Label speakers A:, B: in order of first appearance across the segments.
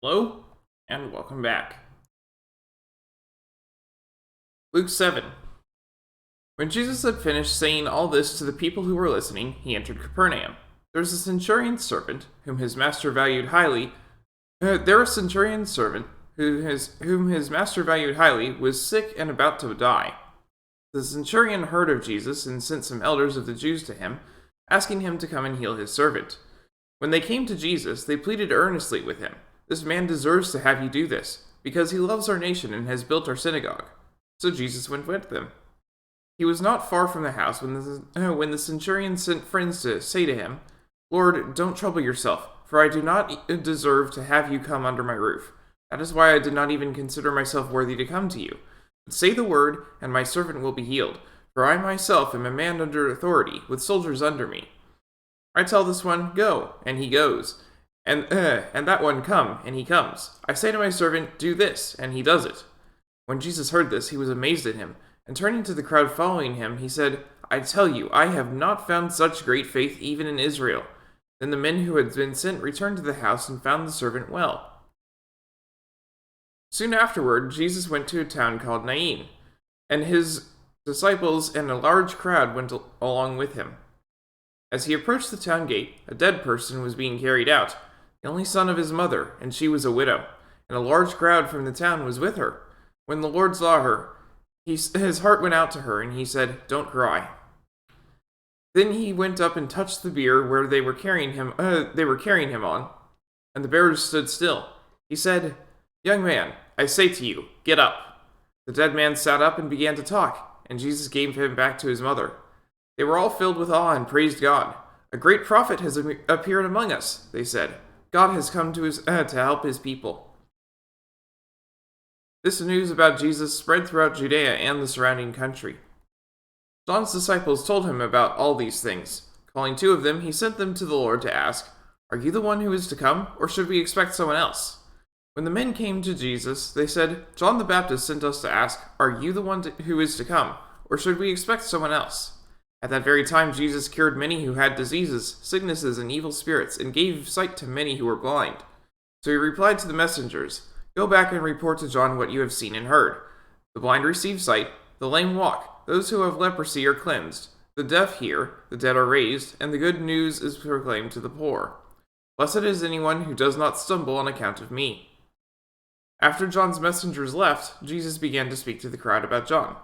A: Hello, and welcome back. Luke 7. When Jesus had finished saying all this to the people who were listening, he entered Capernaum. There was a centurion's servant, whom his master valued highly. There was a centurion's servant, whom his master valued highly, was sick and about to die. The centurion heard of Jesus and sent some elders of the Jews to him, asking him to come and heal his servant. When they came to Jesus, they pleaded earnestly with him, "This man deserves to have you do this, because he loves our nation and has built our synagogue." So Jesus went with them. He was not far from the house when the centurion sent friends to say to him, "Lord, don't trouble yourself, for I do not deserve to have you come under my roof. That is why I did not even consider myself worthy to come to you. But say the word, and my servant will be healed, for I myself am a man under authority, with soldiers under me. I tell this one, 'Go,' and he goes, and that one, 'Come,' and he comes. I say to my servant, 'Do this,' and he does it." When Jesus heard this, he was amazed at him, and turning to the crowd following him, he said, "I tell you, I have not found such great faith even in Israel." Then the men who had been sent returned to the house and found the servant well. Soon afterward, Jesus went to a town called Nain, and his disciples and a large crowd went along with him. As he approached the town gate, a dead person was being carried out, the only son of his mother, and she was a widow, and a large crowd from the town was with her. When the Lord saw her, his heart went out to her, and he said, "Don't cry." Then he went up and touched the bier where they were carrying him on, and the bearers stood still. He said, "Young man, I say to you, get up." The dead man sat up and began to talk, and Jesus gave him back to his mother. They were all filled with awe and praised God. "A great prophet has appeared among us," they said. "God has come to help his people." This news about Jesus spread throughout Judea and the surrounding country. John's disciples told him about all these things. Calling two of them, he sent them to the Lord to ask, "Are you the one who is to come, or should we expect someone else?" When the men came to Jesus, they said, "John the Baptist sent us to ask, 'Are you the one who is to come, or should we expect someone else?'" At that very time, Jesus cured many who had diseases, sicknesses, and evil spirits, and gave sight to many who were blind. So he replied to the messengers, "Go back and report to John what you have seen and heard. The blind receive sight, the lame walk, those who have leprosy are cleansed, the deaf hear, the dead are raised, and the good news is proclaimed to the poor. Blessed is anyone who does not stumble on account of me." After John's messengers left, Jesus began to speak to the crowd about John.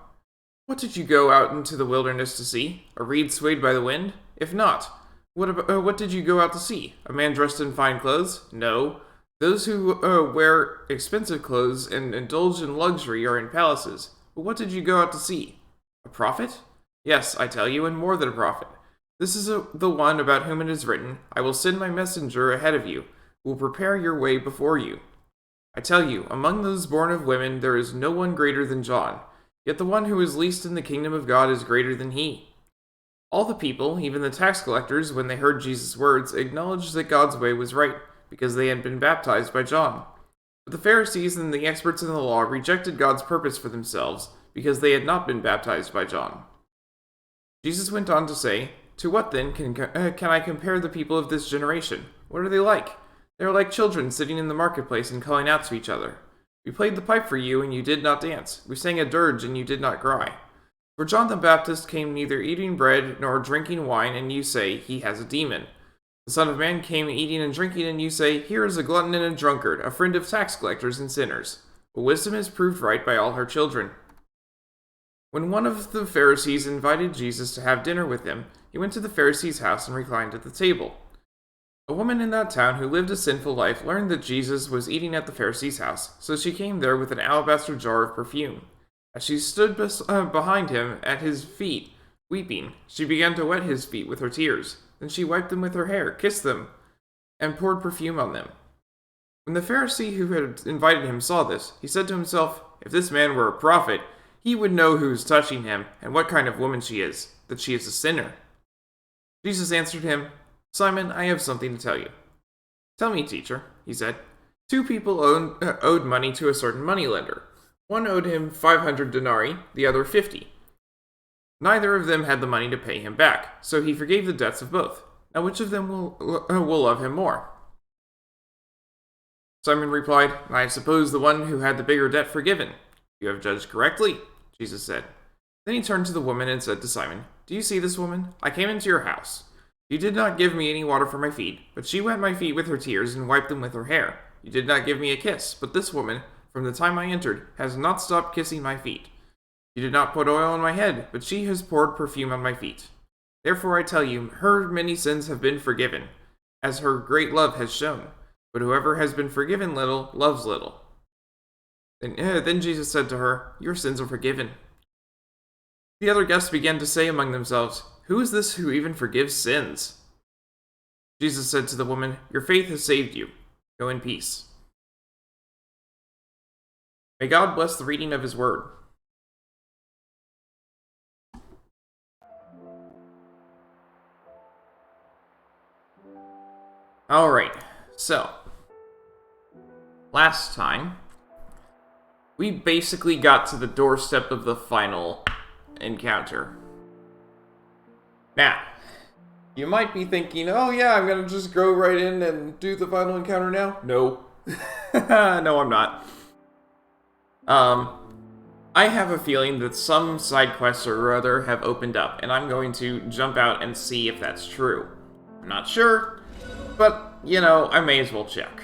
A: "What did you go out into the wilderness to see? A reed swayed by the wind? If not, what did you go out to see? A man dressed in fine clothes? No. Those who wear expensive clothes and indulge in luxury are in palaces. But what did you go out to see? A prophet? Yes, I tell you, and more than a prophet. This is the one about whom it is written, 'I will send my messenger ahead of you, who will prepare your way before you.' I tell you, among those born of women there is no one greater than John. Yet the one who is least in the kingdom of God is greater than he." All the people, even the tax collectors, when they heard Jesus' words, acknowledged that God's way was right, because they had been baptized by John. But the Pharisees and the experts in the law rejected God's purpose for themselves, because they had not been baptized by John. Jesus went on to say, "To what then can I compare the people of this generation? What are they like? They are like children sitting in the marketplace and calling out to each other. 'We played the pipe for you, and you did not dance. We sang a dirge, and you did not cry.' For John the Baptist came neither eating bread nor drinking wine, and you say, 'He has a demon.' The Son of Man came eating and drinking, and you say, 'Here is a glutton and a drunkard, a friend of tax collectors and sinners.' But wisdom is proved right by all her children." When one of the Pharisees invited Jesus to have dinner with him, he went to the Pharisee's house and reclined at the table. A woman in that town who lived a sinful life learned that Jesus was eating at the Pharisee's house, so she came there with an alabaster jar of perfume. As she stood behind him at his feet, weeping, she began to wet his feet with her tears. Then she wiped them with her hair, kissed them, and poured perfume on them. When the Pharisee who had invited him saw this, he said to himself, "If this man were a prophet, he would know who is touching him and what kind of woman she is, that she is a sinner." Jesus answered him, "Simon, I have something to tell you." "Tell me, teacher," he said. Two people owed money to a certain moneylender. One owed him 500 denarii, the other 50. Neither of them had the money to pay him back, so he forgave the debts of both. Now which of them will love him more? Simon replied, I suppose the one who had the bigger debt forgiven. You have judged correctly, Jesus said. Then he turned to the woman and said to Simon, Do you see this woman? I came into your house. You did not give me any water for my feet, but she wet my feet with her tears and wiped them with her hair. You did not give me a kiss, but this woman, from the time I entered, has not stopped kissing my feet. You did not put oil on my head, but she has poured perfume on my feet. Therefore I tell you, her many sins have been forgiven, as her great love has shown. But whoever has been forgiven little, loves little. Then Jesus said to her, Your sins are forgiven. The other guests began to say among themselves, Who is this who even forgives sins? Jesus said to the woman, Your faith has saved you. Go in peace. May God bless the reading of his word. Alright, so last time we basically got to the doorstep of the final encounter. Now, you might be thinking, oh yeah, I'm gonna just go right in and do the final encounter now. No. No, I'm not. I have a feeling that some side quests or other have opened up, and I'm going to jump out and see if that's true. I'm not sure, but, you know, I may as well check.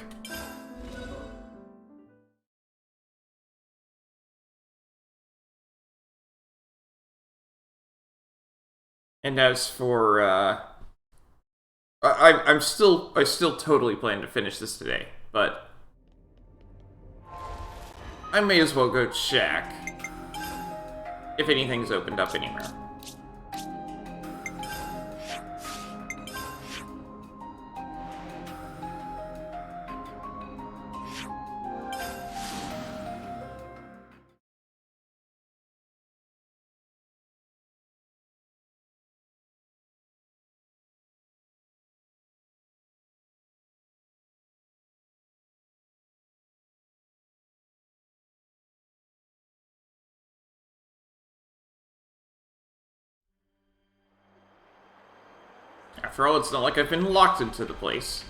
A: And as for, I still totally plan to finish this today, but I may as well go check if anything's opened up anywhere. After all, it's not like I've been locked into the place.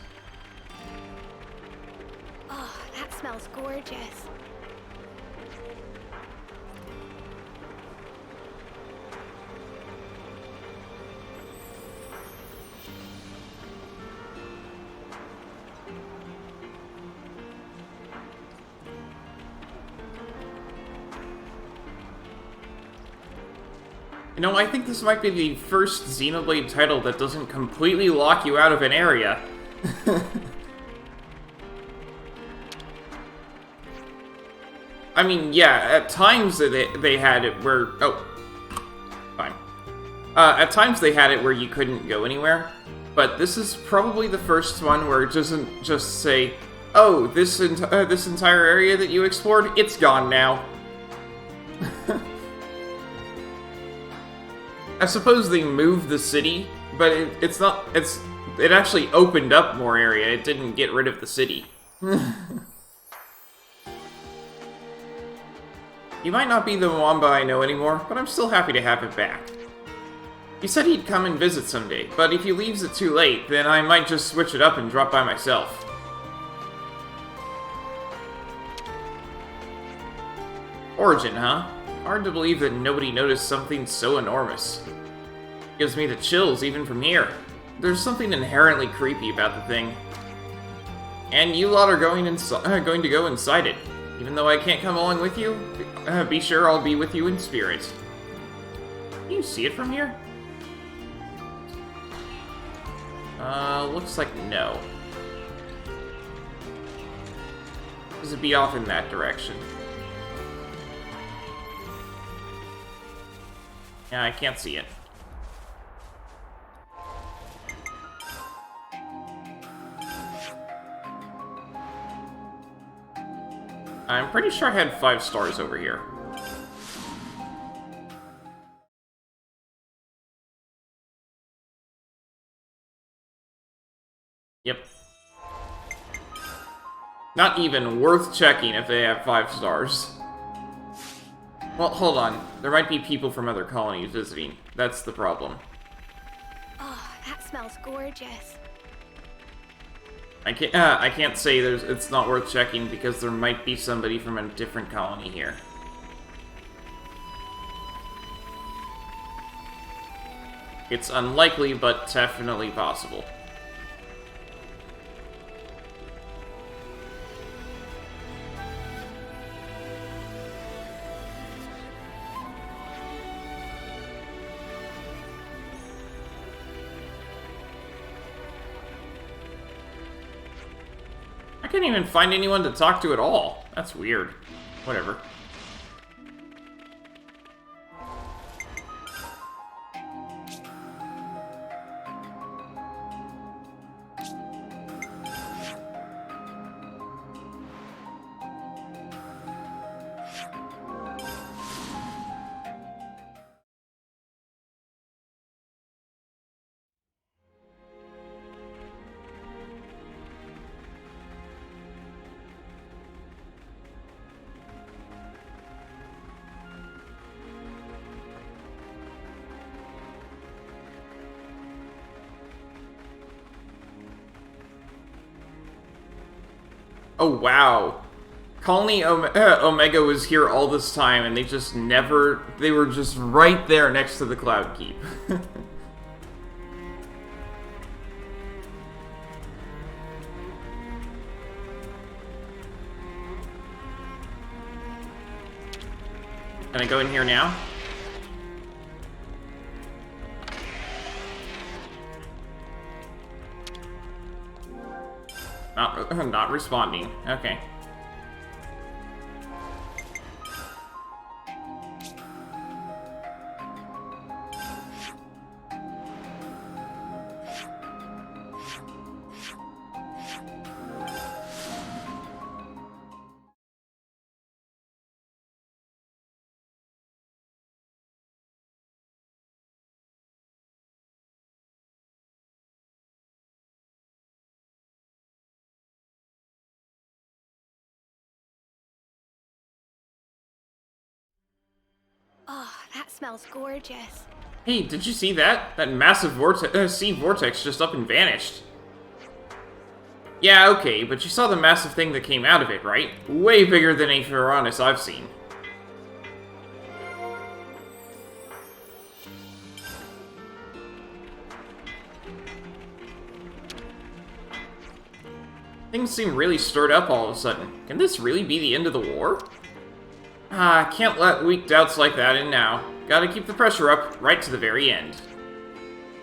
B: Oh, that smells gorgeous.
A: You know, I think this might be the first Xenoblade title that doesn't completely lock you out of an area. I mean, yeah, at times they had it where... Oh, fine. At times they had it where you couldn't go anywhere, but this is probably the first one where it doesn't just say, oh, this entire area that you explored, it's gone now. I suppose they moved the city, but it actually opened up more area. It didn't get rid of the city. You might not be the Mwamba I know anymore, but I'm still happy to have it back. He said he'd come and visit someday, but if he leaves it too late, then I might just switch it up and drop by myself. Origin, huh? Hard to believe that nobody noticed something so enormous. Gives me the chills even from here. There's something inherently creepy about the thing. And you lot are going to go inside it. Even though I can't come along with you, be sure I'll be with you in spirit. Can you see it from here? Looks like no. Does it be off in that direction? Yeah, I can't see it. I'm pretty sure I had 5 stars over here. Yep. Not even worth checking if they have 5 stars. Well, hold on. There might be people from other colonies visiting. That's the problem.
B: Oh, that smells gorgeous.
A: I can't say it's not worth checking because there might be somebody from a different colony here. It's unlikely, but definitely possible. I can't even find anyone to talk to at all. That's weird. Whatever. Oh, wow. Colony Omega was here all this time, and they just never... They were just right there next to the Cloud Keep. Can I go in here now? Not responding. Okay.
B: Oh, that smells gorgeous.
A: Hey, did you see that? That massive sea vortex just up and vanished. Yeah, okay, but you saw the massive thing that came out of it, right? Way bigger than a Uranus I've seen. Things seem really stirred up all of a sudden. Can this really be the end of the war? Can't let weak doubts like that in now. Gotta keep the pressure up, right to the very end.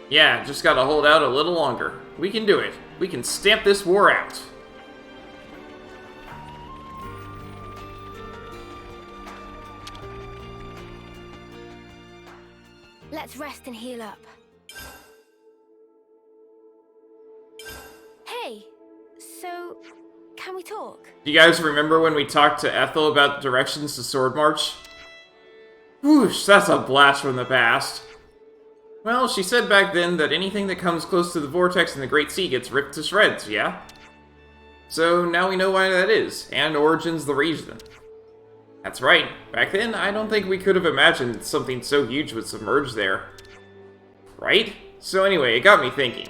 A: Yeah, just gotta hold out a little longer. We can do it. We can stamp this war out.
B: Let's rest and heal up. Hey, so... can we talk?
A: Do you guys remember when we talked to Ethel about directions to Sword March? Whoosh, that's a blast from the past. Well, she said back then that anything that comes close to the vortex in the Great Sea gets ripped to shreds, yeah? So now we know why that is, and origins the reason. That's right. Back then, I don't think we could have imagined something so huge would submerge there. Right? So anyway, it got me thinking.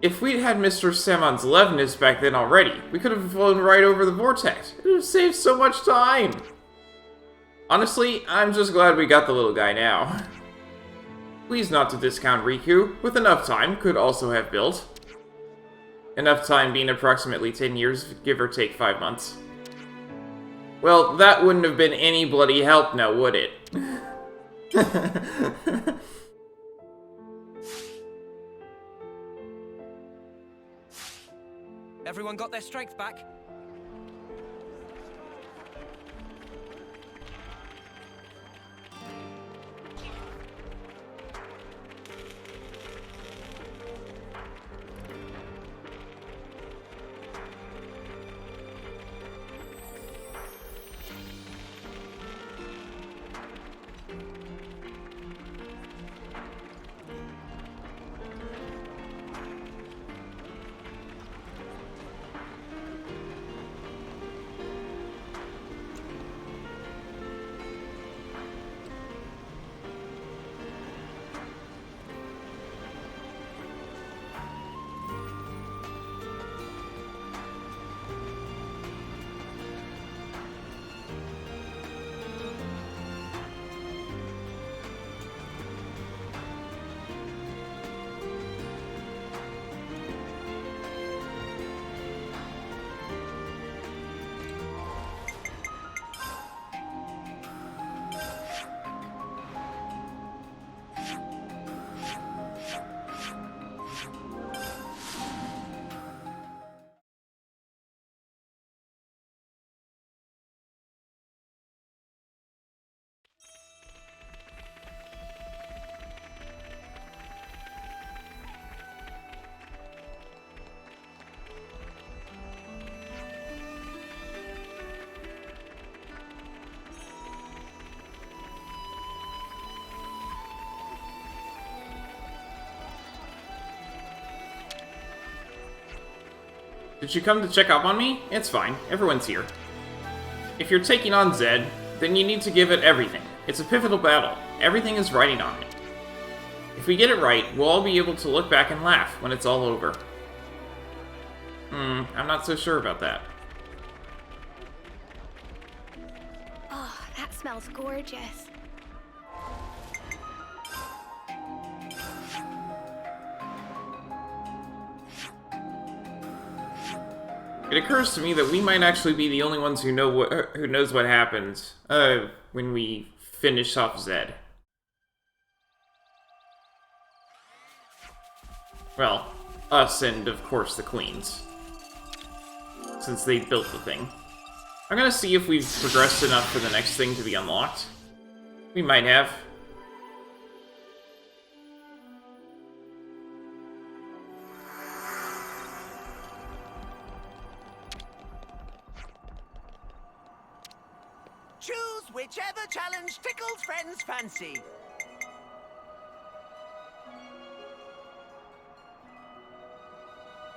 A: If we'd had Mr. Samon's Levinus back then already, we could have flown right over the vortex. It would have saved so much time. Honestly, I'm just glad we got the little guy now. Please not to discount Riku. With enough time, could also have built. Enough time being approximately 10 years, give or take 5 months. Well, that wouldn't have been any bloody help now, would it?
C: Everyone got their strength back?
A: Did you come to check up on me? It's fine. Everyone's here. If you're taking on Zed, then you need to give it everything. It's a pivotal battle. Everything is riding on it. If we get it right, we'll all be able to look back and laugh when it's all over. I'm not so sure about that.
B: Oh, that smells gorgeous.
A: It occurs to me that we might actually be the only ones who knows what happened when we finish off Zed. Well, us and, of course, the queens. Since they built the thing. I'm gonna see if we've progressed enough for the next thing to be unlocked. We might have.
D: Choose whichever challenge tickles friends' fancy.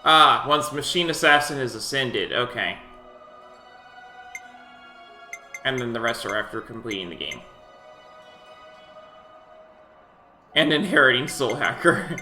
A: Ah, once Machine Assassin is ascended, okay. And then the rest are after completing the game. And inheriting Soul Hacker.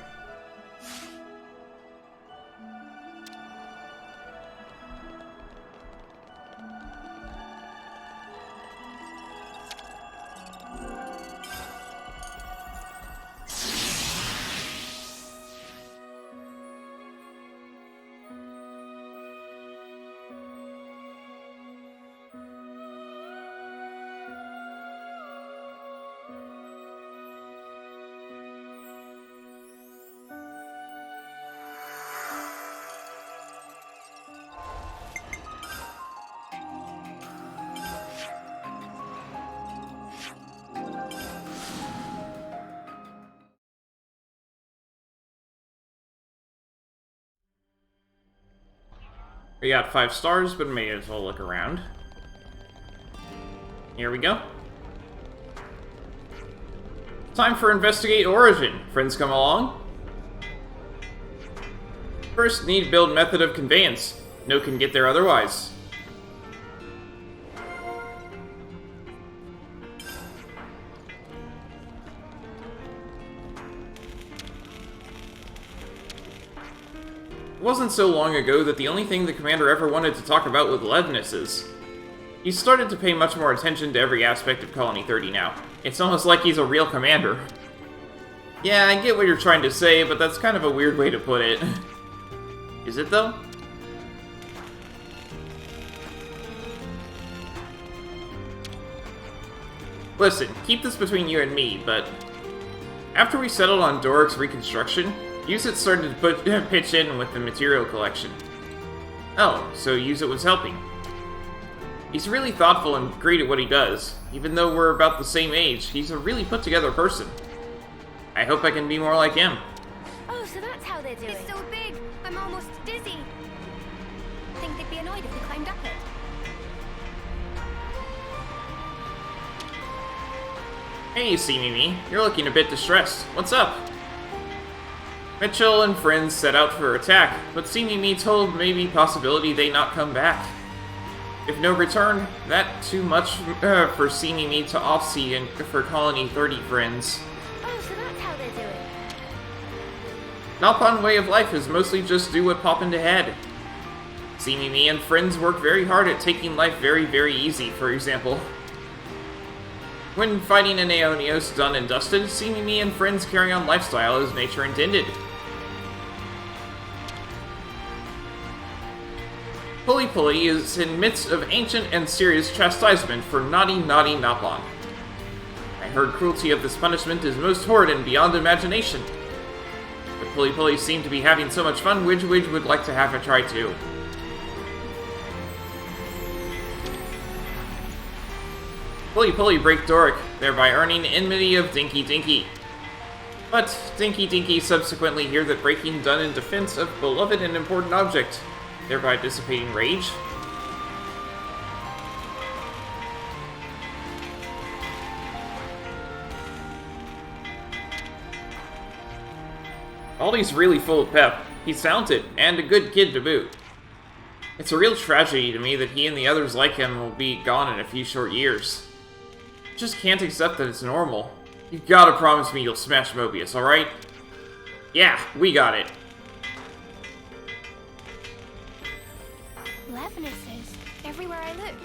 A: We got 5 stars, but may as well look around. Here we go. Time for Investigate Origin. Friends come along? First, need build method of conveyance. No can get there otherwise. It wasn't so long ago that the only thing the commander ever wanted to talk about was Levnesses. He's started to pay much more attention to every aspect of Colony 30 now. It's almost like he's a real commander. Yeah, I get what you're trying to say, but that's kind of a weird way to put it. Is it, though? Listen, keep this between you and me, but... after we settled on Doric's reconstruction, Use-It started to pitch in with the material collection. Oh, so Use-It was helping. He's really thoughtful and great at what he does. Even though we're about the same age, he's a really put-together person. I hope I can be more like him.
B: Oh, so that's how they're doing. It's so big, I'm almost dizzy. Think they'd be annoyed if we climbed up it.
A: Hey, See-Me-Me. You're looking a bit distressed. What's up? Mitchell and friends set out for attack, but See-Me-Me told maybe possibility they not come back. If no return, that too much for See-Me-Me to off-sea and for Colony 30 friends.
B: Oh, so that's how they're doing.
A: Nopon way of life is mostly just do what poppin' ahead. See-Me-Me and friends work very hard at taking life very, very easy, for example. When fighting an Aeonios done and dusted, See-Me-Me and friends carry on lifestyle as nature intended. Pulley Pulley is in midst of ancient and serious chastisement for naughty Nopon. I heard cruelty of this punishment is most horrid and beyond imagination. But Pulley Pulley seem to be having so much fun, Widge would like to have a try too. Pulley Pulley break Doric, thereby earning enmity of Dinky Dinky. But Dinky Dinky subsequently hear that breaking done in defense of beloved and important object, thereby dissipating rage. Baldy's really full of pep. He's talented, and a good kid to boot. It's a real tragedy to me that he and the others like him will be gone in a few short years. I just can't accept that it's normal. You gotta promise me you'll smash Mobius, alright? Yeah, we got it.
B: Levinuses, everywhere I look.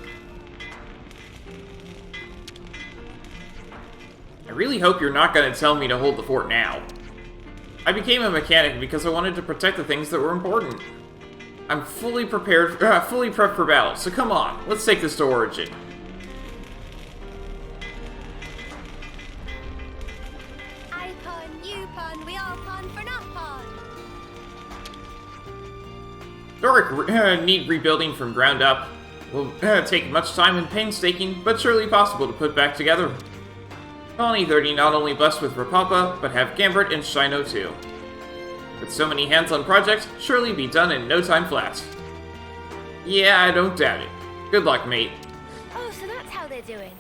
A: I really hope you're not gonna tell me to hold the fort now. I became a mechanic because I wanted to protect the things that were important. I'm fully prepped for battle, so come on, let's take this to Origin.
B: I pun, you pun, we all pun for not pun.
A: Doric need rebuilding from ground up. Will take much time and painstaking, but surely possible to put back together. Colony 30 not only blessed with Rapapa, but have Gambit and Shino too. With so many hands-on projects, surely be done in no time flat. Yeah, I don't doubt it. Good luck, mate.
B: Oh, so that's how they're doing.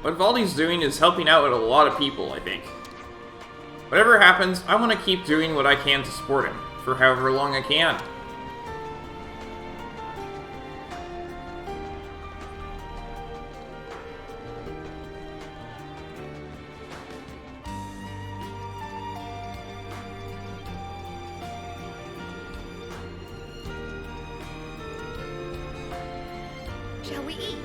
A: What Valdi's doing is helping out a lot of people, I think. Whatever happens, I want to keep doing what I can to support him, for however long I can.
B: Shall we eat?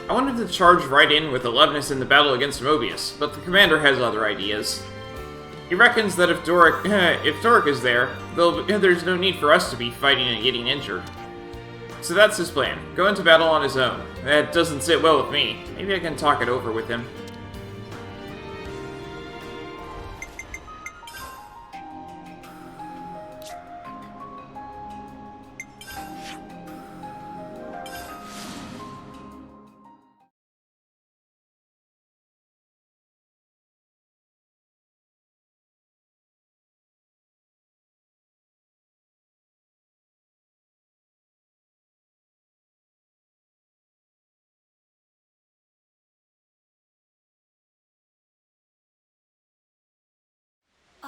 A: I wanted to charge right in with Elevenus in the battle against Mobius, but the commander has other ideas. He reckons that if Doric is there, there's no need for us to be fighting and getting injured. So that's his plan, go into battle on his own. That doesn't sit well with me. Maybe I can talk it over with him.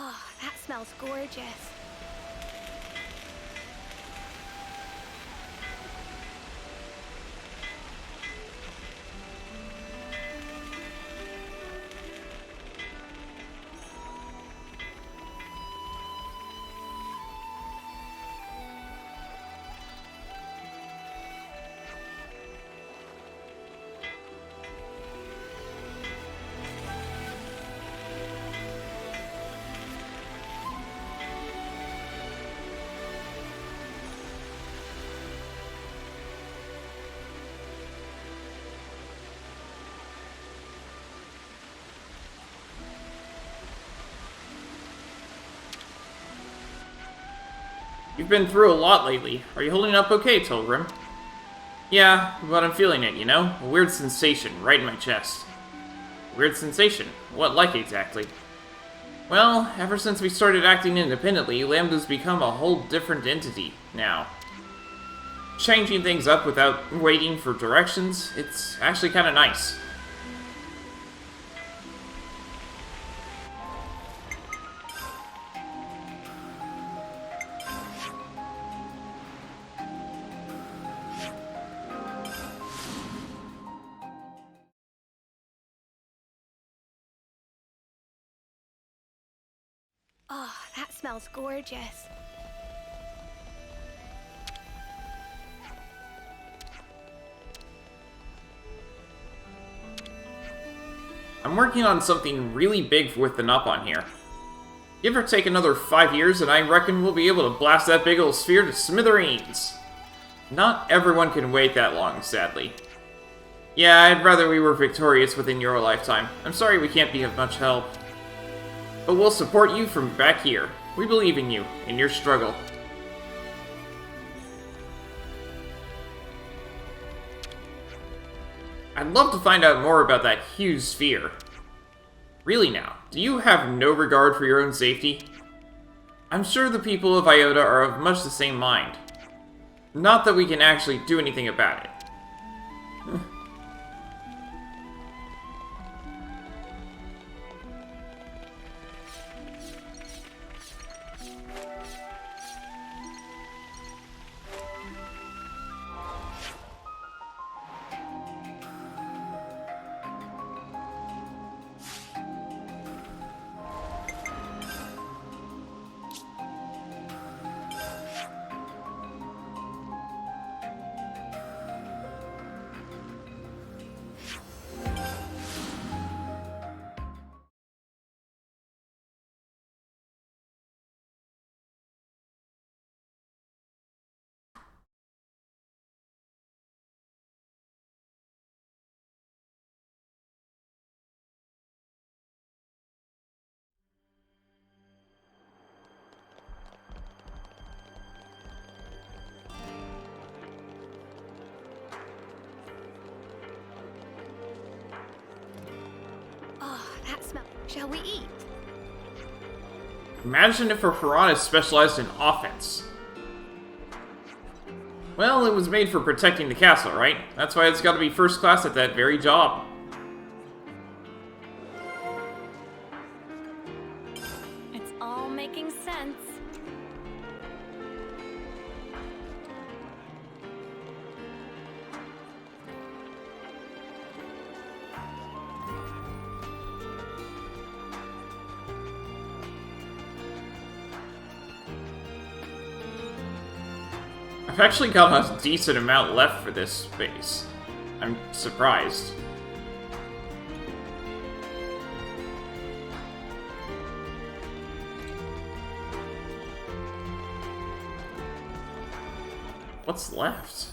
B: Oh, that smells gorgeous.
A: You've been through a lot lately. Are you holding up okay, Tilgrim? Yeah, but I'm feeling it, you know? A weird sensation right in my chest. Weird sensation? What like exactly? Well, ever since we started acting independently, Lambda's become a whole different entity now. Changing things up without waiting for directions, it's actually kinda nice.
B: Oh, that smells gorgeous.
A: I'm working on something really big with the Nopon here. Give or take another 5 years, and I reckon we'll be able to blast that big old sphere to smithereens. Not everyone can wait that long, sadly. Yeah, I'd rather we were victorious within your lifetime. I'm sorry we can't be of much help. But we'll support you from back here. We believe in you, in your struggle. I'd love to find out more about that huge sphere. Really now, do you have no regard for your own safety? I'm sure the people of Iota are of much the same mind. Not that we can actually do anything about it.
B: Oh, that smell. Shall we eat?
A: Imagine if a piranha specialized in offense. Well, it was made for protecting the castle, right? That's why it's gotta be first class at that very job.
B: It's all making sense.
A: I've actually got a decent amount left for this space. I'm surprised. What's left?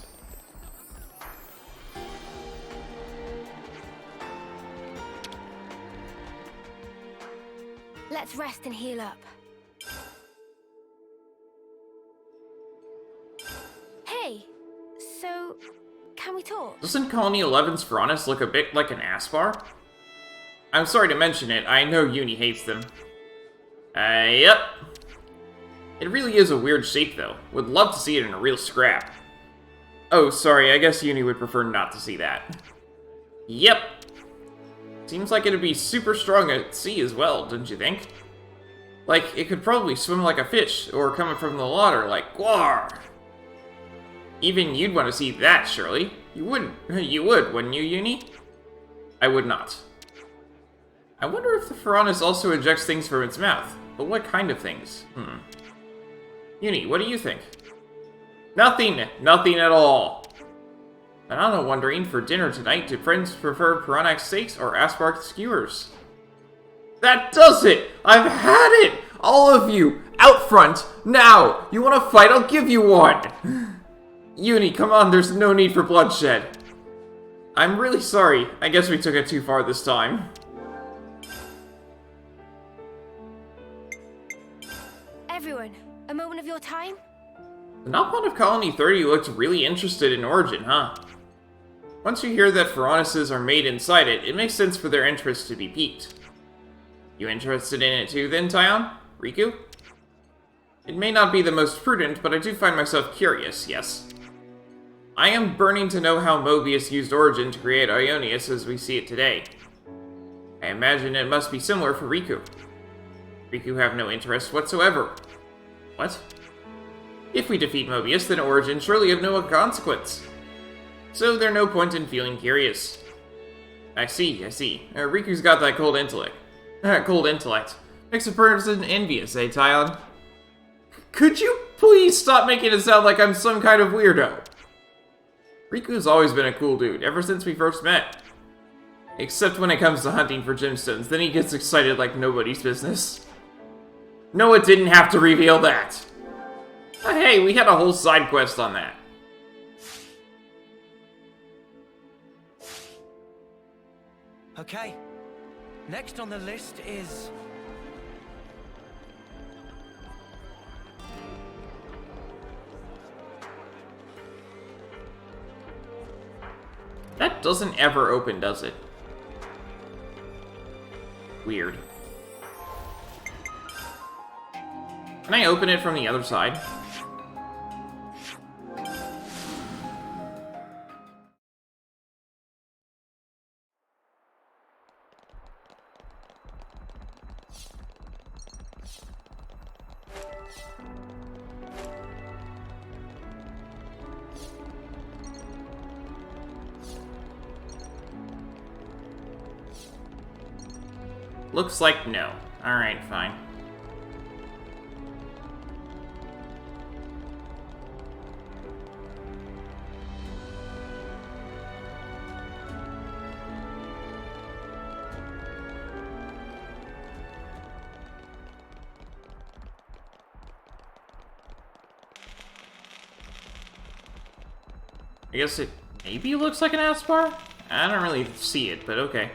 B: Let's rest and heal up. Hey, so can we talk?
A: Doesn't Colony 11's Piranhas look a bit like an Aspar? I'm sorry to mention it, I know Uni hates them. Yep. It really is a weird shape, though. Would love to see it in a real scrap. Oh, sorry, I guess Uni would prefer not to see that. Yep. Seems like it'd be super strong at sea as well, don't you think? Like, it could probably swim like a fish, or coming from the water like gwar. Even you'd want to see that, surely. You would, wouldn't you, Uni? I would not. I wonder if the Piranhas also ejects things from its mouth. But what kind of things? Uni, what do you think? Nothing at all. And I'm wondering, for dinner tonight, do friends prefer Piranax steaks or Aspark skewers? That does it! I've had it! All of you! Out front! Now! You want to fight? I'll give you one! Uni, come on, there's no need for bloodshed. I'm really sorry. I guess we took it too far this time.
B: Everyone, a moment of your time?
A: The Nopon of Colony 30 looked really interested in Origin, huh? Once you hear that Piranhases are made inside it, it makes sense for their interest to be piqued. You interested in it too, then, Taion? Riku? It may not be the most prudent, but I do find myself curious, yes. I am burning to know how Mobius used Origin to create Ionius as we see it today. I imagine it must be similar for Riku. Riku have no interest whatsoever. What? If we defeat Mobius, then Origin surely have no consequence. So there's no point in feeling curious. I see. Riku's got that cold intellect. Makes a person envious, eh, Taion? Could you please stop making it sound like I'm some kind of weirdo? Riku's always been a cool dude, ever since we first met. Except when it comes to hunting for gemstones, then he gets excited like nobody's business. Noah didn't have to reveal that. Hey, we had a whole side quest on that.
C: Okay. Next on the list is...
A: That doesn't ever open, does it? Weird. Can I open it from the other side? Looks like no. Alright, fine. I guess it maybe looks like an ass bar? I don't really see it, but okay.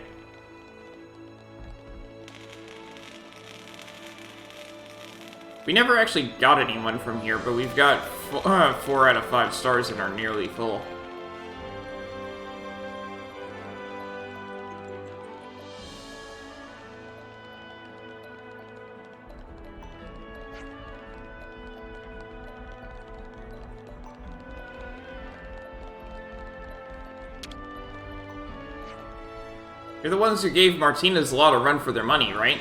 A: We never actually got anyone from here, but we've got 4 out of 5 stars and are nearly full. You're the ones who gave Martinez a lot of run for their money, right?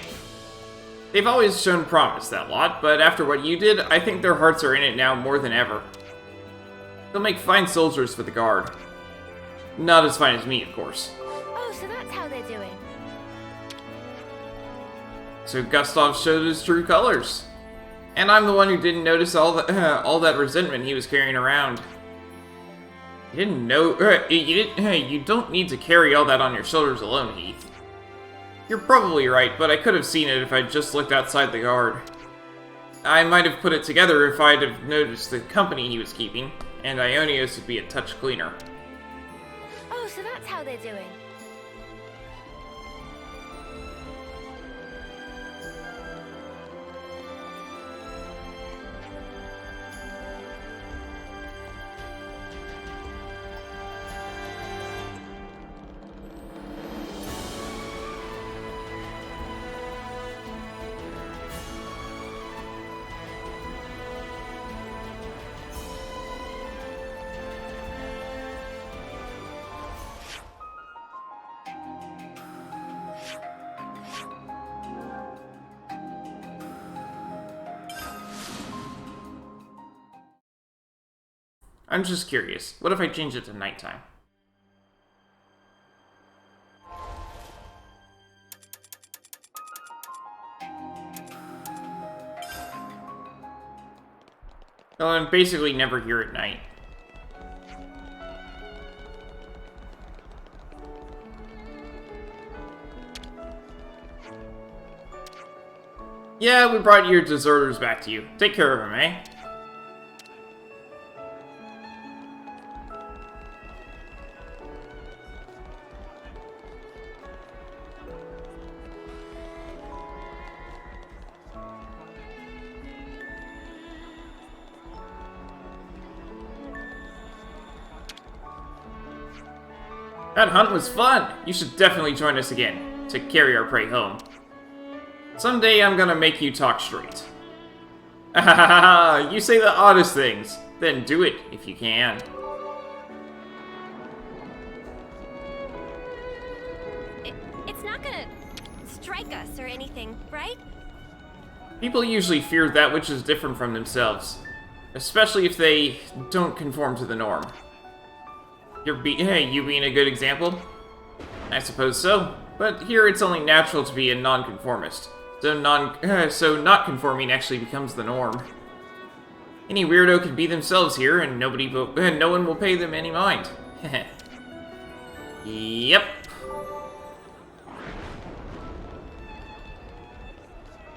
A: They've always shown promise, that lot, but after what you did, I think their hearts are in it now more than ever. They'll make fine soldiers for the Guard. Not as fine as me, of course.
B: Oh, so that's how they're doing.
A: So Gustav showed his true colors. And I'm the one who didn't notice all that resentment he was carrying around. You didn't know... you don't need to carry all that on your shoulders alone, Heath. You're probably right, but I could have seen it if I'd just looked outside the Guard. I might have put it together if I'd have noticed the company he was keeping, and Ionios would be a touch cleaner.
B: Oh, so that's how they're doing.
A: I'm just curious, what if I change it to nighttime? Well, I'm basically never here at night. Yeah, we brought your deserters back to you. Take care of them, eh? That hunt was fun! You should definitely join us again, to carry our prey home. Someday I'm gonna make you talk straight. You say the oddest things. Then do it, if you can.
B: It's not gonna strike us or anything, right?
A: People usually fear that which is different from themselves. Especially if they don't conform to the norm. You being a good example? I suppose so, but here it's only natural to be a nonconformist. So not conforming actually becomes the norm. Any weirdo can be themselves here, and no one will pay them any mind. Yep.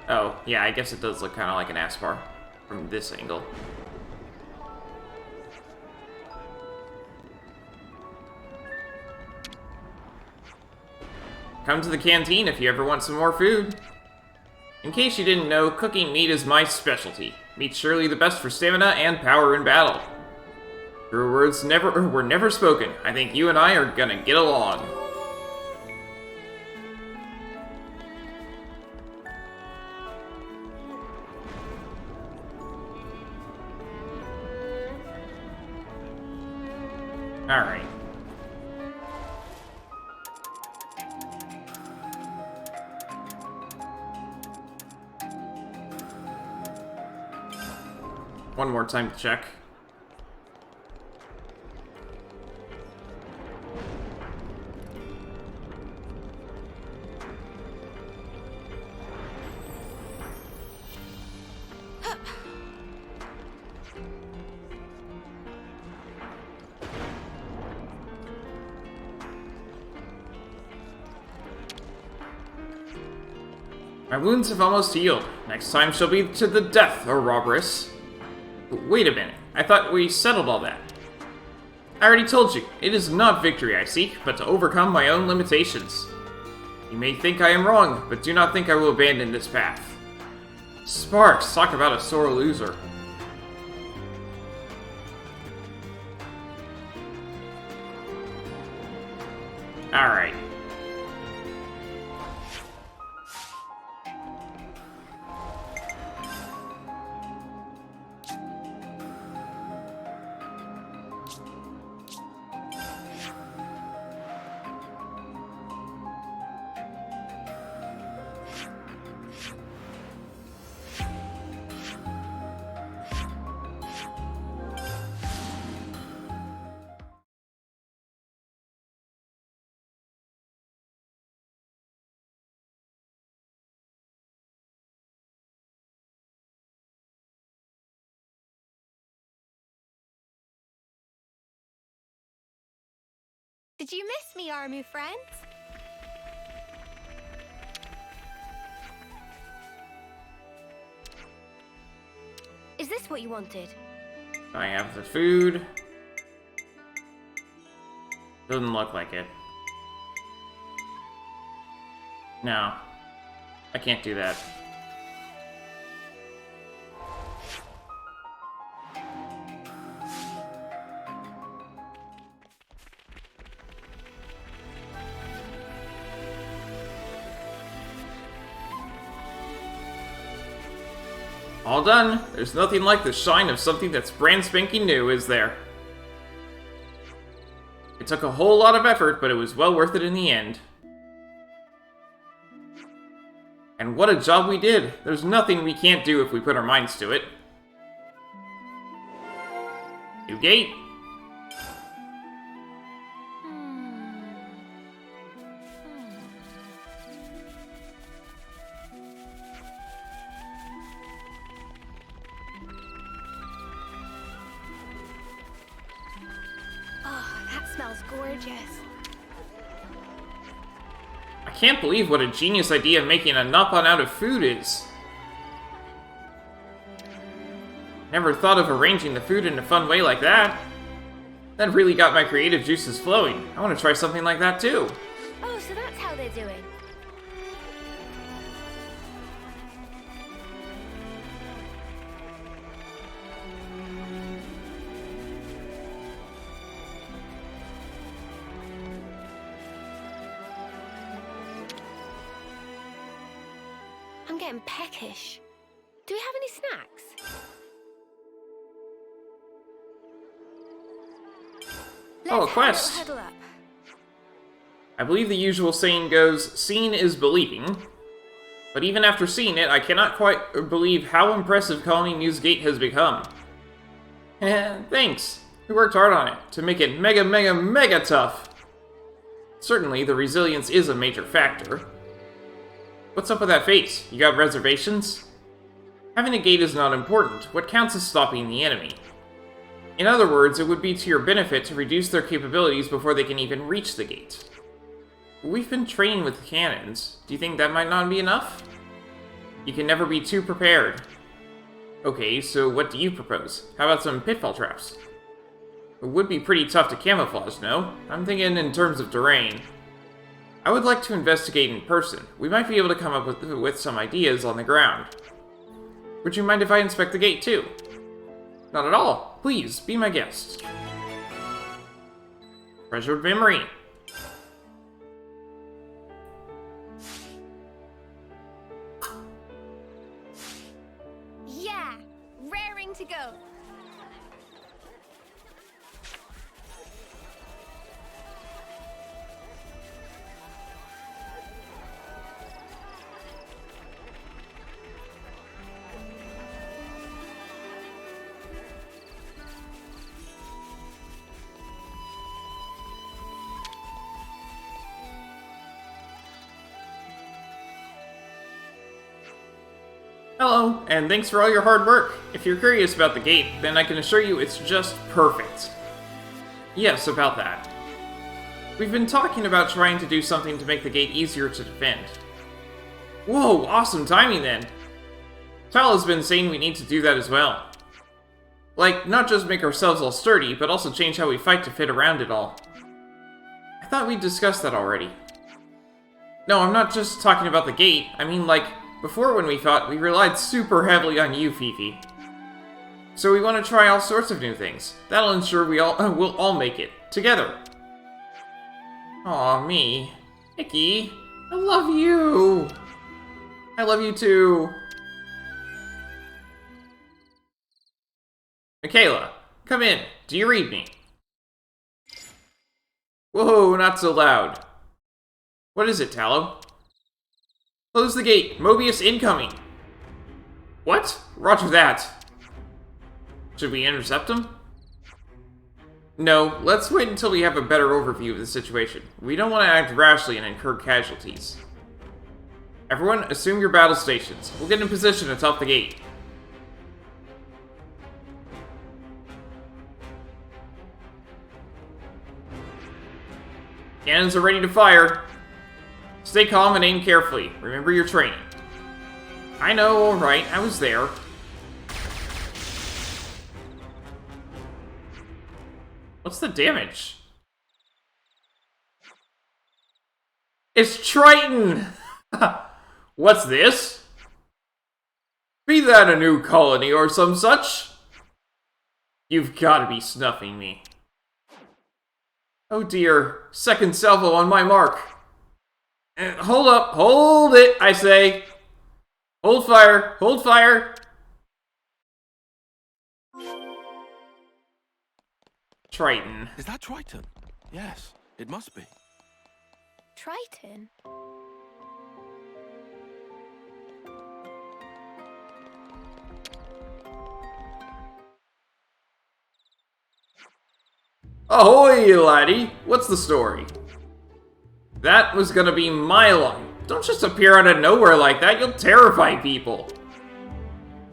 A: Oh, yeah, I guess it does look kind of like an Aspar from this angle. Come to the canteen if you ever want some more food. In case you didn't know, cooking meat is my specialty. Meat's surely the best for stamina and power in battle. True words were never spoken. I think you and I are gonna get along. Alright. one more time to check. My wounds have almost healed. Next time shall be to the death, Ouroboros. Wait a minute. I thought we settled all that. I already told you, it is not victory I seek, but to overcome my own limitations. You may think I am wrong, but do not think I will abandon this path. Sparks, talk about a sore loser. Alright.
B: Did you miss me, Armu friends? Is this what you wanted?
A: I have the food. Doesn't look like it. No. I can't do that. All done. There's nothing like the shine of something that's brand spanking new, is there? It took a whole lot of effort, but it was well worth it in the end. And what a job we did! There's nothing we can't do if we put our minds to it. New gate.
B: Smells gorgeous.
A: I can't believe what a genius idea making a napon out of food is. Never thought of arranging the food in a fun way like that. That really got my creative juices flowing. I want to try something like that too.
B: Oh, so that's how they're doing. I'm getting peckish. Do we have any snacks?
A: Oh, a
B: Let's
A: quest.
B: huddle up.
A: I believe the usual saying goes, seeing is believing. But even after seeing it, I cannot quite believe how impressive Colony News Gate has become. Thanks. We worked hard on it, to make it mega tough. Certainly, the resilience is a major factor. What's up with that face? You got reservations? Having a gate is not important. What counts is stopping the enemy. In other words, it would be to your benefit to reduce their capabilities before they can even reach the gate. We've been training with cannons. Do you think that might not be enough? You can never be too prepared. Okay, so what do you propose? How about some pitfall traps? It would be pretty tough to camouflage, no? I'm thinking in terms of terrain. I would like to investigate in person. We might be able to come up with some ideas on the ground. Would you mind if I inspect the gate too? Not at all. Please, be my guest. Treasured memory.
B: Yeah, raring to go.
A: Hello, and thanks for all your hard work. If you're curious about the gate, then I can assure you it's just perfect. Yes, about that. We've been talking about trying to do something to make the gate easier to defend. Whoa, awesome timing then! Tal has been saying we need to do that as well. Like, not just make ourselves all sturdy, but also change how we fight to fit around it all. I thought we'd discussed that already. No, I'm not just talking about the gate. I mean, like, before when we fought, we relied super heavily on you, Fifi. So we want to try all sorts of new things. That'll ensure we'll all make it. Together. Aw, me. Icky. I love you. I love you too. Michaela, come in. Do you read me? Whoa, not so loud. What is it, Tallow? Close the gate. Mobius incoming. What? Roger that. Should we intercept him? No, let's wait until we have a better overview of the situation. We don't want to act rashly and incur casualties. Everyone, assume your battle stations. We'll get in position atop the gate. Cannons are ready to fire. Stay calm and aim carefully. Remember your training. I know, alright, I was there. What's the damage? It's Triton! What's this? Be that a new colony or some such? You've gotta be snuffing me. Oh dear, second salvo on my mark. Hold up, hold it, I say. Hold fire, hold fire. Triton.
E: Is that Triton? Yes, it must be.
B: Triton?
A: Ahoy, laddie! What's the story? That was gonna be my line. Don't just appear out of nowhere like that, you'll terrify people.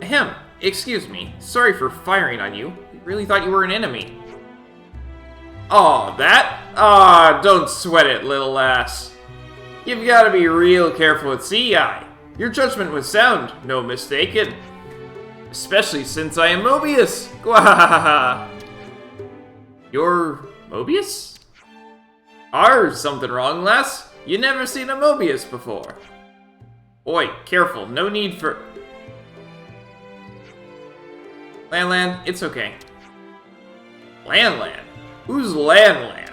A: Ahem, excuse me. Sorry for firing on you. We really thought you were an enemy. Aw, that? Ah, don't sweat it, little ass. You've gotta be real careful with CI. Your judgment was sound, no mistaken. Especially since I am Mobius. Gwahahaha. You're Mobius? Are something wrong, lass? You never seen a Mobius before. Oi, careful, no need for... Lan, it's okay. Lan? Who's Lan?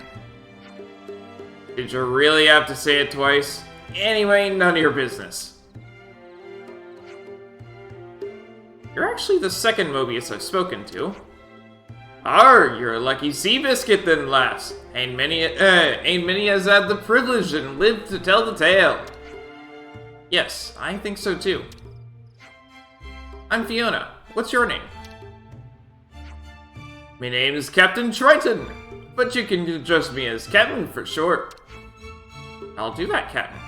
A: Did you really have to say it twice? Anyway, none of your business. You're actually the second Mobius I've spoken to. You're a lucky sea biscuit then, lass. Ain't many has had the privilege and lived to tell the tale. Yes, I think so too. I'm Fiona. What's your name? My name is Captain Triton, but you can address me as Captain for short. I'll do that, Captain.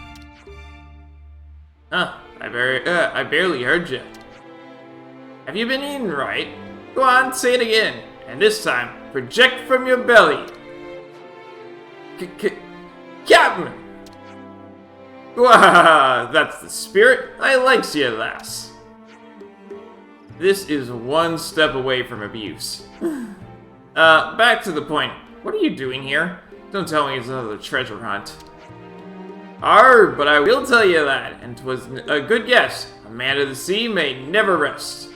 A: Huh, I barely heard you. Have you been eating right? Go on, say it again. And this time, project from your belly. Captain! Wah, that's the spirit. I likes you, lass. This is one step away from abuse. Back to the point. What are you doing here? Don't tell me it's another treasure hunt. But I will tell you that, and 'twas a good guess. A man of the sea may never rest.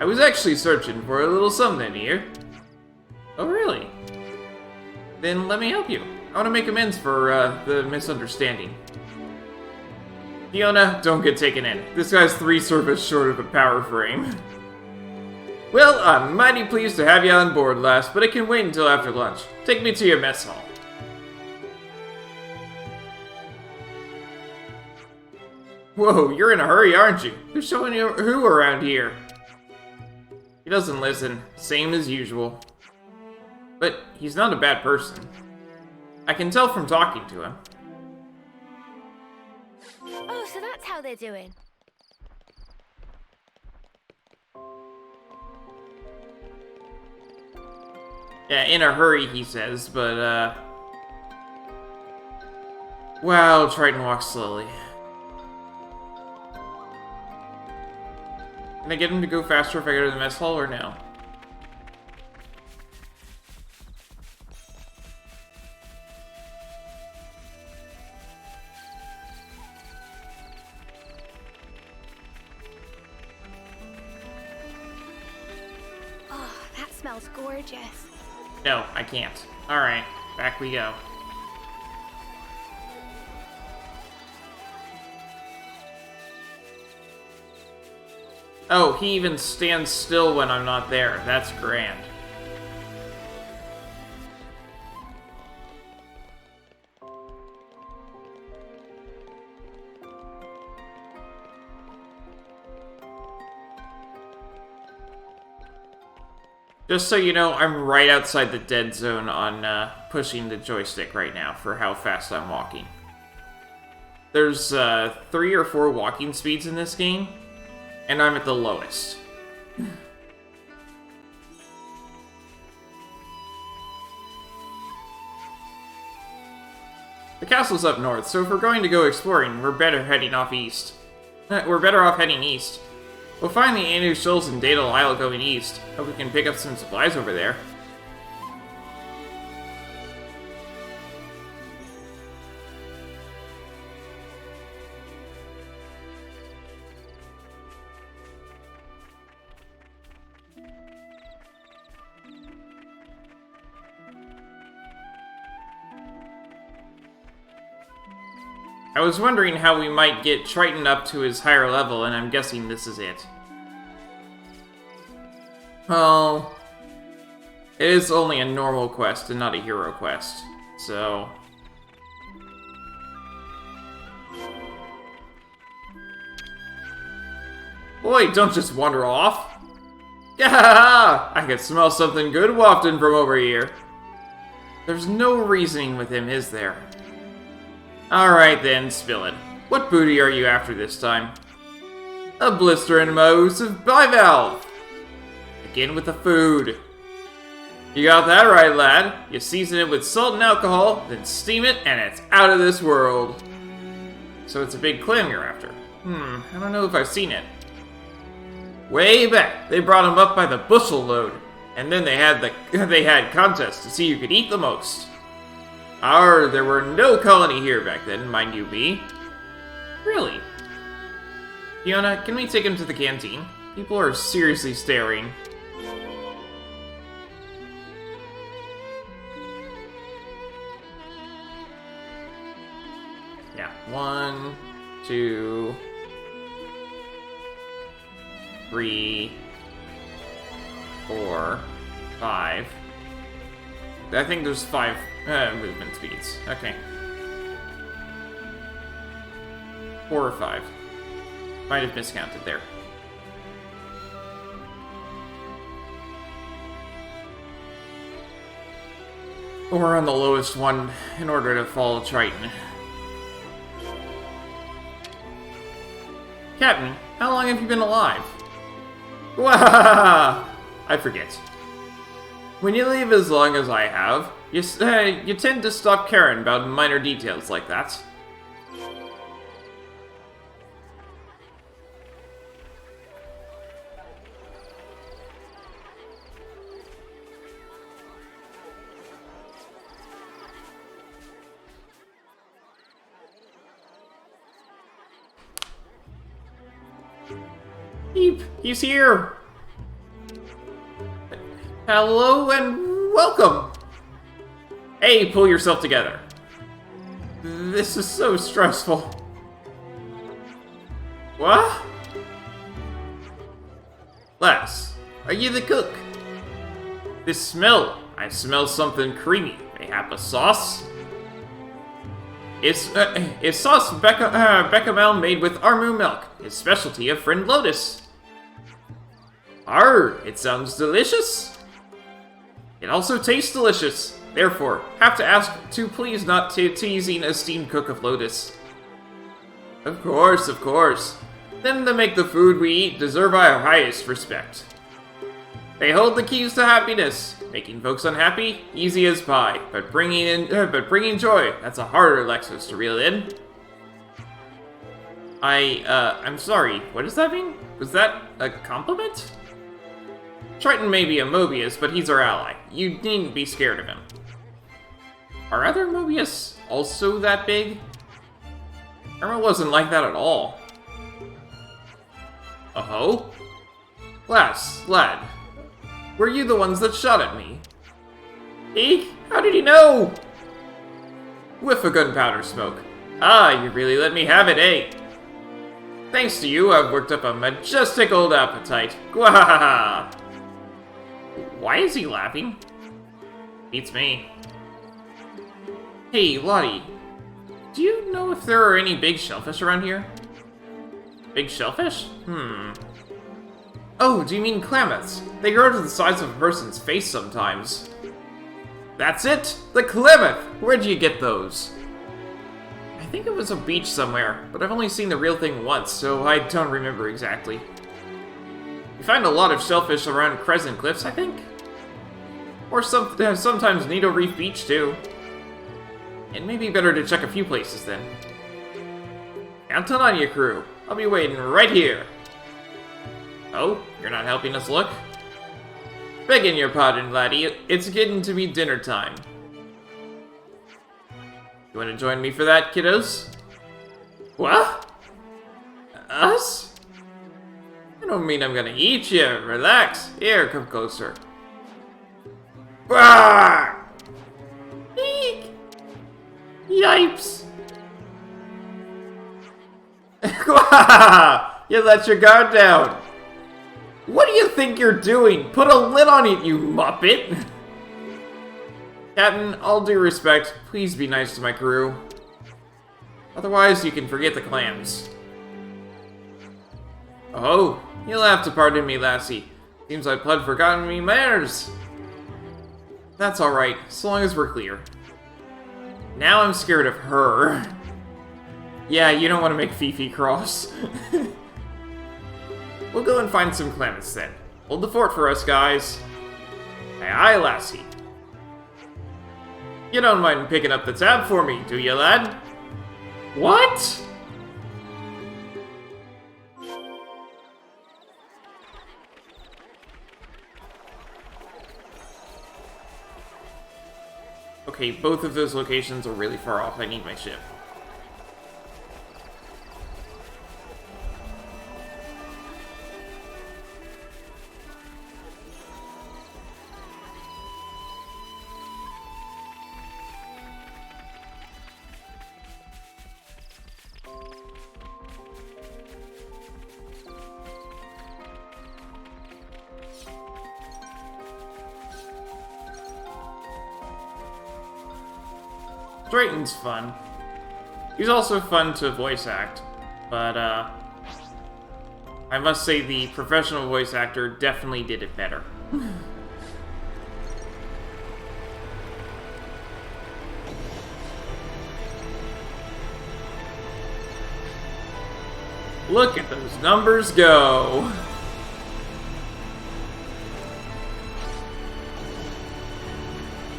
A: I was actually searching for a little something here. Oh, really? Then let me help you. I want to make amends for, the misunderstanding. Fiona, don't get taken in. This guy's 3 service short of a power frame. Well, I'm mighty pleased to have you on board, lass, but it can wait until after lunch. Take me to your mess hall. Whoa, you're in a hurry, aren't you? Who's showing you who around here? He doesn't listen. Same as usual. But he's not a bad person. I can tell from talking to him.
B: Oh, so that's how they're doing.
A: Yeah, in a hurry, he says, but, wow, Triton walks slowly. Can I get him to go faster if I go to the mess hall, or no?
B: Oh, that smells gorgeous.
A: No, I can't. Alright, back we go. Oh, he even stands still when I'm not there. That's grand. Just so you know, I'm right outside the dead zone on pushing the joystick right now for how fast I'm walking. There's 3 or 4 walking speeds in this game, and I'm at the lowest. The castle's up north, so if we're going to go exploring, we're better heading off east. We're better off heading east. We'll find the Anu Shoals and Daedal Isle going east. Hope we can pick up some supplies over there. I was wondering how we might get Triton up to his higher level, and I'm guessing this is it. Well, it is only a normal quest and not a hero quest, so... Boy, don't just wander off! Gah! I can smell something good wafting from over here. There's no reasoning with him, is there? Alright then, spill it. What booty are you after this time? A blister and mousse of bivalve! Again with the food. You got that right, lad. You season it with salt and alcohol, then steam it, and it's out of this world. So it's a big clam you're after. I don't know if I've seen it. Way back, they brought them up by the bushel load, and then they had contests to see who could eat the most. There were no colony here back then, mind you be. Really? Fiona, can we take him to the canteen? People are seriously staring. Yeah, 1, 2, 3, 4, 5. I think there's 5 movement speeds. Okay. 4 or 5. Might have miscounted there. We're on the lowest one in order to follow Triton. Captain, how long have you been alive? Wah! I forget. When you leave as long as I have, you tend to stop caring about minor details like that. Eep, he's here! Hello and welcome! Hey, pull yourself together. This is so stressful. What? Les, are you the cook? This smell. I smell something creamy. Mayhap a sauce? It's sauce bechamel made with Armu milk, his specialty of Friend Lotus. It sounds delicious. It also tastes delicious. Therefore, have to ask to please not teasing esteemed cook of Lotus. Of course, of course. Them that make the food we eat deserve our highest respect. They hold the keys to happiness. Making folks unhappy? Easy as pie. But bringing joy, that's a harder Lexus to reel in. I'm sorry, what does that mean? Was that a compliment? Triton may be a Mobius, but he's our ally. You needn't be scared of him. Are other Mobius also that big? Irma wasn't like that at all. Oh? Lad, were you the ones that shot at me? Eek, how did he know? Whiff of gunpowder smoke. Ah, you really let me have it, eh? Thanks to you, I've worked up a majestic old appetite. Gwahaha! Why is he laughing? Beats me. Hey, Lottie. Do you know if there are any big shellfish around here? Big shellfish? Oh, do you mean Klamaths? They grow to the size of a person's face sometimes. That's it! The Klamath! Where'd you get those? I think it was a beach somewhere, but I've only seen the real thing once, so I don't remember exactly. You find a lot of shellfish around Crescent Cliffs, I think? Or sometimes Nido Reef Beach, too. It may be better to check a few places, then. Count on you, crew. I'll be waiting right here. Oh, you're not helping us look? Begging your pardon, laddie. It's getting to be dinner time. You want to join me for that, kiddos? What? Us? I don't mean I'm gonna eat you. Relax. Here, come closer. Bah! Eek! Yipes! You let your guard down. What do you think you're doing? Put a lid on it, you muppet! Captain, all due respect, please be nice to my crew. Otherwise, you can forget the clams. Oh, you'll have to pardon me, lassie. Seems I've forgotten me manners. That's alright, so long as we're clear. Now I'm scared of her. Yeah, you don't want to make Fifi cross. We'll go and find some Klamaths then. Hold the fort for us, guys. Aye, aye, lassie. You don't mind picking up the tab for me, do you, lad? What? Okay, both of those locations are really far off. I need my ship. Drayton's fun. He's also fun to voice act, but I must say the professional voice actor definitely did it better. Look at those numbers go!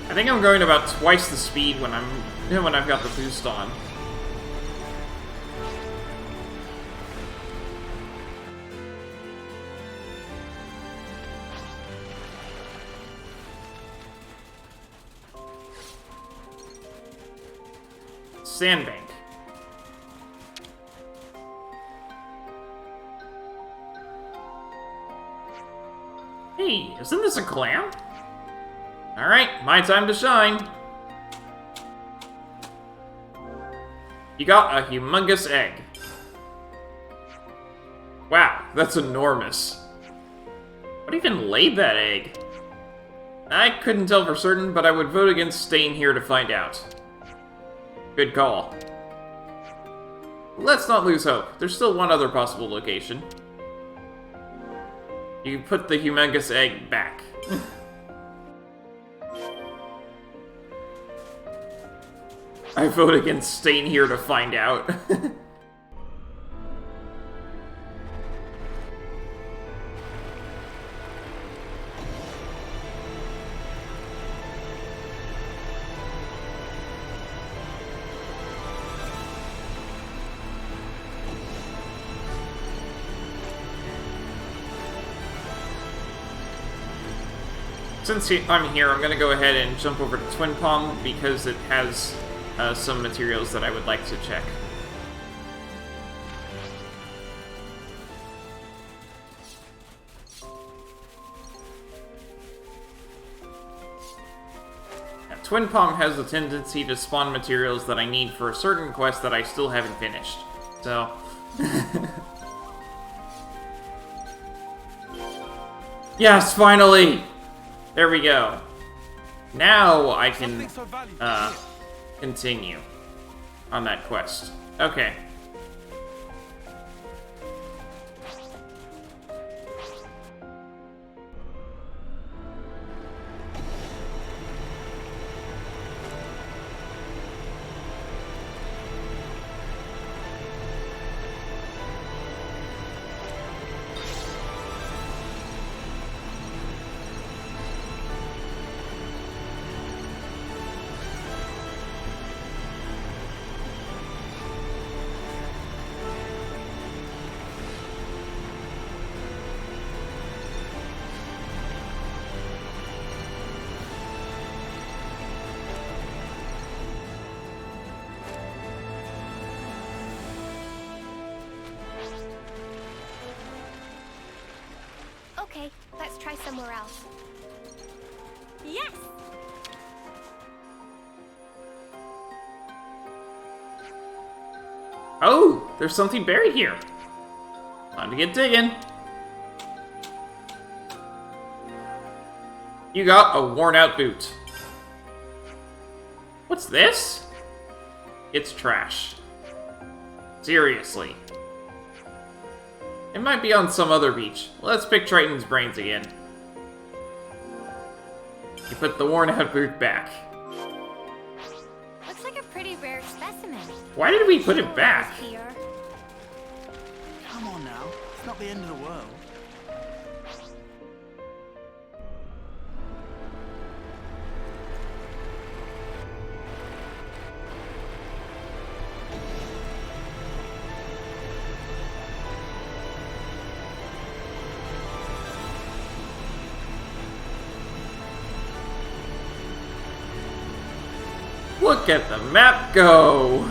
A: I think I'm going about twice the speed when I've got the boost on. Sandbank. Hey, isn't this a clam? Alright, my time to shine. You got a humongous egg. Wow, that's enormous. What even laid that egg? I couldn't tell for certain, but I would vote against staying here to find out. Good call. Let's not lose hope. There's still one other possible location. You can put the humongous egg back. I vote against staying here to find out. Since I'm here, I'm going to go ahead and jump over to Twin Palm because it has some materials that I would like to check. Now, Twin Palm has a tendency to spawn materials that I need for a certain quest that I still haven't finished. So... Yes, finally! There we go. Now I can continue on that quest. Okay.
B: Okay, let's try somewhere else. Yes!
A: Oh, there's something buried here. Time to get digging. You got a worn-out boot. What's this? It's trash. Seriously. It might be on some other beach. Let's pick Triton's brains again. You put the worn-out boot back.
B: Looks like a pretty rare specimen.
A: Why did we put it back?
B: Here.
D: Come on now. It's not the end of the world.
A: Look at the map go!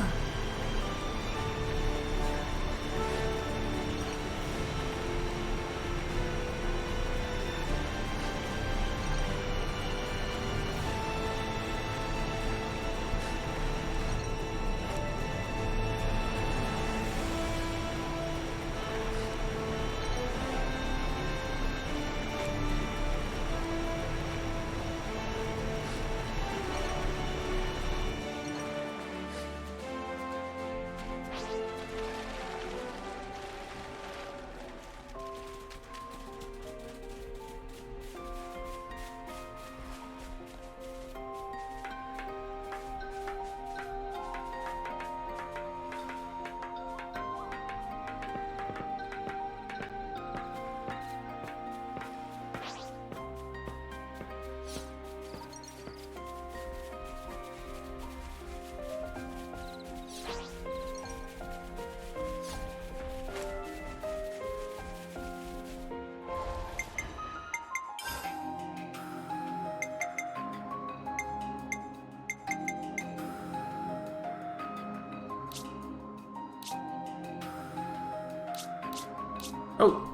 A: Oh.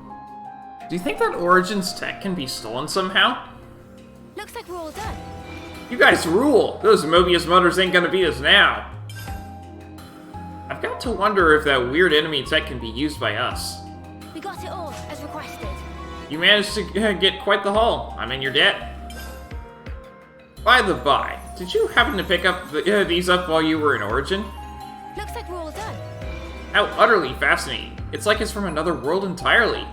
A: Do you think that Origin's tech can be stolen somehow?
B: Looks like we're all done.
A: You guys rule! Those Mobius motors ain't gonna beat us now! I've got to wonder if that weird enemy tech can be used by us.
B: We got it all, as requested.
A: You managed to get quite the haul. I'm in your debt. By the by, did you happen to pick up these up while you were in Origin?
B: Looks like we're all done.
A: How utterly fascinating. It's like it's from another world entirely.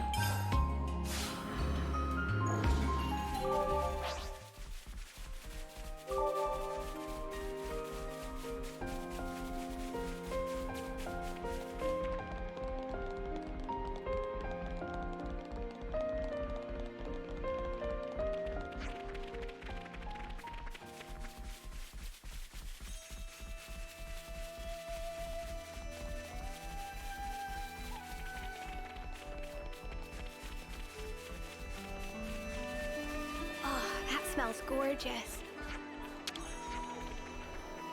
B: smells gorgeous.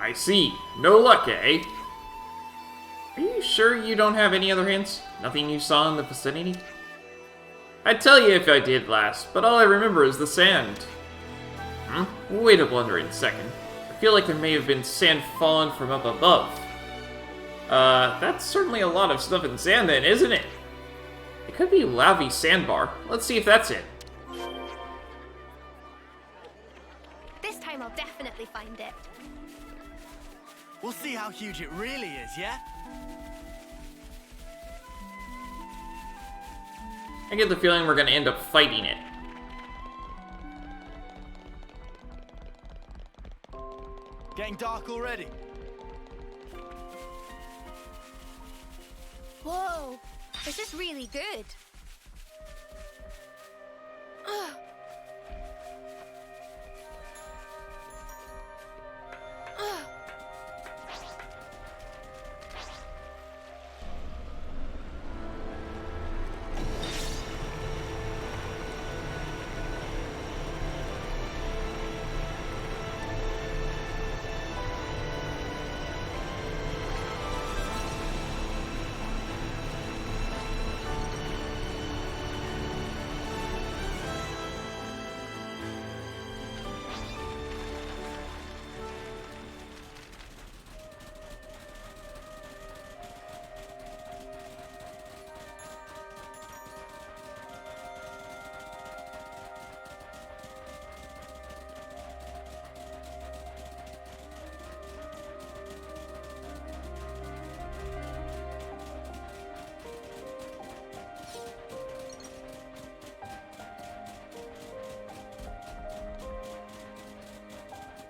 A: I see. No luck, eh? Are you sure you don't have any other hints? Nothing you saw in the vicinity? I'd tell you if I did last, but all I remember is the sand. Wait a blundering second. I feel like there may have been sand fallen from up above. That's certainly a lot of stuff in sand then, isn't it? It could be Lavi's sandbar. Let's see if that's it.
B: This time I'll definitely find it.
D: We'll see how huge it really is, yeah?
A: I get the feeling we're gonna end up fighting it.
D: Getting dark already.
B: Whoa, this is really good. Ugh. Ugh.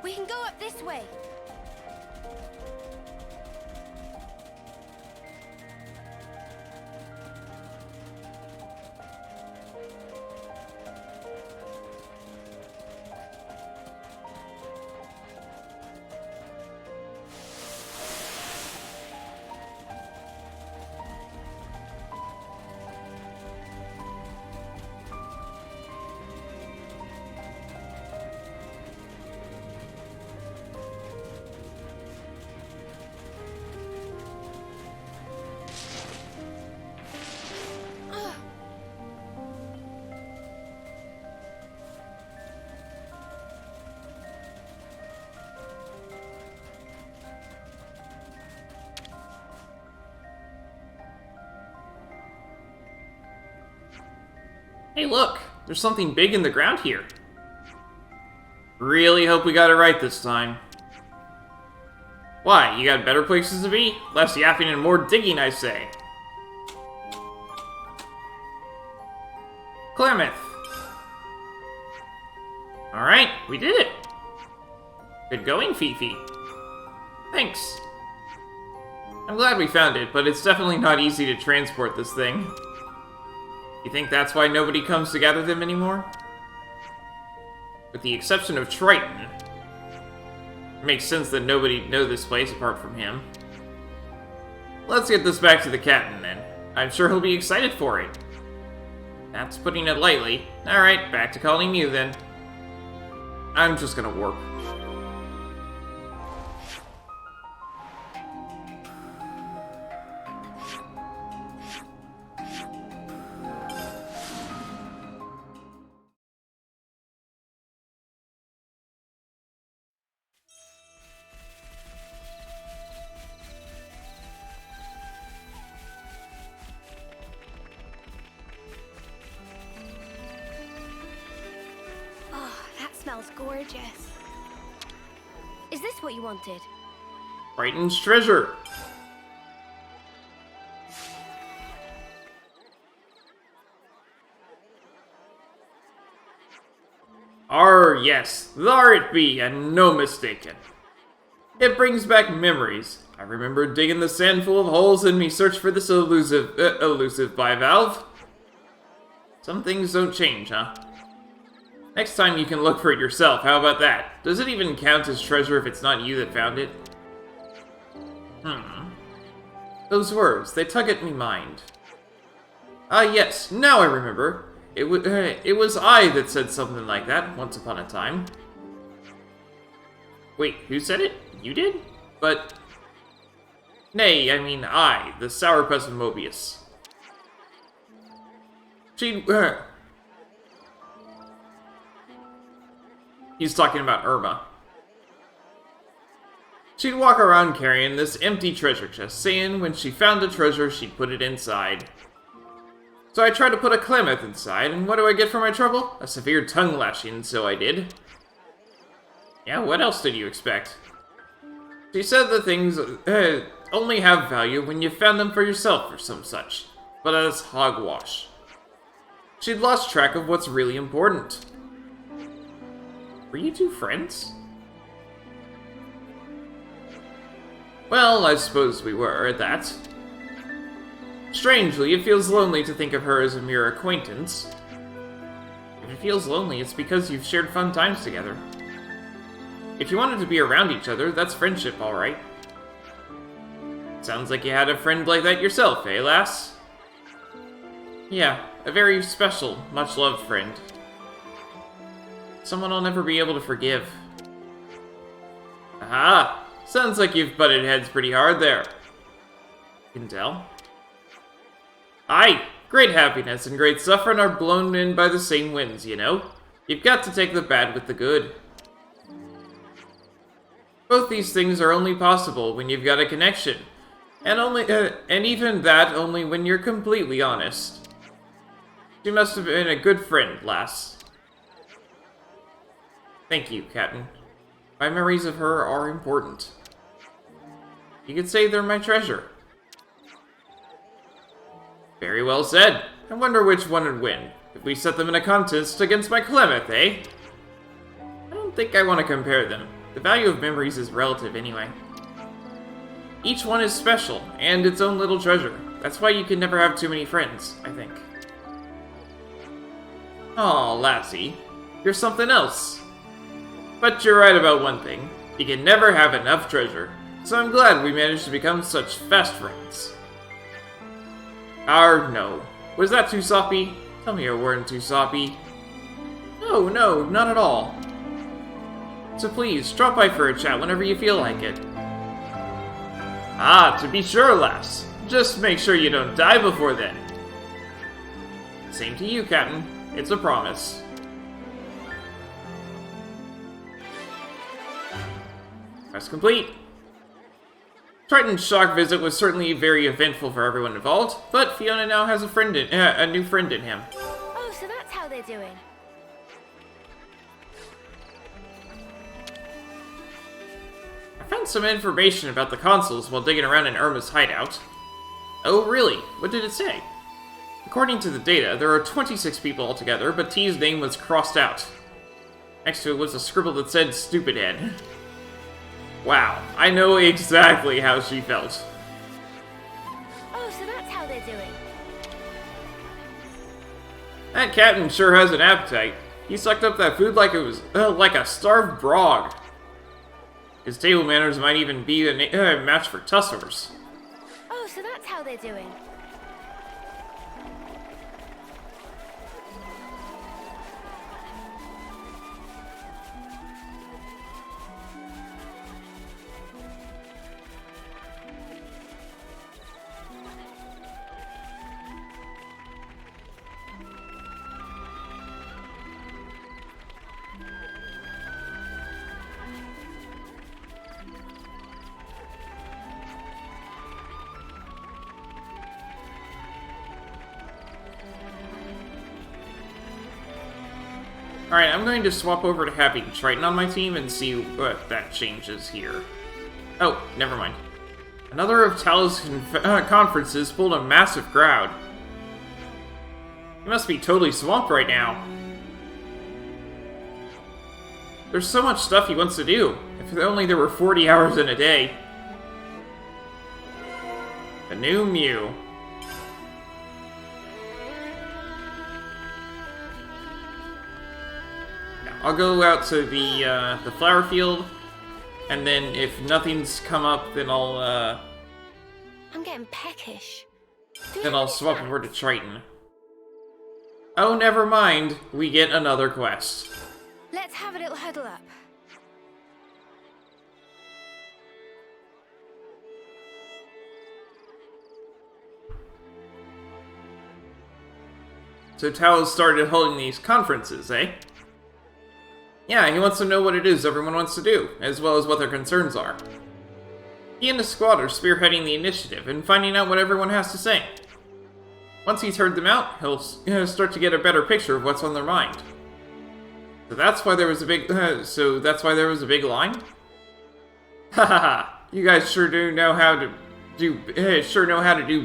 B: We can go up this way.
A: Hey look, there's something big in the ground here. Really hope we got it right this time. Why, you got better places to be? Less yapping and more digging, I say. Klamath. Alright, we did it. Good going, Fifi. Thanks. I'm glad we found it, but it's definitely not easy to transport this thing. You think that's why nobody comes to gather them anymore? With the exception of Triton. It makes sense that nobody know this place apart from him. Let's get this back to the captain, then. I'm sure he'll be excited for it. That's putting it lightly. Alright, back to calling you, then. I'm just gonna warp.
B: Smells gorgeous. Is this what you wanted?
A: Triton's treasure. Yes, thar it be, and no mistaken. It brings back memories. I remember digging the sand full of holes in me search for this elusive bivalve. Some things don't change, huh? Next time you can look for it yourself, how about that? Does it even count as treasure if it's not you that found it? Those words, they tug at me mind. Ah yes, now I remember. It was I that said something like that once upon a time. Wait, who said it? You did? But... Nay, I mean I, the Sourpuss of Mobius. He's talking about Irma. She'd walk around carrying this empty treasure chest, saying when she found a treasure, she'd put it inside. So I tried to put a Klamath inside, and what do I get for my trouble? A severe tongue lashing, so I did. Yeah, what else did you expect? She said that things only have value when you found them for yourself or some such. But that's hogwash. She'd lost track of what's really important. Were you two friends? Well, I suppose we were, at that. Strangely, it feels lonely to think of her as a mere acquaintance. If it feels lonely, it's because you've shared fun times together. If you wanted to be around each other, that's friendship, alright. Sounds like you had a friend like that yourself, eh, lass? Yeah, a very special, much-loved friend. Someone I'll never be able to forgive. Aha! Sounds like you've butted heads pretty hard there. You can tell. Aye, great happiness and great suffering are blown in by the same winds, you know? You've got to take the bad with the good. Both these things are only possible when you've got a connection. And even that only when you're completely honest. She must have been a good friend, lass. Thank you, Captain. My memories of her are important. You could say they're my treasure. Very well said. I wonder which one would win, if we set them in a contest against my Klamath, eh? I don't think I want to compare them. The value of memories is relative anyway. Each one is special, and its own little treasure. That's why you can never have too many friends, I think. Aw, lassie. You're something else. But you're right about one thing. You can never have enough treasure. So I'm glad we managed to become such fast friends. No. Was that too soppy? Tell me you weren't too soppy. No, not at all. So please, drop by for a chat whenever you feel like it. Ah, to be sure, lass. Just make sure you don't die before then. Same to you, Captain. It's a promise. Quest complete. Triton's shock visit was certainly very eventful for everyone involved, but Fiona now has a new friend in him.
B: Oh, so that's how they're doing.
A: I found some information about the consoles while digging around in Irma's hideout. Oh, really? What did it say? According to the data, there are 26 people altogether, but T's name was crossed out. Next to it was a scribble that said "Stupid Head." Wow, I know exactly how she felt.
B: Oh, so that's how they're doing.
A: That captain sure has an appetite. He sucked up that food like it was like a starved frog. His table manners might even be a match for Tussor's.
B: Oh, so that's how they're doing.
A: Alright, I'm going to swap over to having Triton on my team and see what that changes here. Oh, never mind. Another of Tal's conferences pulled a massive crowd. He must be totally swamped right now. There's so much stuff he wants to do. If only there were 40 hours in a day. The new Mew. I'll go out to the flower field, and then if nothing's come up, then I'll
B: I'm getting peckish.
A: then I'll swap over to Triton. Oh, never mind. We get another quest.
B: Let's have a little huddle up.
A: So Tao started holding these conferences, eh? Yeah, he wants to know what it is everyone wants to do, as well as what their concerns are. He and his squad are spearheading the initiative and finding out what everyone has to say. Once he's heard them out, he'll start to get a better picture of what's on their mind. So that's why there was a big line? Hahaha, you guys sure know how to do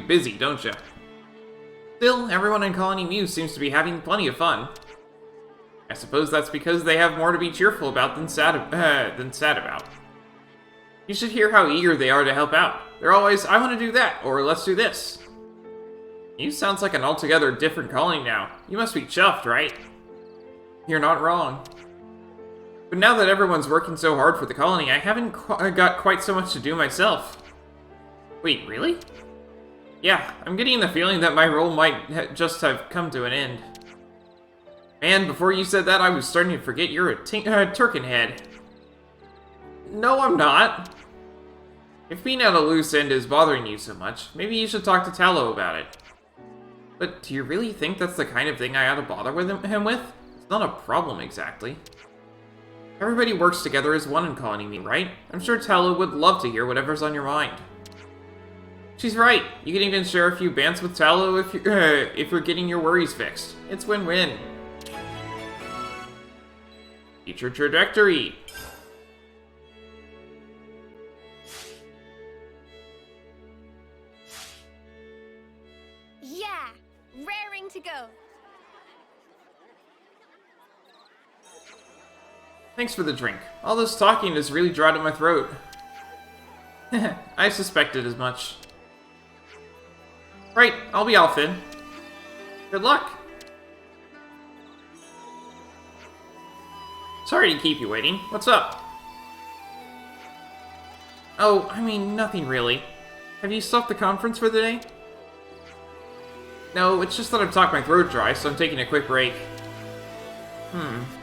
A: busy, don't you? Still, everyone in Colony Muse seems to be having plenty of fun. I suppose that's because they have more to be cheerful about than sad about. You should hear how eager they are to help out. They're always, I want to do that, or let's do this. You sounds like an altogether different colony now. You must be chuffed, right? You're not wrong. But now that everyone's working so hard for the colony, I haven't got quite so much to do myself. Wait, really? Yeah, I'm getting the feeling that my role might just have come to an end. Man, before you said that, I was starting to forget you're a Turkin head. No, I'm not. If being at a loose end is bothering you so much, maybe you should talk to Tallow about it. But do you really think that's the kind of thing I ought to bother with him with? It's not a problem, exactly. Everybody works together as one in Colony Me, right? I'm sure Tallow would love to hear whatever's on your mind. She's right. You can even share a few bants with Tallow if you're getting your worries fixed. It's win-win. Future trajectory.
B: Yeah, raring to go.
A: Thanks for the drink. All this talking has really dried up my throat. I suspected as much. Right, I'll be off then. Good luck. Sorry to keep you waiting. What's up? Oh, I mean, nothing really. Have you stopped the conference for the day? No, it's just that I've talked my throat dry, so I'm taking a quick break.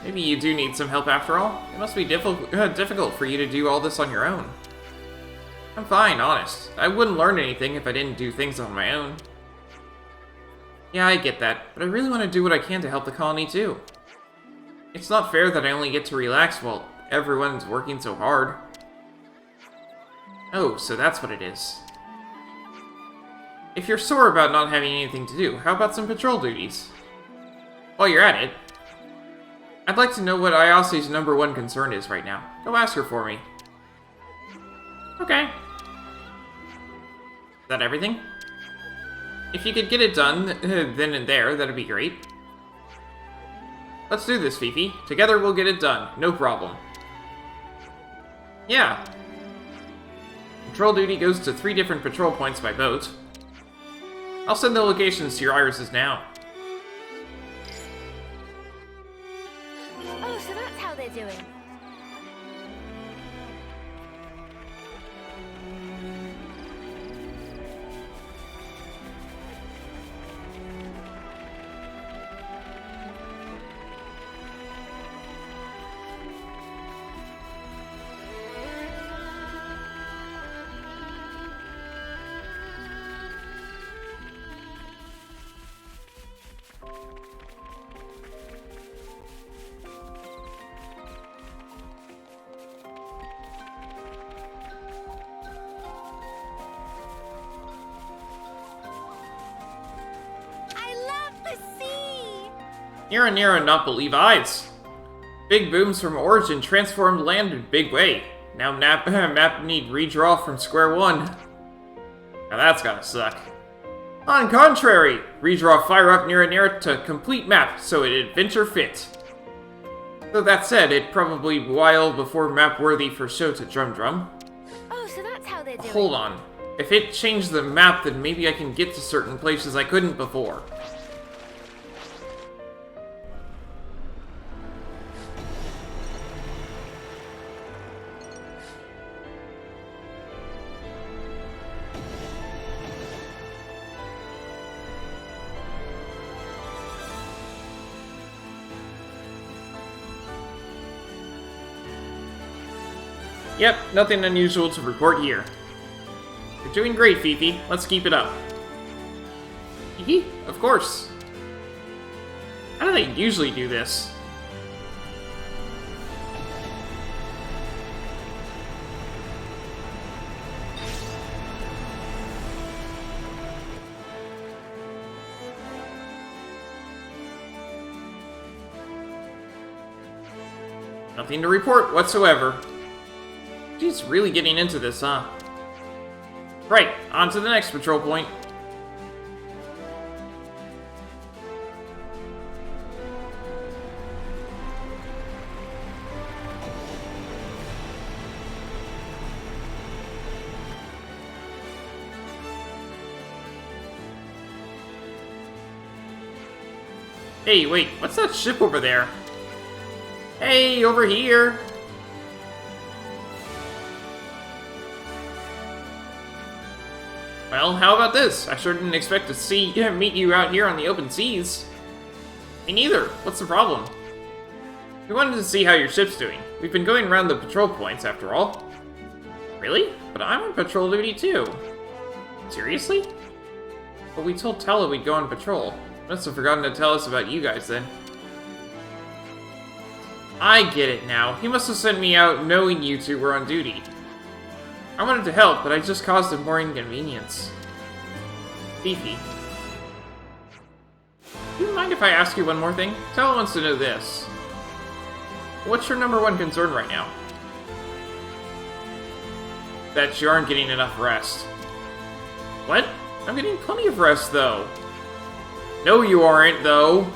A: Maybe you do need some help after all? It must be difficult for you to do all this on your own. I'm fine, honest. I wouldn't learn anything if I didn't do things on my own. Yeah, I get that, but I really want to do what I can to help the colony too. It's not fair that I only get to relax while everyone's working so hard. Oh, so that's what it is. If you're sore about not having anything to do, how about some patrol duties? While you're at it, I'd like to know what Ayase's #1 concern is right now. Go ask her for me. Okay. Is that everything? If you could get it done then and there, that'd be great. Let's do this, Fifi. Together we'll get it done. No problem. Yeah. Patrol duty goes to 3 different patrol points by boat. I'll send the locations to your irises now.
B: Oh, so that's how they're doing.
A: Nira not believe eyes. Big booms from Origin transformed land in big way. Now map need redraw from square one. Now that's gotta suck. On contrary, redraw fire up Nira to complete map so it adventure fit. Though that said, it probably while before map worthy for show to Drum.
B: Oh, so that's how they're doing.
A: Hold on. If it changed the map, then maybe I can get to certain places I couldn't before. Yep, nothing unusual to report here. You're doing great, Fifi. Let's keep it up. Fifi? Of course. How do they usually do this? Nothing to report whatsoever. She's really getting into this, huh? Right, on to the next patrol point. Hey, wait, what's that ship over there? Hey, over here! Well, how about this? I sure didn't expect to meet you out here on the open seas. Me neither. What's the problem? We wanted to see how your ship's doing. We've been going around the patrol points, after all. Really? But I'm on patrol duty too. Seriously? But we told Tala we'd go on patrol. Must have forgotten to tell us about you guys then. I get it now. He must have sent me out knowing you two were on duty. I wanted to help, but I just caused him more inconvenience. Fifi. Do you mind if I ask you one more thing? Tala wants to know this. What's your #1 concern right now? That you aren't getting enough rest. What? I'm getting plenty of rest, though. No, you aren't, though.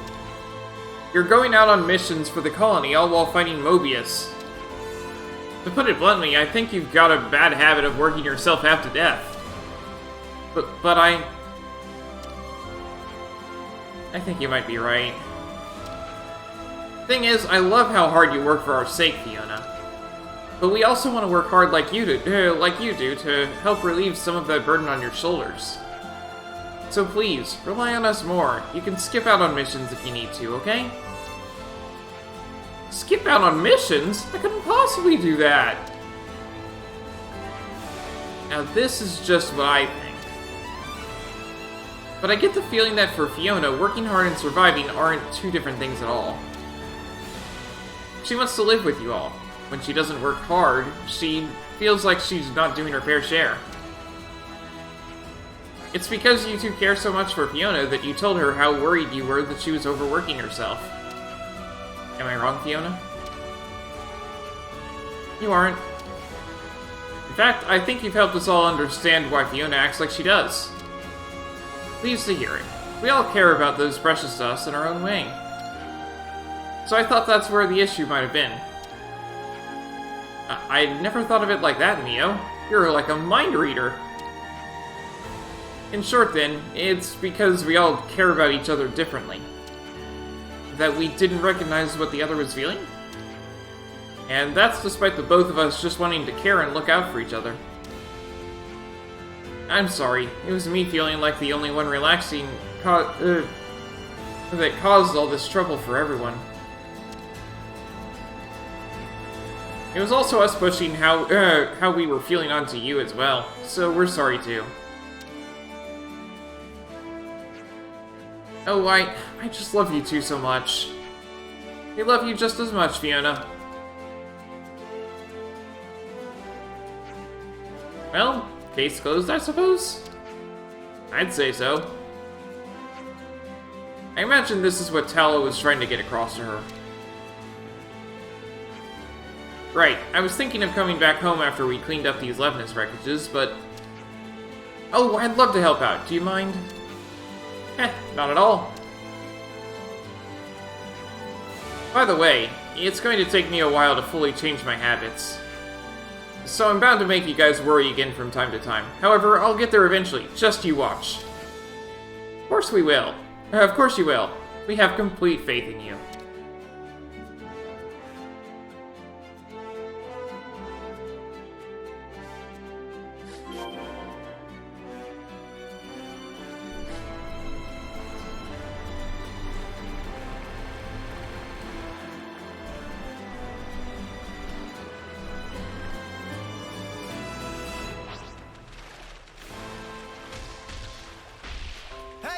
A: You're going out on missions for the colony, all while fighting Mobius. To put it bluntly, I think you've got a bad habit of working yourself half to death. But I think you might be right. Thing is, I love how hard you work for our sake, Fiona. But we also want to work hard like you do to help relieve some of that burden on your shoulders. So please, rely on us more. You can skip out on missions if you need to, okay? Skip out on missions? I couldn't possibly do that! Now this is just what I think. But I get the feeling that for Fiona, working hard and surviving aren't two different things at all. She wants to live with you all. When she doesn't work hard, she feels like she's not doing her fair share. It's because you two care so much for Fiona that you told her how worried you were that she was overworking herself. Am I wrong, Fiona? You aren't. In fact, I think you've helped us all understand why Fiona acts like she does. Pleased to hear it. We all care about those precious to us in our own way. So I thought that's where the issue might have been. I never thought of it like that, Neo. You're like a mind reader. In short, then, it's because we all care about each other differently. That we didn't recognize what the other was feeling? And that's despite the both of us just wanting to care and look out for each other. I'm sorry, it was me feeling like the only one relaxing that caused all this trouble for everyone. It was also us pushing how we were feeling onto you as well, so we're sorry too. Oh, I just love you two so much. I love you just as much, Fiona. Well, case closed, I suppose? I'd say so. I imagine this is what Tala was trying to get across to her. Right, I was thinking of coming back home after we cleaned up these Levinus wreckages, but... Oh, I'd love to help out, do you mind? Not at all. By the way, it's going to take me a while to fully change my habits. So I'm bound to make you guys worry again from time to time. However, I'll get there eventually, just you watch. Of course we will. Of course you will. We have complete faith in you.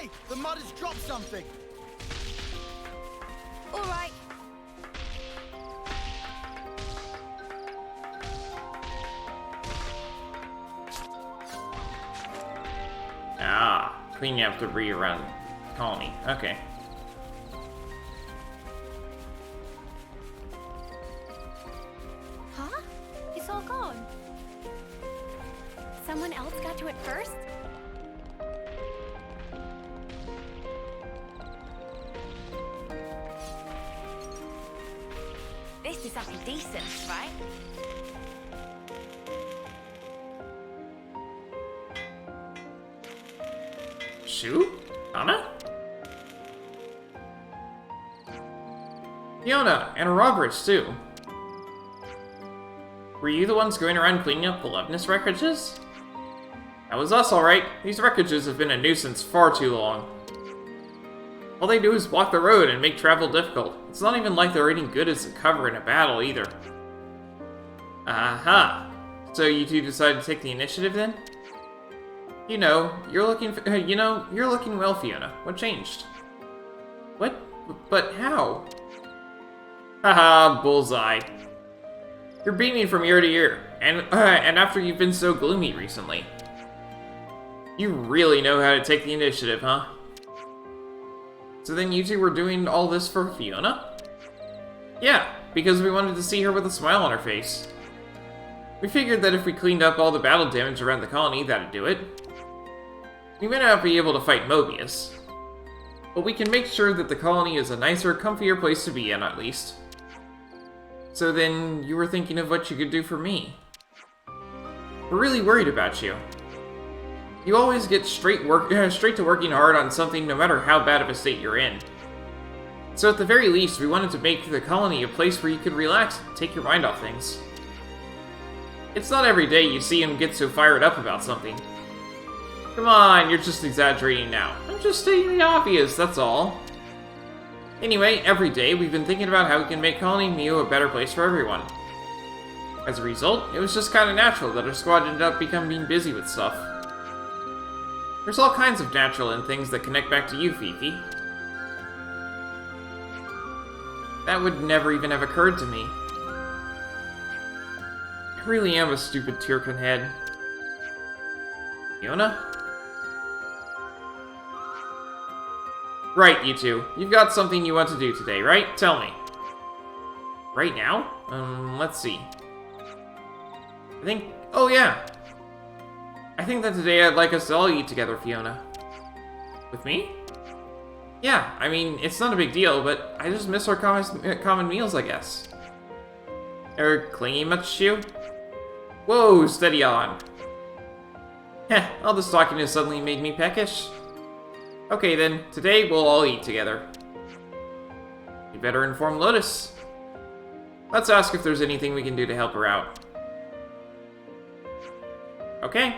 F: Hey, the mud has dropped something.
B: All right.
A: Ah, cleaning up debris around the colony. Okay.
B: Huh? It's all gone. Someone else got to it first? This is something decent, right?
A: Shu? Anna? Fiona, and a Roberts, too. Were you the ones going around cleaning up the Loveness wreckages? That was us, alright. These wreckages have been a nuisance far too long. All they do is block the road and make travel difficult. It's not even like they're any good as a cover in a battle, either. Aha! So you two decided to take the initiative, then? You're looking well, Fiona. What changed? What? But how? Haha, bullseye. You're beaming from ear to ear, and after you've been so gloomy recently. You really know how to take the initiative, huh? So then you two were doing all this for Fiona? Yeah, because we wanted to see her with a smile on her face. We figured that if we cleaned up all the battle damage around the colony, that'd do it. We may not be able to fight Mobius, but we can make sure that the colony is a nicer, comfier place to be in, at least. So then, you were thinking of what you could do for me. We're really worried about you. You always get straight to working hard on something no matter how bad of a state you're in. So at the very least, we wanted to make the colony a place where you could relax and take your mind off things. It's not every day you see him get so fired up about something. Come on, you're just exaggerating now. I'm just stating the obvious, that's all. Anyway, every day we've been thinking about how we can make Colony Mu a better place for everyone. As a result, it was just kind of natural that our squad ended up becoming busy with stuff. There's all kinds of natural and things that connect back to you, Fifi. That would never even have occurred to me. I really am a stupid Tyrkon head. Fiona? Right, you two. You've got something you want to do today, right? Tell me. Right now? Let's see. Oh yeah! I think that today I'd like us to all eat together, Fiona. With me? Yeah, I mean, it's not a big deal, but I just miss our common meals, I guess. Clingy much, Shu? Whoa, steady on. Heh, all this talking has suddenly made me peckish. Okay then, today we'll all eat together. You better inform Lotus. Let's ask if there's anything we can do to help her out. Okay.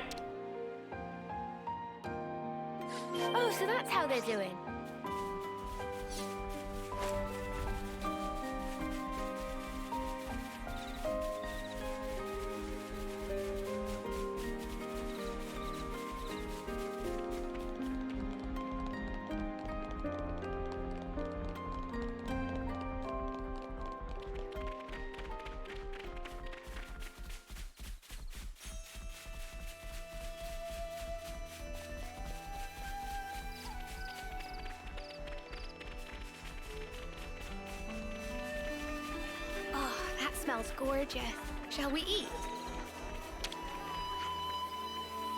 B: Oh, so that's how they're doing. Smells gorgeous. Shall we eat?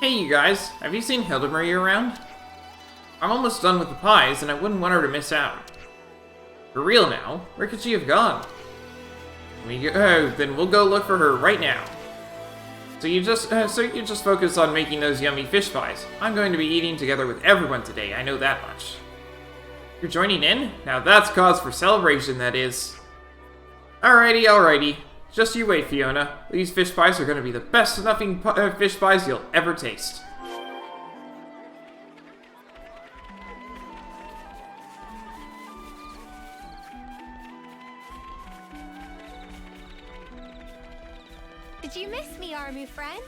A: Hey you guys, have you seen Hildemarie around? I'm almost done with the pies and I wouldn't want her to miss out. For real now, where could she have gone? Then we'll go look for her right now. So you just focus on making those yummy fish pies. I'm going to be eating together with everyone today, I know that much. You're joining in? Now that's cause for celebration, that is. Alrighty. Just you wait, Fiona. These fish pies are going to be the best snuffing fish pies you'll ever taste.
B: Did you miss me, Armu friends?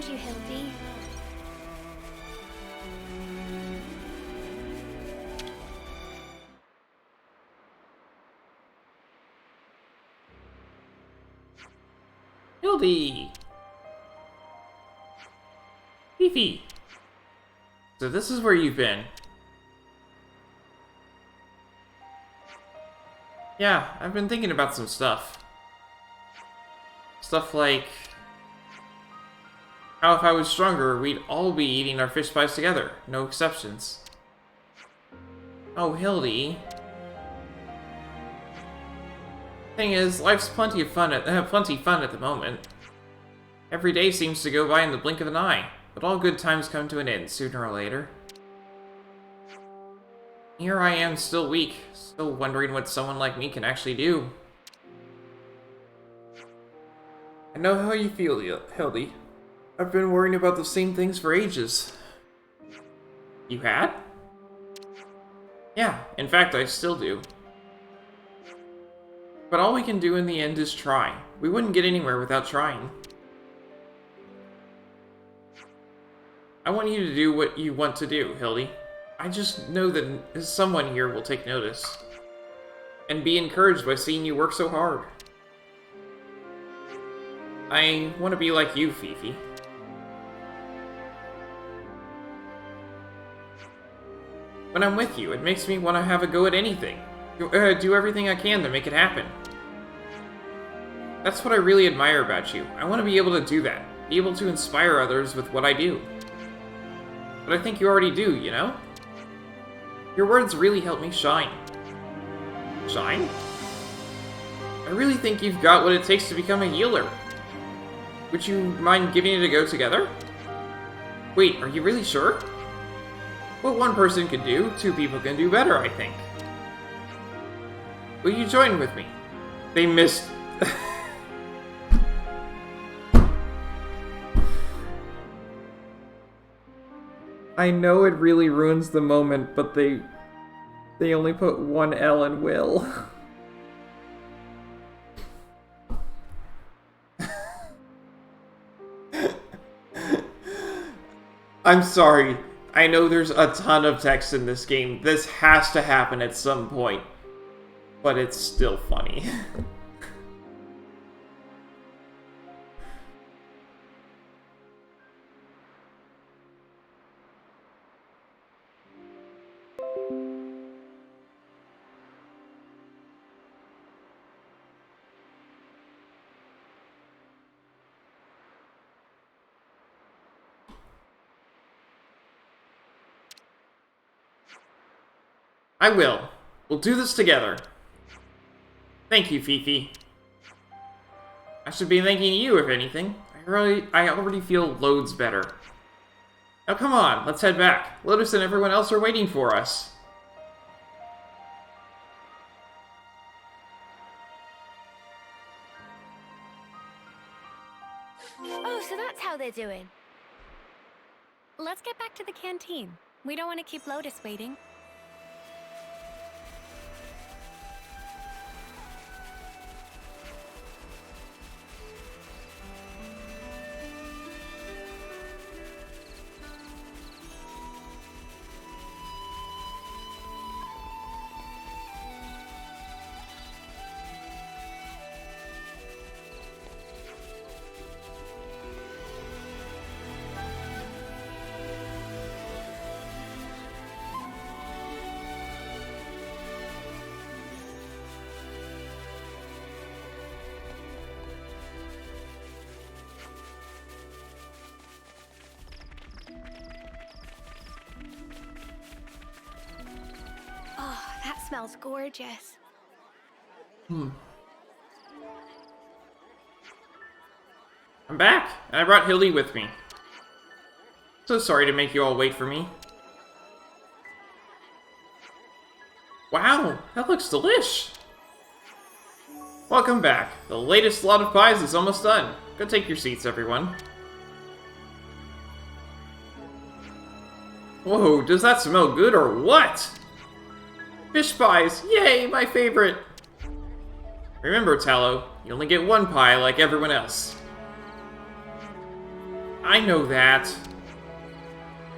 B: you, Hildy.
A: Hildy! Fifi! So this is where you've been. Yeah, I've been thinking about some stuff. Stuff like how if I was stronger, we'd all be eating our fish pies together. No exceptions. Oh, Hildy. Thing is, life's plenty fun at the moment. Every day seems to go by in the blink of an eye, but all good times come to an end sooner or later. Here I am, still weak, still wondering what someone like me can actually do. I know how you feel, Hildy. I've been worrying about the same things for ages. You had? Yeah, in fact, I still do. But all we can do in the end is try. We wouldn't get anywhere without trying. I want you to do what you want to do, Hildy. I just know that someone here will take notice. And be encouraged by seeing you work so hard. I want to be like you, Fifi. When I'm with you, it makes me want to have a go at anything. Do everything I can to make it happen. That's what I really admire about you. I want to be able to do that. Be able to inspire others with what I do. But I think you already do, you know? Your words really help me shine. Shine? I really think you've got what it takes to become a healer. Would you mind giving it a go together? Wait, are you really sure? What one person can do, two people can do better, I think. Will you join with me? They missed... I know it really ruins the moment, but they only put one L in Will. I'm sorry. I know there's a ton of text in this game. This has to happen at some point. But it's still funny. I will. We'll do this together. Thank you, Fifi. I should be thanking you, if anything. I already feel loads better. Now come on, let's head back. Lotus and everyone else are waiting for us.
B: Oh, so that's how they're doing. Let's get back to the canteen. We don't want to keep Lotus waiting. Oh, that smells gorgeous.
A: I'm back, and I brought Hildy with me. So sorry to make you all wait for me. Wow, that looks delish! Welcome back. The latest lot of pies is almost done. Go take your seats, everyone. Whoa, does that smell good or what? Fish pies! Yay, my favorite! Remember, Tallow, you only get one pie like everyone else. I know that.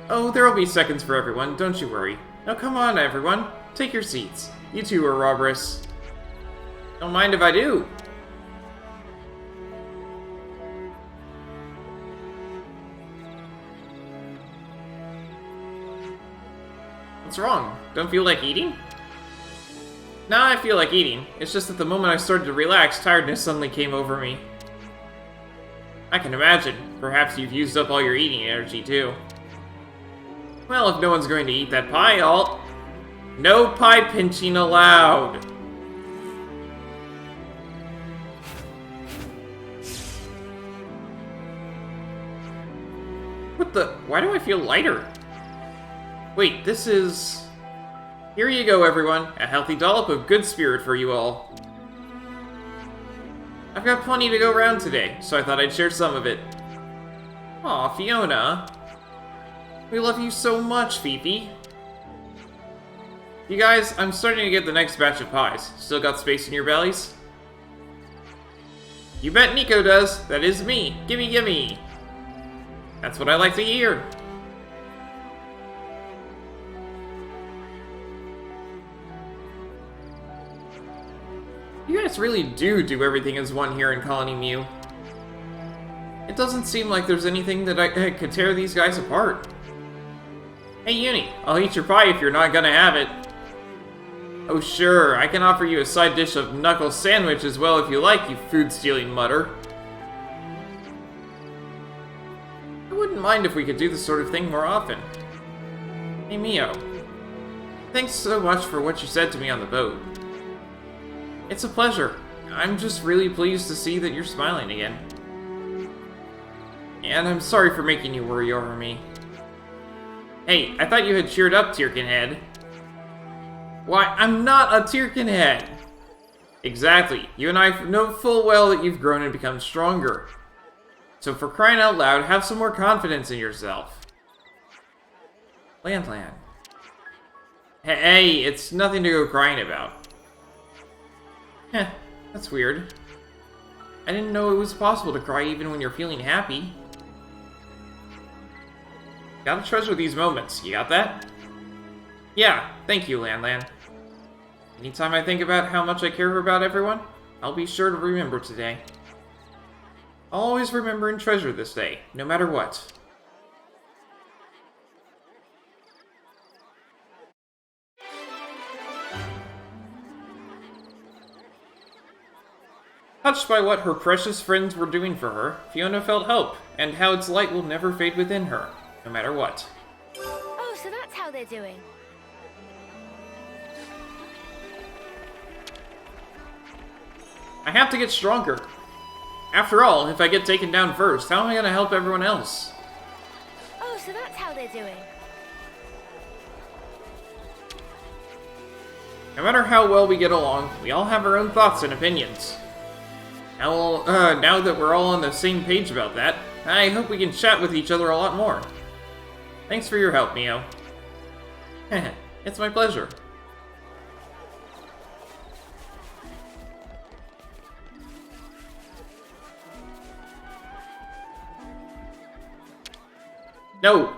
A: Oh, there'll be seconds for everyone, don't you worry. Now come on, everyone. Take your seats. You too, Ouroboros. Don't mind if I do. What's wrong? Don't feel like eating? Nah, I feel like eating. It's just that the moment I started to relax, tiredness suddenly came over me. I can imagine. Perhaps you've used up all your eating energy, too. Well, if no one's going to eat that pie, I'll... No pie pinching allowed! What the... Why do I feel lighter? Wait, this is... Here you go, everyone. A healthy dollop of good spirit for you all. I've got plenty to go around today, so I thought I'd share some of it. Aw, Fiona. We love you so much, Fifi. You guys, I'm starting to get the next batch of pies. Still got space in your bellies? You bet Nico does. That is me. Gimme, gimme. That's what I like to hear. You guys really do everything as one here in Colony Mu. It doesn't seem like there's anything that I could tear these guys apart. Hey, Uni, I'll eat your pie if you're not gonna have it. Oh, sure, I can offer you a side dish of knuckle sandwich as well if you like, you food-stealing mutter. I wouldn't mind if we could do this sort of thing more often. Hey, Mio. Thanks so much for what you said to me on the boat. It's a pleasure. I'm just really pleased to see that you're smiling again. And I'm sorry for making you worry over me. Hey, I thought you had cheered up, Tyrkinhead. Why, I'm not a Tyrkinhead! Exactly. You and I know full well that you've grown and become stronger. So for crying out loud, have some more confidence in yourself. Lan. Hey, it's nothing to go crying about. Heh, that's weird. I didn't know it was possible to cry even when you're feeling happy. Gotta treasure these moments, you got that? Yeah, thank you, Lan. Anytime I think about how much I care about everyone, I'll be sure to remember today. I'll always remember and treasure this day, no matter what. Touched by what her precious friends were doing for her, Fiona felt hope, and how its light will never fade within her, no matter what.
B: Oh, so that's how they're doing.
A: I have to get stronger. After all, if I get taken down first, how am I going to help everyone else?
B: Oh, so that's how they're doing.
A: No matter how well we get along, we all have our own thoughts and opinions. Now that we're all on the same page about that, I hope we can chat with each other a lot more. Thanks for your help, Mio. It's my pleasure. No!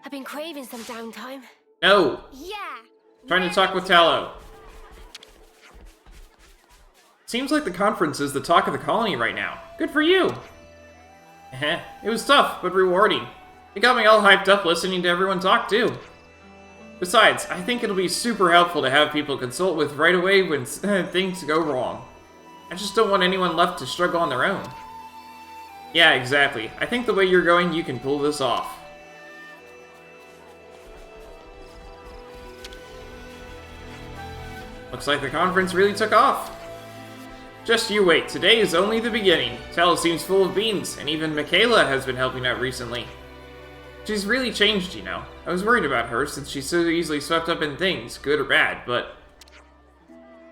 B: I've been craving some downtime.
A: No!
B: Yeah!
A: Trying to talk with Tallow. Seems like the conference is the talk of the colony right now. Good for you! It was tough, but rewarding. It got me all hyped up listening to everyone talk, too. Besides, I think it'll be super helpful to have people consult with right away when things go wrong. I just don't want anyone left to struggle on their own. Yeah, exactly. I think the way you're going, you can pull this off. Looks like the conference really took off. Just you wait, today is only the beginning. Tallow seems full of beans, and even Michaela has been helping out recently. She's really changed, you know. I was worried about her since she's so easily swept up in things, good or bad, but...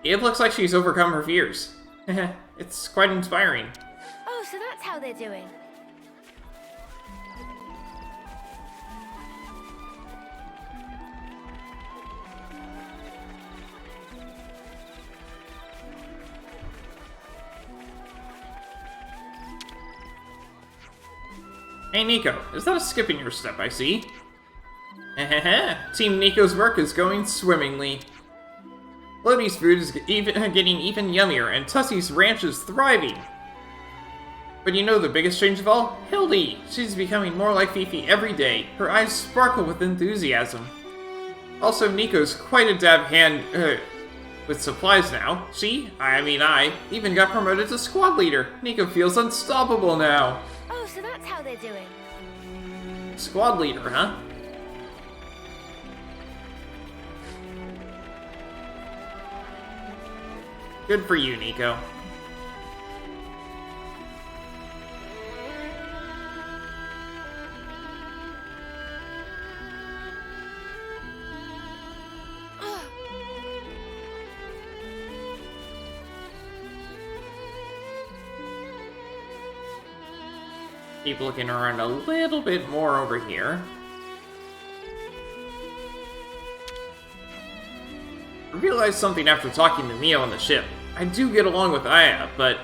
A: it looks like she's overcome her fears. It's quite inspiring.
B: Oh, so that's how they're doing.
A: Hey Nico, is that a skip in your step I see? Team Nico's work is going swimmingly. Lodi's food is getting even yummier, and Tussie's ranch is thriving. But you know the biggest change of all? Hildy! She's becoming more like Fifi every day. Her eyes sparkle with enthusiasm. Also, Nico's quite a dab hand with supplies now. I even got promoted to squad leader. Nico feels unstoppable now.
B: Oh, so that's how they're doing.
A: Squad leader, huh? Good for you, Nico. Keep looking around a little bit more over here. I realized something after talking to Neo on the ship. I do get along with Aya, but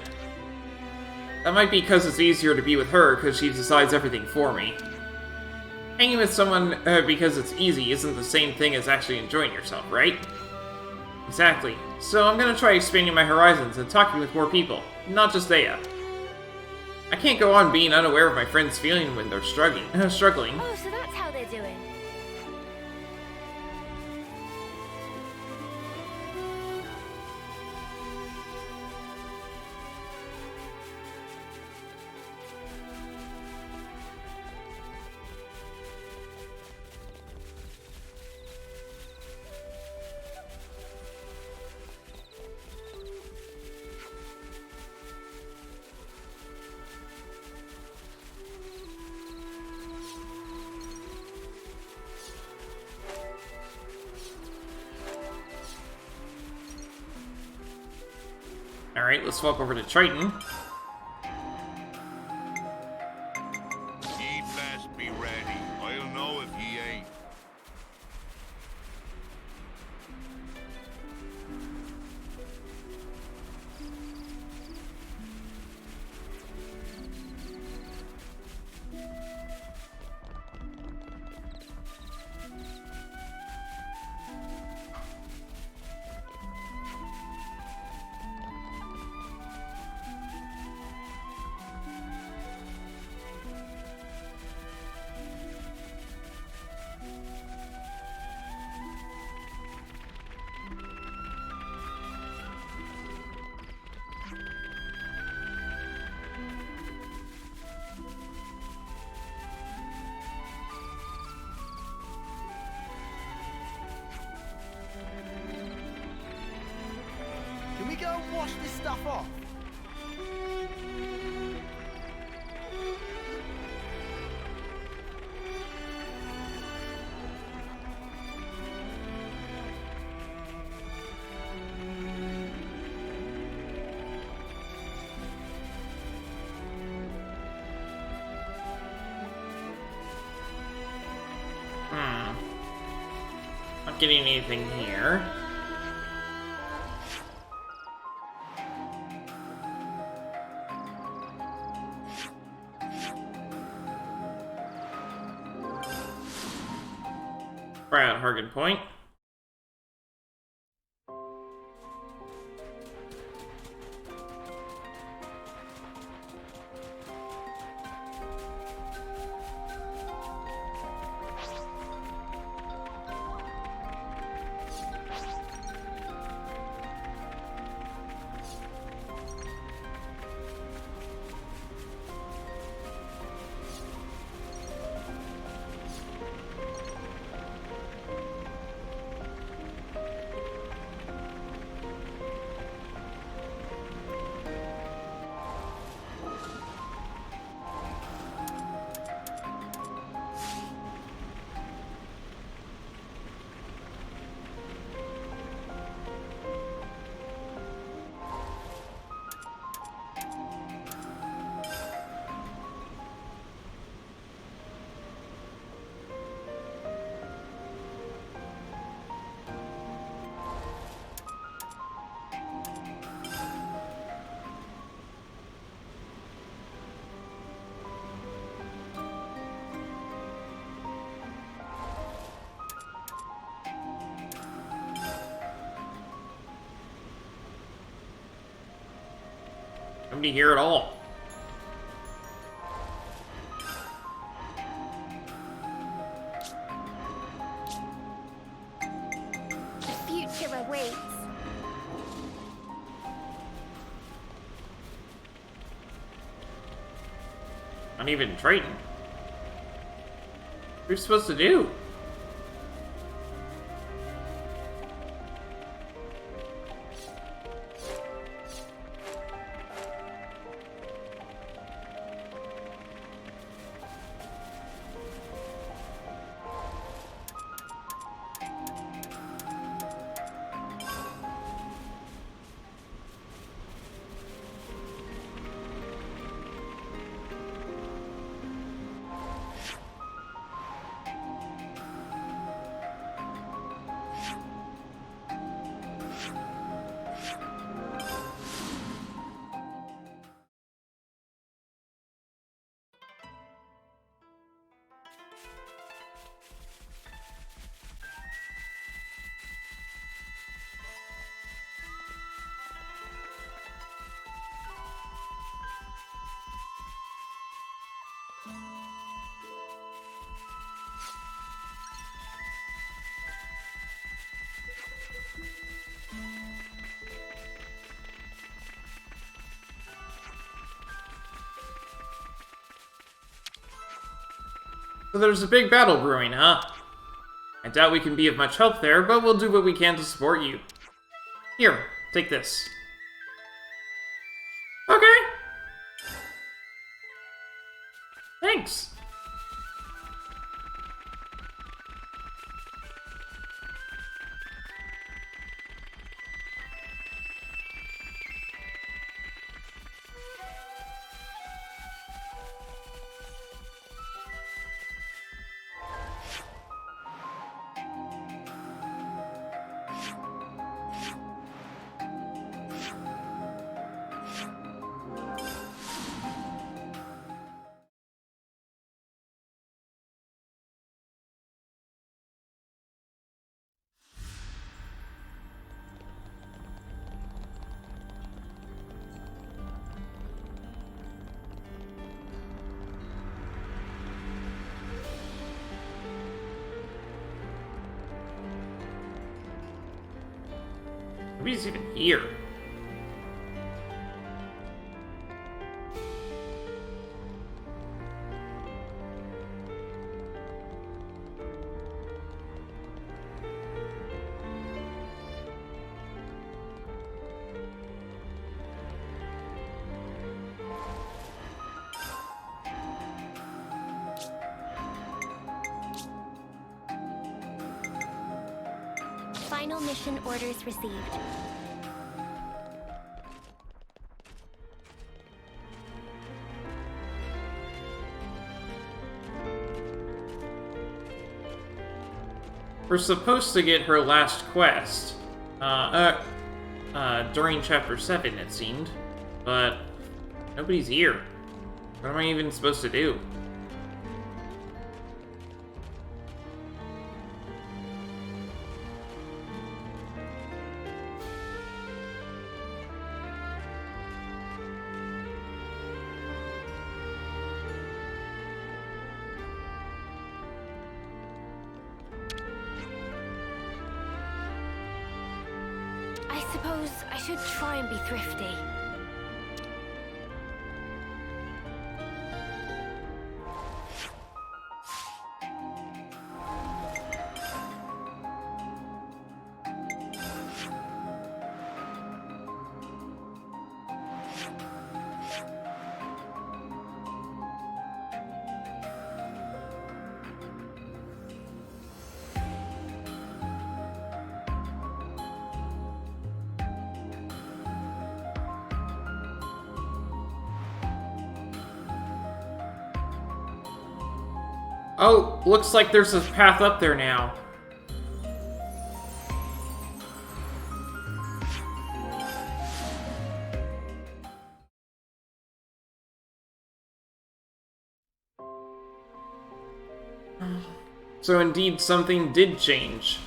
A: that might be because it's easier to be with her because she decides everything for me. Hanging with someone because it's easy isn't the same thing as actually enjoying yourself, right? Exactly. So I'm gonna try expanding my horizons and talking with more people, not just Aya. I can't go on being unaware of my friends' feeling when they're struggling.
B: Oh, so that's how they're doing.
A: Alright, let's swap over to Triton.
G: Ye best be ready. I'll know if ye ain't.
F: Can we go and wash this stuff off?
A: Not getting anything here. Try out Hargan Point. wouldn't be here at all.
B: The future awaits.
A: Not even Triton. What are you supposed to do? So there's a big battle brewing, huh? I doubt we can be of much help there, but we'll do what we can to support you. Here, take this. Okay. Thanks. Nobody's even here.
B: Final mission orders received.
A: We're supposed to get her last quest. During Chapter 7, it seemed. But nobody's here. What am I even supposed to do?
B: I suppose I should try and be thrifty.
A: Oh, looks like there's a path up there now. So indeed, something did change.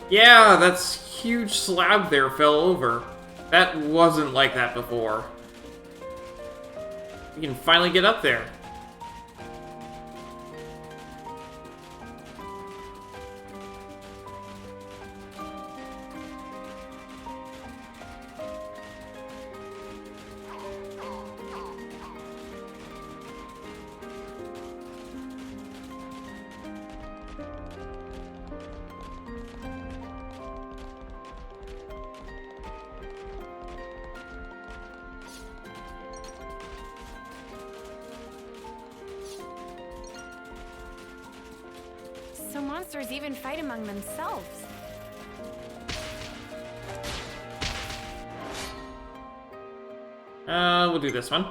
A: Yeah, that's huge slab there fell over. That wasn't like that before. We can finally get up there.
B: So monsters even fight among themselves.
A: We'll do this one.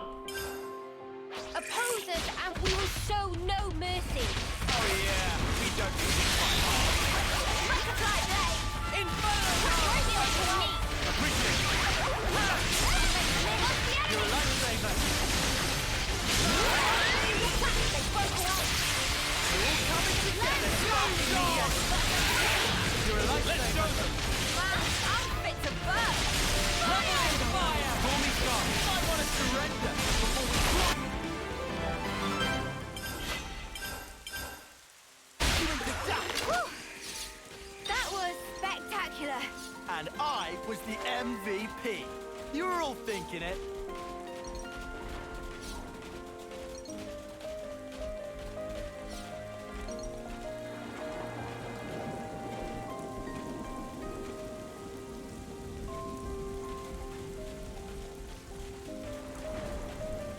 B: Oppose us and we will show no mercy.
F: Oh yeah, we don't need to fight.
B: Butterfly blade! Inferno!
C: You're a lifesaver. You're a lifesaver.
B: I'm fit to burn!
C: Fire! Call me Scott. I want to surrender before we
B: That was spectacular.
F: And I was the MVP. You were all thinking it.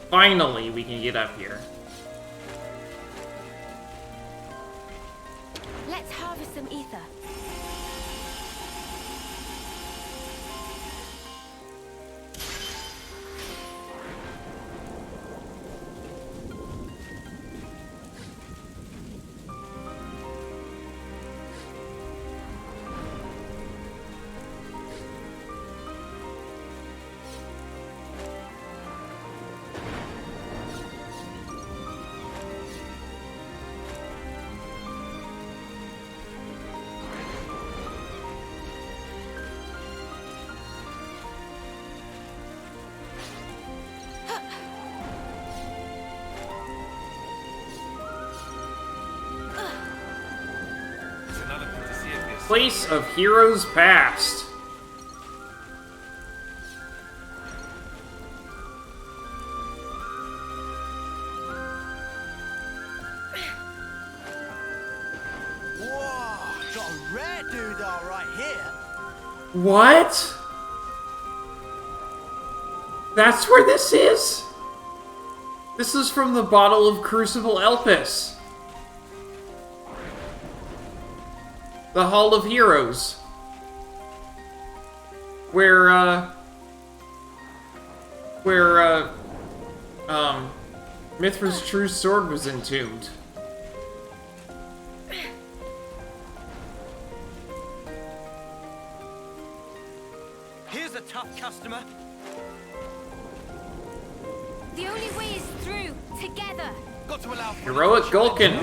A: Finally, we can get up here.
B: Let's harvest some ether.
E: It's another thing to see if this.
A: Place of Heroes Past.
F: Whoa, got a rare doodah right here.
A: What? That's where this is? This is from the bottle of Crucible Elpis. The Hall of Heroes. Where, Mithra's true sword was entombed.
C: Here's a tough customer.
B: The only way is through, together.
C: Got to allow for
A: Heroic Gulkin.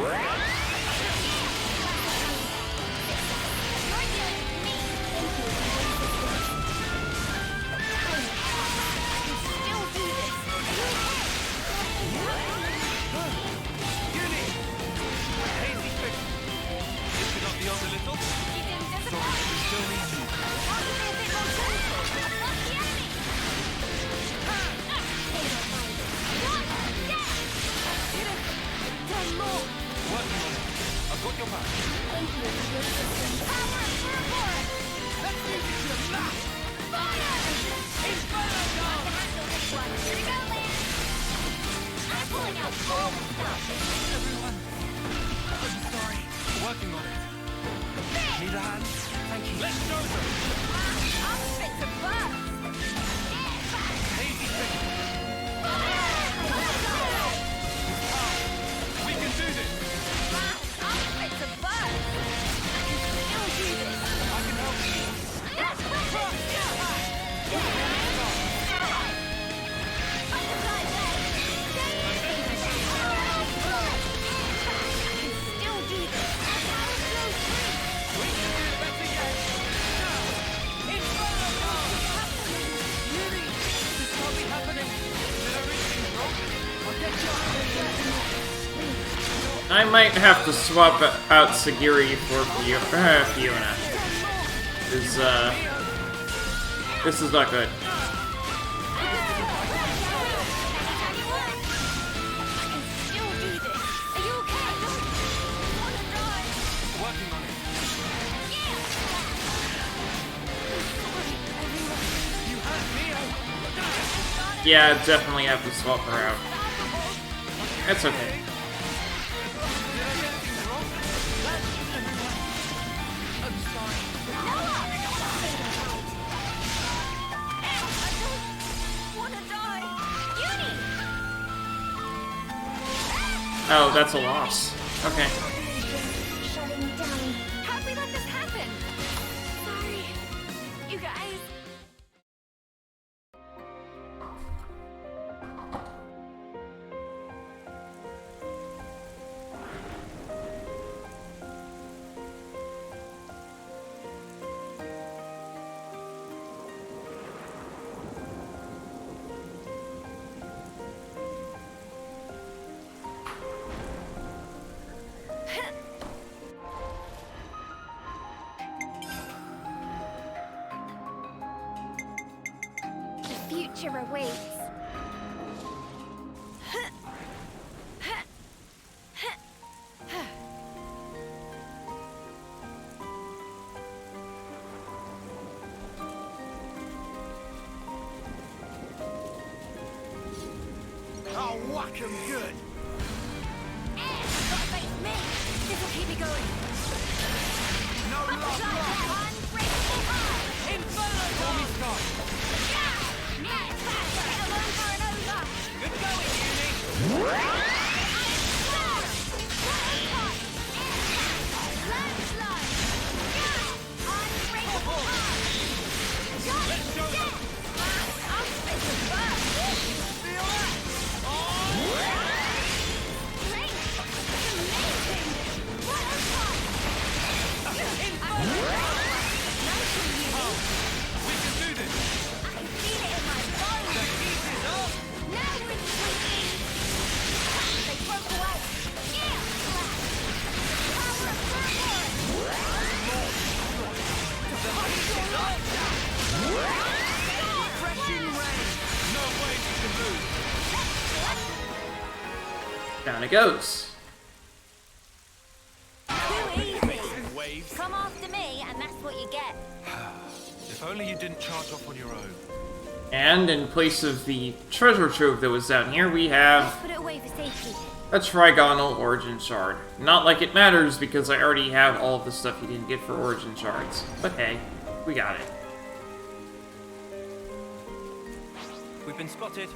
C: Hazy fish. Lifted up the odds a little.
B: Done more.
C: Working on it. I've got your back.
B: Thank you for your assistance. Power for it.
C: Let's use it to the max.
B: Fire!
C: Inferno!
B: I can handle this one. Here we go, man. I'm pulling out all the stuff.
C: Everyone. I'm sorry. Working on it. Need a hand? Thank you. Let's go them.
B: I'm fit to burst.
C: Hazy fish. We can do this.
B: I'm fit to burst. I can still do this.
C: I can help you.
B: Butterfly leg. I can still do this. Power flows through.
C: We can do it better yet.
A: I might have to swap out Sagiri for Fiona. This is not good. Yeah, definitely have to swap her out. That's okay. Oh, that's a loss. Okay.
B: Shutting down. How'd we let this happen? Sorry. You guys. The future awaits.
F: I'll whack 'em good.
B: Gotta face me. This'll keep me going.
F: No love lost.
B: Unbreakable heart.
C: Inferno! Call me Scott.
B: Get faster. Get over and over.
C: Good going, Uni. Let's show them. We can do this. The heat is up.
F: Refreshing rain.
C: No way we can lose.
A: Down it goes.
B: Too easy.
F: Waves.
B: Come after me, and that's what you get.
C: If only you didn't charge off on your own.
A: And in place of the treasure trove that was down here, we have
B: Put it away for safety.
A: a trigonal origin shard. Not like it matters, because I already have all of the stuff you didn't get for origin shards. But hey, we got it.
C: We've been spotted.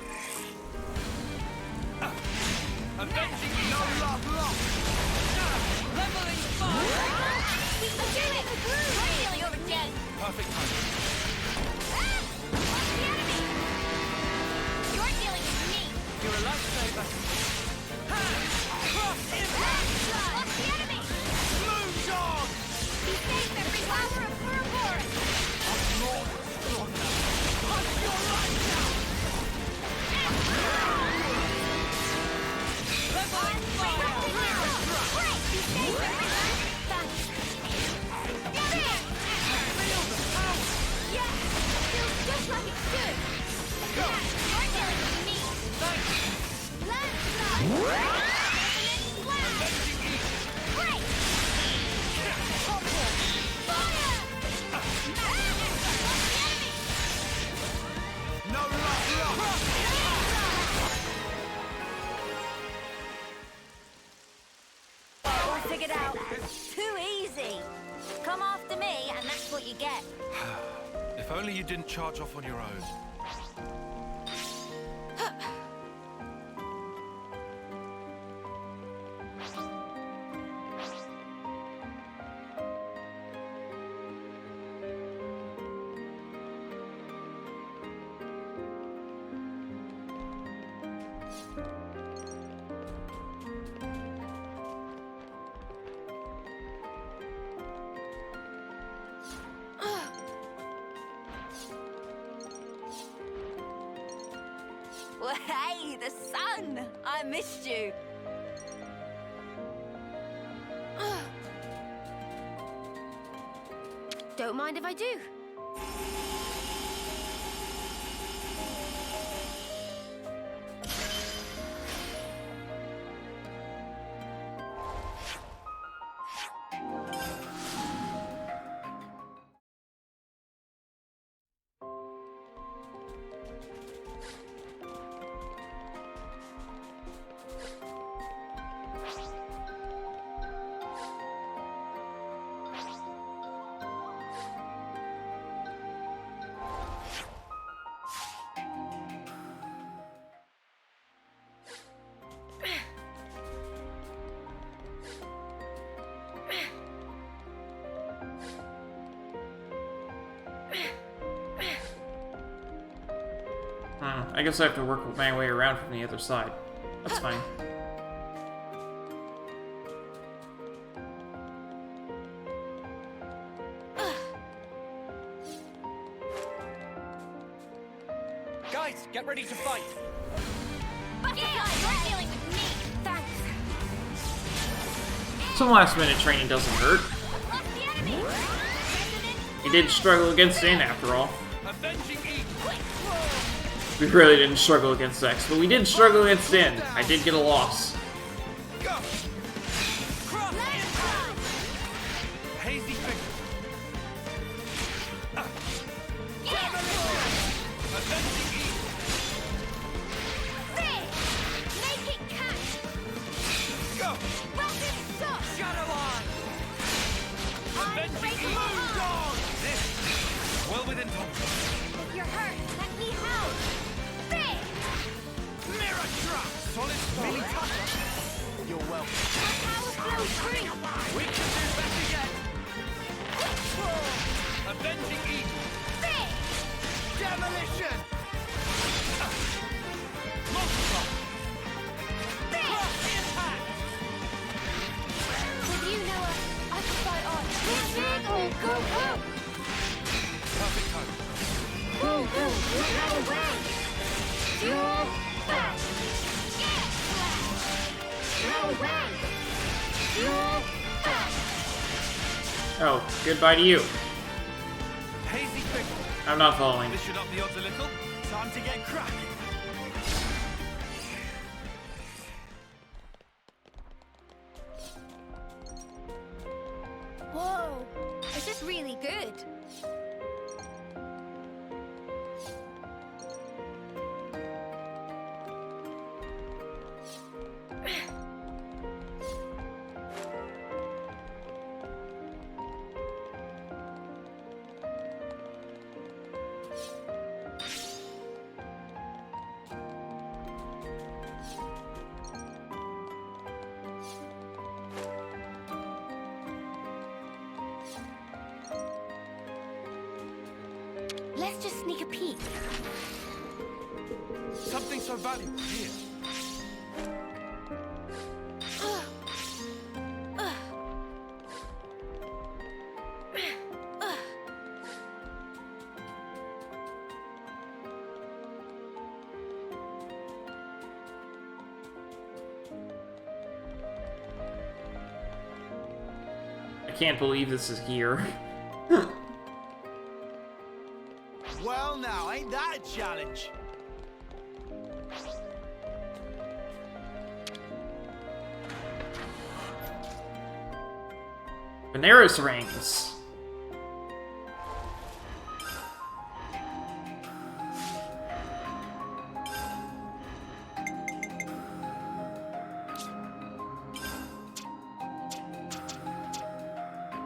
C: Avenging you.
F: No love lost.
C: Leveling fire.
B: We can do it! Really, you're dead.
C: Perfect timing.
B: The enemy! You're dealing with me.
C: You're a lifesaver.
B: Cross What's the enemy?
F: Moonshot.
B: Be safe, every power of Furborn!
C: Leveling fire.
B: Great! Be safe, everyone! Thanks. Get in!
C: Feel the power.
B: Yeah! Feels just like it should! Yeah, you're dealing with me!
C: Thanks.
B: Landslide!
C: Avenging you.
B: Great! Fire!
F: No love lost.
B: All figured out. Too easy. Come after me, and that's what you get.
C: If only you didn't charge off on your own.
B: Well, hey, the sun! I missed you. Don't mind if I do.
A: I guess I have to work my way around from the other side. That's fine.
C: Guys, get ready to fight.
B: Butterfly, you're dealing with me. Thanks.
A: Some last minute training doesn't hurt.
B: Lost the enemy.
A: He did struggle against Sin after all.
C: Avenging Eden.
A: We really didn't struggle against X, but we did struggle against Sin. I did get a loss.
C: Go. Cross. Hazy figure. Avenging Eden.
B: Make it catch.
C: Go.
B: Rapid stop.
C: Shadow Eye. Avenging
B: breaking
C: Eden.
B: my arm.
C: This. Well within tolerance.
B: If you're hurt, let me help.
C: Mirror trap. Solid mini touch.
F: You're welcome.
B: My power flows free.
C: We can do that again. Avenging Eden.
F: Demolition!
C: Multiply. Cross impact.
B: With you, Noah, I can fight on. Go, go, go!
C: Perfect time.
B: Go, go, get away! Fuel back! Get back! Go away! Fuel back!
A: Oh, goodbye to you.
C: Hazy figure.
A: I'm not following.
C: This should up the odds a little.
F: Time to get cracking.
B: Whoa! Is this really good? Let's just sneak a peek.
C: Something so valuable here.
A: I can't believe this is here.
F: Well now, ain't that a challenge?
A: Veneris rings.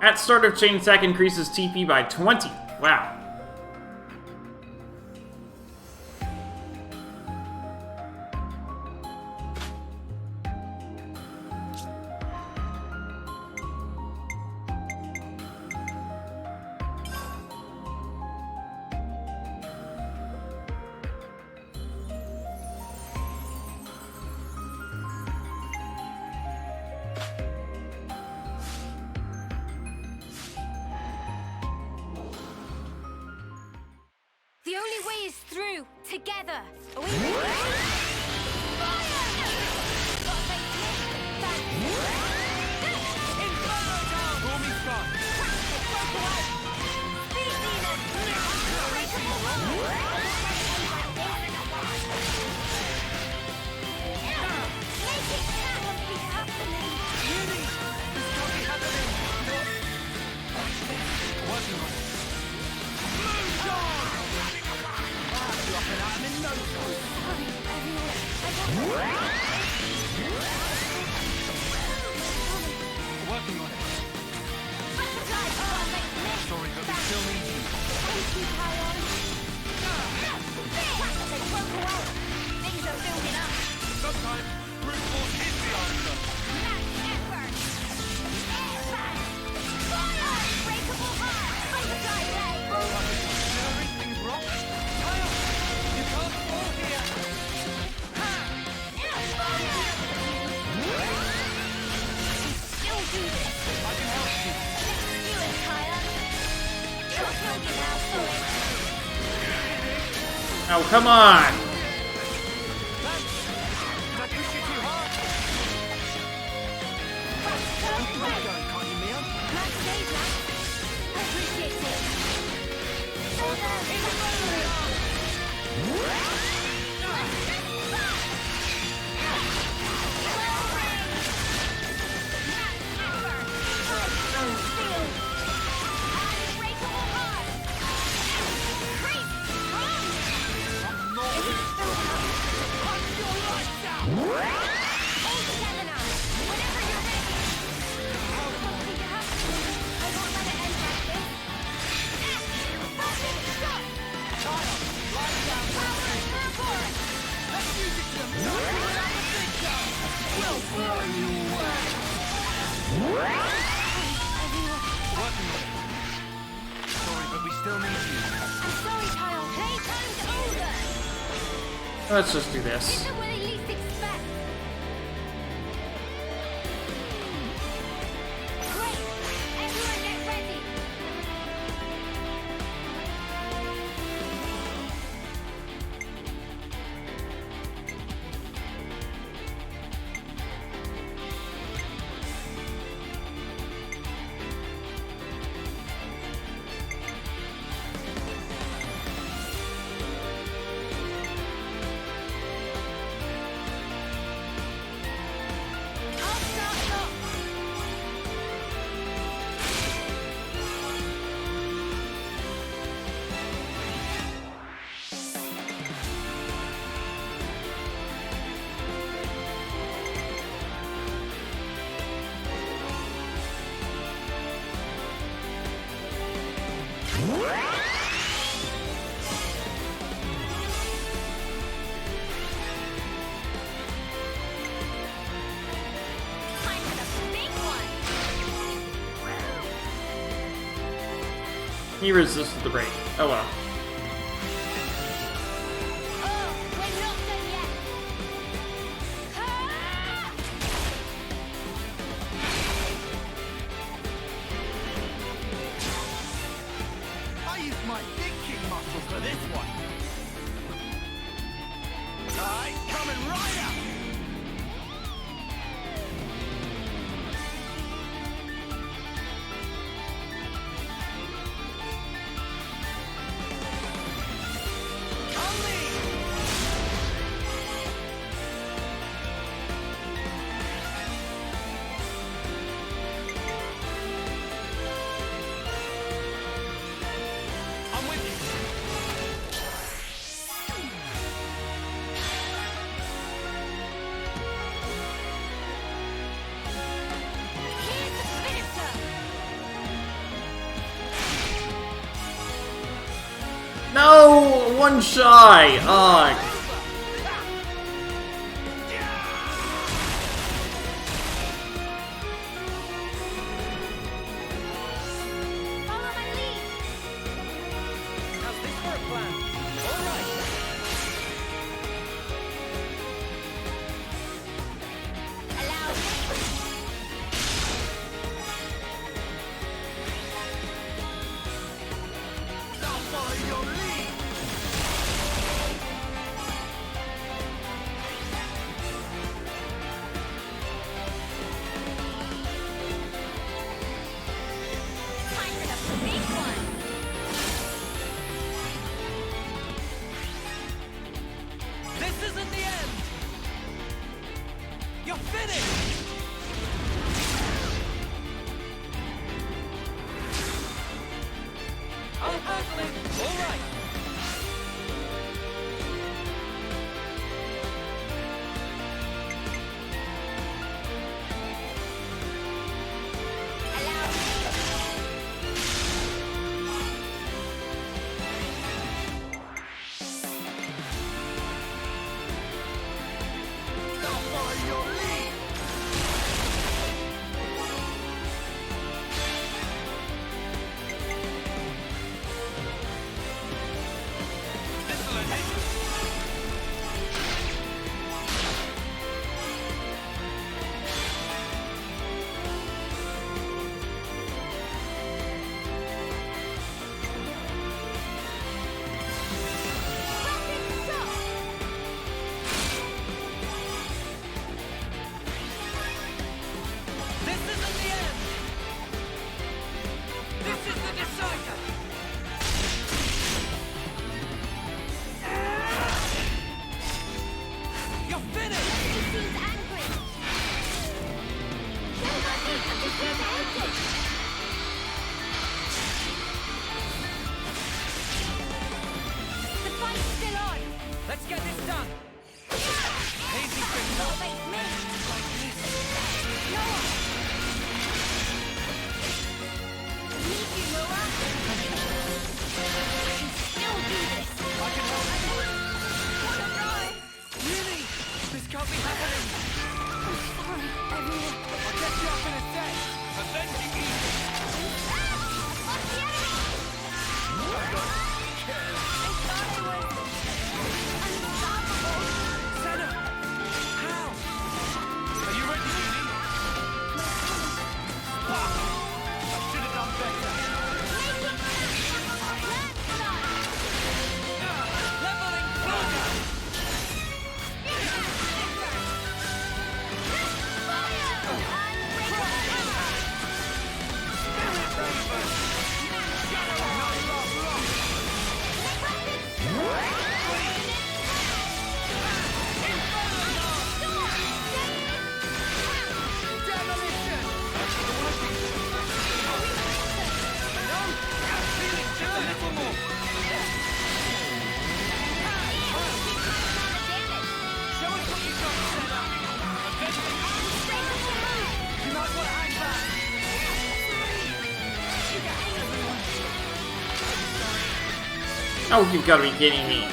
A: At start of chain attack increases TP by 20. Wow.
B: The only way is through. together. Are we ready? Fire! Got faith in it?
C: Inferno down! Stormy sky!
B: Speed demon! Unbreakable hold! Make it cannot be happening!
C: Really? This can't be happening! Working on it. Moonshine! I'll be up and at 'em in no time.
B: Sorry, everyone. I got
C: Working on it.
B: butterfly! Oh, make me!
C: Sorry, but we still need you.
B: Thank you, Kion. They broke away. Things are building up.
C: Sometimes brute force is the answer.
B: Max effort. Fire! Unbreakable heart! Butterfly blade!
C: Everything's wrong. Kyle, you can't fall here.
B: Still do this.
C: I can help you.
B: Do it, Kion. You're building now, Solid.
A: Oh, come on!
C: Did I push you too hard? Keep it going, can't you, Mia?
B: Nice day, Jack. I appreciate it.
C: Working on it. Sorry, but we still need you.
B: I'm sorry, Kyle. Playtime's over.
A: Let's just do this.
B: Isn't what I least expect. Great! Everyone get ready! I'll start it off. Time for the big one.
A: He resisted the break. Oh well.
B: Oh, we're not done yet. Ah!
F: I used my big kick muscle for this one. Alright, coming right up.
C: I'm with you.
B: Here's the finisher.
A: No! One shy! Ugh.
B: Follow my lead.
C: How's this for a plan? All right.
B: Allow me.
F: I'll follow your lead. You're finished! I'll handle it! All right! Let's get this done! Easy, I can help you! Really? This can't be happening! I'll get you up in a sec! Avenging you! Senna! How? Are you ready, Judy? Fuck! I should have done better! Leveling further!
A: Oh, you've got to be kidding me.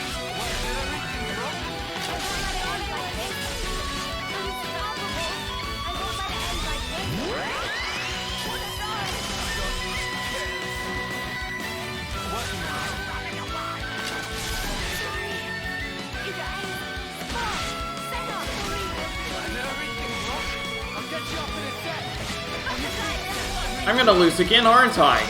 A: I'm gonna lose again, aren't I?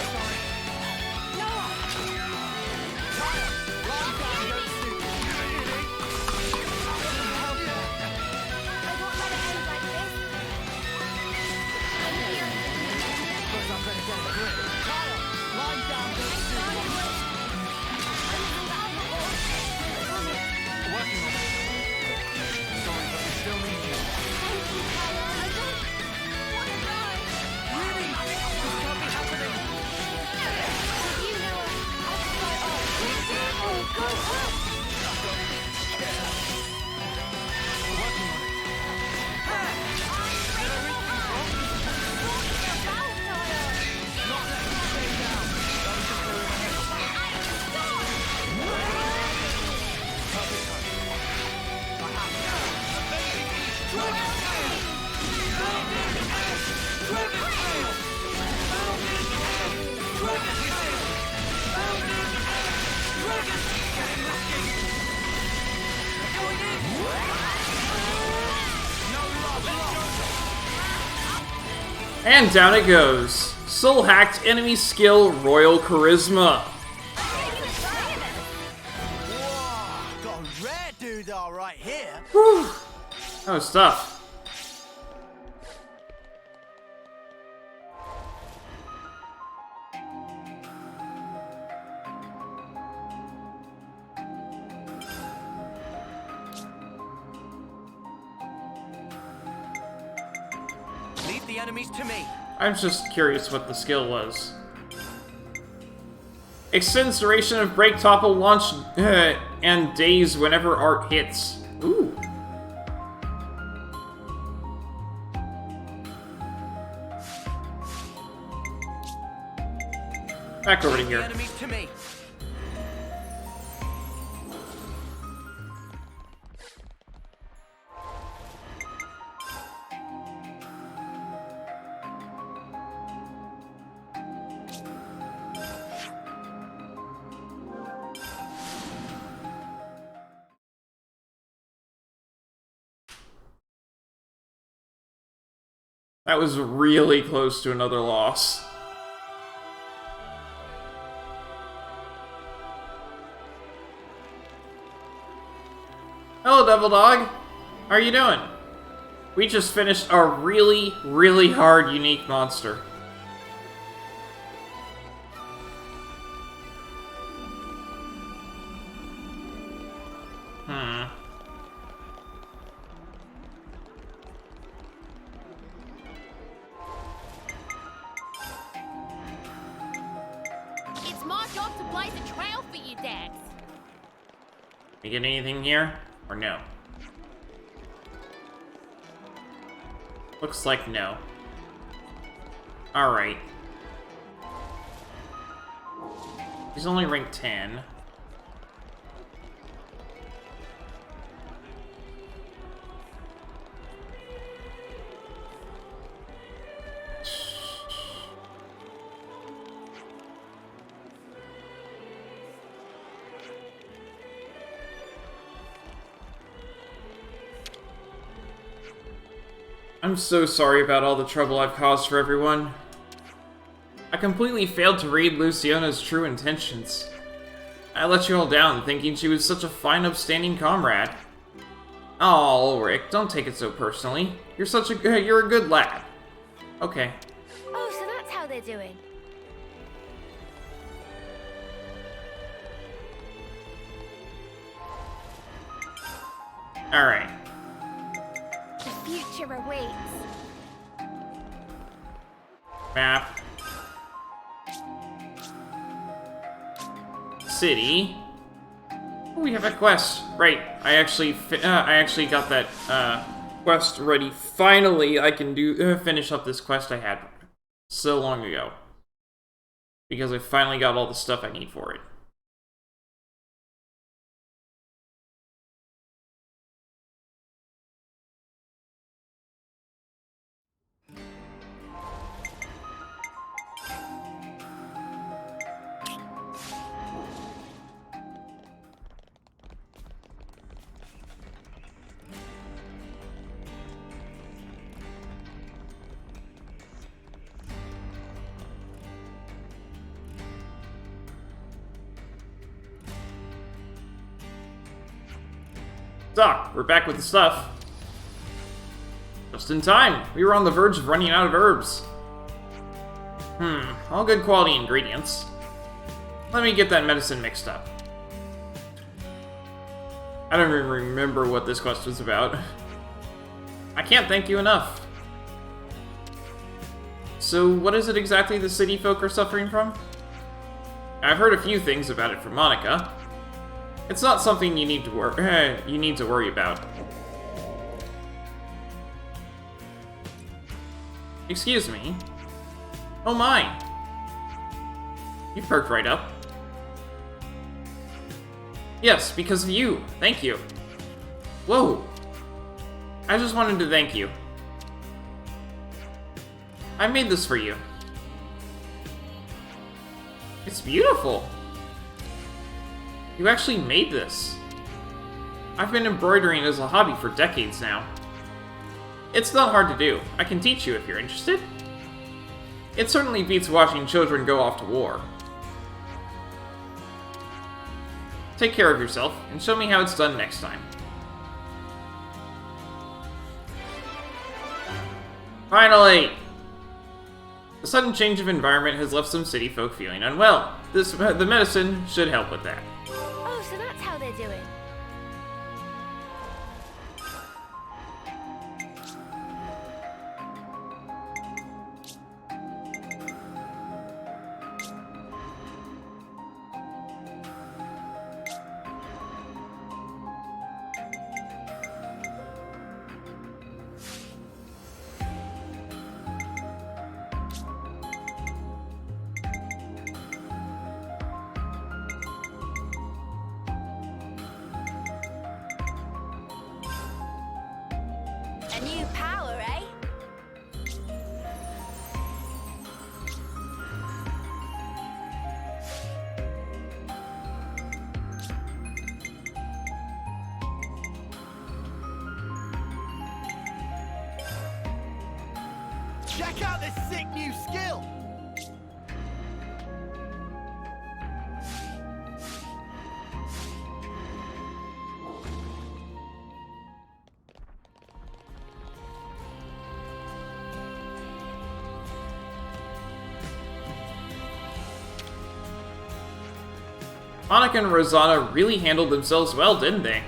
A: And down it goes. Soul hacked enemy skill, Royal Charisma.
F: Whoa, got a rare doodah right here.
A: Whew. That was tough.
C: the enemies to me.
A: I'm just curious what the skill was. Extends duration of break, topple, launch, and days whenever art hits. Ooh. Back over to
C: The
A: here.
C: enemies to me.
A: That was really close to another loss. Hello, Devil Dog. How are you doing? We just finished a really, really hard unique monster.
B: It's my job to blaze a trail for you, Dax.
A: You get anything here? Or no? Looks like no. Alright. He's only ranked 10. I'm so sorry about all the trouble I've caused for everyone. I completely failed to read Luciona's true intentions. I let you all down, thinking she was such a fine, upstanding comrade. Oh, Ulrich, don't take it so personally. You're a good lad. Okay.
B: Oh, so that's how they're doing.
A: Alright.
B: The future awaits.
A: Map. City. Oh, we have a quest. Right. I actually got that quest ready. Finally, I can finish up this quest I had so long ago. Because I finally got all the stuff I need for it. Doc, we're back with the stuff. Just in time. We were on the verge of running out of herbs. All good quality ingredients. Let me get that medicine mixed up. I don't even remember what this quest was about. I can't thank you enough. So, what is it exactly the city folk are suffering from? I've heard a few things about it from Monica. It's not something you need to worry about. Excuse me. Oh my. You perked right up. Yes, because of you. Thank you. Whoa. I just wanted to thank you. I made this for you. It's beautiful. You actually made this. I've been embroidering as a hobby for decades now. It's not hard to do. I can teach you if you're interested. It certainly beats watching children go off to war. Take care of yourself, and show me how it's done next time. Finally! The sudden change of environment has left some city folk feeling unwell. The medicine should help with that.
B: Oh, so that's how they're doing. A new power, eh?
F: Check out this sick new skill!
A: Monica and Rosanna really handled themselves well, didn't they?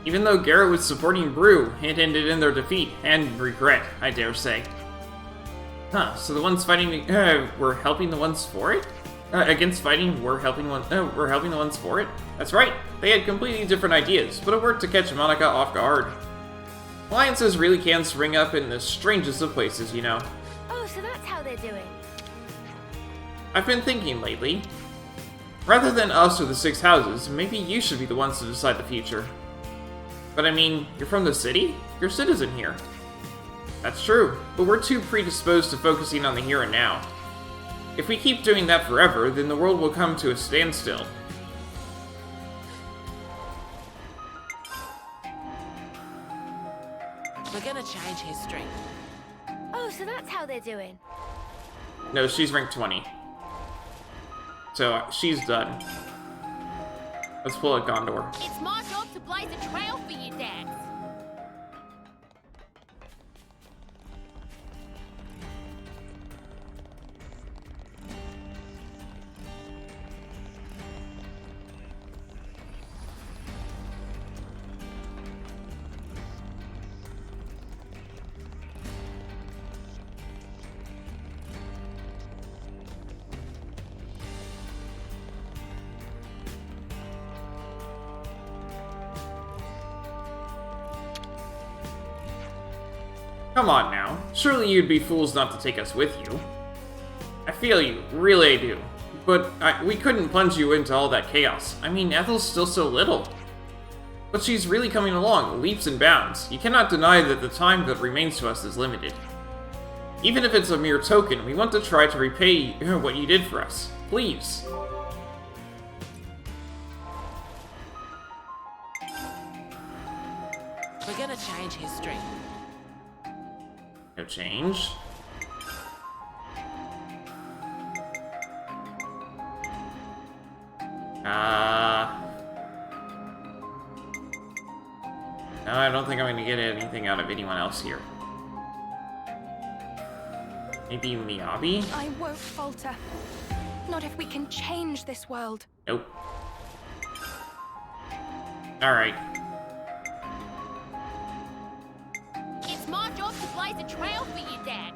A: Even though Garrett was supporting Brew, it ended in their defeat, and regret, I dare say. Huh, so the ones fighting were helping the ones for it? Against fighting, we're helping the ones for it? That's right, they had completely different ideas, but it worked to catch Monica off guard. Alliances really can spring up in the strangest of places, you know.
B: Oh, so that's how they're doing.
A: I've been thinking lately. Rather than us or the Six Houses, maybe you should be the ones to decide the future. But I mean, you're from the city? You're a citizen here. That's true, but we're too predisposed to focusing on the here and now. If we keep doing that forever, then the world will come to a standstill.
H: We're gonna change history.
B: Oh, so that's how they're doing.
A: No, she's ranked 20. So, she's done. Let's pull a Gondor.
B: It's my job to blaze a trail for you, Dad.
A: Come on now. Surely you'd be fools not to take us with you. I feel you, really I do. But we couldn't plunge you into all that chaos. I mean, Ethel's still so little. But she's really coming along, leaps and bounds. You cannot deny that the time that remains to us is limited. Even if it's a mere token, we want to try to repay what you did for us. Please.
H: We're gonna change history.
A: No change. No, I don't think I'm gonna get anything out of anyone else here. Maybe Miyabi?
I: I won't falter. Not if we can change this world.
A: Nope. Alright.
B: It's my job to blaze a trail for you, Dad.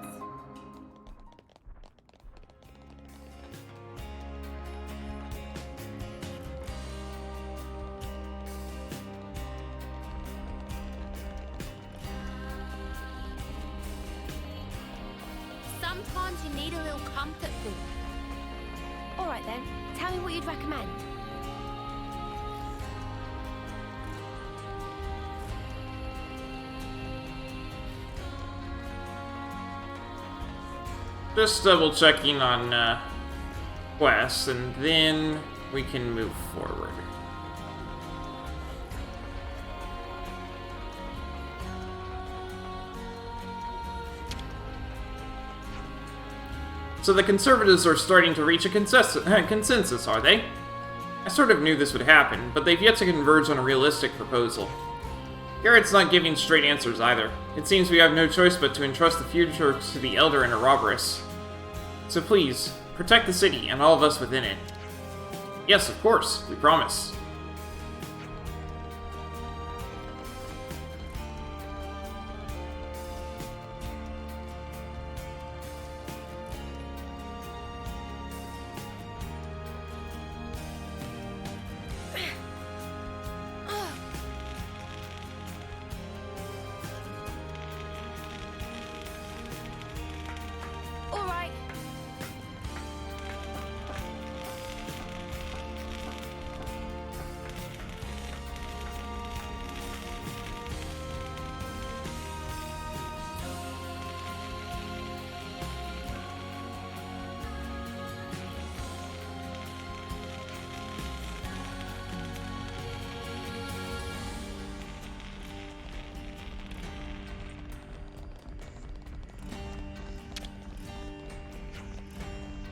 B: Sometimes you need a little comfort food. All right then, tell me what you'd recommend.
A: Just double checking on quests, and then we can move forward. So the Conservatives are starting to reach a consensus, are they? I sort of knew this would happen, but they've yet to converge on a realistic proposal. Garrett's not giving straight answers either. It seems we have no choice but to entrust the future to the Elder and Ouroboros. So please, protect the city and all of us within it. Yes, of course, we promise.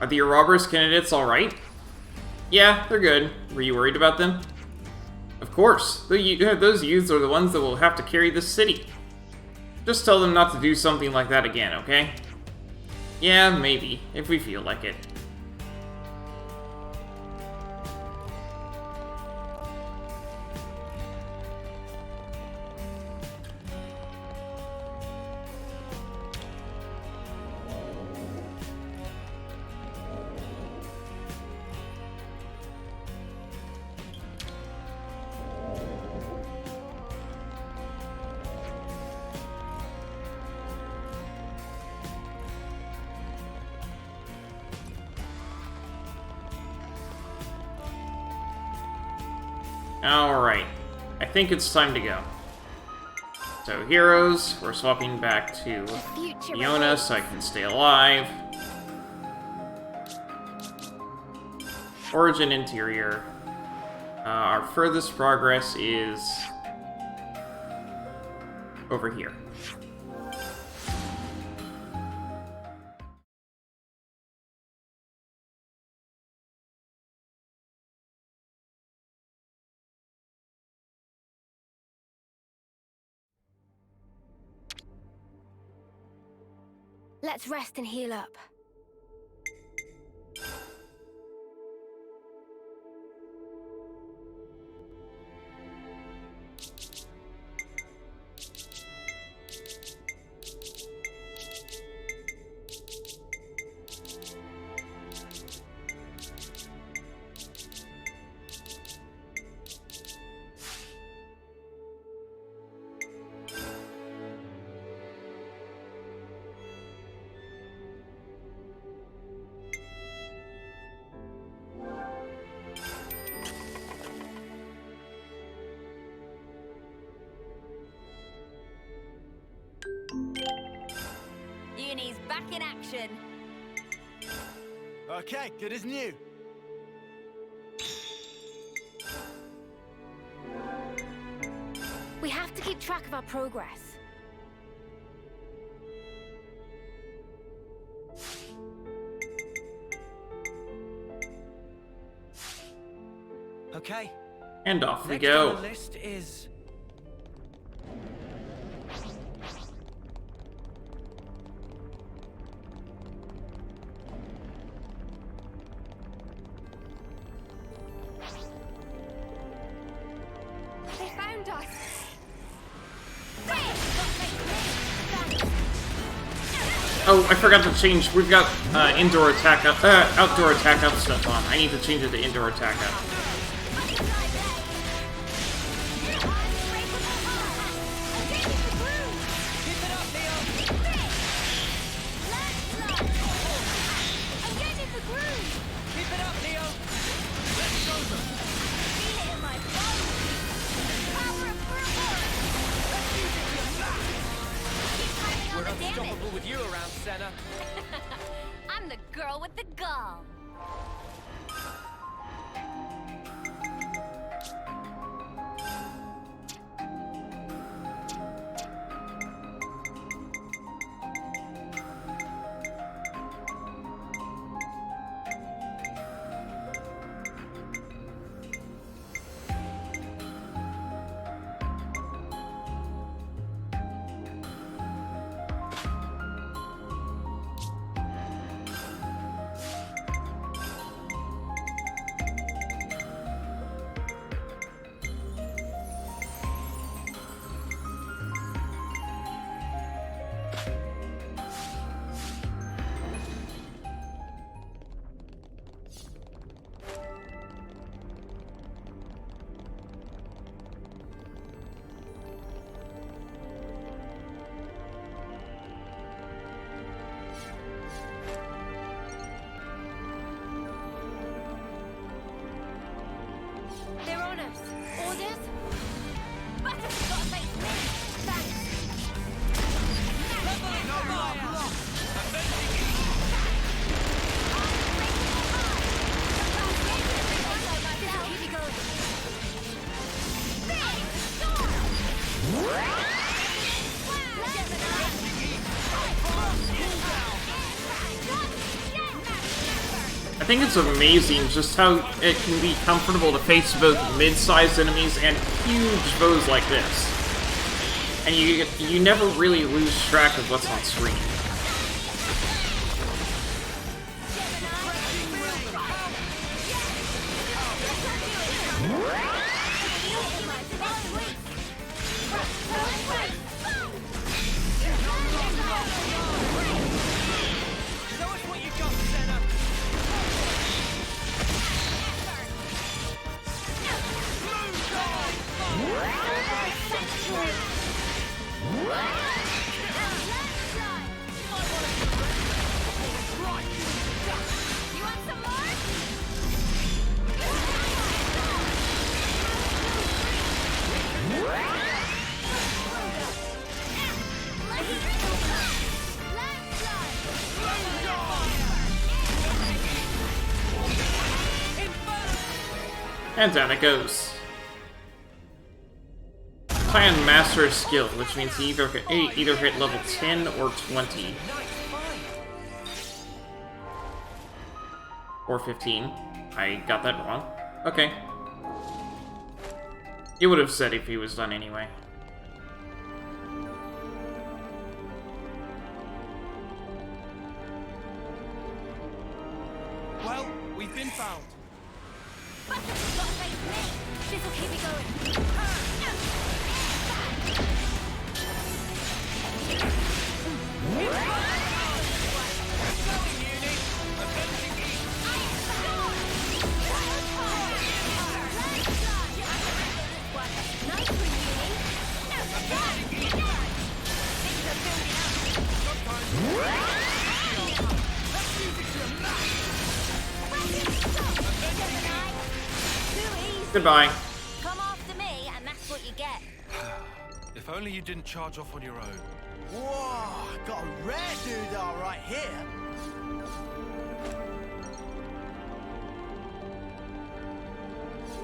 A: Are the Ouroboros candidates alright? Yeah, they're good. Were you worried about them? Of course. Those youths are the ones that will have to carry this city. Just tell them not to do something like that again, okay? Yeah, maybe, if we feel like it. Alright, I think it's time to go. So, heroes, we're swapping back to Fiona so I can stay alive. Origin interior. Our furthest progress is over here.
B: Let's rest and heal up.
I: Uni's back in action.
F: Okay, good as new.
B: We have to keep track of our progress.
F: Okay.
A: And off we
F: Next on
A: go.
F: the list is...
B: They found us.
A: Oh, I forgot to change. We've got indoor attack up, outdoor attack up stuff on. I need to change it to indoor attack up.
C: We're unstoppable with you around, Senna.
I: I'm the girl with the gall.
B: They're on us. Orders?
I: Butter's got a face me. Thanks.
B: Keep it going.
A: think it's amazing just how it can be comfortable to face both mid-sized enemies and huge foes like this. And you never really lose track of what's on screen. And down it goes. Plan Master Skill, which means you either hit level 10 or 20. Or 15. I got that wrong. Okay. He would have said if he was done anyway.
C: Well, we've been found.
B: This'll keep me going.
A: Goodbye.
B: Come after me, and that's what you get.
C: If only you didn't charge off on your own.
F: Whoa, got a rare doodah right here.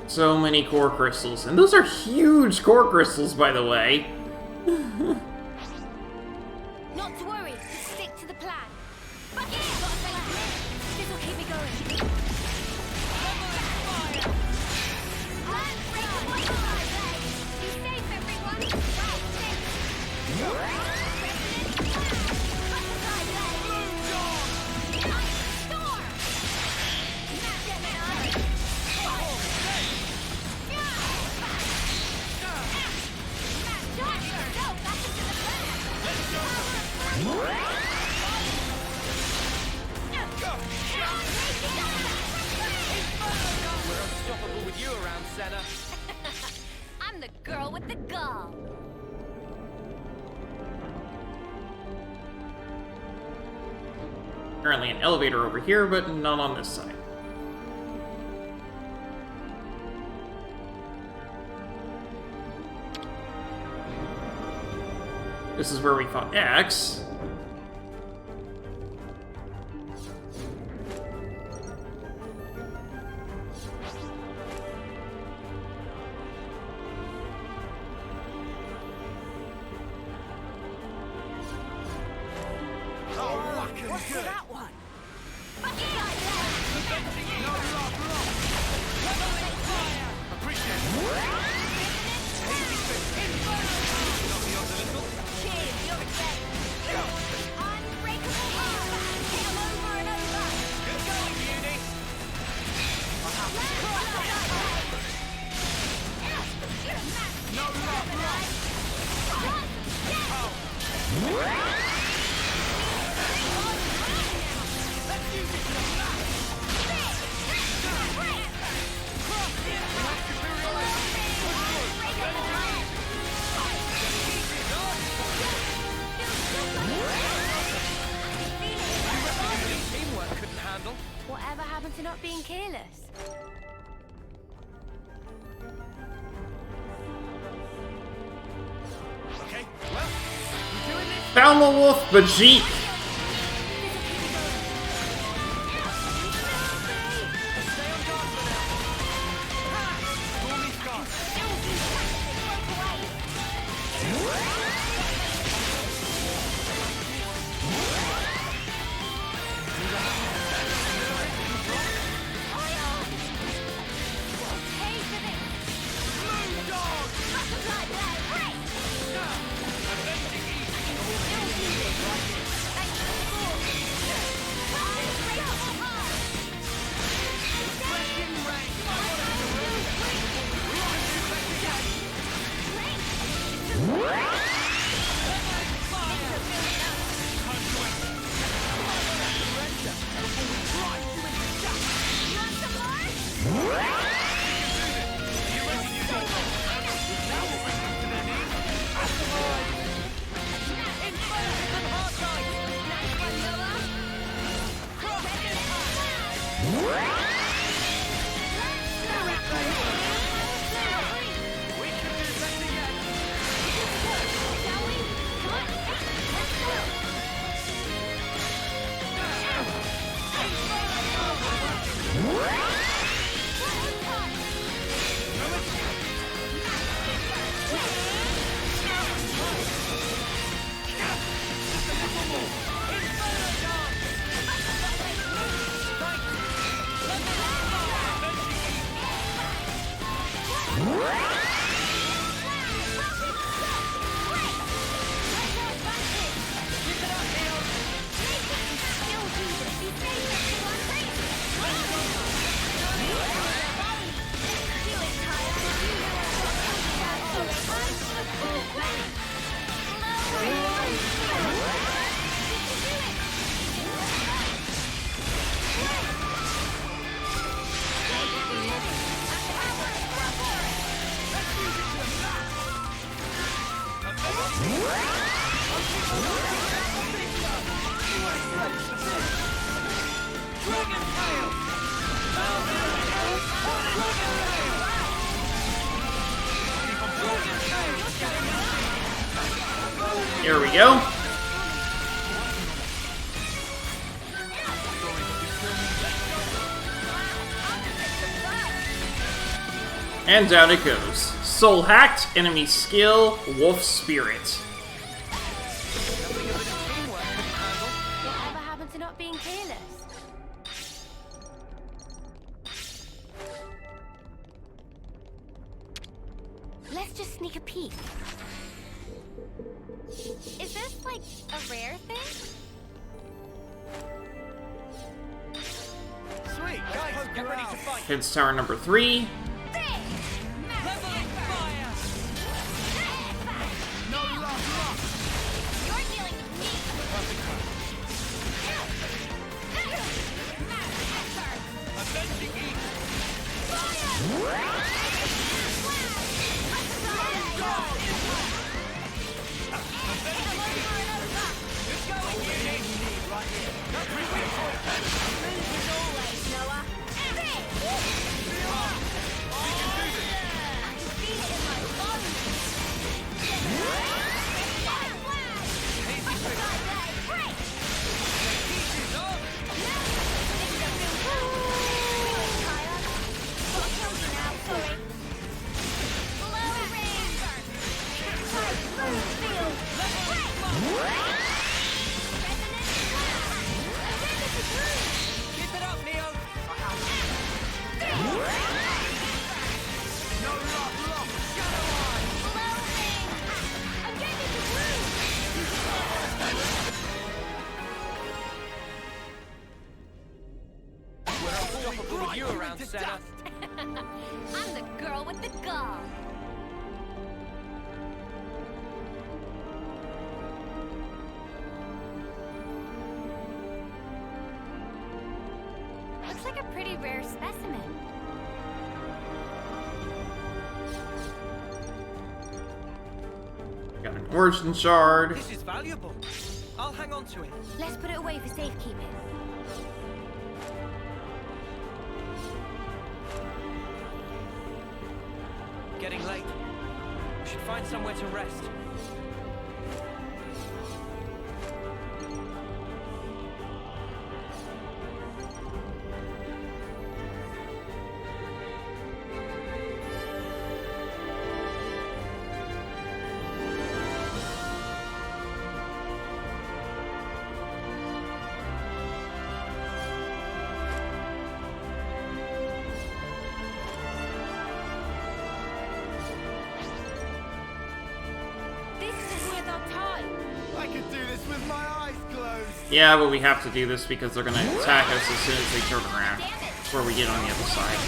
A: So many core crystals. And those are huge core crystals, by the way.
B: Not to worry, just stick to the plan. But this'll keep me going. Be safe, everyone.
C: We're unstoppable with you around, Senna.
B: I'm the girl with the gall.
A: Currently an elevator over here, but not on this side. This is where we fought X.
F: What's for that one?
B: Whatever happened to not being careless?
C: Okay, well, we're doing this.
A: Found the wolf, Bajeet!
C: Stay on guard for now. Stormy Sky.
A: Here we go. And down it goes. Soul hacked, enemy skill, wolf spirit.
B: Whatever happened to not being careless? Let's just sneak a peek. Is this like a rare thing?
F: Sweet, guys, get ready to fight.
A: Hits tower number 3.
F: Leveling fire. No love.
B: You're dealing with me.
F: Avenging heat.
C: Keep it up, Neo.
F: No love lost. Shadow Eye.
C: We're unstoppable with you around, Senna.
B: I'm the girl with the gall. Looks like a pretty rare specimen.
A: Got an origin shard.
C: This is valuable. I'll hang on to it.
B: Let's put it away for safekeeping.
C: Getting late. We should find somewhere to rest.
B: This is worth our time.
F: I could do this with my eyes closed.
A: Yeah, but we have to do this because they're gonna attack us as soon as they turn around. Before we get on the other side.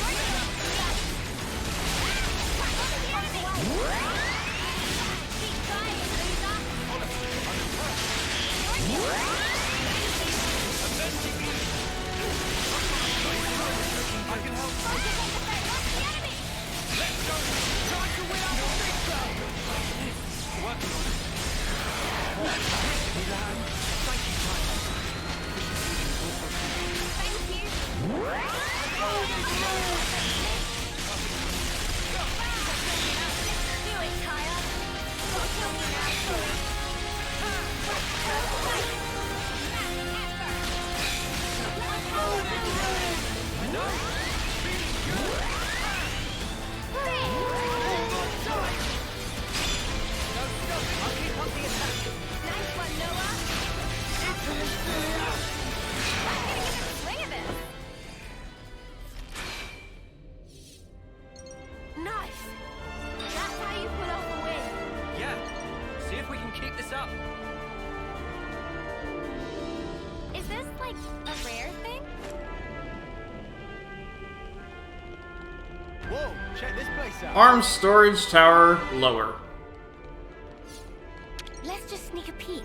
F: Whoa, check this place out.
A: Arms storage tower lower.
B: Let's just sneak a peek.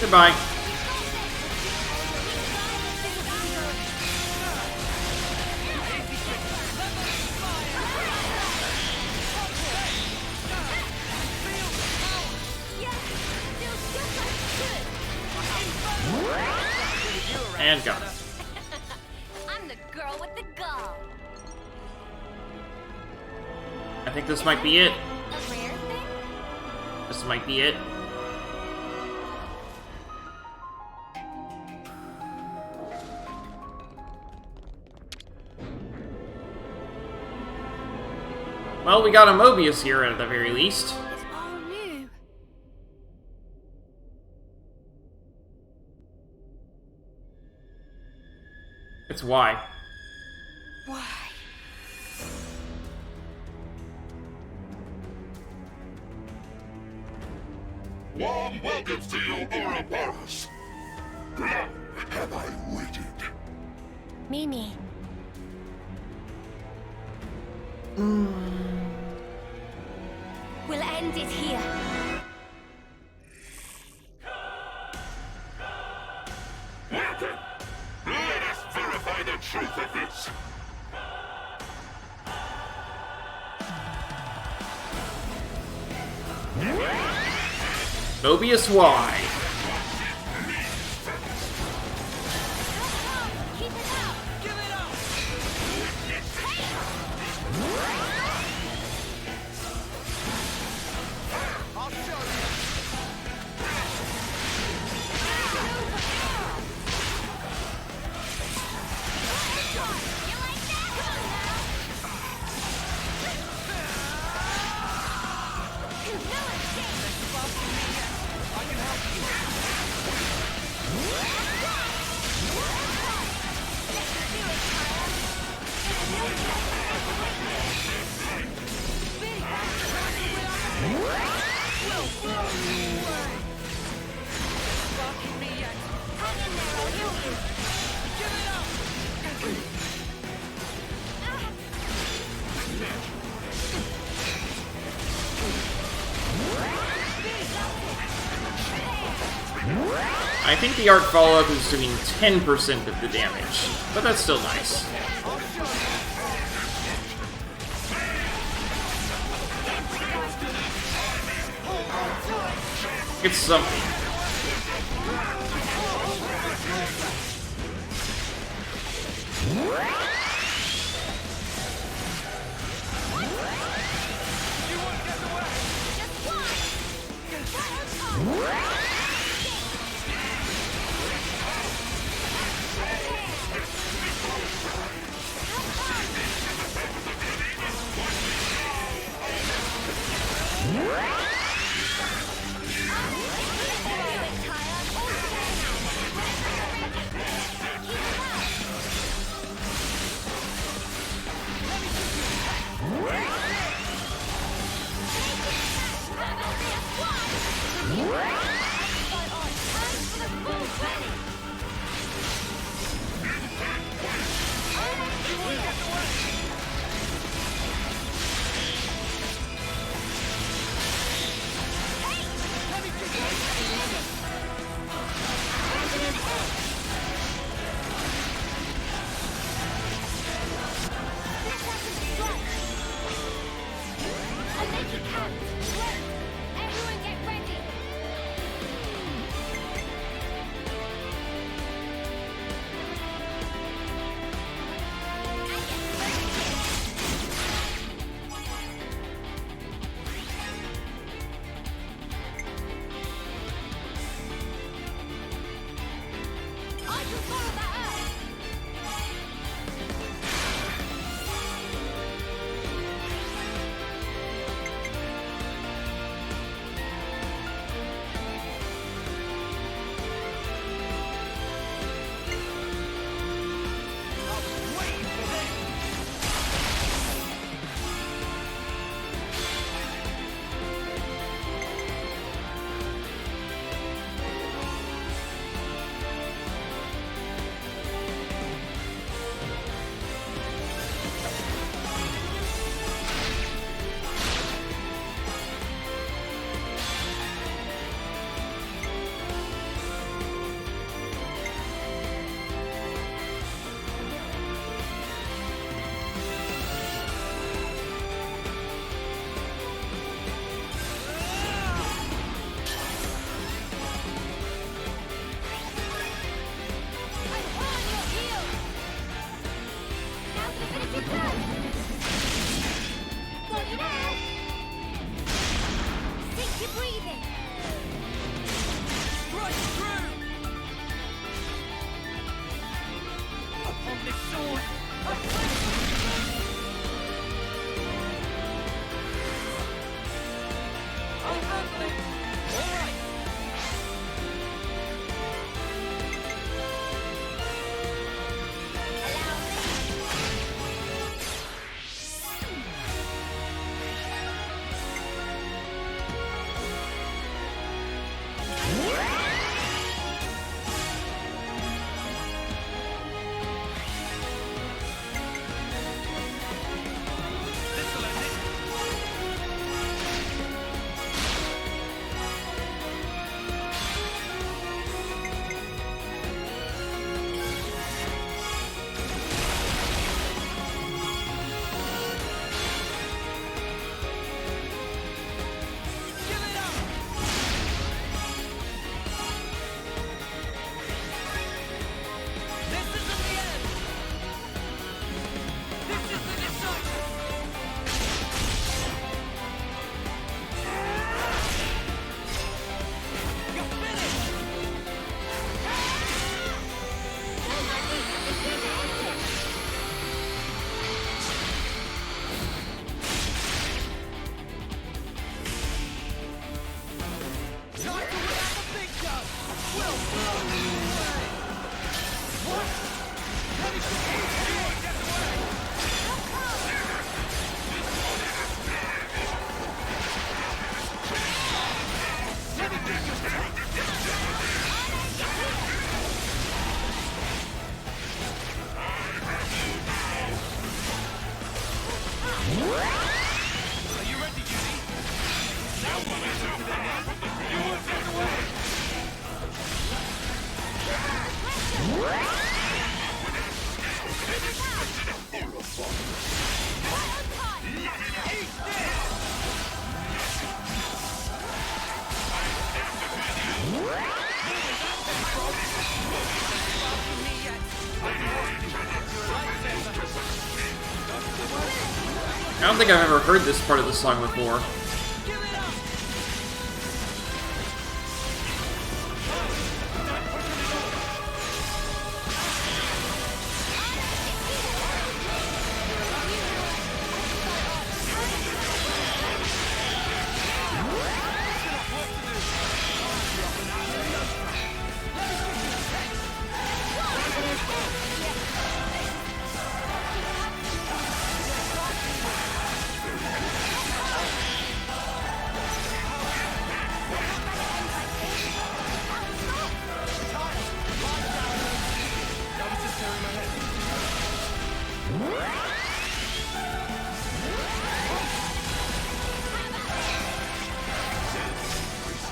A: Goodbye. And go.
B: I'm the girl with the gall.
A: I think this might be it.
B: A rare thing?
A: This might be it. Well, we got a Mobius here at the very least.
I: It's all new.
A: It's why.
I: Why?
G: Warm welcomes to you, Ouroboros. Long have I waited.
I: Mimi.
B: We'll end it here.
G: Welcome. Let us verify the truth of this.
A: Mobius Y.
B: Keep it up.
F: Give it up! I'll show you.
B: You like that? No escape.
F: I can help you.
B: Hang in there, I'll heal you.
F: Give it up!
A: I think the arc follow-up is doing 10% of the damage, but that's still nice. It's something.
B: I'll make it count. Everyone get ready.
A: I don't think I've ever heard this part of the song before.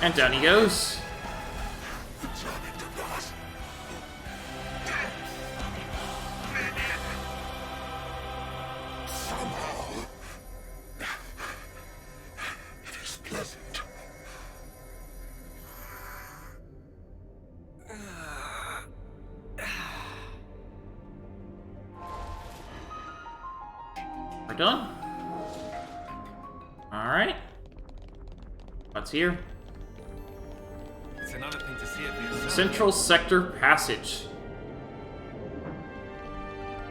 A: And down he goes.
G: Somehow, it is pleasant.
A: We're done. Alright. What's here?
E: It's another thing to see it for yourself.
A: Central Sector Passage.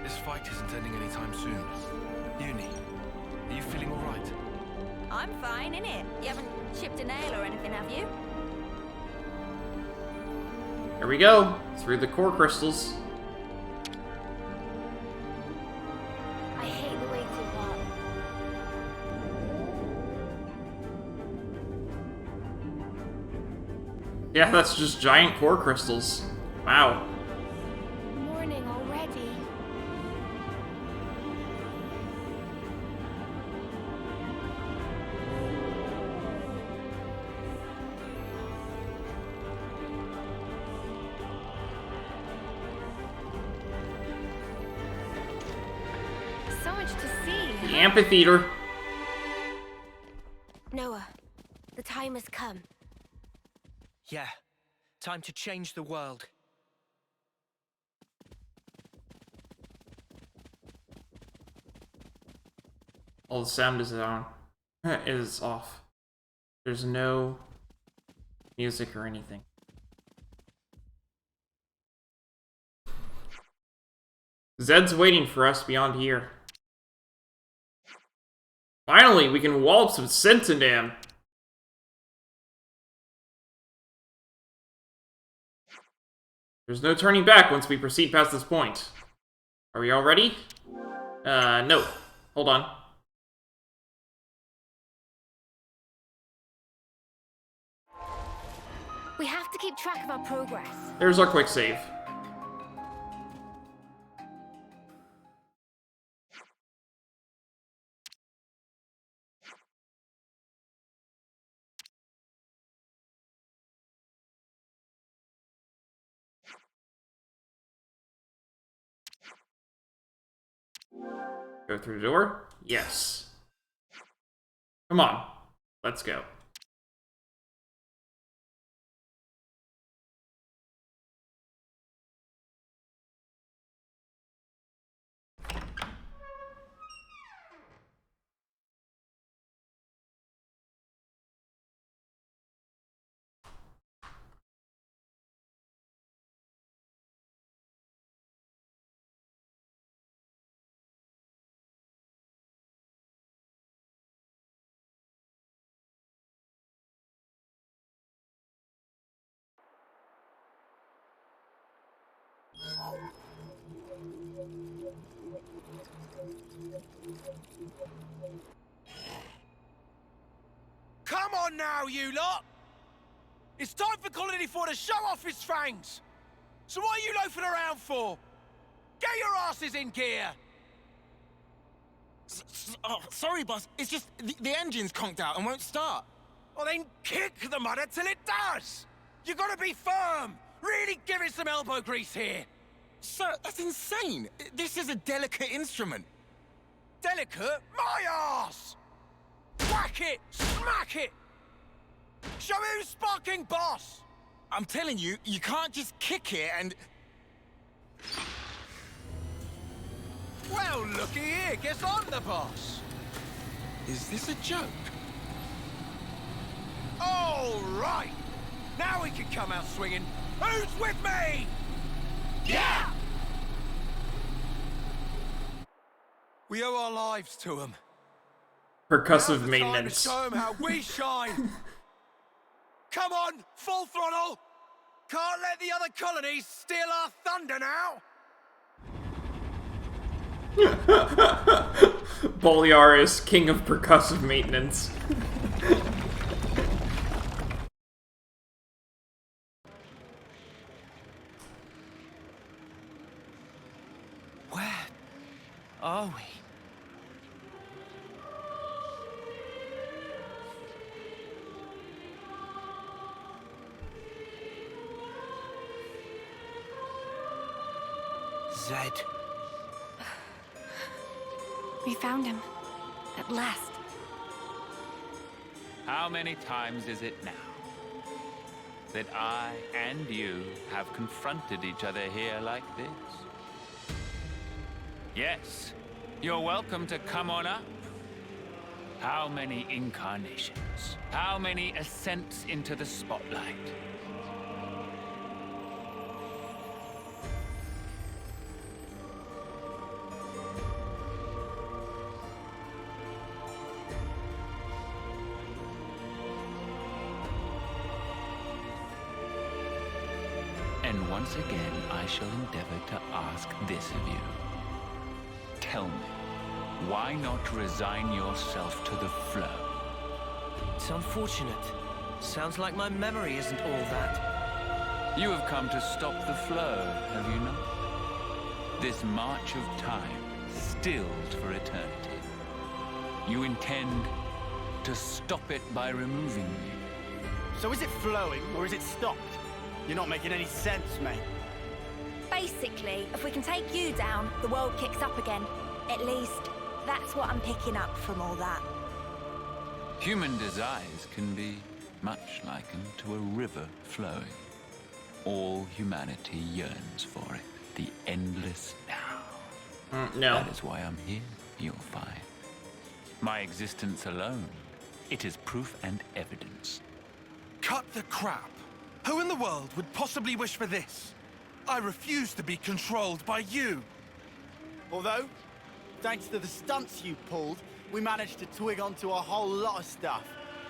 E: This fight isn't ending anytime soon. Uni, are you feeling alright?
B: I'm fine, innit? You haven't chipped a nail or anything, have you?
A: Here we go. Through the core crystals.
B: I hate the waiting part.
A: Yeah, that's just giant core crystals. Wow.
B: Morning already. So much to see.
A: The amphitheater.
B: Noah, the time has come.
F: Yeah. Time to change the world.
A: All the sound is on. Is off. There's no music or anything. Zed's waiting for us beyond here. Finally, we can waltz with Sentinam. There's no turning back once we proceed past this point. Are we all ready? No. Hold on.
B: We have to keep track of our progress.
A: There's our quick save. Go through the door? Yes. Come on. Let's go.
F: Come on now, you lot! It's time for Colony 4 to show off his fangs! So what are you loafing around for? Get your asses in gear!
C: Sorry, boss. It's just the engine's conked out and won't start.
F: Well then kick the mudder till it does! You gotta be firm! Really give it some elbow grease here!
C: Sir, that's insane! This is a delicate instrument.
F: Delicate? My arse! Whack it! Smack it! Show who's sparking boss!
C: I'm telling you, you can't just kick it and...
F: Well, looky here, guess I'm the boss.
C: Is this a joke?
F: All right! Now we can come out swinging. Who's with me? Yeah! We owe our lives to them.
A: Percussive
F: Now's the time to
A: maintenance.
F: show 'em how we shine. Come on, full throttle. Can't let the other colonies steal our thunder now.
A: Boliaris, king of percussive maintenance.
C: Where are we? Zed.
I: We found him. At last.
J: How many times is it now that I and you have confronted each other here like this? Yes, you're welcome to come on up. How many incarnations? How many ascents into the spotlight? And once again, I shall endeavor to ask this of you. Tell me, why not resign yourself to the flow?
K: It's unfortunate. Sounds like my memory isn't all that.
J: You have come to stop the flow, have you not? This march of time, stilled for eternity. You intend to stop it by removing me.
L: So is it flowing, or is it stopped? You're not making any sense, mate.
B: Basically, if we can take you down, the world kicks up again. At least, that's what I'm picking up from all that.
J: Human desires can be much likened to a river flowing. All humanity yearns for it, the endless now.
A: No.
J: That is why I'm here, you'll find. My existence alone, it is proof and evidence.
C: Cut the crap! Who in the world would possibly wish for this? I refuse to be controlled by you.
L: Although, thanks to the stunts you pulled, we managed to twig onto a whole lot of stuff.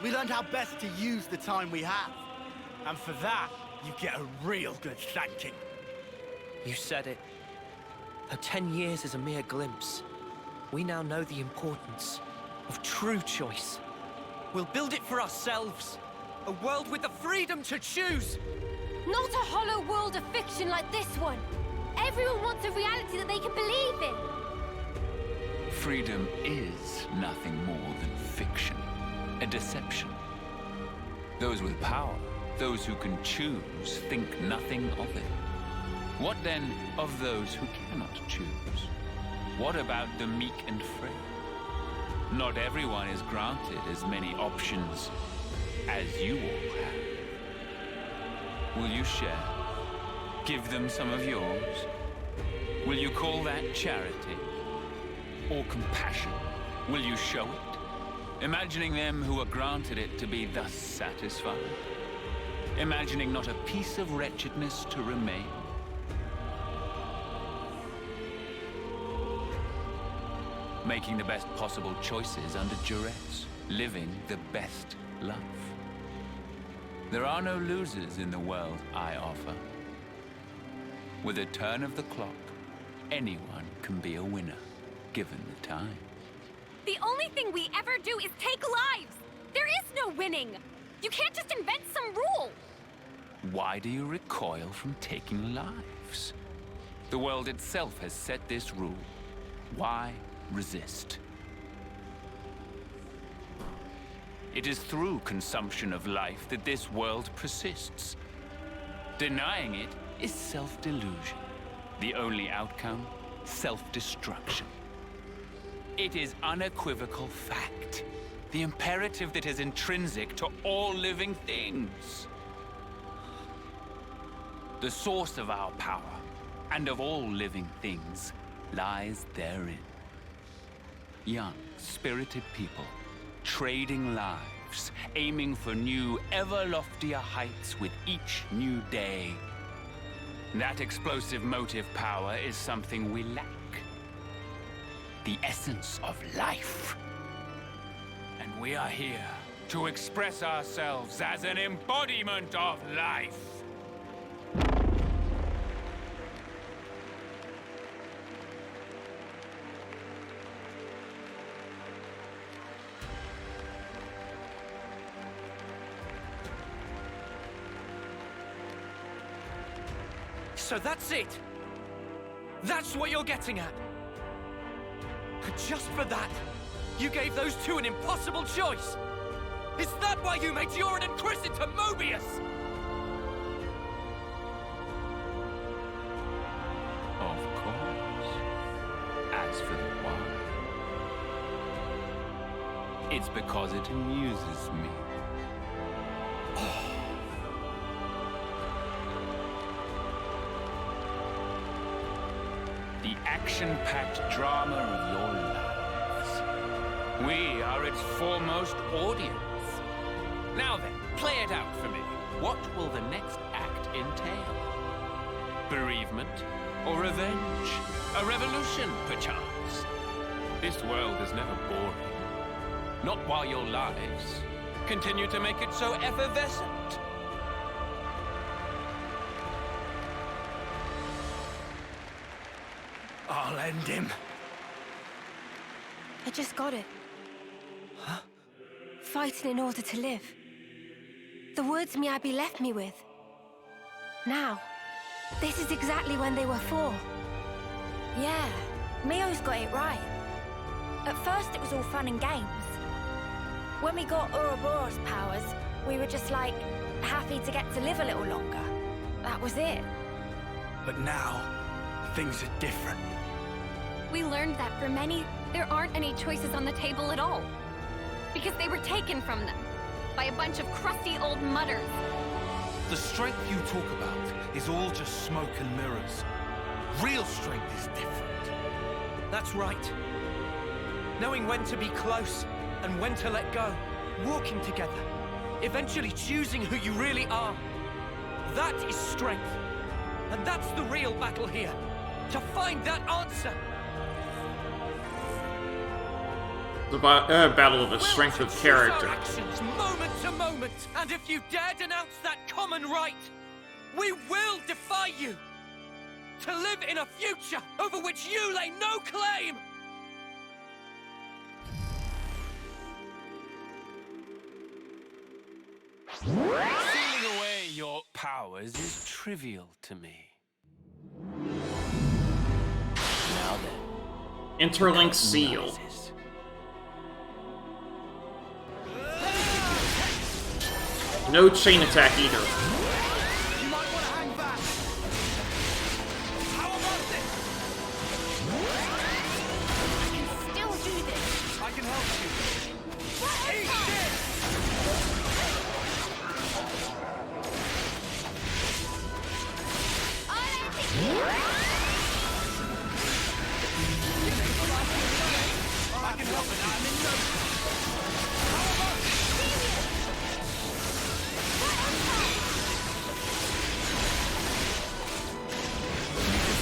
L: We learned how best to use the time we have. And for that, you get a real good thanking.
K: You said it. Though 10 years is a mere glimpse, we now know the importance of true choice. We'll build it for ourselves. A world with the freedom to choose.
B: Not a hollow world of fiction like this one. Everyone wants a reality that they can believe in.
J: Freedom is nothing more than fiction, a deception. Those with power, those who can choose, think nothing of it. What then of those who cannot choose? What about the meek and frail? Not everyone is granted as many options as you all have. Will you share? Give them some of yours? Will you call that charity? Or compassion? Will you show it? Imagining them who are granted it to be thus satisfied? Imagining not a piece of wretchedness to remain? Making the best possible choices under duress, living the best life. There are no losers in the world I offer. With a turn of the clock, anyone can be a winner, given the time.
B: The only thing we ever do is take lives. There is no winning. You can't just invent some rule.
J: Why do you recoil from taking lives? The world itself has set this rule. Why resist? It is through consumption of life that this world persists. Denying it is self-delusion. The only outcome? Self-destruction. It is unequivocal fact. The imperative that is intrinsic to all living things. The source of our power, and of all living things, lies therein. Young, spirited people, trading lives, aiming for new, ever loftier heights with each new day. That explosive motive power is something we lack. The essence of life. And we are here to express ourselves as an embodiment of life.
K: So that's it? That's what you're getting at? Just for that, you gave those two an impossible choice? Is that why you made Joran and Chris into Mobius?
J: Of course. As for the why, it's because it amuses me. The action-packed drama of your lives. We are its foremost audience. Now then, play it out for me. What will the next act entail? Bereavement? Or revenge? A revolution, perchance? This world is never boring. Not while your lives continue to make it so effervescent.
K: I'll end him.
B: I just got it.
K: Huh?
B: Fighting in order to live. The words Miyabi left me with. Now, this is exactly when they were for. Yeah, Mio's got it right. At first it was all fun and games. When we got Ouroboros powers, we were just like, happy to get to live a little longer. That was it.
K: But now, things are different.
I: We learned that for many, there aren't any choices on the table at all. Because they were taken from them by a bunch of crusty old mutters.
C: The strength you talk about is all just smoke and mirrors. Real strength is different.
K: That's right. Knowing when to be close and when to let go. Walking together. Eventually choosing who you really are. That is strength. And that's the real battle here. To find that answer.
A: The battle of the strength of character.
K: Our actions, moment to moment. And if you dare denounce that common right, we will defy you. To live in a future over which you lay no claim.
J: Sealing away your powers is trivial to me. Now then.
A: Interlink seal.
J: Rises.
A: No chain attack either.
F: You might want to hang back. How about this?
B: I can still do this.
F: I can help you. Eat this! I can help it. I'm in no time. How about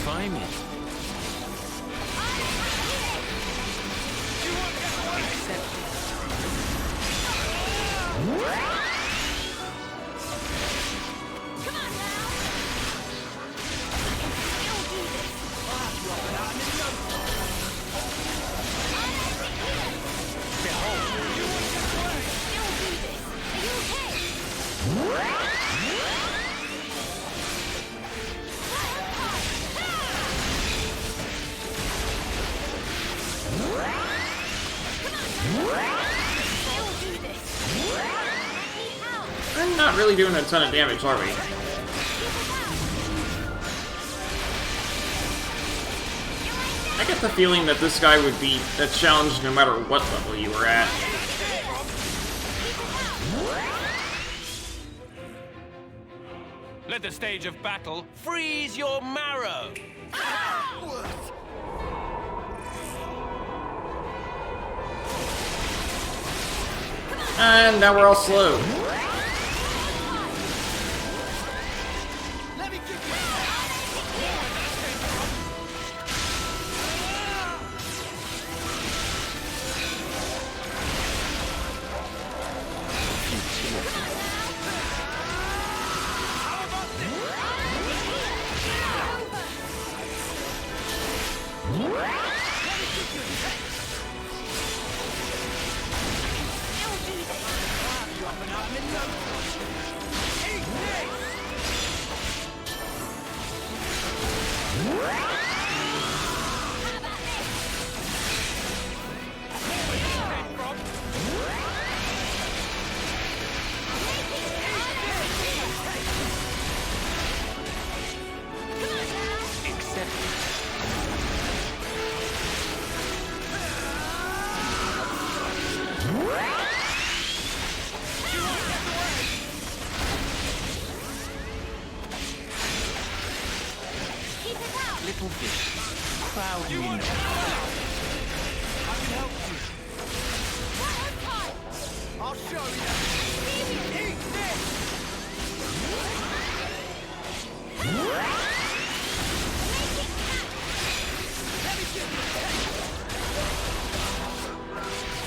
J: Define it.
F: you want to get away?
B: Come on now. I can still do this.
F: I'm in no time.
B: Behold, you want to get away? Still do this. Are you okay?
A: We're not really doing a ton of damage, are we? I get the feeling that this guy would be a challenge no matter what level you were at.
F: Let the stage of battle freeze your marrow.
A: And now we're all slow.
J: Little fish, crowd you in.
F: I'll show you. Eat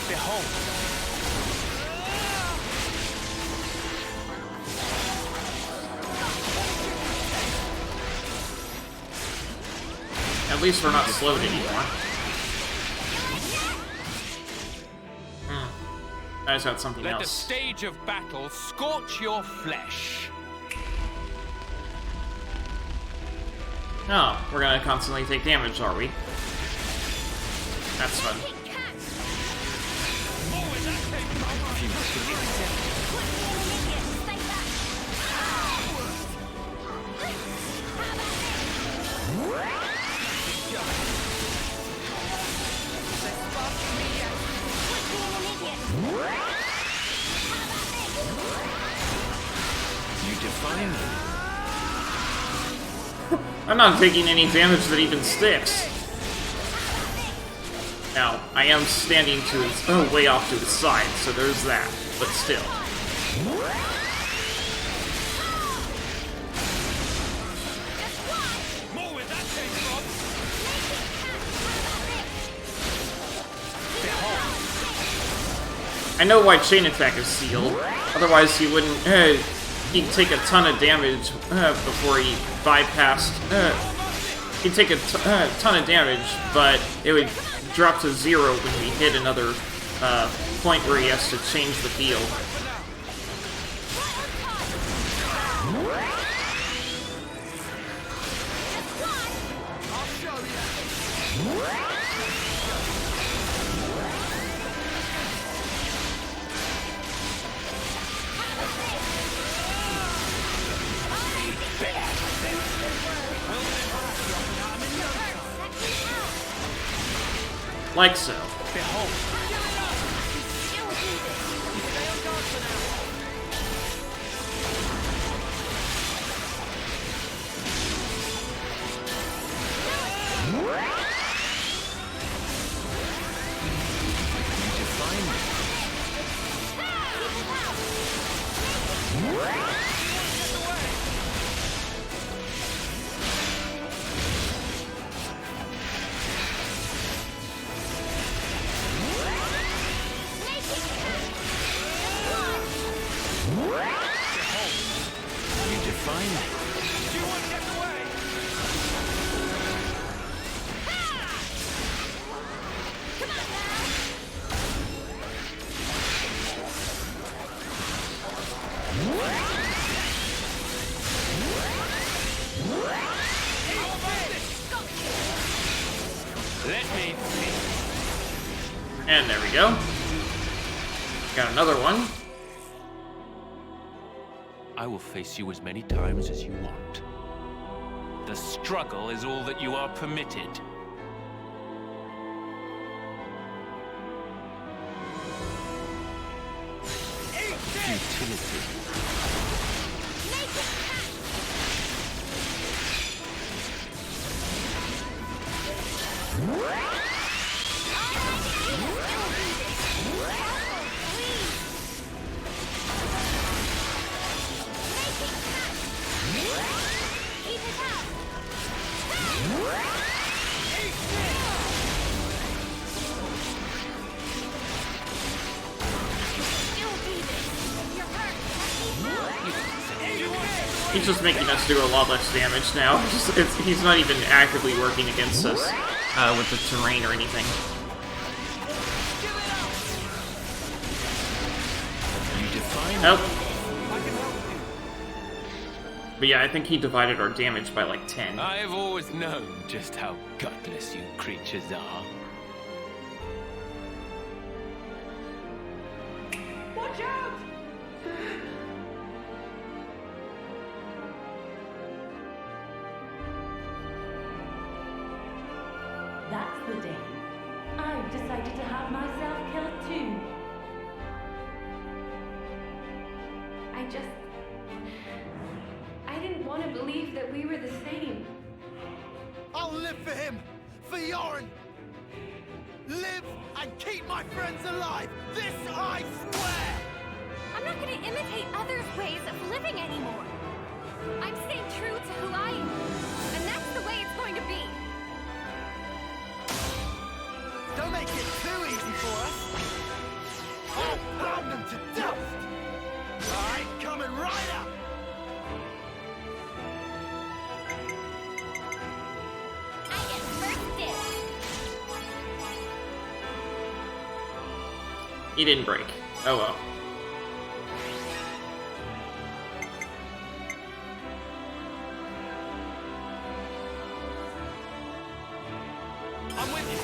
J: Behold.
A: At least we're not slowed anymore. I just got something
F: Let
A: else.
F: the stage of battle scorch your flesh.
A: Oh, we're gonna constantly take damage, are we? That's fun.
J: You define me.
A: I'm not taking any damage that even sticks. Now, I am standing to his way off to his side, so there's that, but still. I know why chain attack is sealed. Otherwise, he wouldn't. He'd take a ton of damage before he bypassed. He'd take a ton of damage, but it would drop to 0 when we hit another point where he has to change the field. Like so.
F: Behold.
A: And there we go. Got another one.
J: I will face you as many times as you want. The struggle is all that you are permitted. futility.
I: Make it count!
A: He's just making us do a lot less damage now. He's not even actively working against us with the terrain or anything. Nope. But yeah, I think he divided our damage by like 10.
J: I have always known just how gutless you creatures are.
D: Watch out!
M: That's the day I've decided to have myself killed too.
I: I didn't want to believe that we were the same.
L: I'll live for him! For Yoren! Live and keep my friends alive! This I swear!
I: I'm not going to imitate others' ways of living anymore. I'm staying true to who I am. And that's the way it's going to be.
L: Don't make it too easy for us! I'll pound them to dust! Alright, coming right up!
I: I get first dibs.
A: He didn't break. Oh well.
F: I'm with you.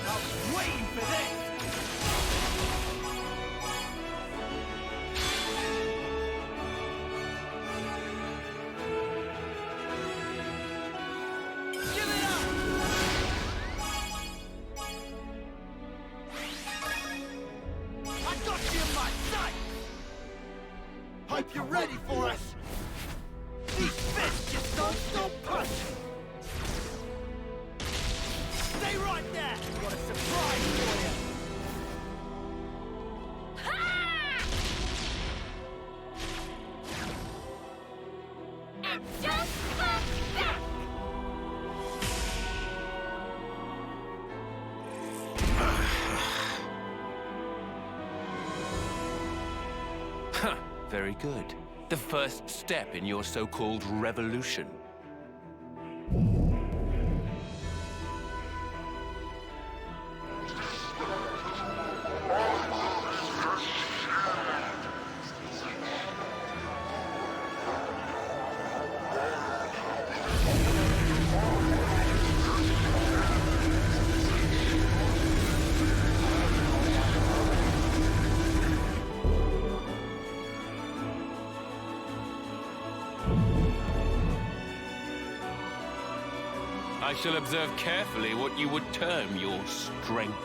L: I was waiting for this! Give it up! I got you in my sight! Hope you're ready for us! These fists just don't stop punching! Stay right there! Got a surprise for you!
I: And just come back.
J: Huh, very good. The first step in your so-called revolution. I shall observe carefully what you would term your strength.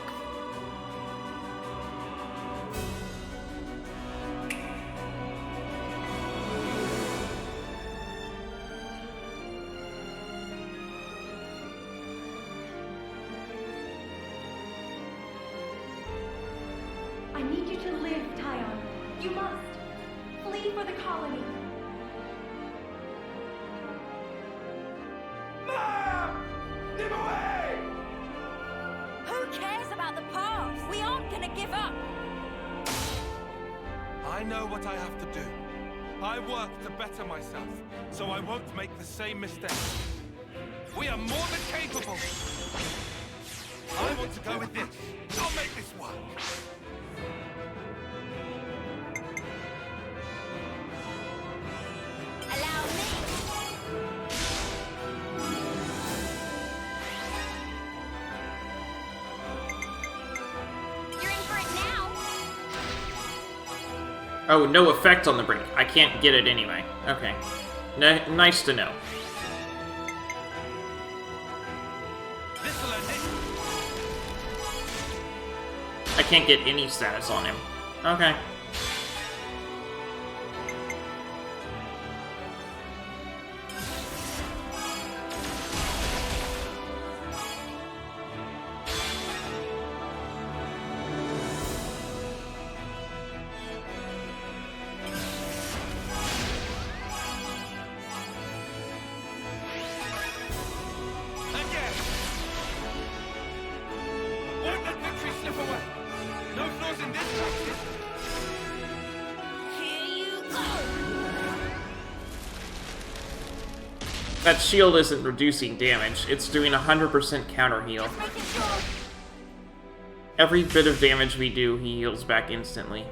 M: I need you to live, Tyon. You must. Flee for the colony.
F: Leave away!
I: Who cares about the past? We aren't gonna give up.
C: I know what I have to do. I work to better myself, so I won't make the same mistake. We are more than capable. I want to go with this. I'll make this work.
I: Allow me. You're in for it now.
A: Oh, no effect on the break. I can't get it anyway. Okay. Nice to know. I can't get any status on him. Okay. That shield isn't reducing damage, it's doing 100% counter heal. Every bit of damage we do, he heals back instantly.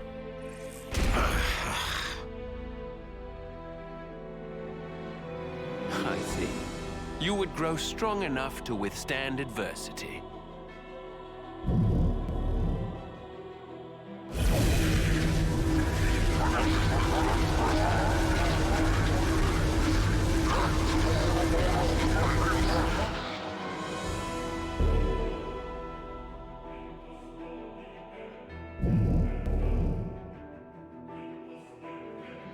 N: I see. You would grow strong enough to withstand adversity.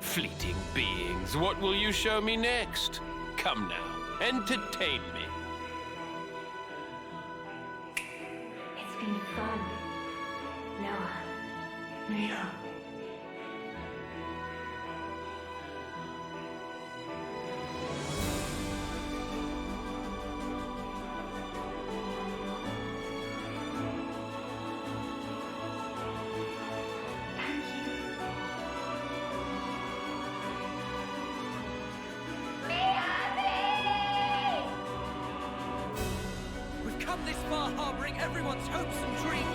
N: Fleeting beings, what will you show me next? Come now, entertain me.
M: It's been fun, Noah.
G: Mia.
K: This far harboring everyone's hopes and dreams.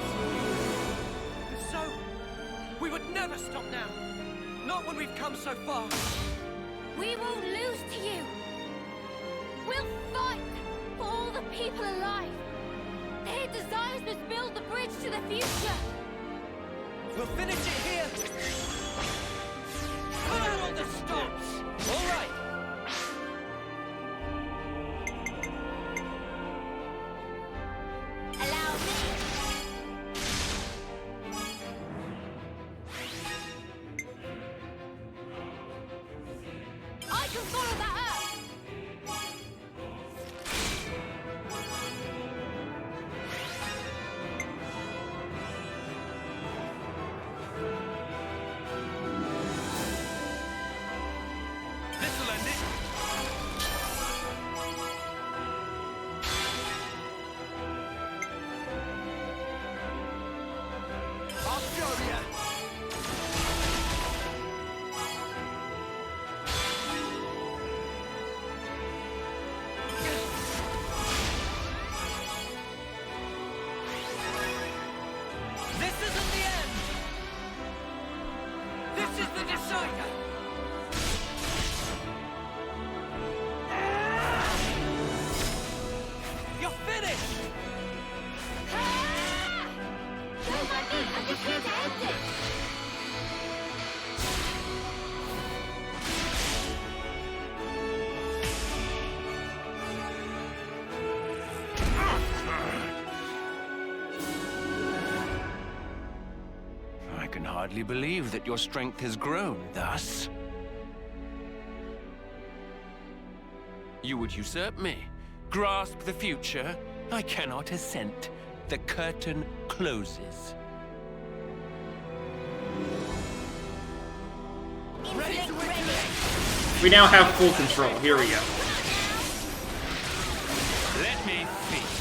K: And so, we would never stop now. Not when we've come so far.
I: We won't lose to you. We'll fight for all the people alive. Their desires must build the bridge to the future.
K: We'll finish it here. Put out all the stops. All right.
N: I can hardly believe that your strength has grown thus. You would usurp me, grasp the future. I cannot assent. The curtain closes.
A: We now have full control. Here we go.
N: Let me feast.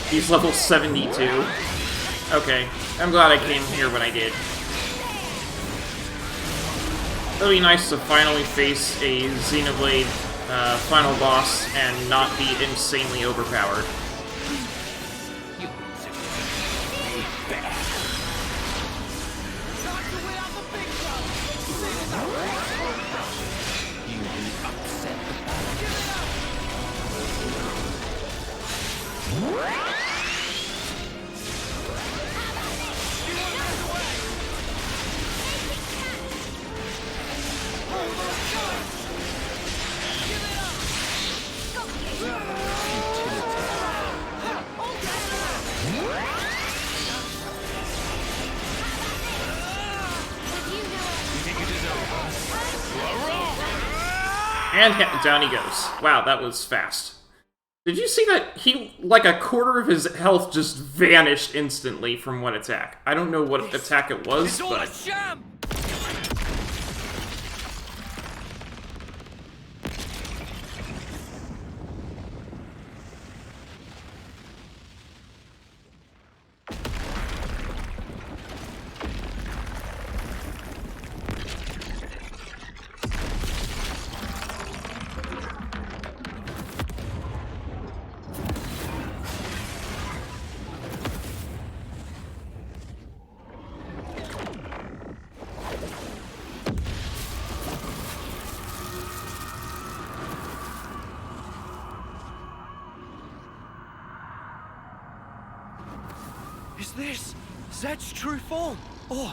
A: He's level 72. Okay, I'm glad I came here when I did. It'll be nice to finally face a Xenoblade final boss and not be insanely overpowered.
J: You will upset the balance.
A: And down he goes. Wow, that was fast. Did you see that he, like a quarter of his health just vanished instantly from one attack? I don't know what attack it was, but...
K: Is this Zed's true form? Or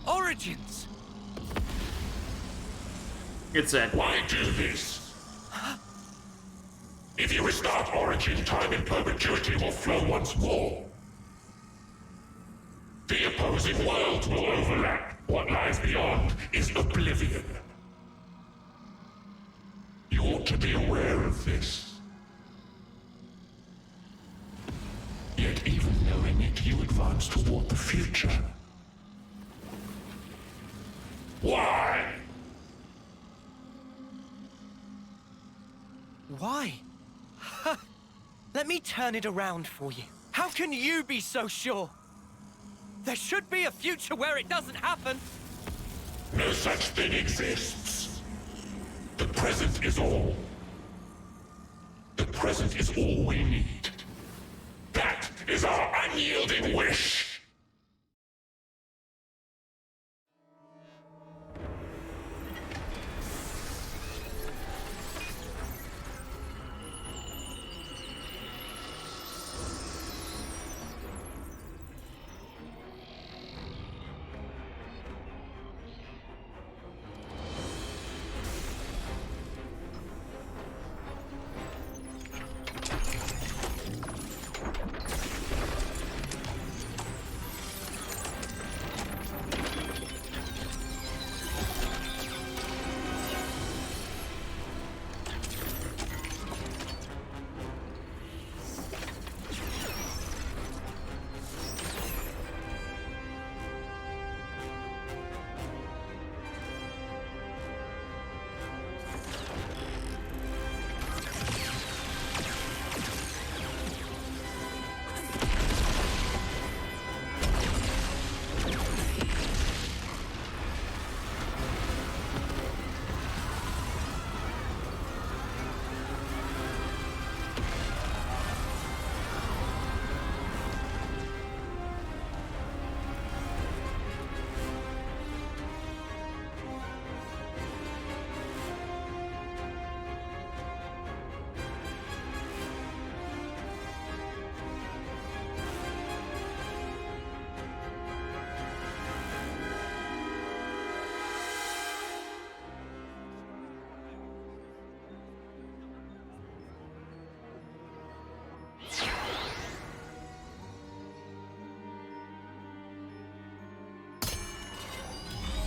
K: origins?
A: It's Zed.
G: Why do this? If you restart Origin, time in perpetuity will flow once more. The opposing worlds will overlap. What lies beyond is oblivion. You ought to be aware of this. Yet even knowing it, you advance toward the future. Why?
K: Why? Let me turn it around for you. How can you be so sure? There should be a future where it doesn't happen.
G: No such thing exists. The present is all. The present is all we need. That is our unyielding wish.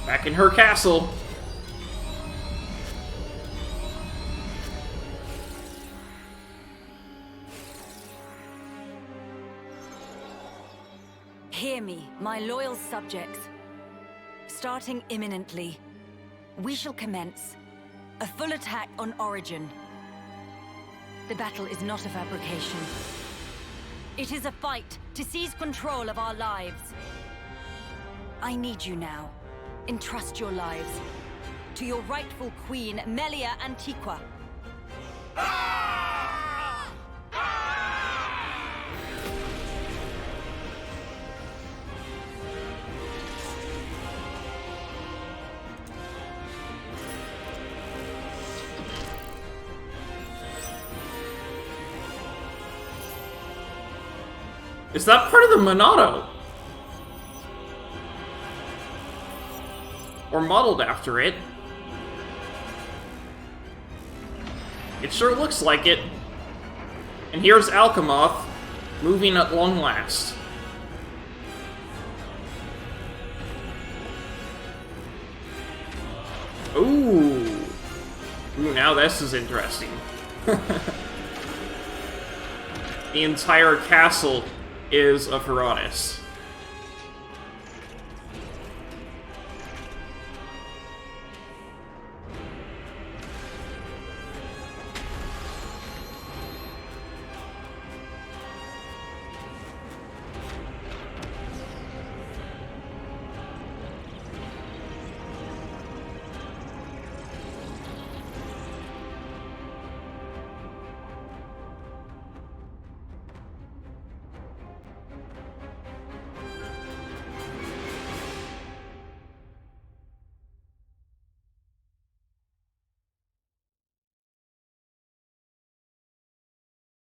A: Back in her castle.
O: Hear me, my loyal subjects. Starting imminently, we shall commence a full attack on Origin. The battle is not a fabrication. It is a fight to seize control of our lives. I need you now. Entrust your lives to your rightful queen, Melia Antiqua.
A: Is that part of the Monado? Or modeled after it? It sure looks like it. And here's Alchemoth, moving at long last. Ooh. Ooh, now this is interesting. The entire castle is of Heranis.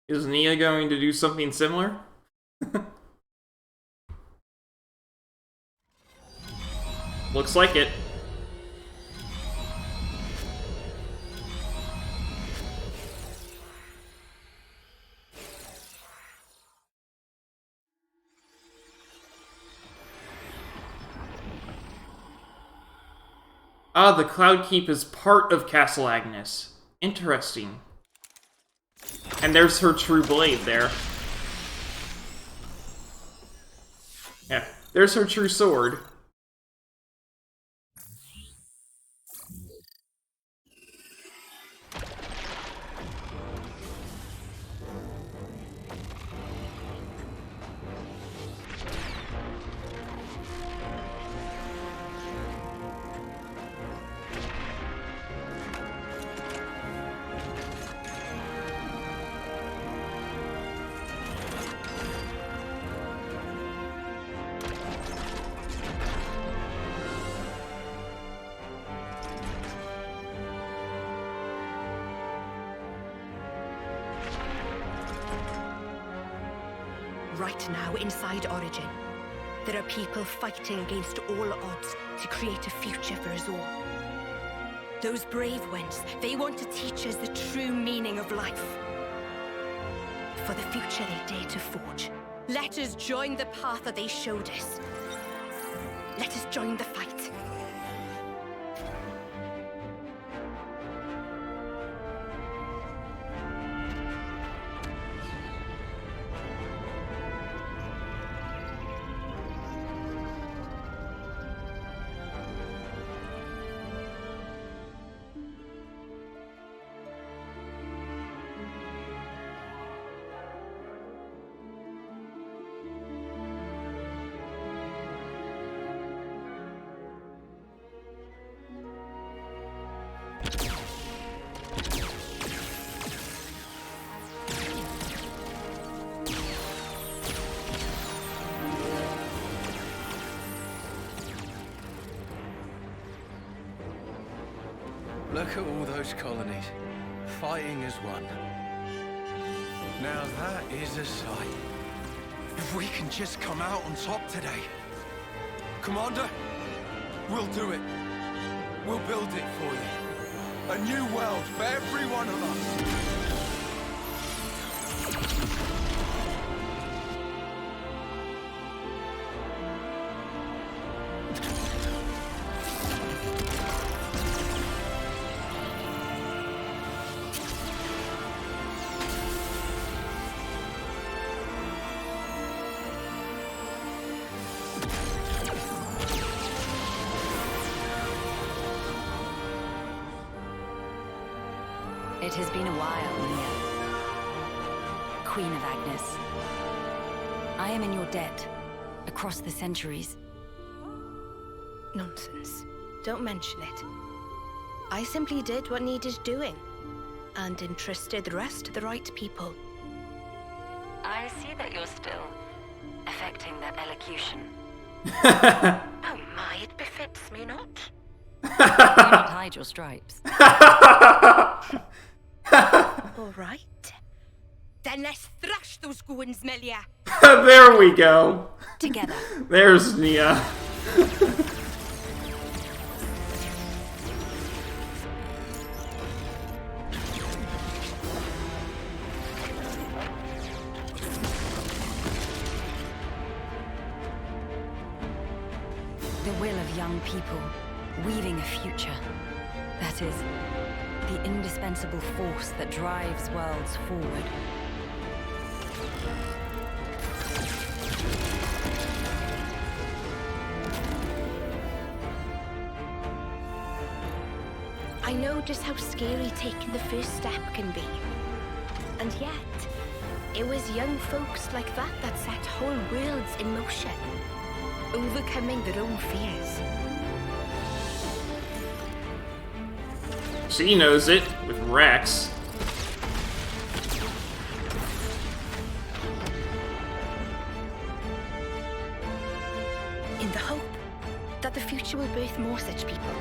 A: Is Nia going to do something similar? Looks like it. Ah, the Cloud Keep is part of Castle Agnes. Interesting. And there's her true blade there. Yeah, there's her true sword.
B: Right now, inside Origin, there are people fighting against all odds to create a future for us all. Those brave ones, they want to teach us the true meaning of life. For the future they dare to forge. Let us join the path that they showed us. Let us join the fight.
E: Look at all those colonies, fighting as one. Now that is a sight.
F: If we can just come out on top today. Commander, we'll do it. We'll build it for you. A new world for every one of us.
O: It has been a while, Nia. Queen of Agnes. I am in your debt, across the centuries.
B: Nonsense. Don't mention it. I simply did what needed doing, and entrusted the rest to the right people.
O: I see that you're still affecting that elocution.
B: Oh my, it befits me not.
O: Do not hide your stripes.
B: All right.
I: Then let's thrash those goons, Melia.
A: There we go.
O: Together.
A: There's Nia.
O: The will of young people, weaving a future. That is, the indispensable force that drives worlds forward.
B: I know just how scary taking the first step can be. And yet, it was young folks like that that set whole worlds in motion, overcoming their own fears.
A: She knows it, with Rex.
B: In the hope that the future will birth more such people.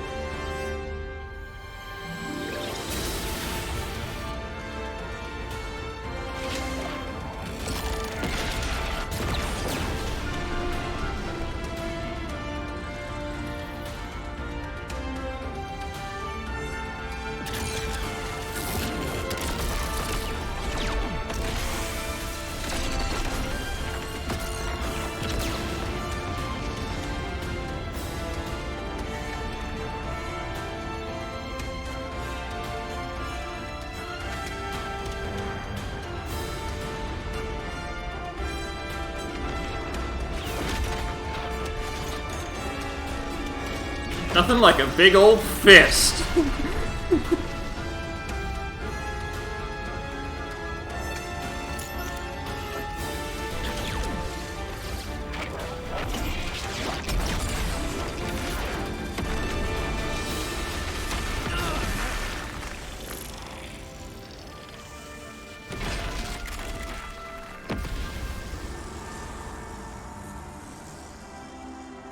A: Nothing like a big old fist.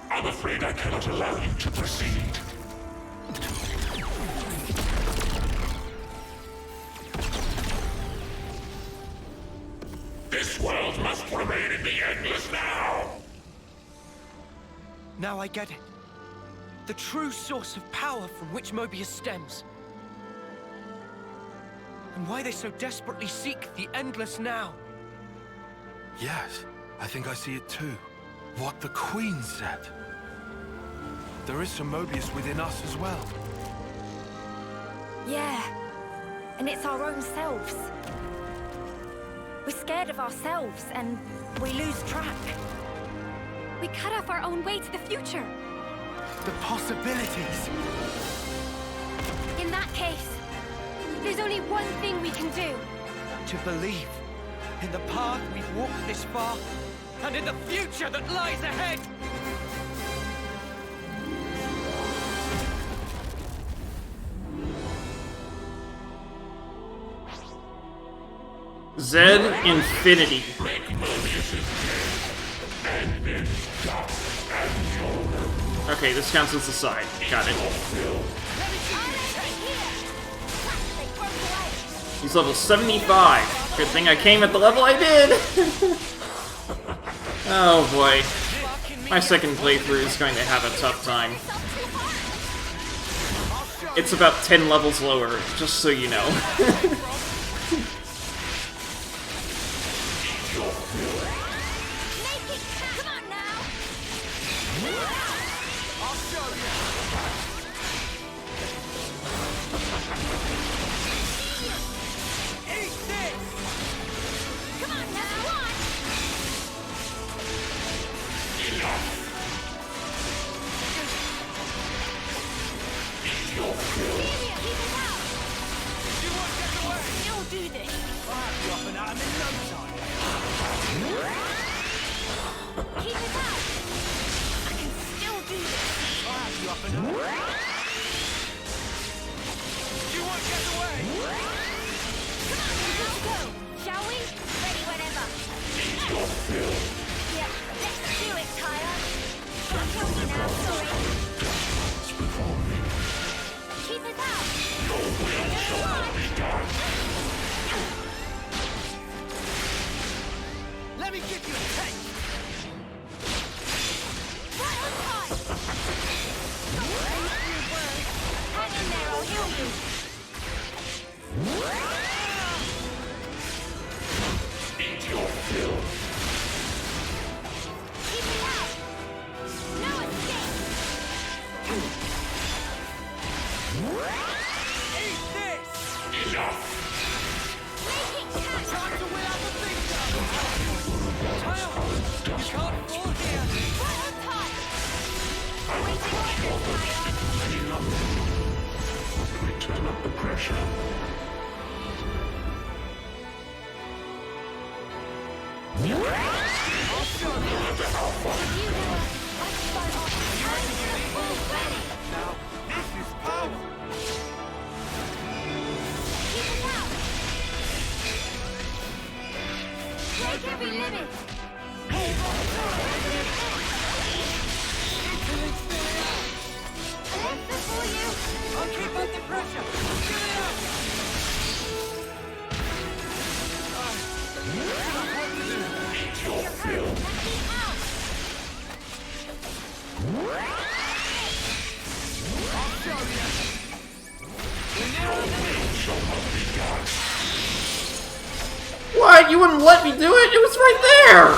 G: I'm afraid I cannot allow you to proceed. This world must remain in the Endless now!
K: Now I get it. The true source of power from which Mobius stems. And why they so desperately seek the Endless now.
F: Yes, I think I see it too. What the Queen said. There is some Mobius within us as well.
M: Yeah, and it's our own selves. We're scared of ourselves, and we lose track. We cut off our own way to the future.
L: The possibilities.
M: In that case, there's only one thing we can do.
K: To believe in the path we've walked this far, and in the future that lies ahead!
A: Zed Infinity. Okay, this counts as a side. Got it. He's level 75. Good thing I came at the level I did! Oh boy. My second playthrough is going to have a tough time. It's about 10 levels lower, just so you know.
L: Let me give you a taste!
I: Right on time! Hang in there, I'll heal you!
G: Eat your fill.
I: Keep it out! No escape!
L: Eat this!
G: Enough.
I: Make it count!
L: Time to win out the big gun! Child, you can't fall here!
I: Right on time! Waiting orders, Ion!
G: We turn up the pressure.
L: I'll show you!
I: You know what? I start off already!
L: Now, this is power!
I: Keep it out! Break every limit! Lift before you!
L: I'll keep up the pressure! Give it up!
G: Eat your fill.
L: I'll show you!
G: Your will shall not be done.
A: What? You wouldn't let me do it? It was right there!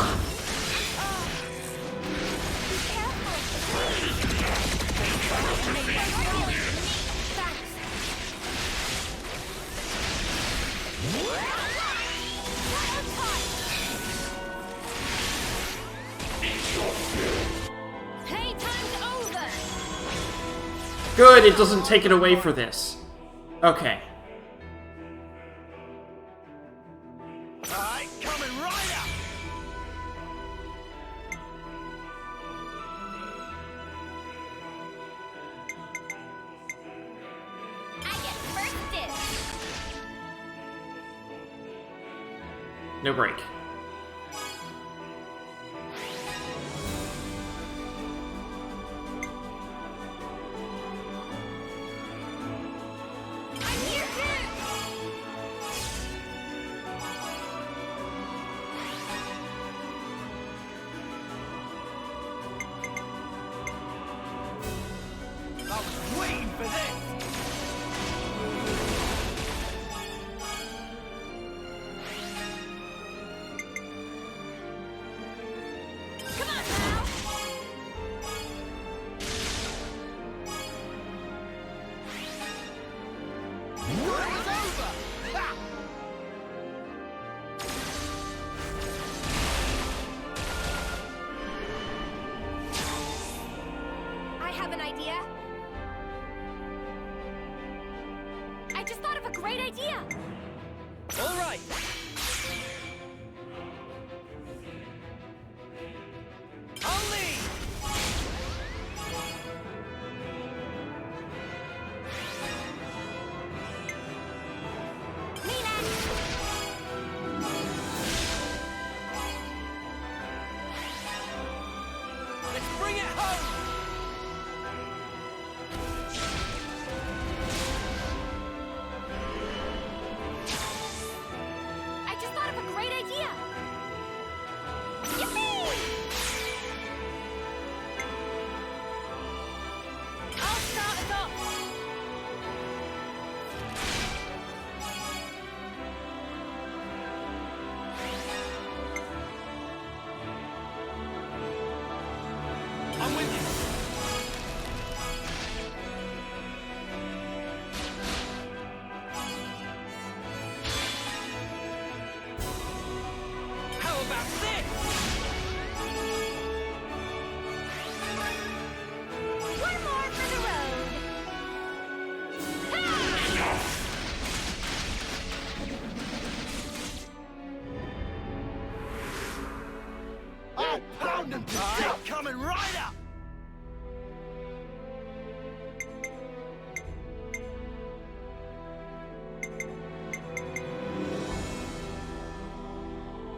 I: Playtime's over!
A: Good, it doesn't take it away for this. Okay.
L: Alright, coming right up!
I: I get first dibs!
A: No break.
I: I'm here too!
L: I was waiting for this!
I: Come on now!
L: It's over! Ha!
I: I have an idea. I just thought of a great idea!
K: All right.
L: I'll lead!
K: Let's bring it home.
I: I just thought of a great idea! Yippee! I'll start us off!
L: I'm with you!
K: How about this?
I: One more for the road!
L: I'll pound them to death! Coming right up!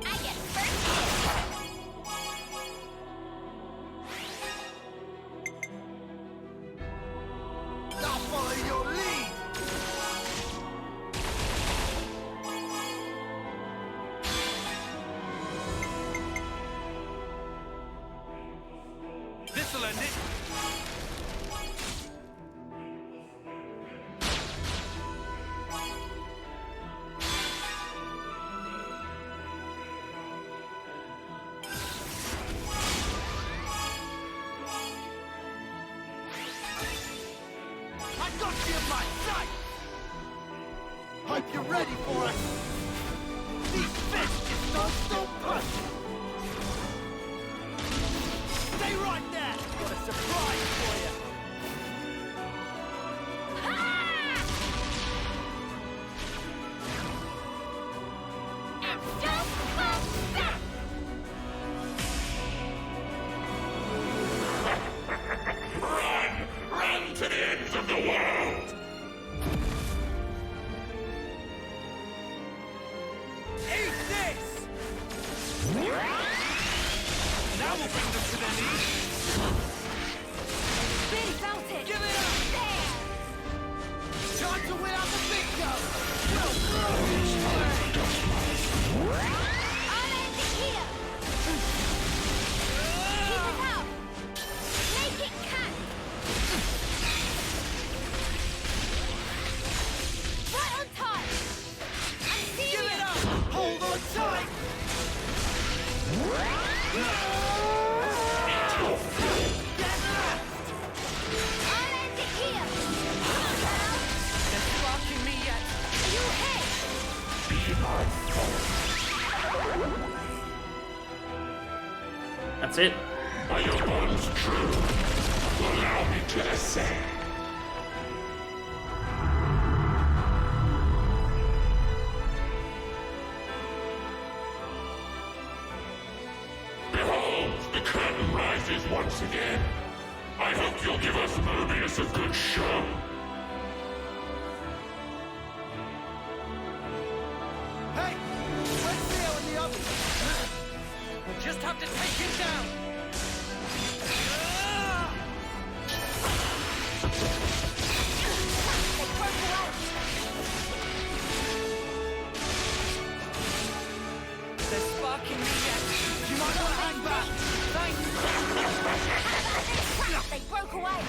I: I get first dibs!
L: I'll follow your lead!
C: This'll end it.
L: I got you in my sight! Hope you're ready for it! These fists just don't stop punching! Stay right there! Got a surprise for you!
I: And just come back!
G: Run to the ends of the world!
C: Eat this! Now we'll bring them to their knees.
M: Really felt it.
C: Give it up!
L: Time to win out the big gun!
I: I'll end it here! Keep it up! Make it count! Right on time! I'm serious!
L: Give it up! Hold on tight!
I: I'll end it here! Come on now!
K: They're sparking me yet.
I: Are you okay?
A: That's it.
G: Are your bonds true? Allow me to ascend. Behold, the curtain rises once again. I hope you'll give us Mobius a good show.
L: Hey! Where's Theo and the others?
K: We'll just have to take him down.
I: They broke away!
K: They're sparking me yet.
L: You might want to hang back!
K: Thanks.
I: They broke away!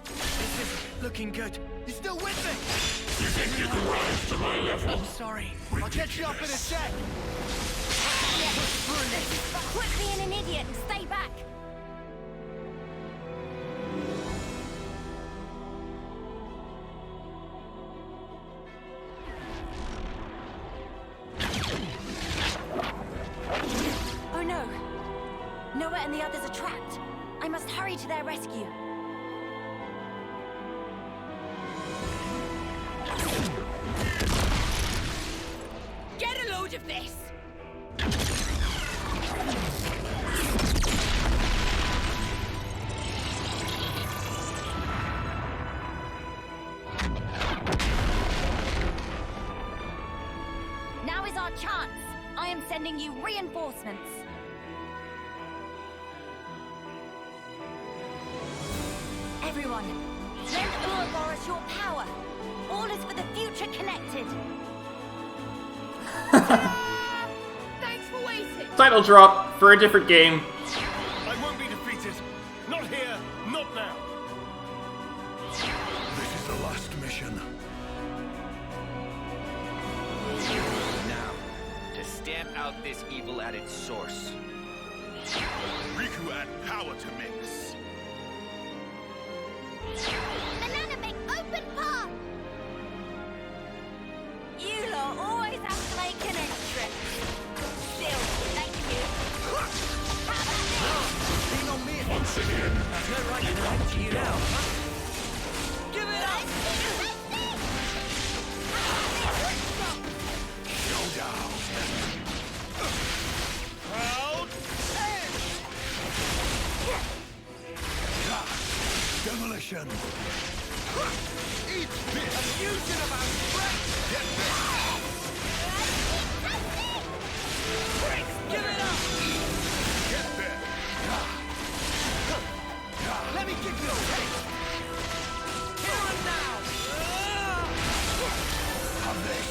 K: This is looking good.
L: You still with me?
G: You think you can rise to my level?
K: I'm sorry.
L: I'll get you up in a sec!
I: But quit being an idiot and stay back!
M: Oh no. Noah and the others are trapped. I must hurry to their rescue.
I: Get a load of this!
M: Now is our chance. I am sending you reinforcements. Everyone, lend Ouroboros your power. All is for the future connected.
I: Thanks for waiting!
A: Title drop for a different game.
C: I won't be defeated. Not here, not now.
F: This is the last mission.
P: Now, to stamp out this evil at its source.
C: Riku add power to mix.
I: Banana make open path!
M: You lot always have to make an entrance. Still, thank you. How about this?
L: Lean on me!
G: Once again.
K: There's no right to lie to you now.
L: Give it up!
F: Showdown.
C: Proud
F: Demolition.
L: Eat this! A fusion of our strength!
F: Get this.
L: Give it up!
F: Get this.
L: Let me give you a taste! Here and now!
F: Have this.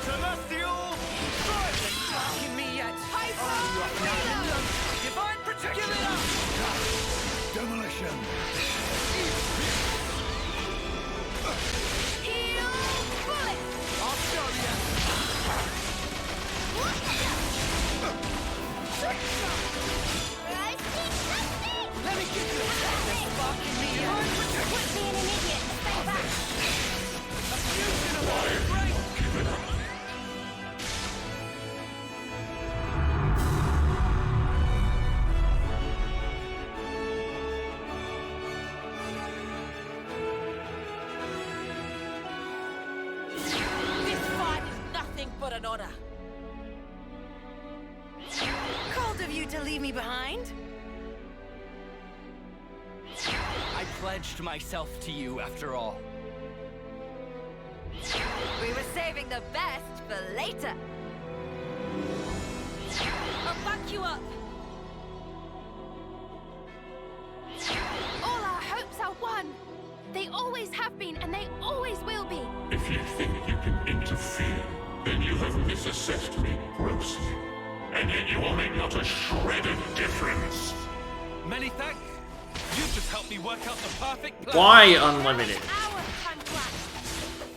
C: Celestial
K: They're sparking me yet.
L: Hyper!
K: Divine protection.
L: Give it
H: an honor.
O: Cold of you to leave me behind.
Q: I pledged myself to you after all.
O: We were saving the best for later.
I: I'll back you up. All our hopes are one. They always have been, and they always will be.
G: If you think you can interfere, then you have misassessed me grossly. And yet you will make not a shred of difference.
C: Many thanks. You've just helped me work out the perfect plan.
A: Why unlimited?
I: Our time to act.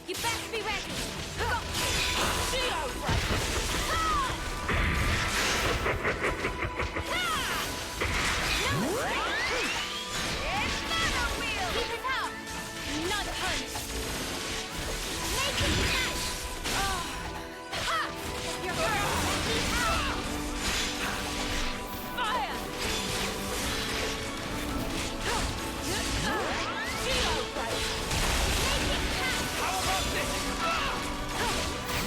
I: You best be ready. Keep it up. Another punch. Make it catch. Ha! You're hurt. Fire.
C: How about this?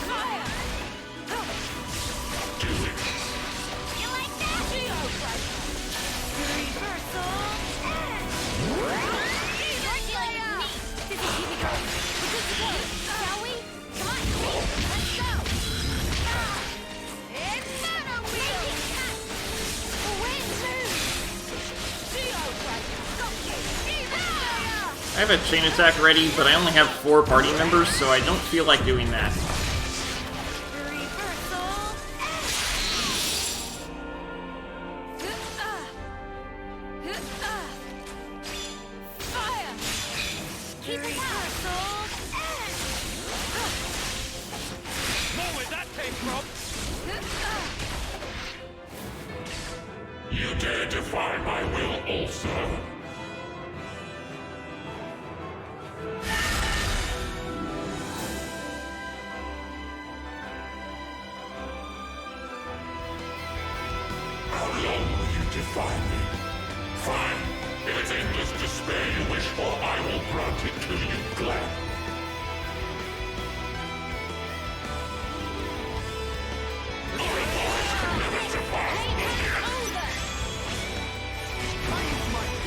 I: Fire. You like that? Reversal. This is keep it going. We're good to go. Shall we? Come on. Let's go. It's Mono Wheel. Make it catch. Wind move.
A: I have a chain attack ready, but I only have 4 party members, so I don't feel like doing that.
I: Fire. Keep it up.
C: More where that came from.
G: You dare defy my will also. How long will you defy me? Fine. If it's endless despair you wish for, I will grant it to you gladly.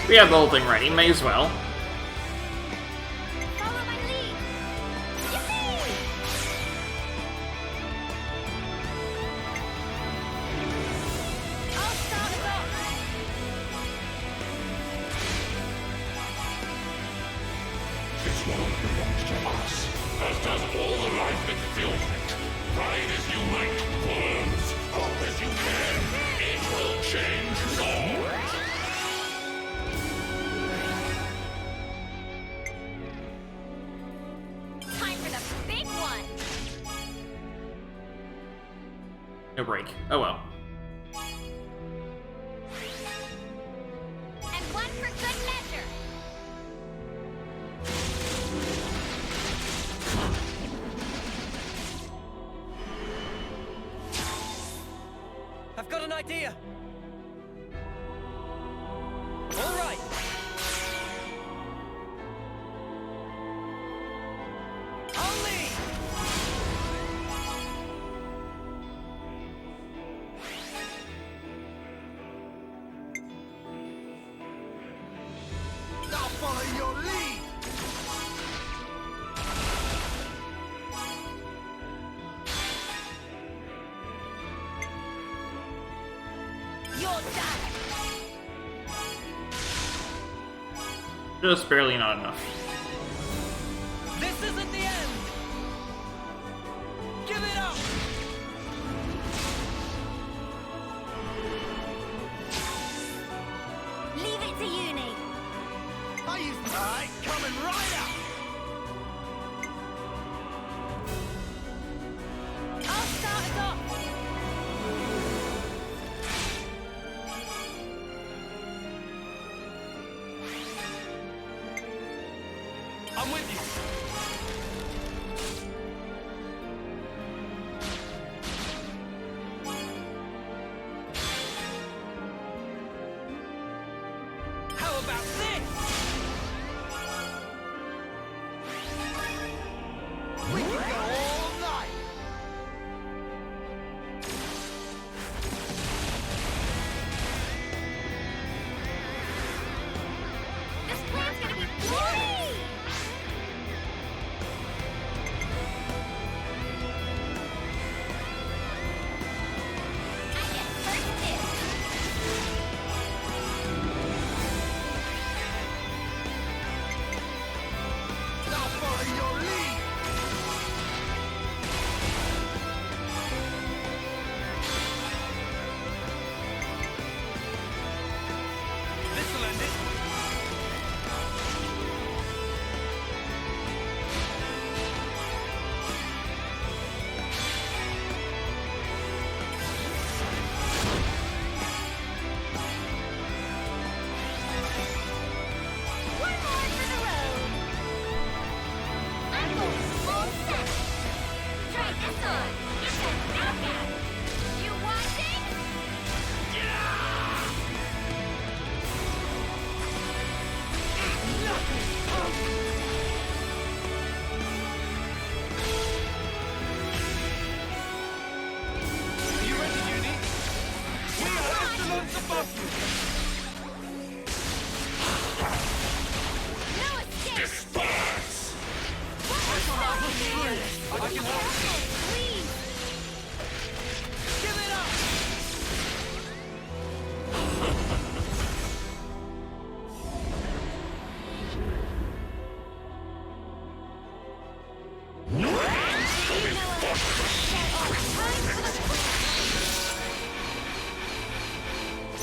A: We have the whole thing ready, may as well.
I: Follow my lead. Yippee! I'll start it off.
G: This world belongs to us, as does all the life that fills it. Ride as you might, worms. Hope as you can. It will change all.
I: Time for the big one.
A: No break. Oh well.
I: And one for good measure.
K: I've got an idea. All right. I'll lead.
L: I'll follow your lead.
I: You're done.
A: Just barely not enough.
K: This isn't the end. Give it up.
I: Leave it to you, Nate.
L: I used to... Alright, coming right up.
I: I'll start us off.
C: I'm with you.
K: How about this?
L: We can go all night.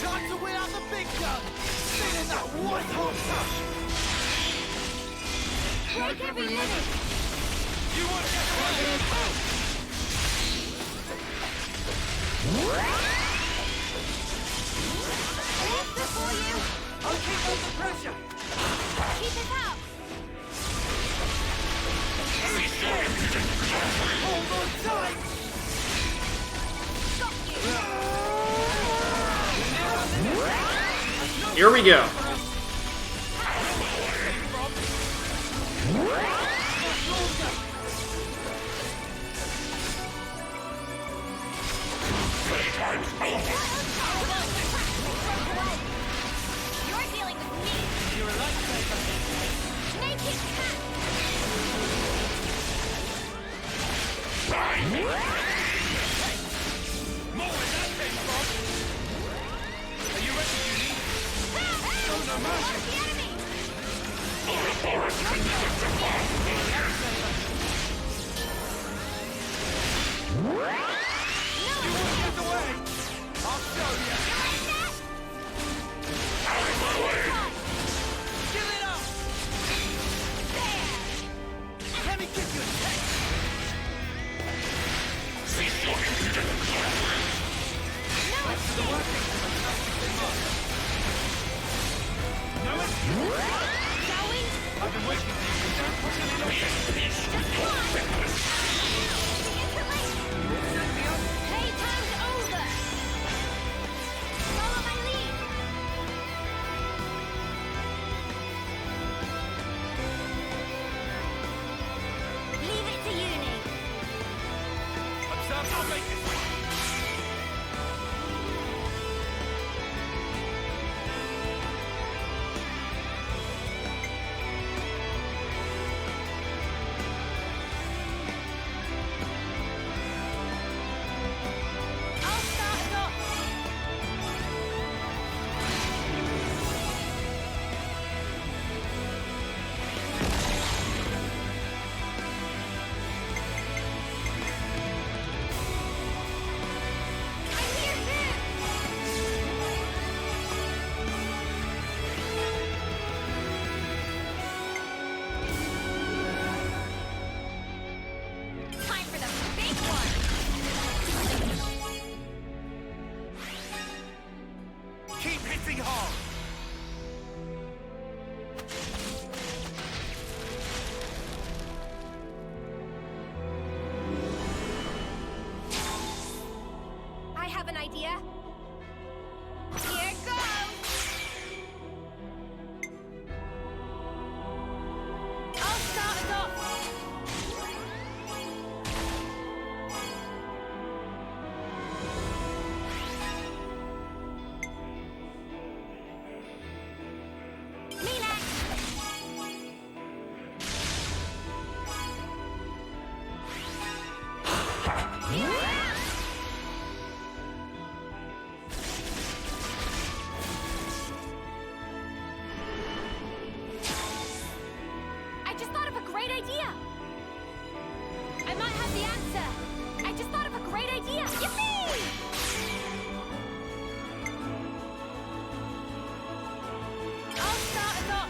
L: Time to win out the big gun! Feeling that white hot touch!
I: Break every limit!
C: You want to get
I: Lift before you!
K: I'll keep up the pressure!
I: Keep it up!
L: Hold on tight!
A: Here we go.
I: You're dealing with me! You're a lifesaver. Make it count!
C: more where that came from? Are you ready, Judy? Show no mercy.
I: The enemy!
C: You won't get away. I'll show you.
L: Give it up! Let me give you a taste!
C: No escape.
I: Shall we?
C: I've been waiting for you. Don't push any longer.
I: Playtime's over! Follow my lead! Leave it to you, Nate.
C: Observe, I'll make it.
I: I'll start it off. I'm here too! Time for the big one!
C: Keep hitting hard.
I: I have an idea. Here goes! I'll start us off. Me next! I just thought of a great idea! I might have the answer! I just thought of a great idea! Yippee! I'll start us off!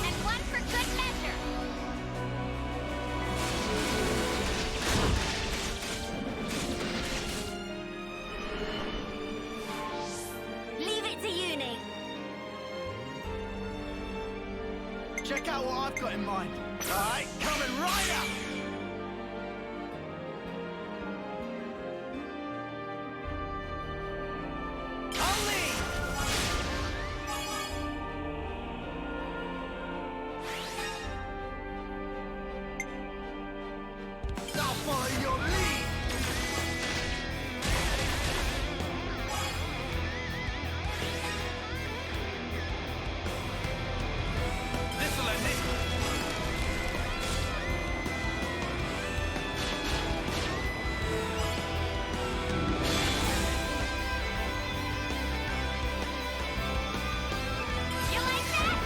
I: And one for good measure! Leave it to you, Nate.
L: Check out what I've got in mind. Alright, coming right up! I'll lead! I'll follow your lead!
C: This'll end it.
I: You like that?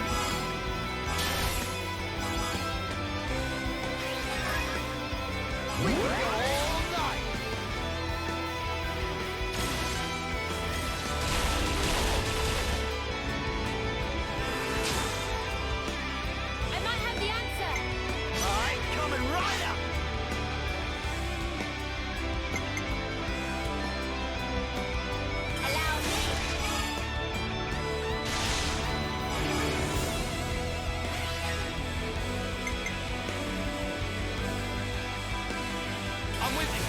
C: I'm with you.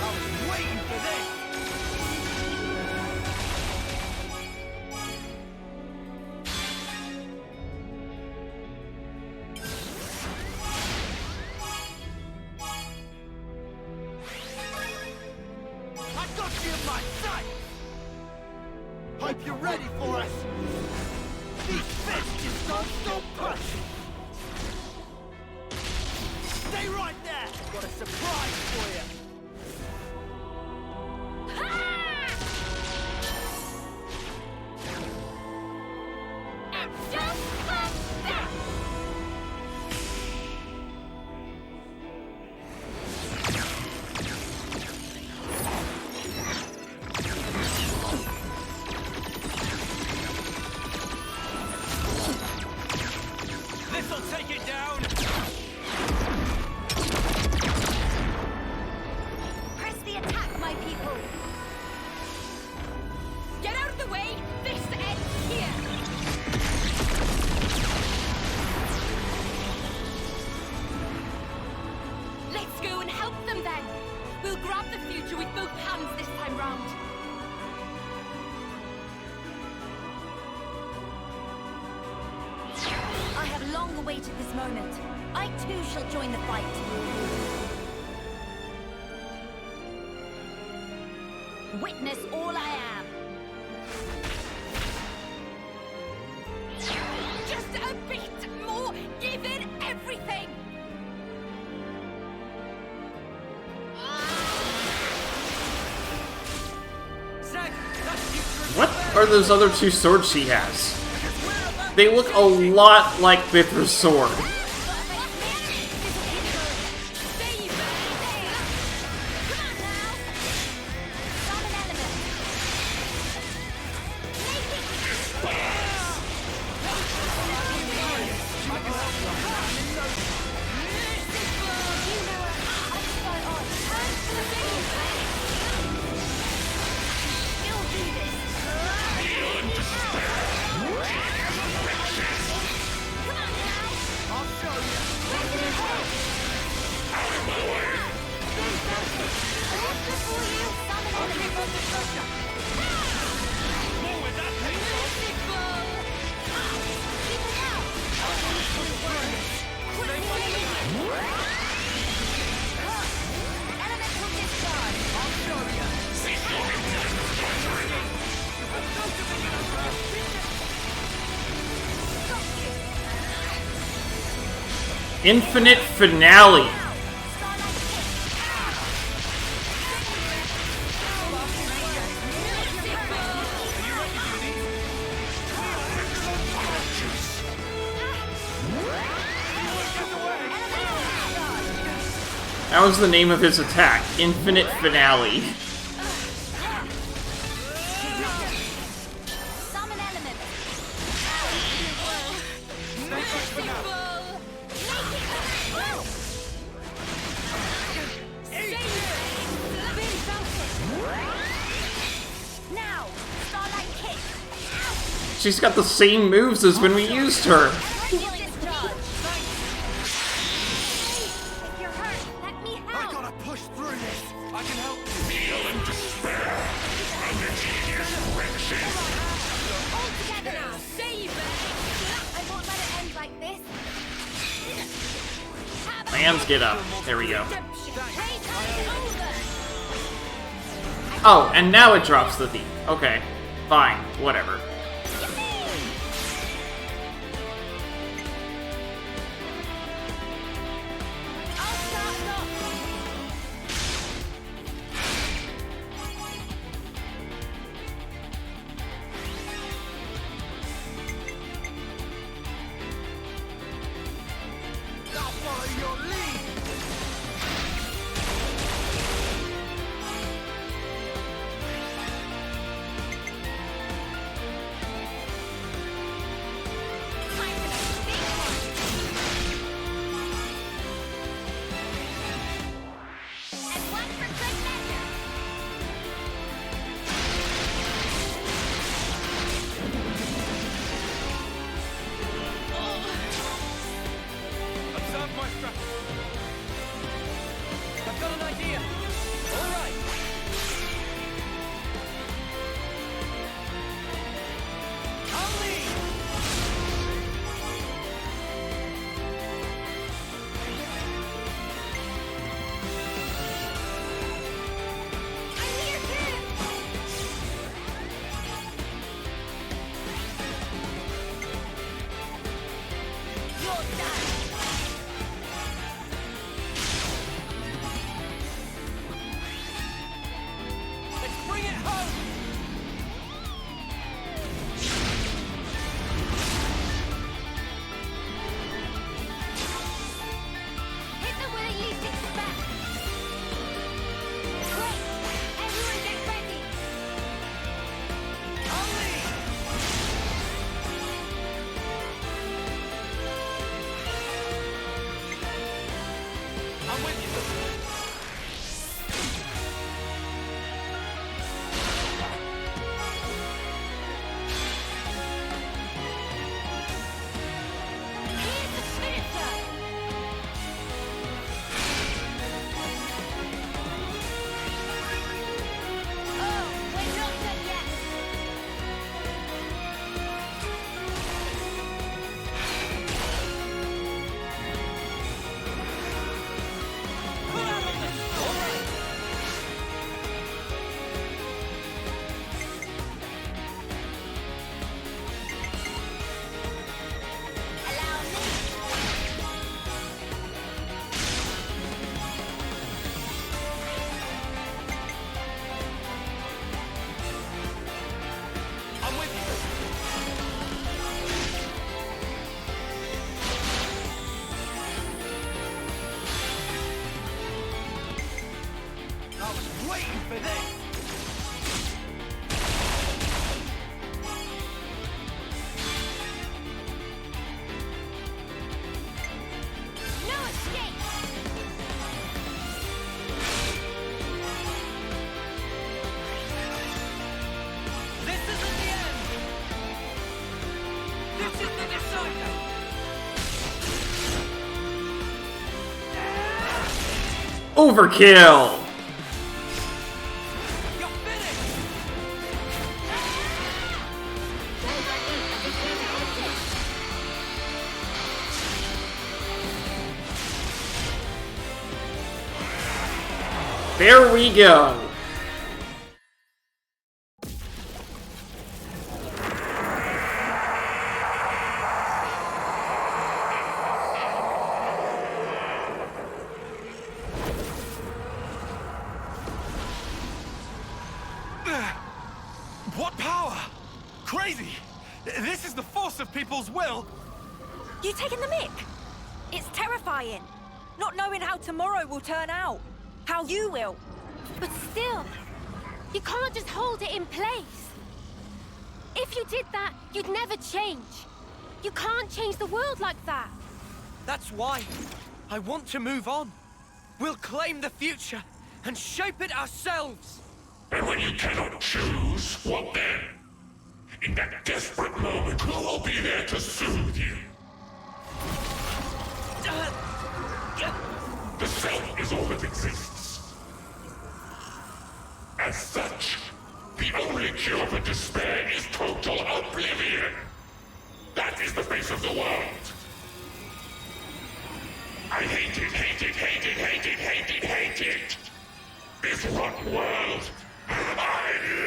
L: I was waiting for this! I got you in my sight! Hope you're ready for us! These fists don't stop punching! Stay right there! Got a surprise for you!
C: This'll take it down!
I: Press the attack, my people! Get out of the way! This ends here! Let's go and help them then! We'll grab the future with both hands this time round!
O: I have long awaited this moment. I too shall join the fight. Witness all I am.
I: Just a bit more! Give it everything!
A: What are those other two swords she has? They look a lot like Mithra's sword. Infinite Finale. That was the name of his attack, Infinite Finale. She's got the same moves as when we used her. My hands get up. There we go. Oh, and now it drops the thief. Okay. Fine. Whatever. Overkill! There we go!
C: What power? Crazy! This is the force of people's will!
M: You taking the mick? It's terrifying. Not knowing how tomorrow will turn out. How you will.
I: But still, you can't just hold it in place. If you did that, you'd never change. You can't change the world like that.
K: That's why I want to move on. We'll claim the future and shape it ourselves.
G: And when you cannot choose, what then? In that desperate moment, who will be there to soothe you? The self is all that exists. As such, the only cure for despair is total oblivion. That is the face of the world. I hate it, hate it, hate it, hate it, hate it, hate it. This rotten world. I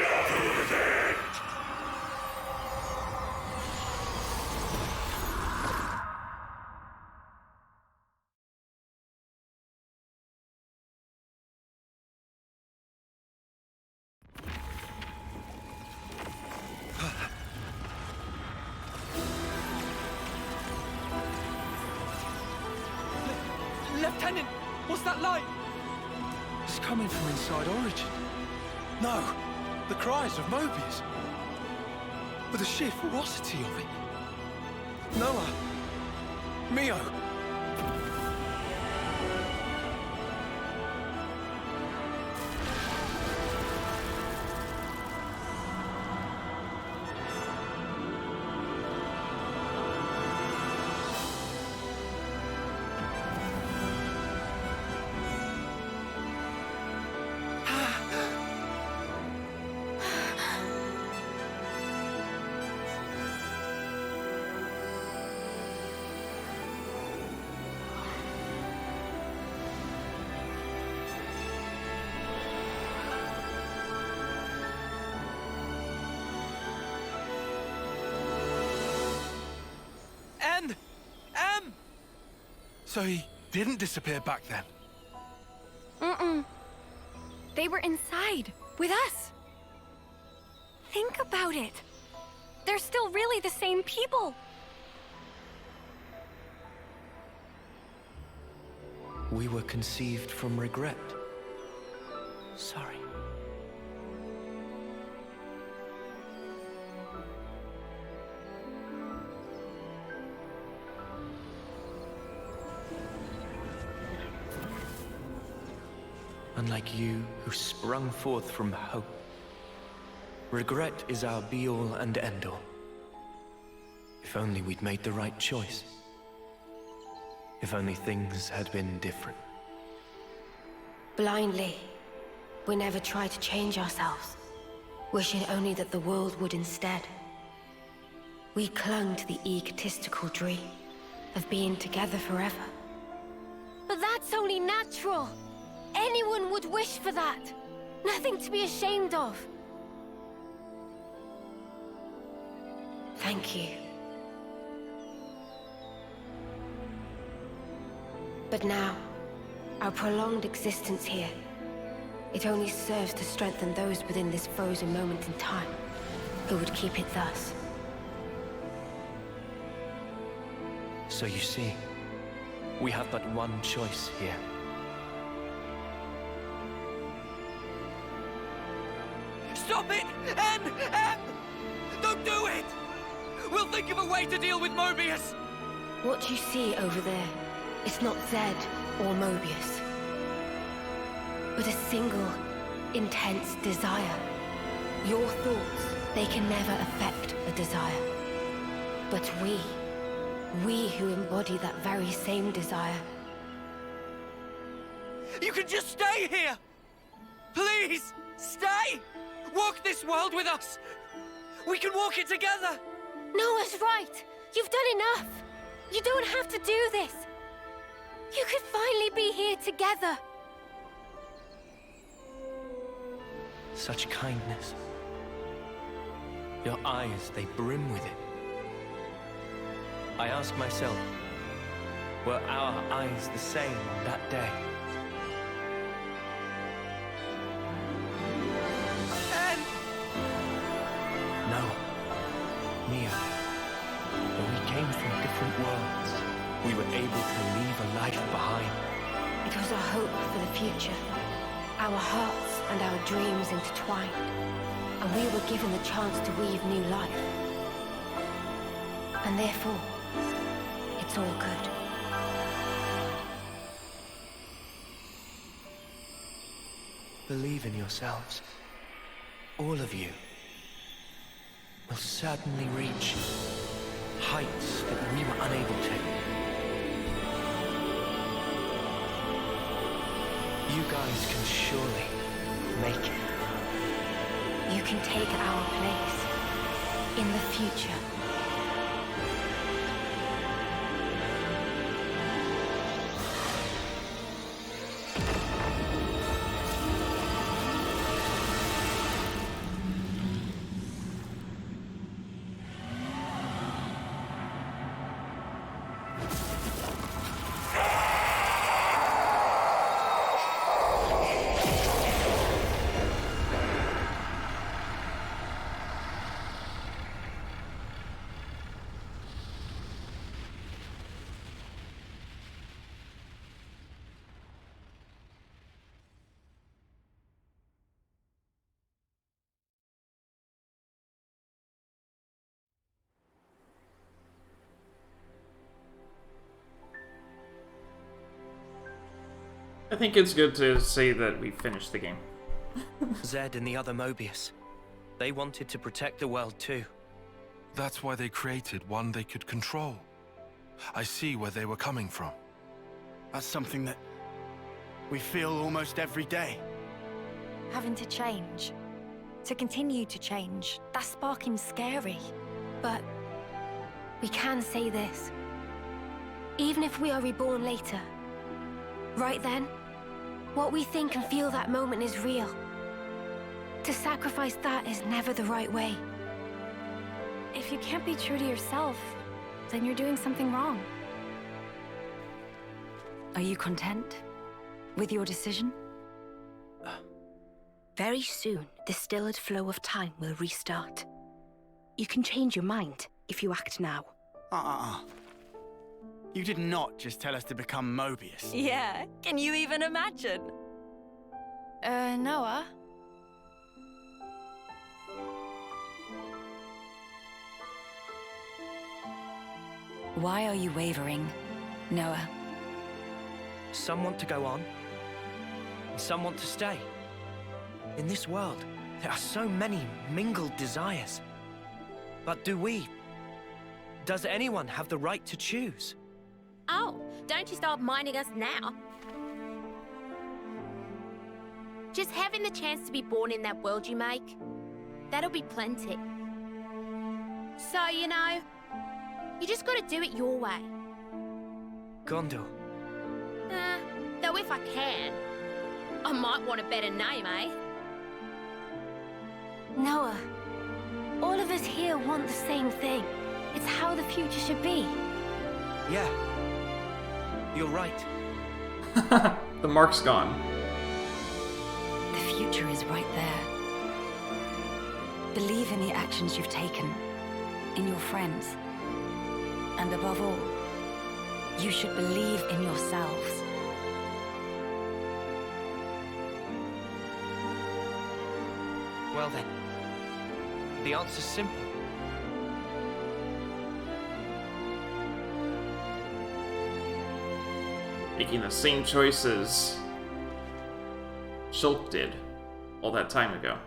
G: loathe it.
F: Lieutenant, what's that light? It's coming from inside Origin. No, the cries of Mobius. With the sheer ferocity of it. Noah. Mio. So he didn't disappear back then?
M: They were inside, with us. Think about it. They're still really the same people.
K: We were conceived from regret. Sorry. Unlike you, who sprung forth from hope, regret is our be-all and end-all. If only we'd made the right choice. If only things had been different.
B: Blindly, we never tried to change ourselves, wishing only that the world would instead. We clung to the egotistical dream of being together forever.
I: But that's only natural. Anyone would wish for that. Nothing to be ashamed of.
B: Thank you. But now, our prolonged existence here, it only serves to strengthen those within this frozen moment in time, who would keep it thus.
K: So you see, we have but one choice here.
Q: Stop it! M! Don't do it! We'll think of a way to deal with Mobius!
B: What you see over there, it's not Zed or Mobius, but a single, intense desire. Your thoughts, they can never affect a desire. But we who embody that very same desire.
Q: You can just stay here! Please, stay! Walk this world with us! We can walk it together!
B: Noah's right! You've done enough! You don't have to do this! You could finally be here together!
K: Such kindness. Your eyes, they brim with it. I ask myself, were our eyes the same on that day? No. Mia. When we came from different worlds, we were able to leave a life behind.
B: It was our hope for the future. Our hearts and our dreams intertwined. And we were given the chance to weave new life. And therefore, it's all good.
K: Believe in yourselves. All of you will certainly reach heights that we were unable to. You guys can surely make it.
B: You can take our place in the future.
A: I think it's good to say that we finished the game.
K: Zed and the other Mobius. They wanted to protect the world too.
C: That's why they created one they could control. I see where they were coming from.
L: That's something that we feel almost every day.
M: Having to change. To continue to change. That's sparking scary.
B: But we can say this. Even if we are reborn later, right then, what we think and feel that moment is real. To sacrifice that is never the right way.
M: If you can't be true to yourself, then you're doing something wrong.
O: Are you content with your decision?
R: Very soon, the stilled flow of time will restart. You can change your mind if you act now.
L: You did not just tell us to become Mobius.
O: Yeah, can you even imagine?
M: Noah?
O: Why are you wavering, Noah?
K: Some want to go on, and some want to stay. In this world, there are so many mingled desires. But do we? Does anyone have the right to choose?
I: Oh, don't you start minding us now. Just having the chance to be born in that world you make, that'll be plenty. So, you know, you just gotta do it your way.
K: Gondor.
I: Though if I can, I might want a better name, eh?
B: Noah, all of us here want the same thing. It's how the future should be.
K: Yeah. You're right.
A: The mark's gone.
O: The future is right there. Believe in the actions you've taken, in your friends. And above all, you should believe in yourselves.
K: Well then, the answer's simple.
A: Making the same choices Shulk did all that time ago.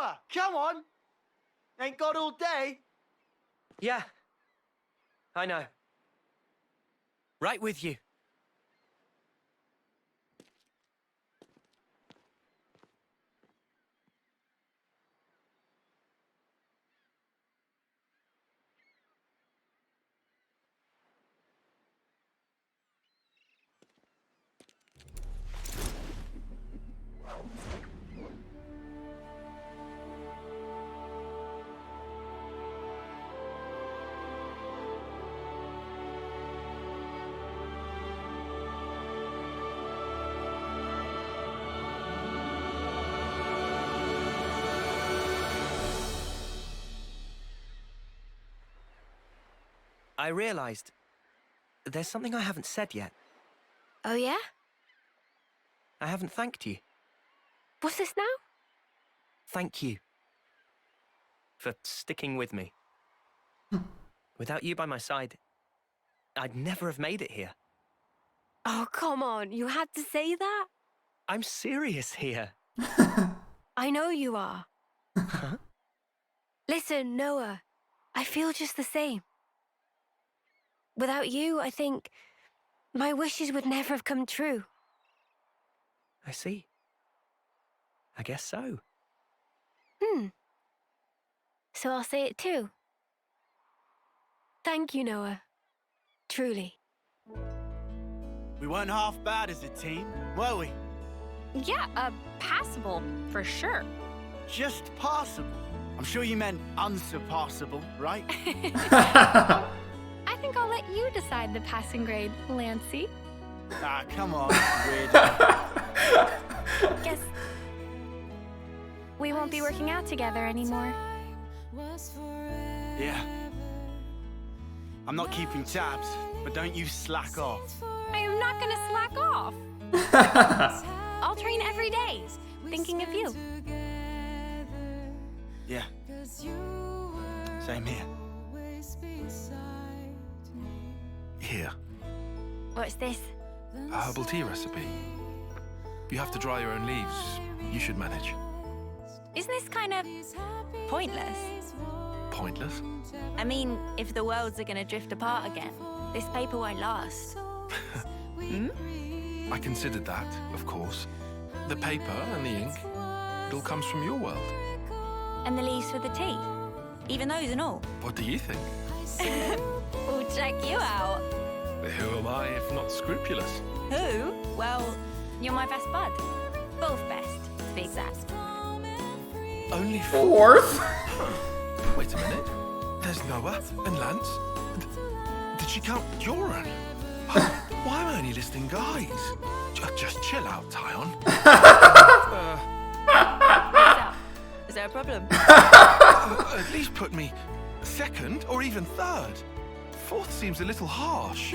L: Noah, come on! Ain't got all day.
K: Yeah. I know. Right with you. I realized there's something I haven't said yet.
B: Oh, yeah?
K: I haven't thanked you.
B: What's this now?
K: Thank you for sticking with me. Without you by my side, I'd never have made it here.
B: Oh, come on. You had to say that?
K: I'm serious here.
B: I know you are.
K: Huh?
B: Listen, Noah, I feel just the same. Without you, I think my wishes would never have come true.
K: I see. I guess so.
B: So I'll say it too. Thank you, Noah. Truly.
L: We weren't half bad as a team, were we?
M: Yeah, passable, for sure.
L: Just passable. I'm sure you meant unsurpassable, right?
M: I think I'll let you decide the passing grade, Lancy.
L: Ah, come on, weird.
M: Guess we won't be working out together anymore.
L: Yeah. I'm not keeping tabs, but don't you slack off.
M: I am not gonna slack off. I'll train every day, thinking of you.
L: Yeah. Same here.
F: Here,
B: What's this?
F: a herbal tea recipe. You have to dry your own leaves. You should manage.
O: Isn't this kind of pointless?
F: Pointless?
O: I mean, if the worlds are gonna drift apart again, this paper won't last.
F: I considered that, of course. The paper and the ink, it all comes from your world.
O: And the leaves for the tea? Even those and all?
F: What do you think?
O: We'll check you out.
F: Who am I if not scrupulous?
O: Who? Well, you're my best bud. Both best, to be exact.
F: Only
A: Fourth?
F: Wait a minute. There's Noah and Lance. Did she count Joran? Why am I only listing guys? Just chill out, Tyon.
O: Is there a problem?
F: At least put me second or even third. Fourth seems a little harsh.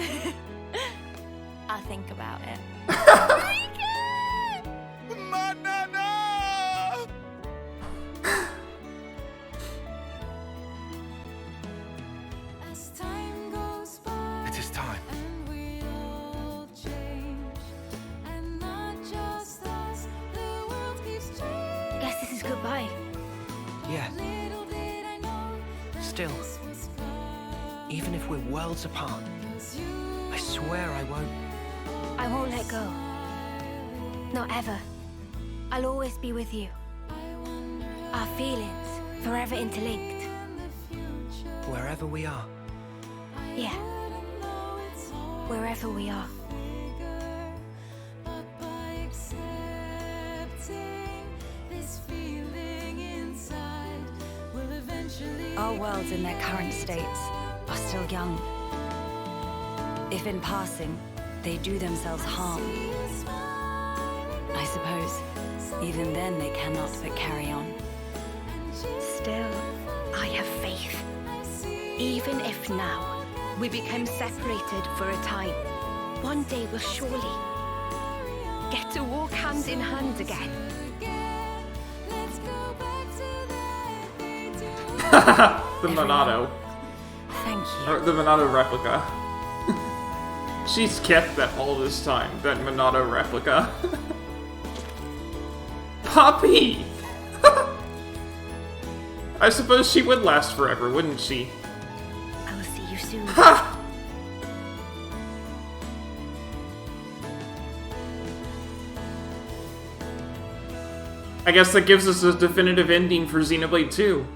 O: I'll think about it.
F: It is time.
B: Guess this is goodbye.
K: Yeah. Still, even if we're worlds apart, I swear I won't.
B: I won't let go. Not ever. I'll always be with you. Our feelings forever interlinked.
K: Wherever we are.
B: Yeah. Wherever we are.
O: Our worlds in their current states are still young. If in passing, they do themselves harm, I suppose even then they cannot but carry on.
R: Still, I have faith. Even if now we become separated for a time, one day we'll surely get to walk hand in hand again.
A: The Monado.
O: Thank you.
A: Or the Monado replica. She's kept that all this time, that Monado replica. Puppy! I suppose she would last forever, wouldn't she?
R: I will see you soon.
A: Ha! I guess that gives us a definitive ending for Xenoblade 2.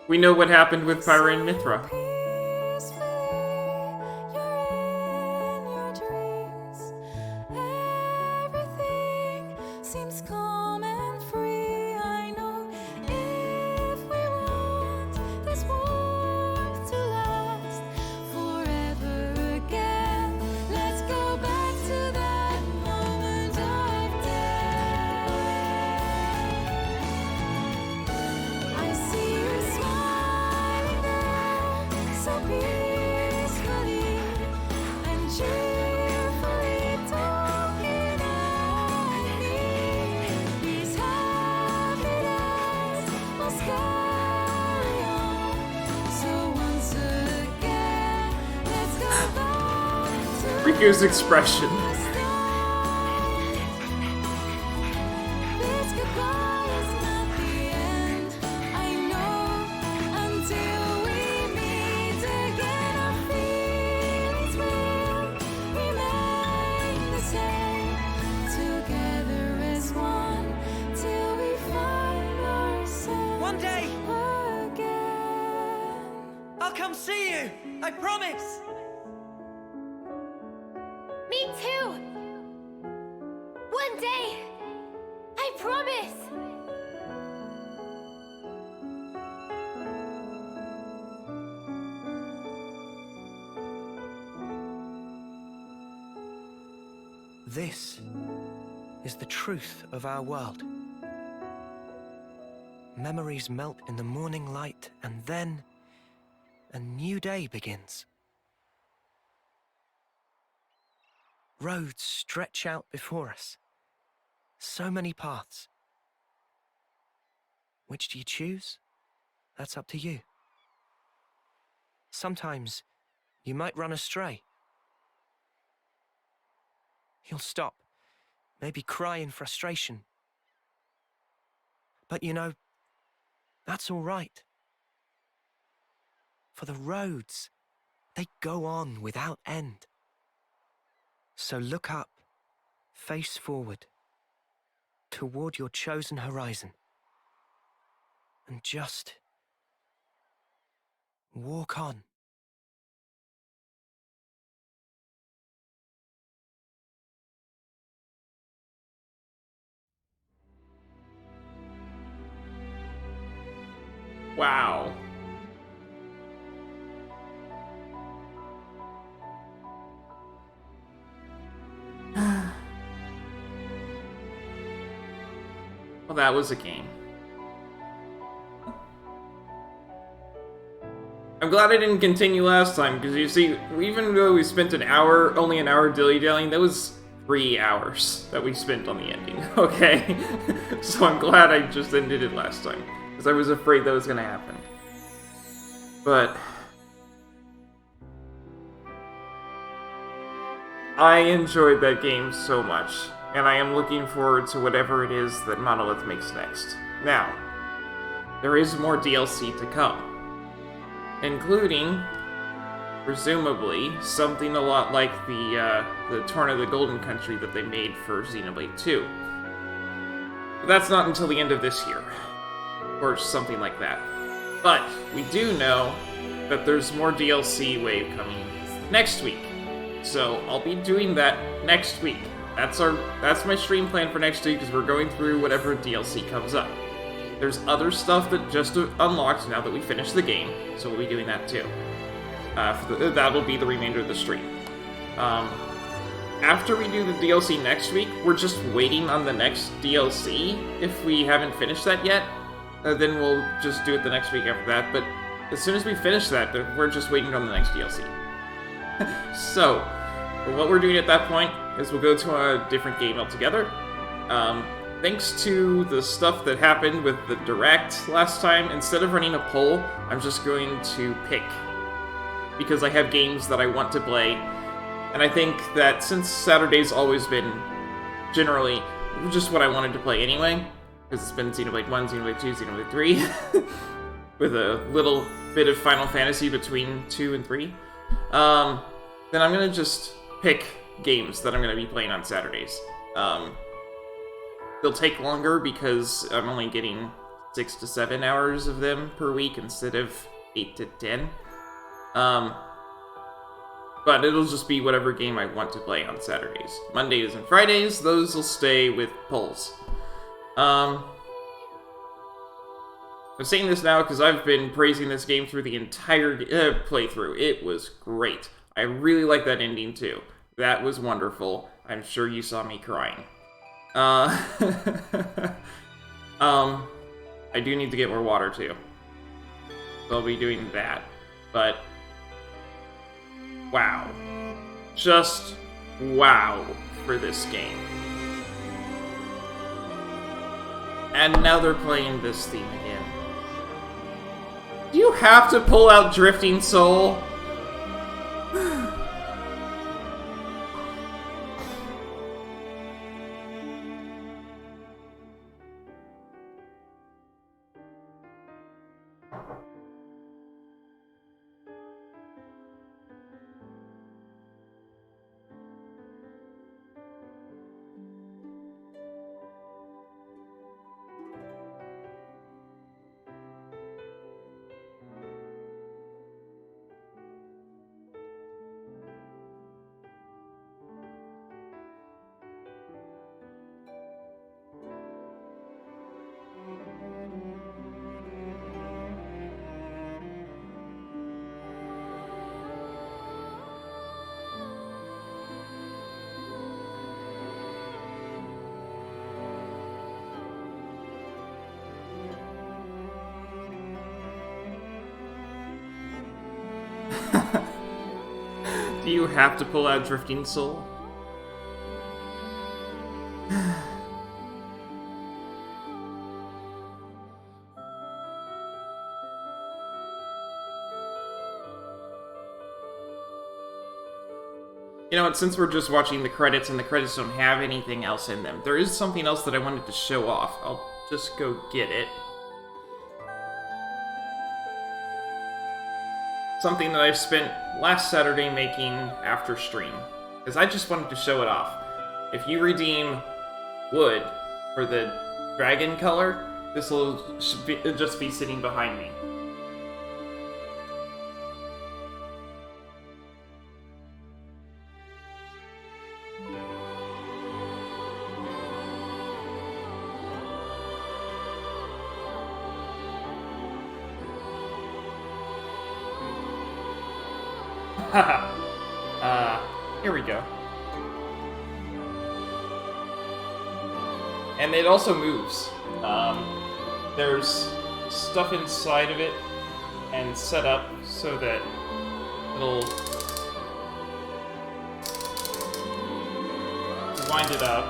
A: We know what happened with Pyra and Mithra. Riku's expression.
Q: One day, I'll come see you. I promise.
I: Me too! One day! I promise!
K: This is the truth of our world. Memories melt in the morning light, and then a new day begins. Roads stretch out before us. So many paths. Which do you choose? That's up to you. Sometimes you might run astray. You'll stop, maybe cry in frustration. But you know, that's all right. For the roads, they go on without end. So look up, face forward, toward your chosen horizon, and just walk on.
A: Wow. Well, that was a game. I'm glad I didn't continue last time, because you see, even though we spent only an hour dilly-dallying, that was 3 hours that we spent on the ending, okay? So I'm glad I just ended it last time, because I was afraid that was going to happen. But I enjoyed that game so much, and I am looking forward to whatever it is that Monolith makes next. Now, there is more DLC to come, including, presumably, something a lot like the Torn of the Golden Country that they made for Xenoblade 2. But that's not until the end of this year, or something like that. But we do know that there's more DLC wave coming next week, so I'll be doing that next week. That's my stream plan for next week, because we're going through whatever DLC comes up. There's other stuff that just unlocked now that we finished the game, so we'll be doing that too. That'll be the remainder of the stream. After we do the DLC next week, we're just waiting on the next DLC. If we haven't finished that yet, then we'll just do it the next week after that. But as soon as we finish that, we're just waiting on the next DLC. So, what we're doing at that point is we'll go to a different game altogether. Thanks to the stuff that happened with the Direct last time, instead of running a poll, I'm just going to pick. Because I have games that I want to play, and I think that since Saturday's always been generally just what I wanted to play anyway, because it's been Xenoblade 1, Xenoblade 2, Xenoblade 3, with a little bit of Final Fantasy between 2 and 3, then I'm gonna just pick games that I'm gonna be playing on Saturdays. They'll take longer because I'm only getting 6 to 7 hours of them per week instead of 8 to 10. But it'll just be whatever game I want to play on Saturdays. Mondays and Fridays, those will stay with polls. I'm saying this now because I've been praising this game through the entire playthrough. It was great. I really like that ending too. That was wonderful. I'm sure you saw me crying. I do need to get more water too. So I'll be doing that. But wow. Just wow for this game. And now they're playing this theme again. Do you have to pull out Drifting Soul? Do you have to pull out Drifting Soul? You know what, since we're just watching the credits and the credits don't have anything else in them, there is something else that I wanted to show off. I'll just go get it. Something that I spent last Saturday making after stream, because I just wanted to show it off. If you redeem wood for the dragon color, this will just be sitting behind me. Here we go. And it also moves. There's stuff inside of it and set up so that it'll wind it up.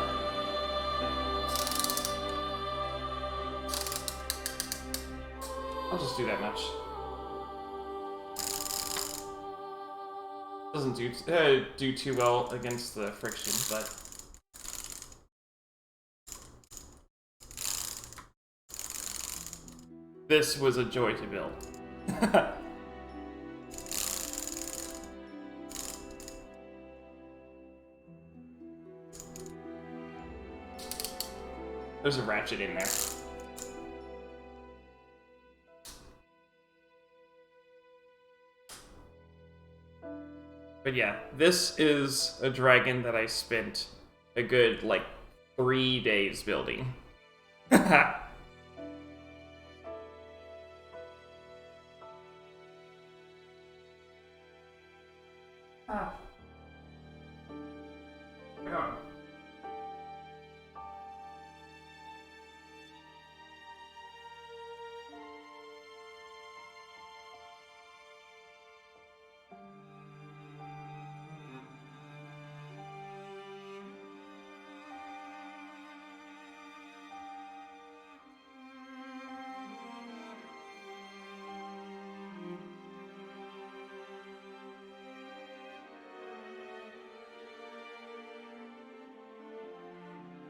A: I'll just do that much. Doesn't do too well against the friction, but this was a joy to build. There's a ratchet in there. But yeah, this is a dragon that I spent a good, like, 3 days building. Ah. Hang on.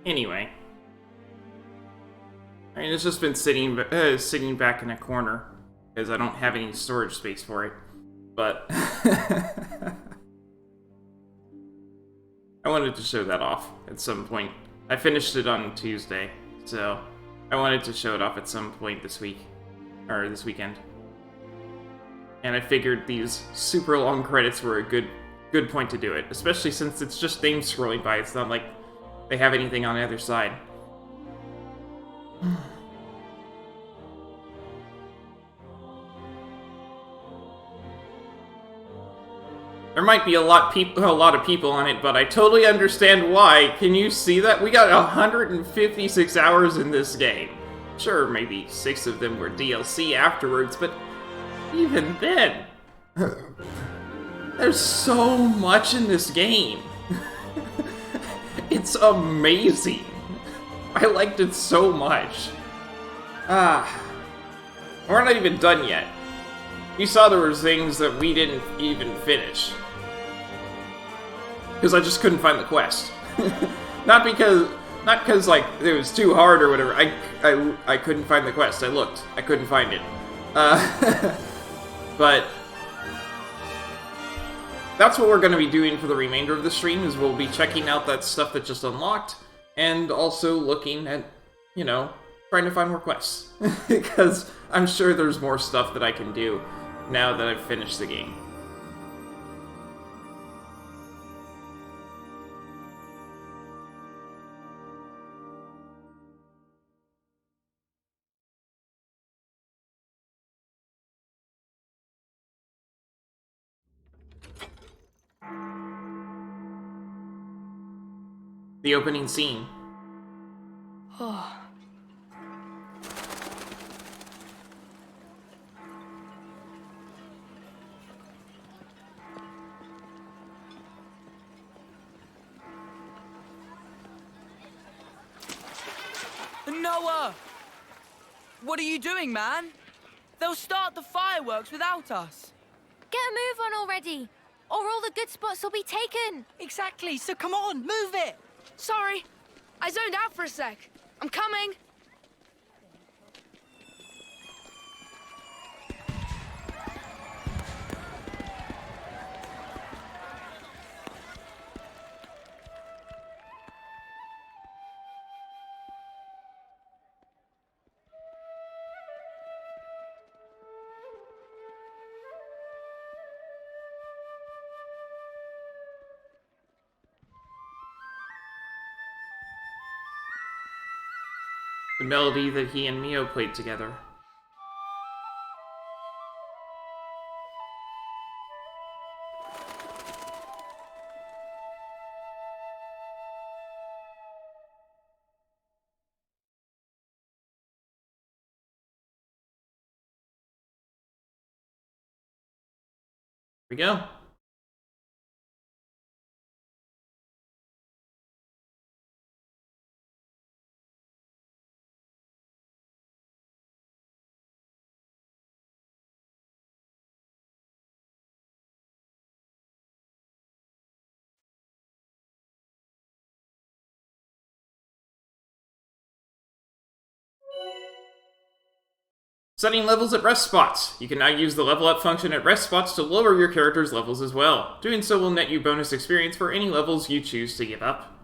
A: Anyway. I mean, it's just been sitting back in a corner because I don't have any storage space for it. But I wanted to show that off at some point. I finished it on Tuesday, so I wanted to show it off at some point this week, or this weekend. And I figured these super long credits were a good point to do it, especially since it's just names scrolling by. It's not like they have anything on the other side. There might be a lot of people on it, but I totally understand why. Can you see that? We got 156 hours in this game. Sure, maybe 6 of them were DLC afterwards, but even then, there's so much in this game. It's amazing. I liked it so much. We're not even done yet. You saw there were things that we didn't even finish. Because I just couldn't find the quest. Not because like it was too hard or whatever. I couldn't find the quest. I looked. I couldn't find it. But that's what we're going to be doing for the remainder of the stream, is we'll be checking out that stuff that just unlocked, and also looking at, you know, trying to find more quests. Because I'm sure there's more stuff that I can do now that I've finished the game. The opening scene.
B: Oh.
Q: Noah! What are you doing, man? They'll start the fireworks without us.
I: Get a move on already, or all the good spots will be taken.
Q: Exactly, so come on, move it!
S: Sorry, I zoned out for a sec. I'm coming.
A: The melody that he and Mio played together. Here we go. Setting levels at rest spots. You can now use the level up function at rest spots to lower your character's levels as well. Doing so will net you bonus experience for any levels you choose to give up.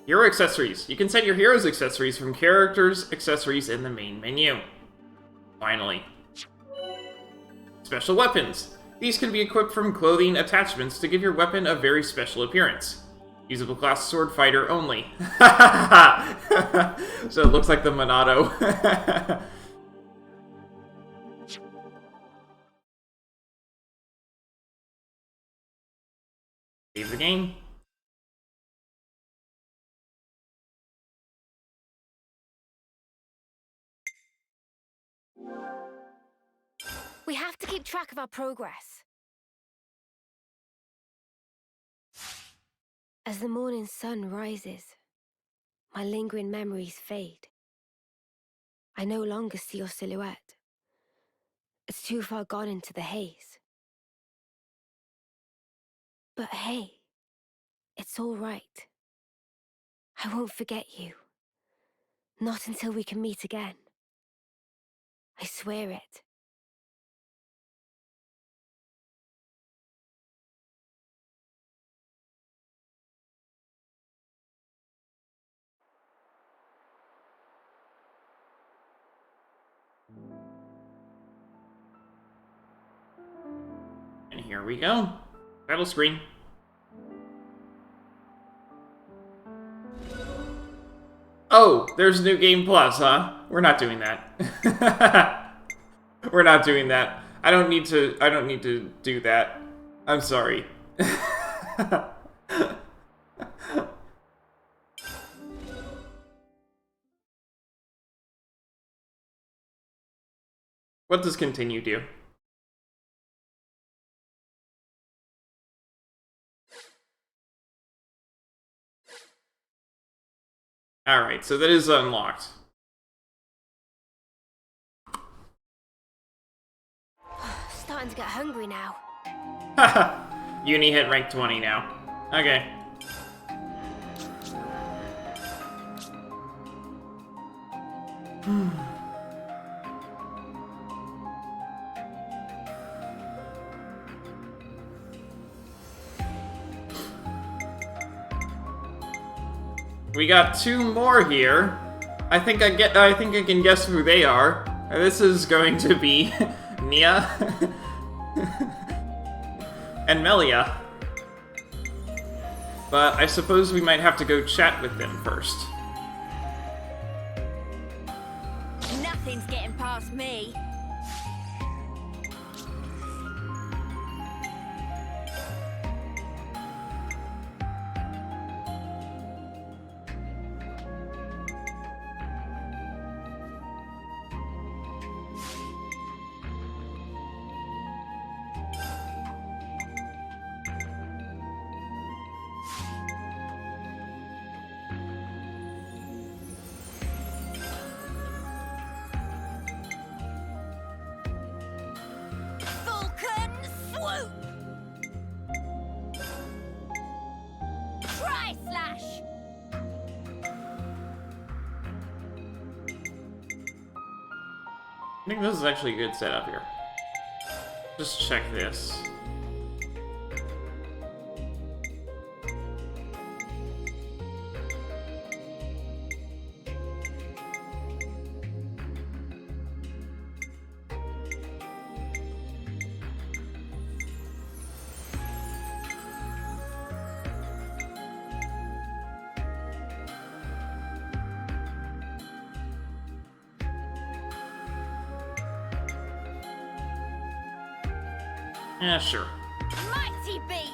A: Hero accessories. You can set your hero's accessories from characters' accessories in the main menu. Finally. Special weapons. These can be equipped from clothing attachments to give your weapon a very special appearance. Usable class sword fighter only. So it looks like the Monado. Save the game.
B: We have to keep track of our progress. As the morning sun rises, my lingering memories fade. I no longer see your silhouette. It's too far gone into the haze. But hey, it's all right. I won't forget you. Not until we can meet again. I swear it.
A: And here we go. Battle screen. Oh, there's New Game Plus, huh? We're not doing that. We're not doing that. I don't need to do that. I'm sorry. What does continue do? Alright, so that is unlocked.
B: Starting to get hungry now.
A: Haha! Uni hit rank 20 now. Okay. We got 2 more here. I think I can guess who they are. This is going to be Nia and Melia. But I suppose we might have to go chat with them first.
O: Nothing's getting past me.
A: I think this is actually a good setup here. Just check this. Yeah, sure.
I: Mighty beast!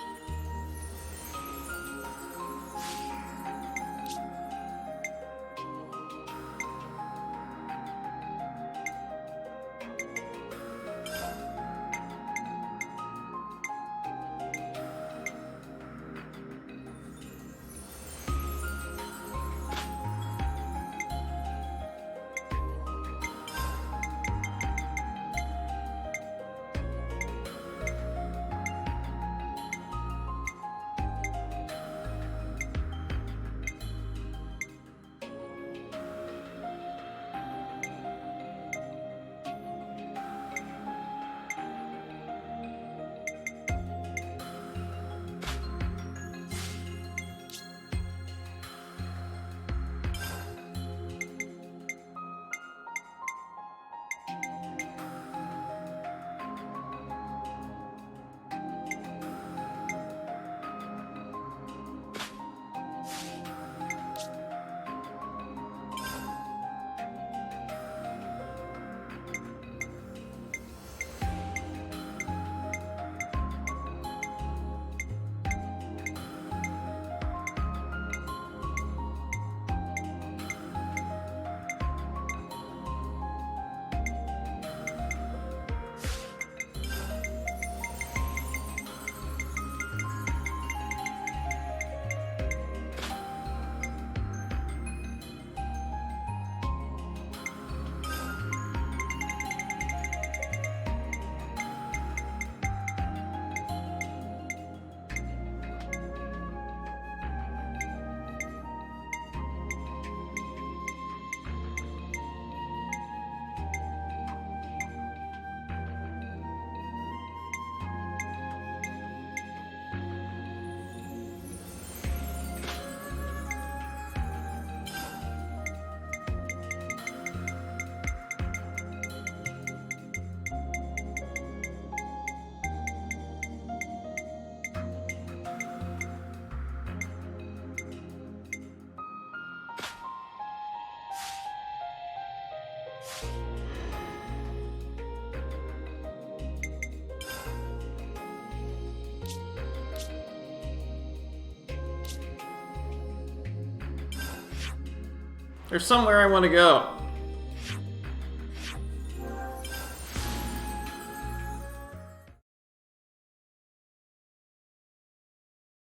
A: There's somewhere I want to go.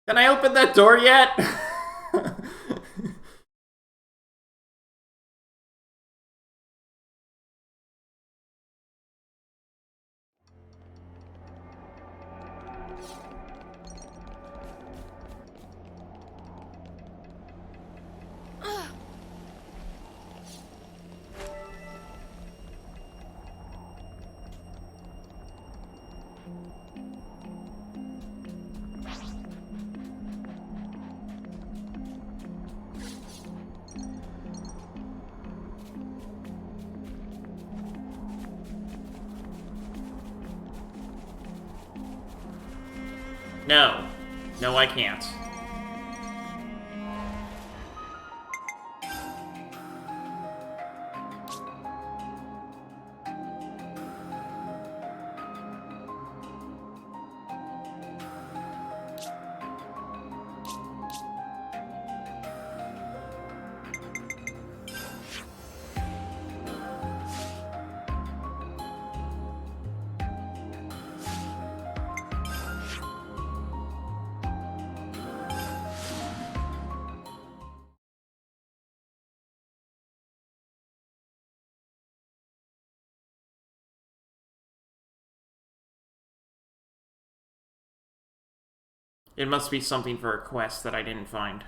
A: Can I open that door yet? No. No, I can't. It must be something for a quest that I didn't find.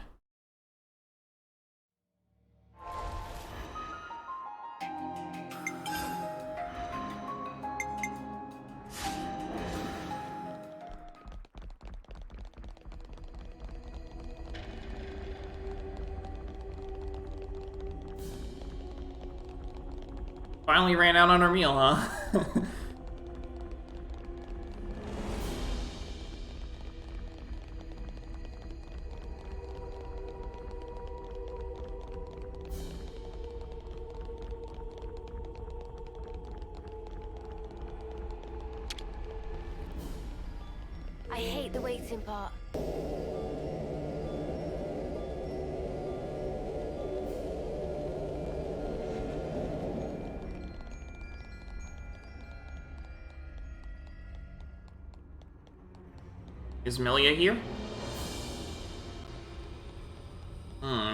A: Finally ran out on our meal, huh?
B: I hate the waiting part.
A: Is Melia here?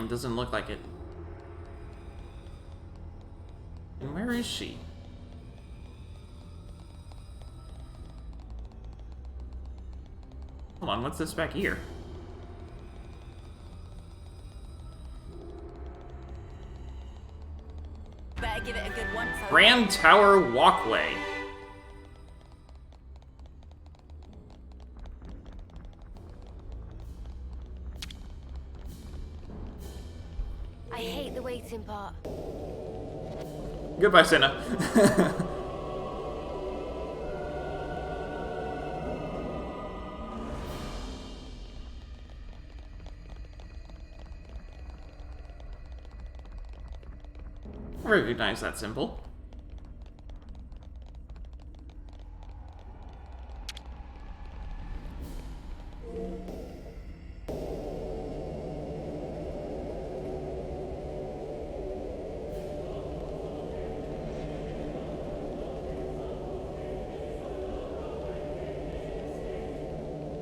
A: Doesn't look like it. And where is she? Hold on, what's this back here?
O: Better give it a good once over.
A: Grand Tower Walkway.
B: I hate the waiting part.
A: Goodbye, Senna. I recognize that symbol.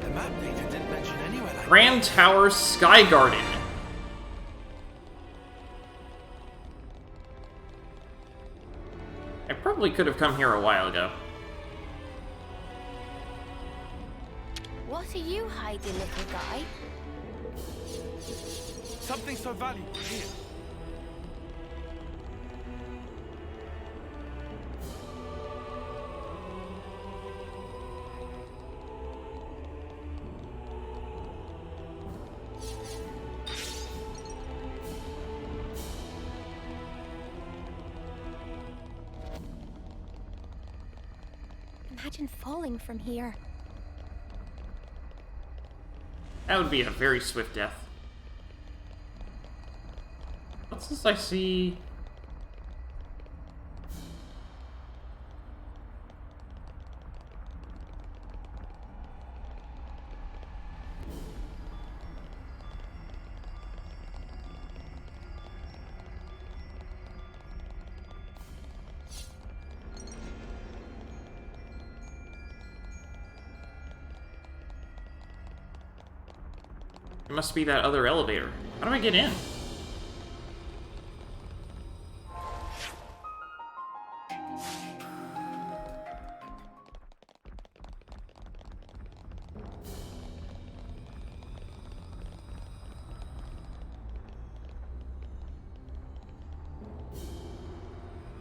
F: The map data didn't mention anywhere like
A: Grand Tower Sky Garden. I probably could have come here a while ago.
B: What are you hiding, little guy?
C: Something so valuable here.
B: Imagine falling from here.
A: That would be a very swift death. What's this I see? It must be that other elevator. How do I get in?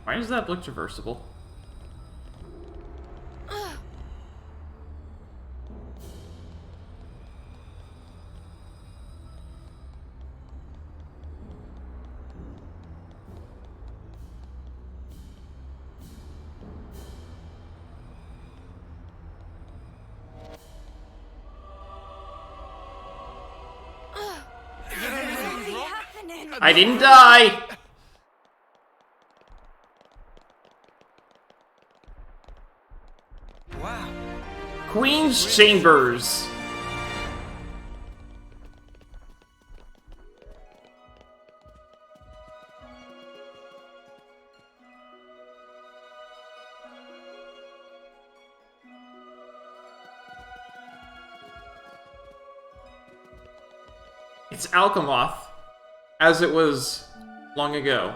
A: Why does that look traversable? I didn't die!
E: Wow.
A: Queen's Chambers! It's Alchemoth, as it was long ago.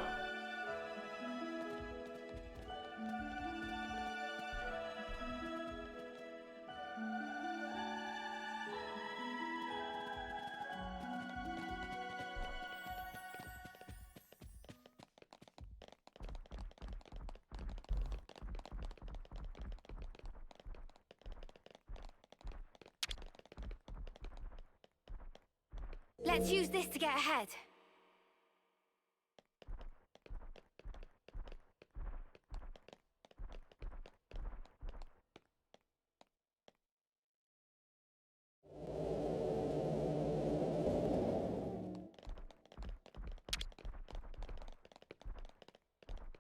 B: Let's use this to get ahead.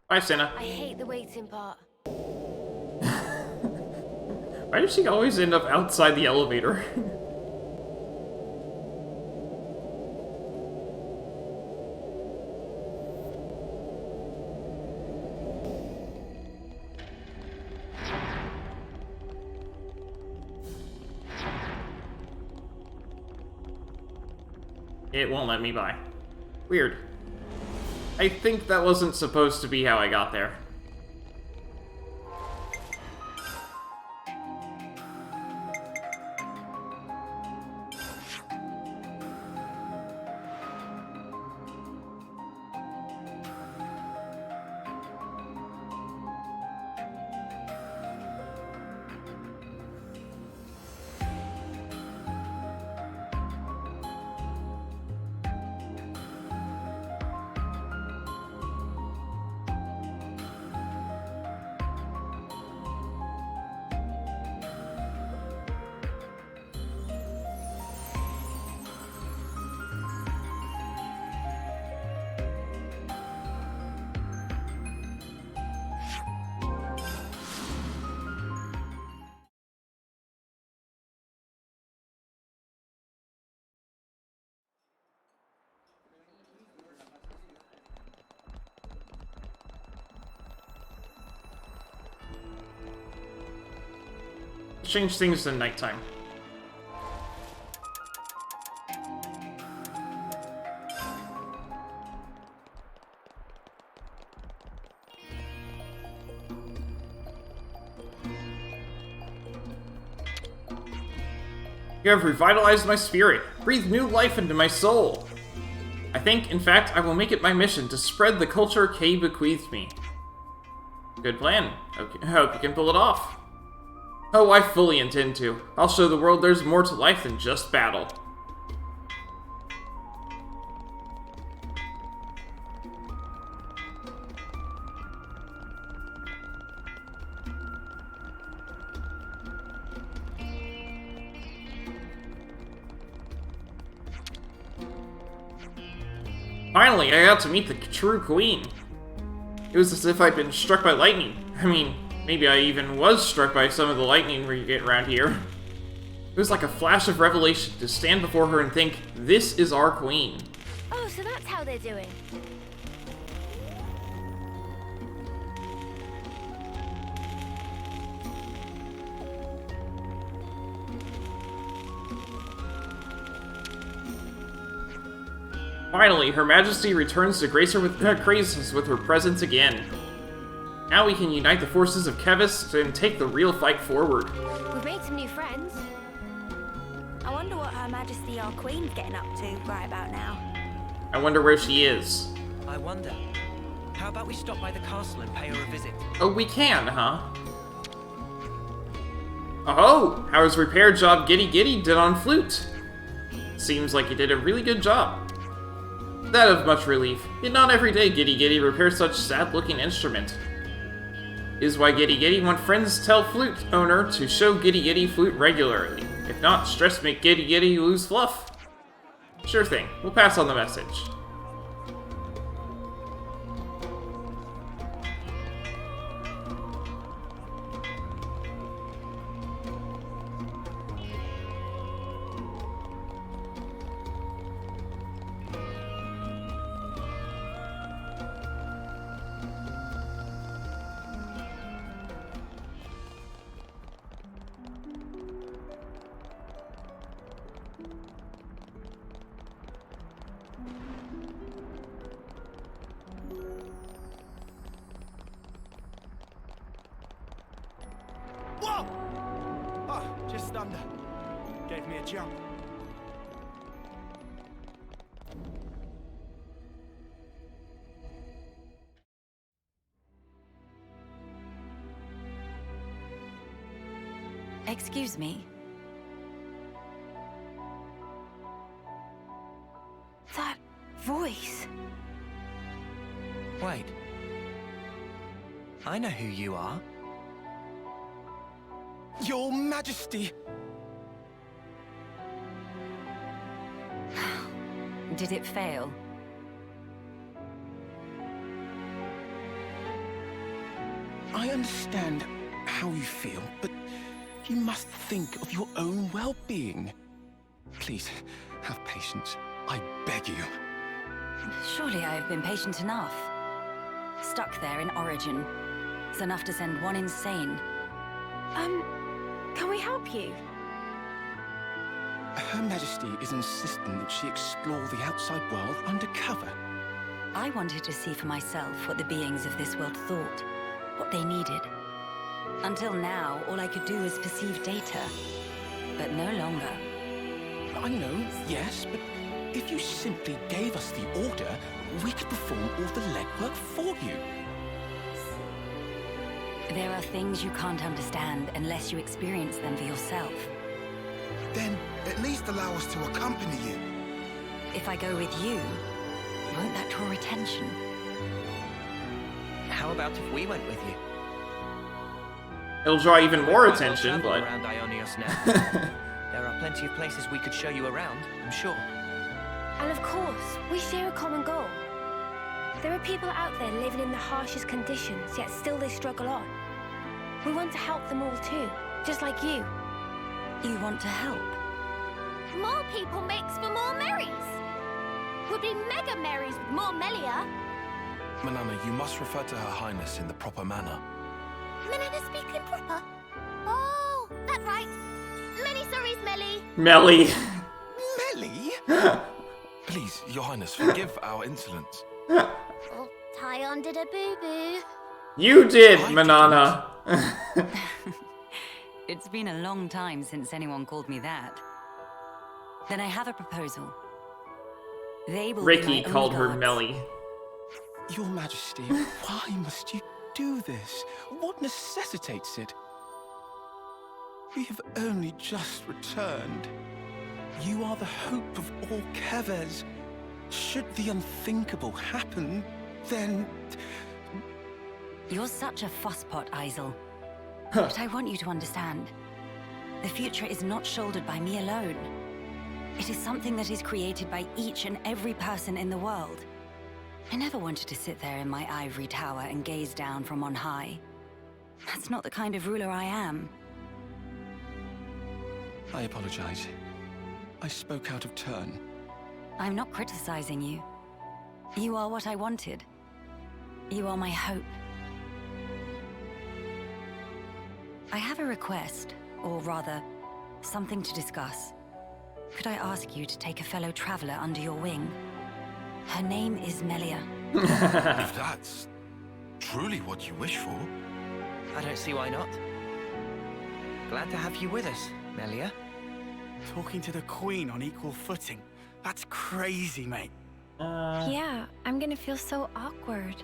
A: Bye, Senna.
B: I hate the waiting part.
A: Why does she always end up outside the elevator? It won't let me by. Weird. I think that wasn't supposed to be how I got there. Change things to nighttime. You have revitalized my spirit. Breathe new life into my soul. I think, in fact, I will make it my mission to spread the culture Kay bequeathed me. Good plan. I hope you can pull it off. Oh, I fully intend to. I'll show the world there's more to life than just battle. Finally, I got to meet the true queen. It was as if I'd been struck by lightning. I mean, maybe I even was struck by some of the lightning we get around here. It was like a flash of revelation to stand before her and think, this is our queen.
B: Oh, so that's how they're doing.
A: Finally, Her Majesty returns to grace us with her presence again. Now we can unite the forces of Kevis and take the real fight forward.
B: We've made some new friends.
M: I wonder what Her Majesty our Queen's getting up to right about now.
A: I wonder where she is.
K: I wonder. How about we stop by the castle and pay her a visit?
A: Oh, we can, huh? Oh, how his repair job Giddy Giddy did on flute. Seems like he did a really good job. That of much relief. Yet not every day Giddy Giddy repairs such sad-looking instrument. Is why Giddy Giddy want friends tell flute owner to show Giddy Giddy flute regularly. If not, stress make Giddy Giddy lose fluff. Sure thing, we'll pass on the message.
L: Whoa! Oh, just under. Gave me a jump.
O: Excuse me.
B: That voice.
K: Wait. I know who you are.
F: Your Majesty!
O: Did it fail?
F: I understand how you feel, but you must think of your own well-being. Please, have patience. I beg you.
O: Surely I have been patient enough. Stuck there in Origin. It's enough to send one insane.
B: Can we help you?
F: Her Majesty is insisting that she explore the outside world undercover.
O: I wanted to see for myself what the beings of this world thought, what they needed. Until now, all I could do was perceive data, but no longer.
F: I know, yes, but if you simply gave us the order, we could perform all the legwork for you.
O: There are things you can't understand unless you experience them for yourself.
T: Then at least allow us to accompany you.
O: If I go with you, won't that draw attention?
K: How about if we went with you?
A: It'll draw even more
K: We'll
A: attention,
K: travel
A: but...
K: around Ionios now. There are plenty of places we could show you around, I'm sure.
B: And of course, we share a common goal. There are people out there living in the harshest conditions, yet still they struggle on. We want to help them all too, just like you.
O: You want to help?
I: More people makes for more merries. We'll be mega merries with more Melia.
F: Manana, you must refer to Her Highness in the proper manner.
I: Menina speaking proper. Oh, that's right. Many sorries, Melly.
A: Melly.
F: Melly? Please, Your Highness, forgive our insolence.
I: Oh, Tyon did a boo-boo.
A: You did, Manana.
O: It's been a long time since anyone called me that. Then I have a proposal. They will
A: Ricky
O: be my
A: called
O: only
A: her
O: gods.
A: Melly.
F: Your Majesty, why must you do this? What necessitates it? We have only just returned. You are the hope of all Keves. Should the unthinkable happen, then...
O: You're such a fusspot, Isel. But I want you to understand. The future is not shouldered by me alone. It is something that is created by each and every person in the world. I never wanted to sit there in my ivory tower and gaze down from on high. That's not the kind of ruler I am.
F: I apologize. I spoke out of turn.
O: I'm not criticizing you. You are what I wanted. You are my hope. I have a request, or rather, something to discuss. Could I ask you to take a fellow traveler under your wing? Her name is Melia.
F: If that's truly what you wish for.
K: I don't see why not. Glad to have you with us, Melia.
L: Talking to the Queen on equal footing. That's crazy, mate.
M: Yeah, I'm gonna feel so awkward.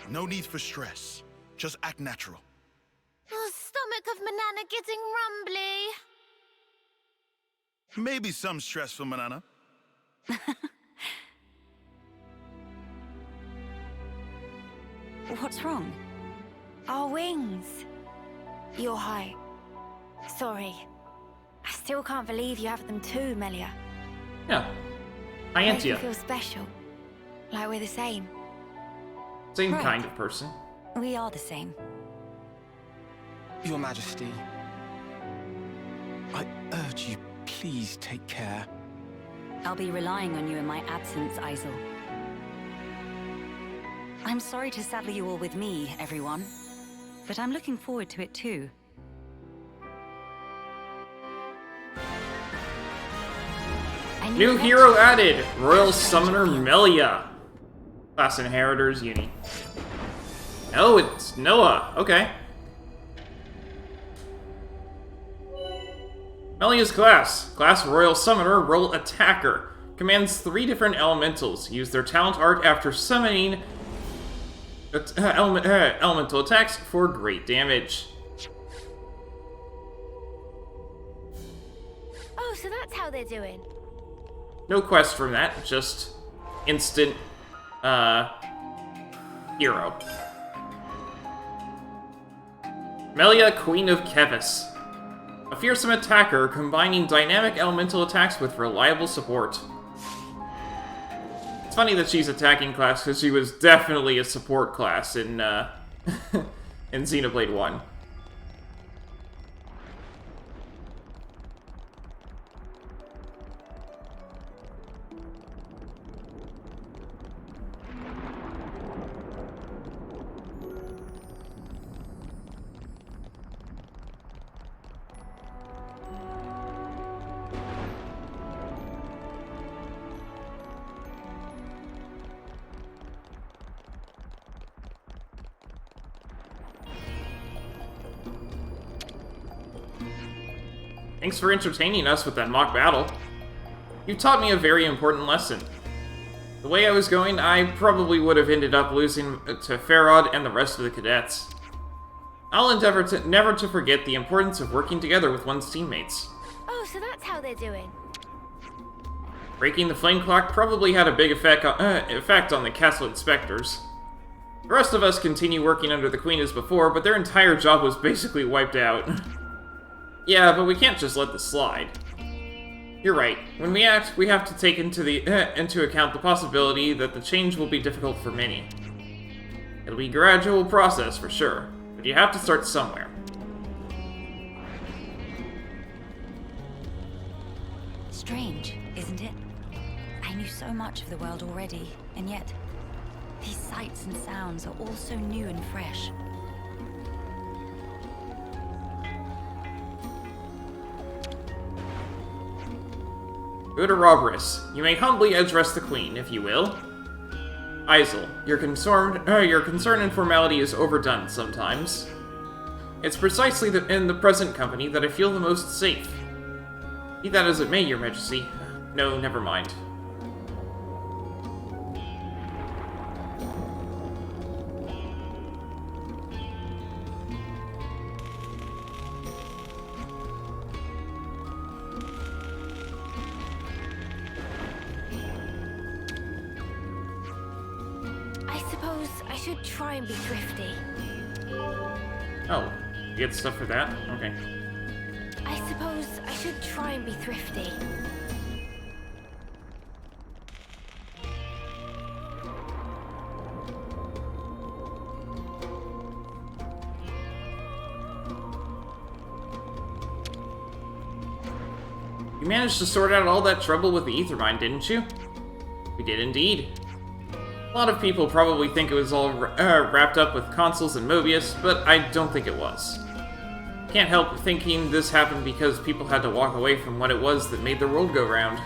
T: No need for stress. Just act natural.
I: Oh, stomach of Manana getting rumbly.
T: Maybe some stress for Manana.
O: What's wrong?
B: Our wings. You're high. Sorry. I still can't believe you have them too, Melia.
A: Yeah. I
B: Makes
A: ain't
B: me
A: ya.
B: feel special. Like we're the same.
A: Same
O: Right.
A: kind of person.
O: We are the same.
E: Your Majesty, I urge you, please take care.
O: I'll be relying on you in my absence, Isel. I'm sorry to saddle you all with me, everyone. But I'm looking forward to it too.
A: New hero added! Royal Summoner Melia. Class Inheritors Uni. Oh, it's Noah. Okay. Melia's class. Class Royal Summoner, role Attacker. Commands 3 different elementals. Use their talent arc after summoning elemental attacks for great damage.
B: Oh, so that's how they're doing.
A: No quest from that, just instant, hero. Melia, Queen of Kevis. A fearsome attacker combining dynamic elemental attacks with reliable support. It's funny that she's attacking class because she was definitely a support class in, in Xenoblade 1. Thanks for entertaining us with that mock battle. You taught me a very important lesson. The way I was going, I probably would have ended up losing to Farod and the rest of the cadets. I'll endeavor to never to forget the importance of working together with one's teammates.
B: Oh, so that's how they're doing.
A: Breaking the flame clock probably had a big effect on the castle inspectors. The rest of us continue working under the Queen as before, but their entire job was basically wiped out. Yeah, but we can't just let this slide. You're right. When we act, we have to take into account the possibility that the change will be difficult for many. It'll be a gradual process for sure, but you have to start somewhere.
O: Strange, isn't it? I knew so much of the world already, and yet these sights and sounds are all so new and fresh.
A: Good Ouroboros, you may humbly address the Queen, if you will. Isel, your concern and formality is overdone sometimes. It's precisely in the present company that I feel the most safe. Be that as it may, Your Majesty. No, never mind.
B: I should try and be thrifty.
A: Oh, you get stuff for that? Okay.
B: I suppose I should try and be thrifty.
A: You managed to sort out all that trouble with the Ether Mine, didn't you? We did indeed. A lot of people probably think it was all wrapped up with consoles and Mobius, but I don't think it was. Can't help thinking this happened because people had to walk away from what it was that made the world go round.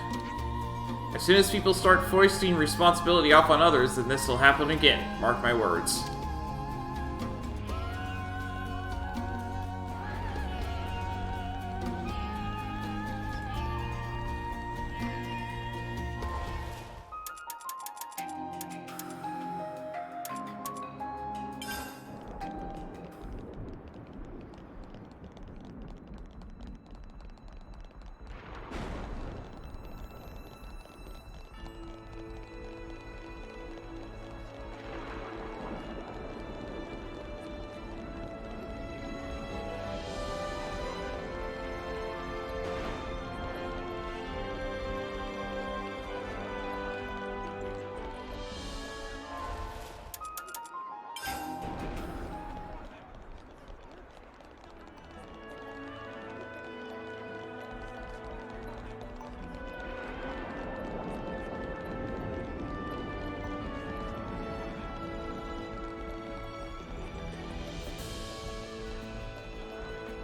A: As soon as people start foisting responsibility off on others, then this will happen again. Mark my words.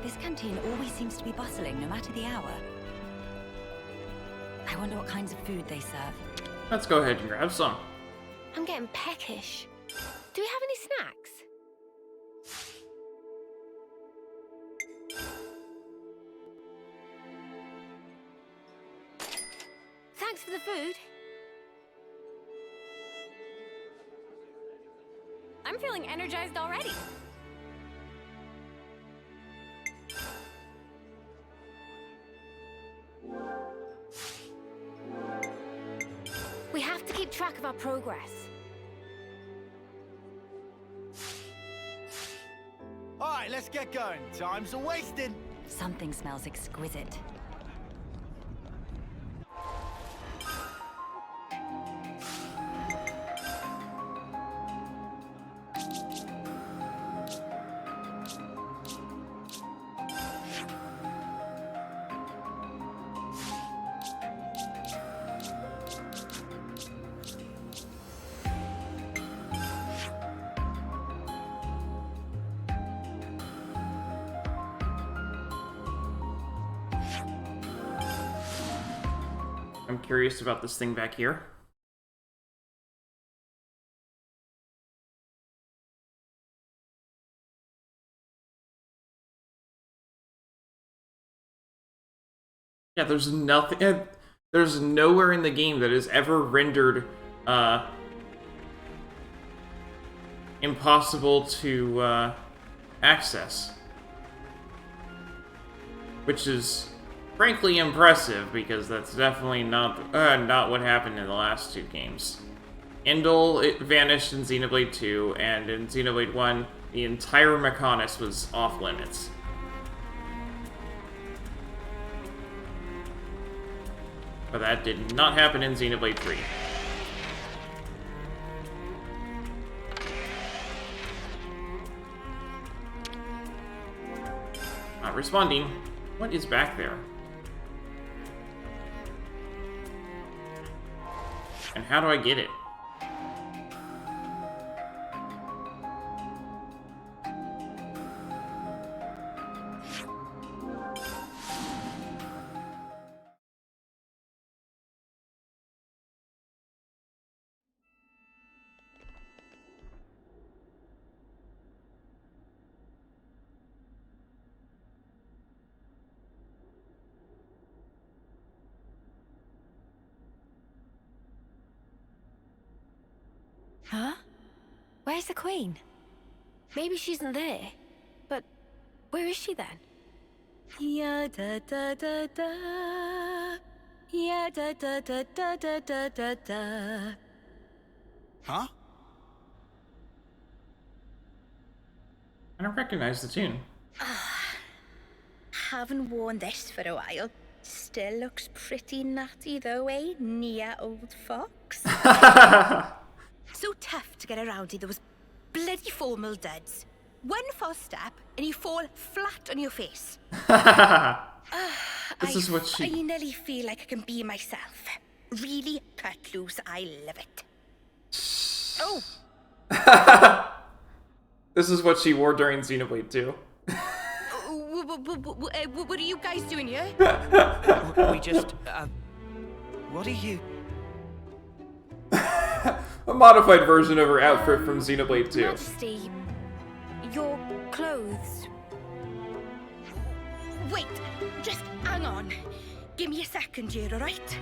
O: This canteen always seems to be bustling, no matter the hour. I wonder what kinds of food they serve.
A: Let's go ahead and grab some.
B: I'm getting peckish. Do we have any snacks? Thanks for the food.
M: I'm feeling energized already.
B: We have to keep track of our progress.
L: All right, let's get going. Time's a-wasting.
O: Something smells exquisite.
A: I'm curious about this thing back here. Yeah, there's nothing. There's nowhere in the game that is ever rendered impossible to access, which is frankly impressive because that's definitely not what happened in the last two games. Endel, it vanished in Xenoblade 2, and in Xenoblade 1, the entire Mechonis was off limits. But that did not happen in Xenoblade 3. Not responding. What is back there? And how do I get it?
B: Huh? Where's the Queen? Maybe she isn't there. But where is she then?
M: Ya da da da da. Ya da da da da da da da da.
L: Huh?
A: I don't recognize the tune.
R: Haven't worn this for a while. Still looks pretty natty though, eh? Near old fox. So tough to get around in those bloody formal duds. One false step and you fall flat on your face.
A: This is what she...
R: I finally feel like I can be myself. Really cut loose, I love it. Oh!
L: This is what she wore during Xenoblade 2.
R: What are you guys doing here?
K: We just, what are you?
A: A modified version of her outfit from Xenoblade 2.
M: Majesty, your clothes.
R: Wait, just hang on. Give me a second here, alright?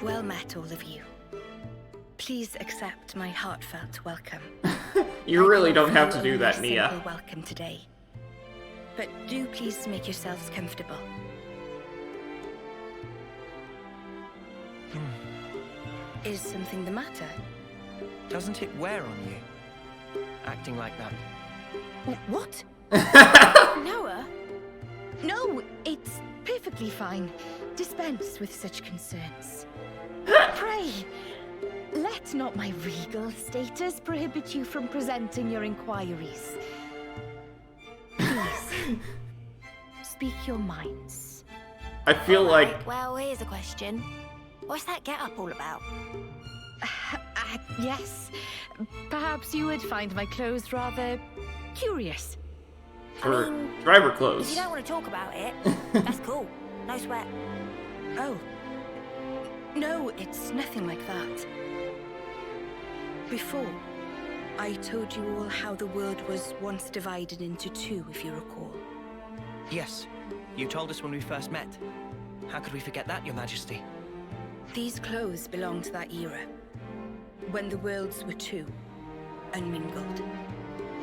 R: Well met, all of you. Please accept my heartfelt welcome.
A: You really don't have to do that,
R: Only a
A: Nia.
R: simple welcome today. But do please make yourselves comfortable. Is something the matter?
K: Doesn't it wear on you? Acting like that.
R: What?
M: Noah?
R: No, it's perfectly fine. Dispense with such concerns. Pray, let not my regal status prohibit you from presenting your inquiries. Please, speak your minds.
A: I feel like...
B: Well, here's a question. What's that get-up all about?
R: Yes, perhaps you would find my clothes rather curious.
A: Her driver
B: If
A: clothes.
B: you don't want to talk about it, that's cool. No sweat.
R: Oh. No, it's nothing like that. Before, I told you all how the world was once divided into two, if you recall.
K: Yes, you told us when we first met. How could we forget that, Your Majesty?
R: These clothes belong to that era, when the worlds were two, unmingled.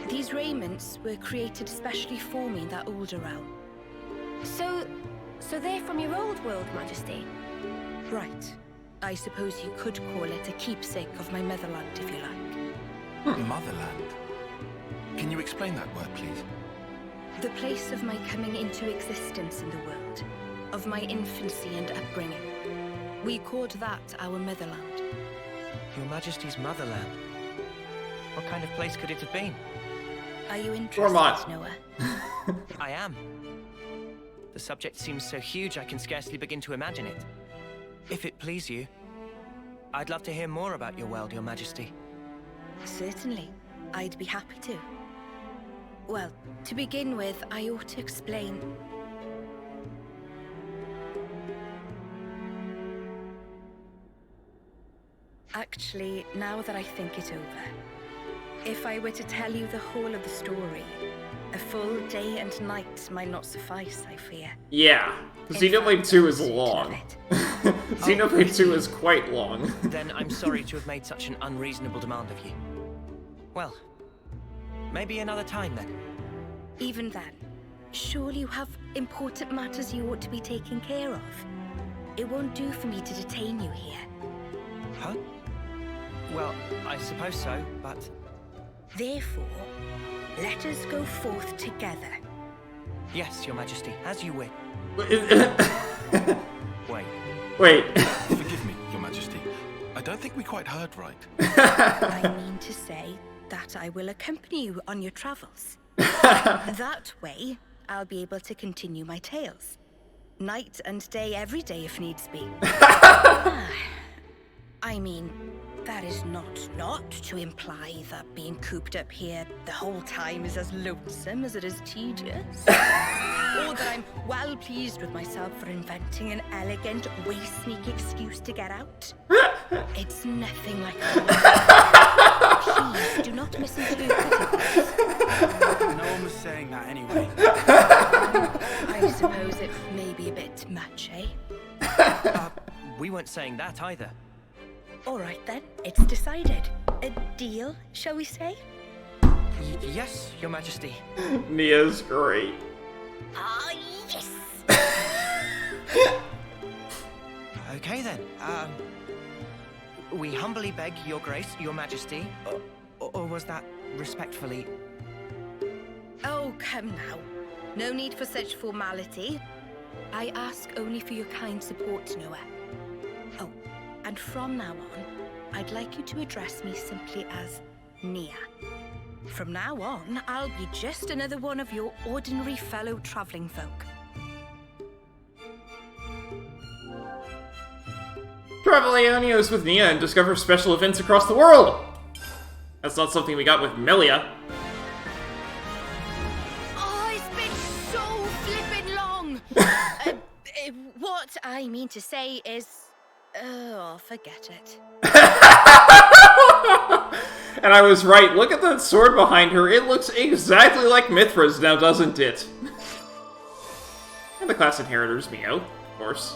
R: These raiments were created especially for me in that older realm.
B: So they're from your old world, Majesty?
R: Right. I suppose you could call it a keepsake of my motherland, if you like.
T: Motherland? Can you explain that word, please?
R: The place of my coming into existence in the world, of my infancy and upbringing. We called that our motherland.
K: Your Majesty's motherland? What kind of place could it have been?
R: Are you interested, Noah?
K: I am. The subject seems so huge I can scarcely begin to imagine it. If it please you, I'd love to hear more about your world, Your Majesty.
R: Certainly. I'd be happy to. Well, to begin with, I ought to explain... Actually, now that I think it over, if I were to tell you the whole of the story, a full day and night might not suffice, I fear.
A: Yeah, Xenoblade 2 is long. Xenoblade 2 is quite long.
K: Then I'm sorry to have made such an unreasonable demand of you. Well, maybe another time then.
R: Even then, surely you have important matters you ought to be taking care of. It won't do for me to detain you here.
K: Huh? Well, I suppose so, but...
R: Therefore, let us go forth together.
K: Yes, Your Majesty, as you wish.
A: Wait.
T: Forgive me, Your Majesty. I don't think we quite heard right.
R: I mean to say that I will accompany you on your travels. That way, I'll be able to continue my tales. Night and day, every day if needs be. I mean, that is not to imply that being cooped up here the whole time is as lonesome as it is tedious. Or that I'm well pleased with myself for inventing an elegant, way-sneak excuse to get out. It's nothing like that. Please, do not misinterpret it.
L: No one was saying that anyway.
R: I suppose it may be a bit much, eh?
K: We weren't saying that either.
R: All right then, it's decided. A deal, shall we say?
K: Yes, Your Majesty.
A: Nia's great.
R: Ah, yes!
K: Okay then, we humbly beg Your Grace, Your Majesty, or was that respectfully?
R: Oh, come now. No need for such formality. I ask only for your kind support, Noah. Oh, and from now on, I'd like you to address me simply as Nia. From now on, I'll be just another one of your ordinary fellow traveling folk.
A: Travel Aeonios with Nia and discover special events across the world! That's not something we got with Melia.
R: Oh, it's been I mean to say is... Oh, forget it.
A: And I was right. Look at that sword behind her. It looks exactly like Mithra's now, doesn't it? And the class inheritors, Mio, of course.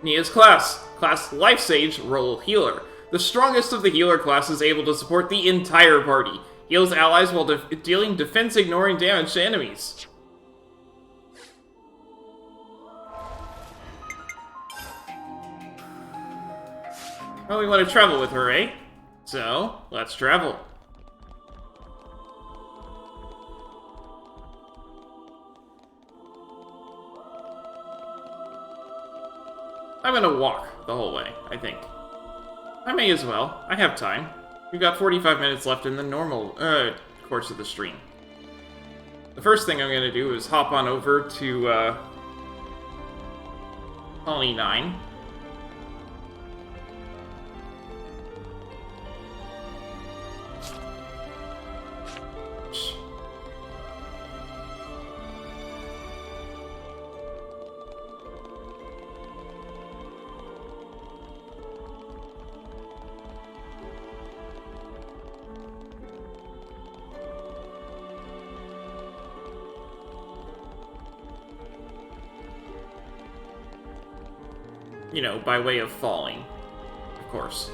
A: Nia's class. Class Life Sage, role Healer. The strongest of the healer classes, able to support the entire party. Heals allies while dealing defense-ignoring damage to enemies. Well, we want to travel with her, eh? So, let's travel. I'm gonna walk the whole way, I think. I may as well. I have time. We've got 45 minutes left in the normal, course of the stream. The first thing I'm gonna do is hop on over to, Colony 9. You know, by way of falling, of course.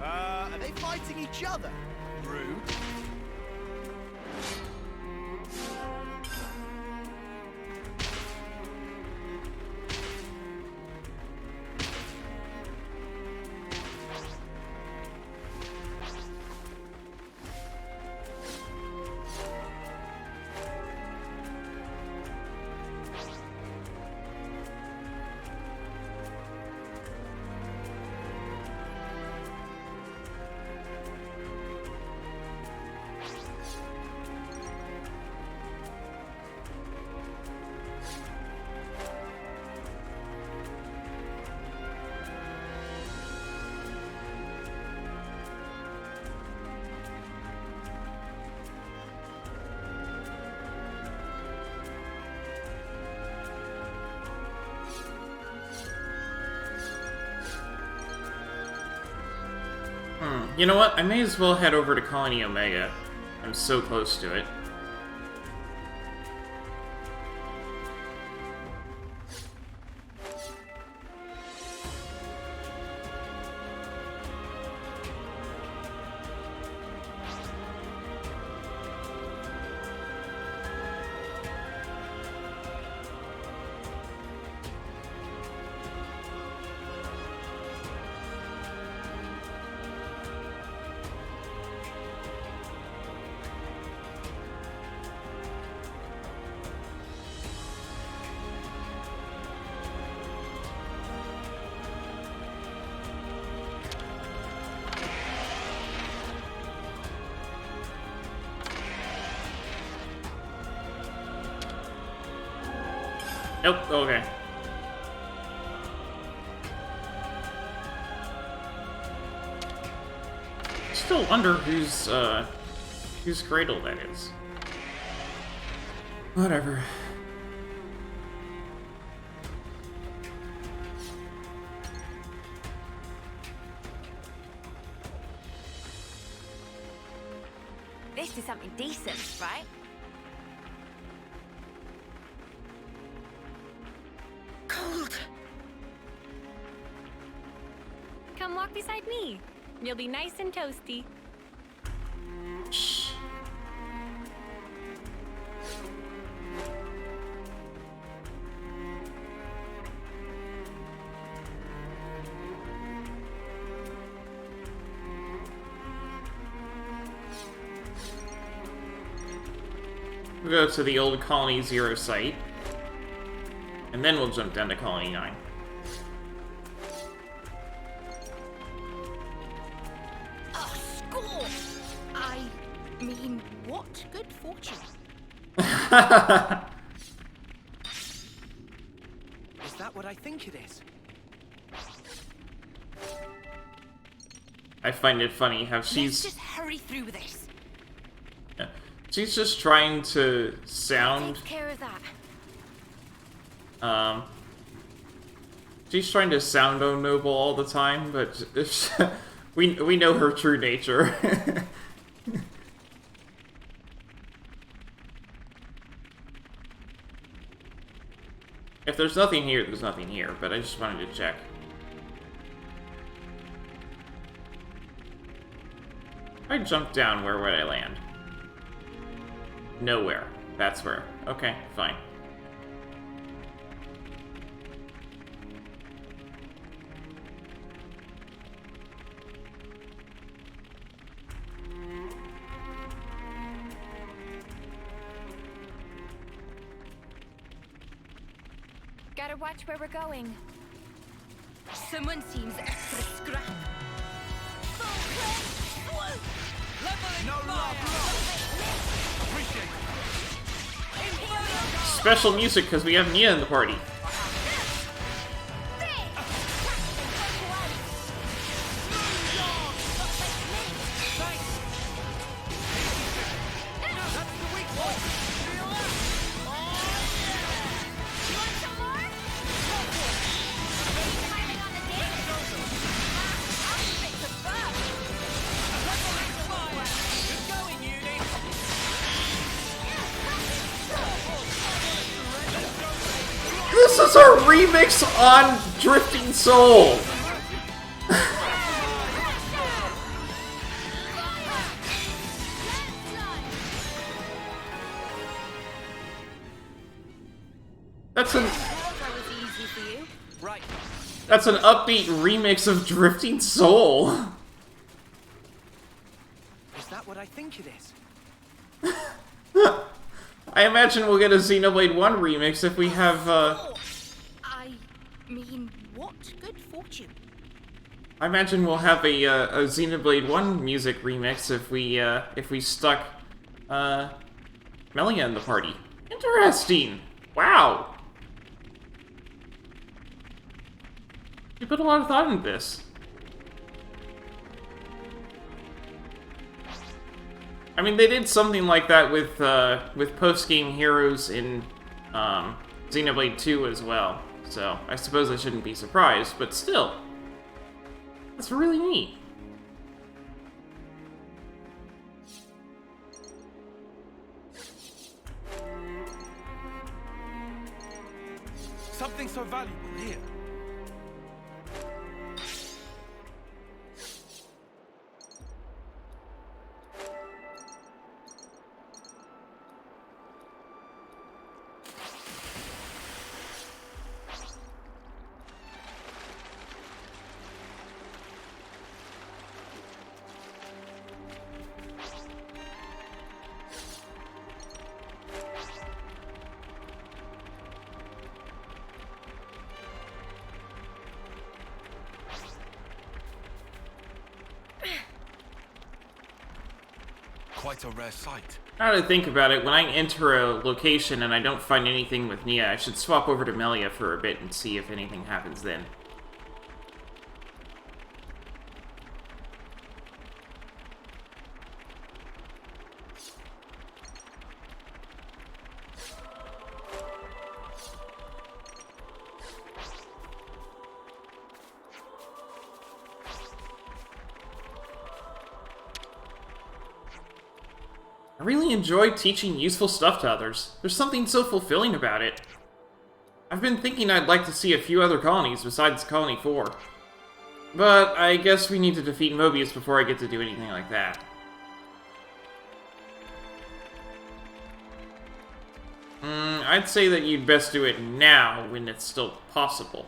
L: Are they fighting each other? Rude.
A: You know what? I may as well head over to Colony Omega. I'm so close to it. Nope, okay. Still wonder whose cradle that is. Whatever.
O: This is something decent, right?
M: Come walk beside me. You'll be nice and toasty.
A: Shh. We'll go to the old Colony 0 site, and then we'll jump down to Colony 9.
I: A score! I mean, what good fortune.
K: Is that what I think it is?
A: I find it funny how
I: Let's just hurry through this.
A: she's just trying to sound
B: Take care of that.
A: she's trying to sound noble all the time, but we know her true nature. If there's nothing here, there's nothing here, but I just wanted to check. If I jump down, where would I land? Nowhere. That's where. Okay, fine.
M: Gotta watch where we're going.
I: Someone seems extra scrap.
A: Special music because we have Nia in the party. This is our remix on Drifting Soul! That's an upbeat remix of Drifting Soul.
K: Is that what I think it is?
A: I imagine we'll get a Xenoblade 1 remix if we have,
I: I mean, what good fortune.
A: I imagine we'll have a Xenoblade 1 music remix if we stuck, Melia in the party. Interesting! Wow! You put a lot of thought into this. I mean, they did something like that with post-game heroes in Xenoblade 2 as well, so I suppose I shouldn't be surprised, but still, that's really neat.
C: Something so valuable here. Quite a rare sight.
A: Now that I think about it, when I enter a location and I don't find anything with Nia, I should swap over to Melia for a bit and see if anything happens then. I really enjoy teaching useful stuff to others. There's something so fulfilling about it. I've been thinking I'd like to see a few other colonies besides Colony 4. But I guess we need to defeat Mobius before I get to do anything like that. I'd say that you'd best do it now when it's still possible.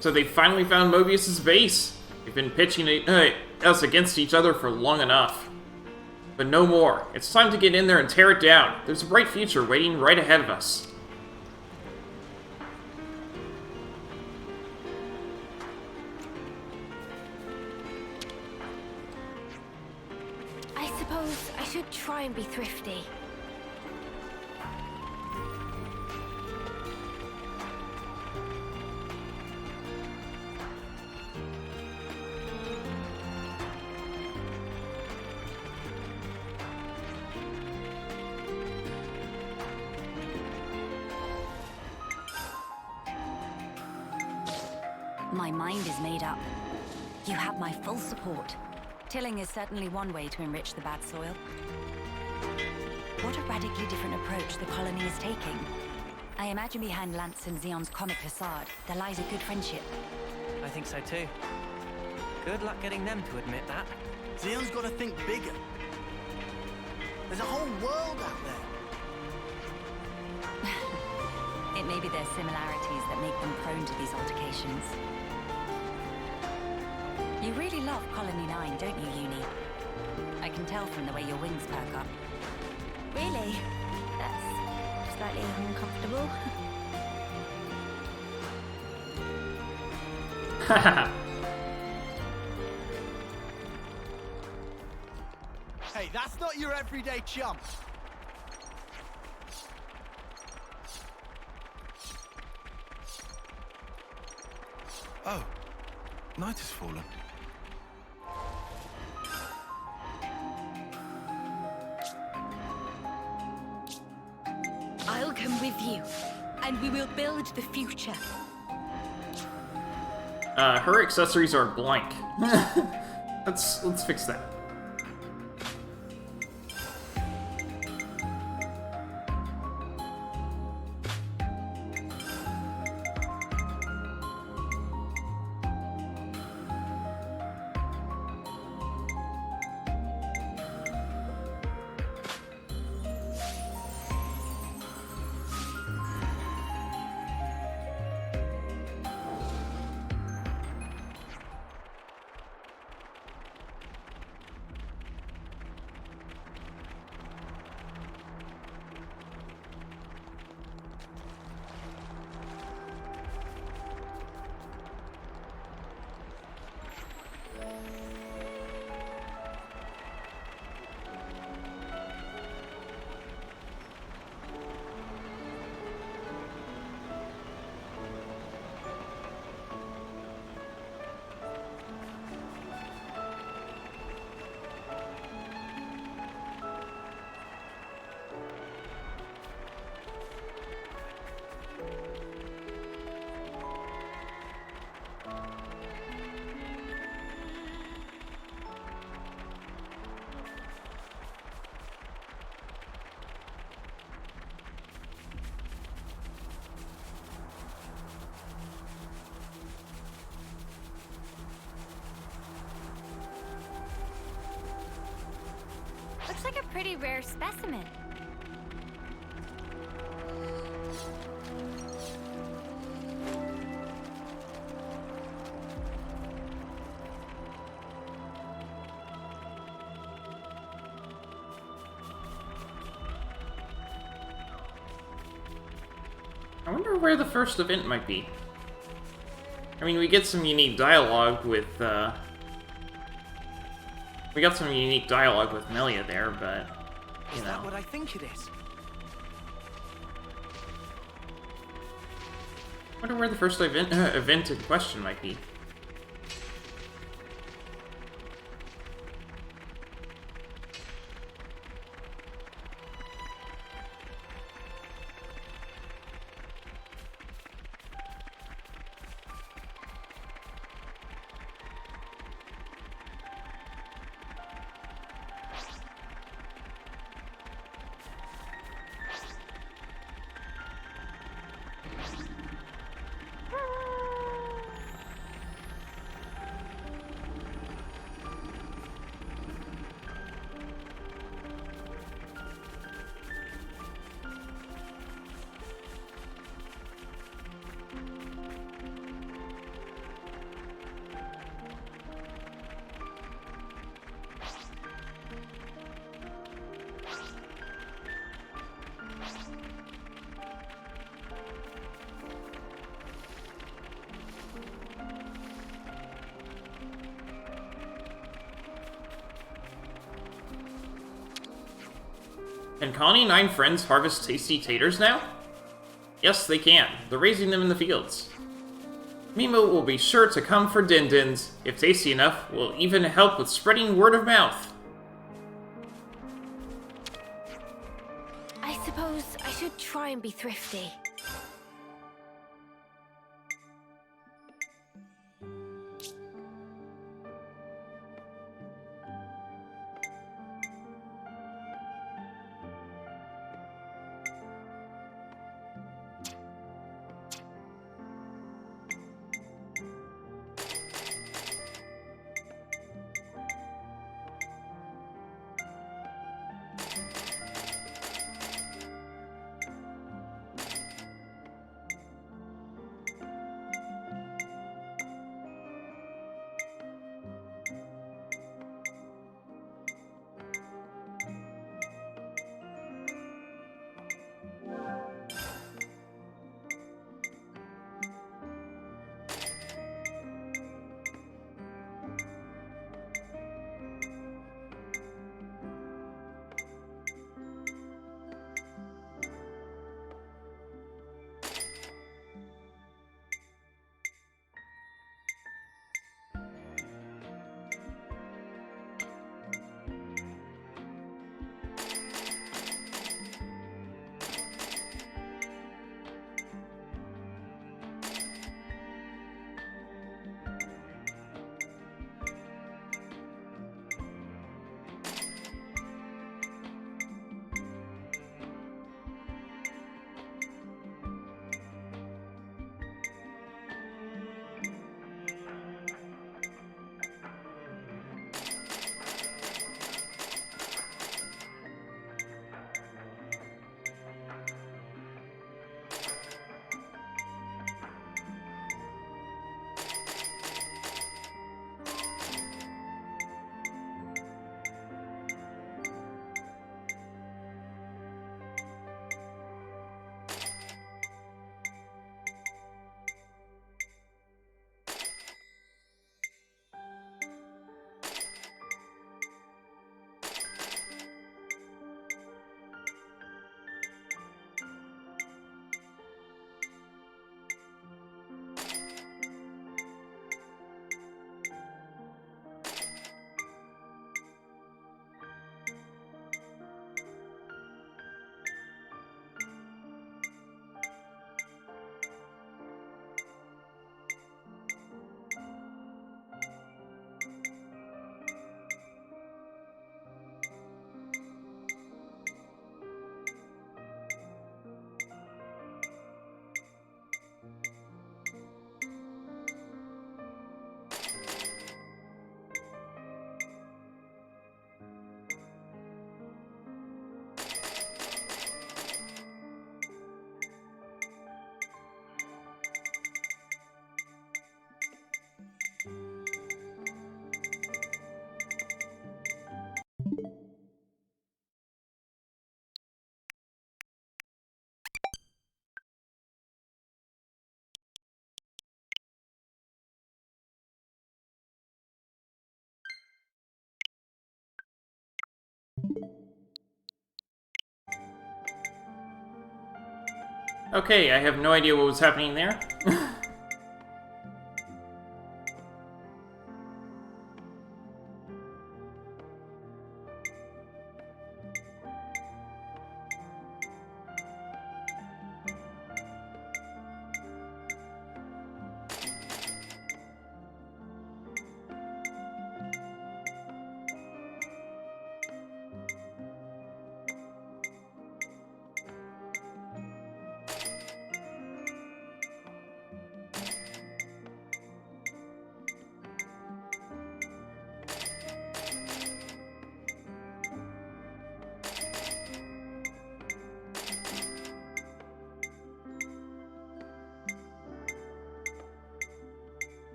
A: So they finally found Mobius's base. They've been pitching us against each other for long enough. But no more. It's time to get in there and tear it down. There's a bright future waiting right ahead of us.
B: I suppose I should try and be thrifty.
O: My mind is made up. You have my full support. Tilling is certainly one way to enrich the bad soil. What a radically different approach the colony is taking. I imagine behind Lance and Xeon's comic facade, there lies a good friendship.
K: I think so too. Good luck getting them to admit that.
L: Xeon's got to think bigger. There's a whole world out there.
O: It may be their similarities that make them prone to these altercations. You really love Colony 9, don't you, Uni? I can tell from the way your wings perk up.
B: Really? That's slightly uncomfortable.
L: Hey, that's not your everyday chump.
F: Oh, night has fallen.
R: I'll come with you, and we will build the future.
A: Her accessories are blank. Let's fix that.
M: Looks like a pretty rare specimen.
A: I wonder where the first event might be. I mean, we get some unique dialogue with, we got some unique dialogue with Melia there, but, you know.
K: Is that what I think it is?
A: I wonder where the first event in question might be. Can Connie 9 friends harvest tasty taters now? Yes, they can. They're raising them in the fields. Mimo will be sure to come for din-dins. If tasty enough, will even help with spreading word of mouth.
B: I suppose I should try and be thrifty.
A: Okay, I have no idea what was happening there.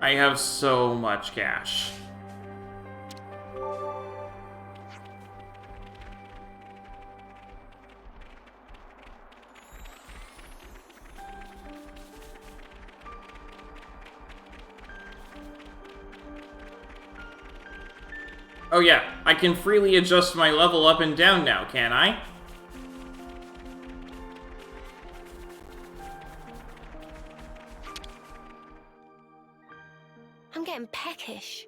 A: I have so much cash. Oh yeah, I can freely adjust my level up and down now, can I?
B: I'm getting peckish.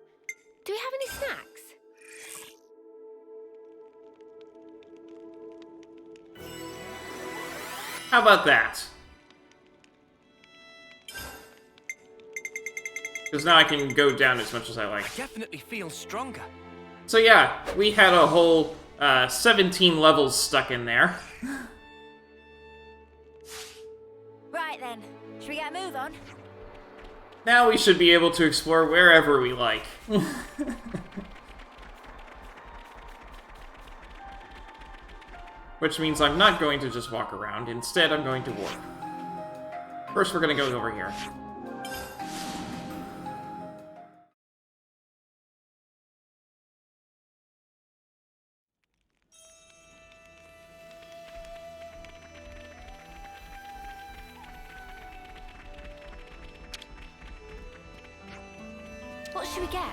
B: Do we have any snacks?
A: How about that? Because now I can go down as much as I like.
Q: I definitely feel stronger.
A: So yeah, we had a whole 17 levels stuck in there.
M: Right then, should we get a move on?
A: Now we should be able to explore wherever we like. Which means I'm not going to just walk around. Instead, I'm going to walk. First, we're going to go over here.
B: What should we get?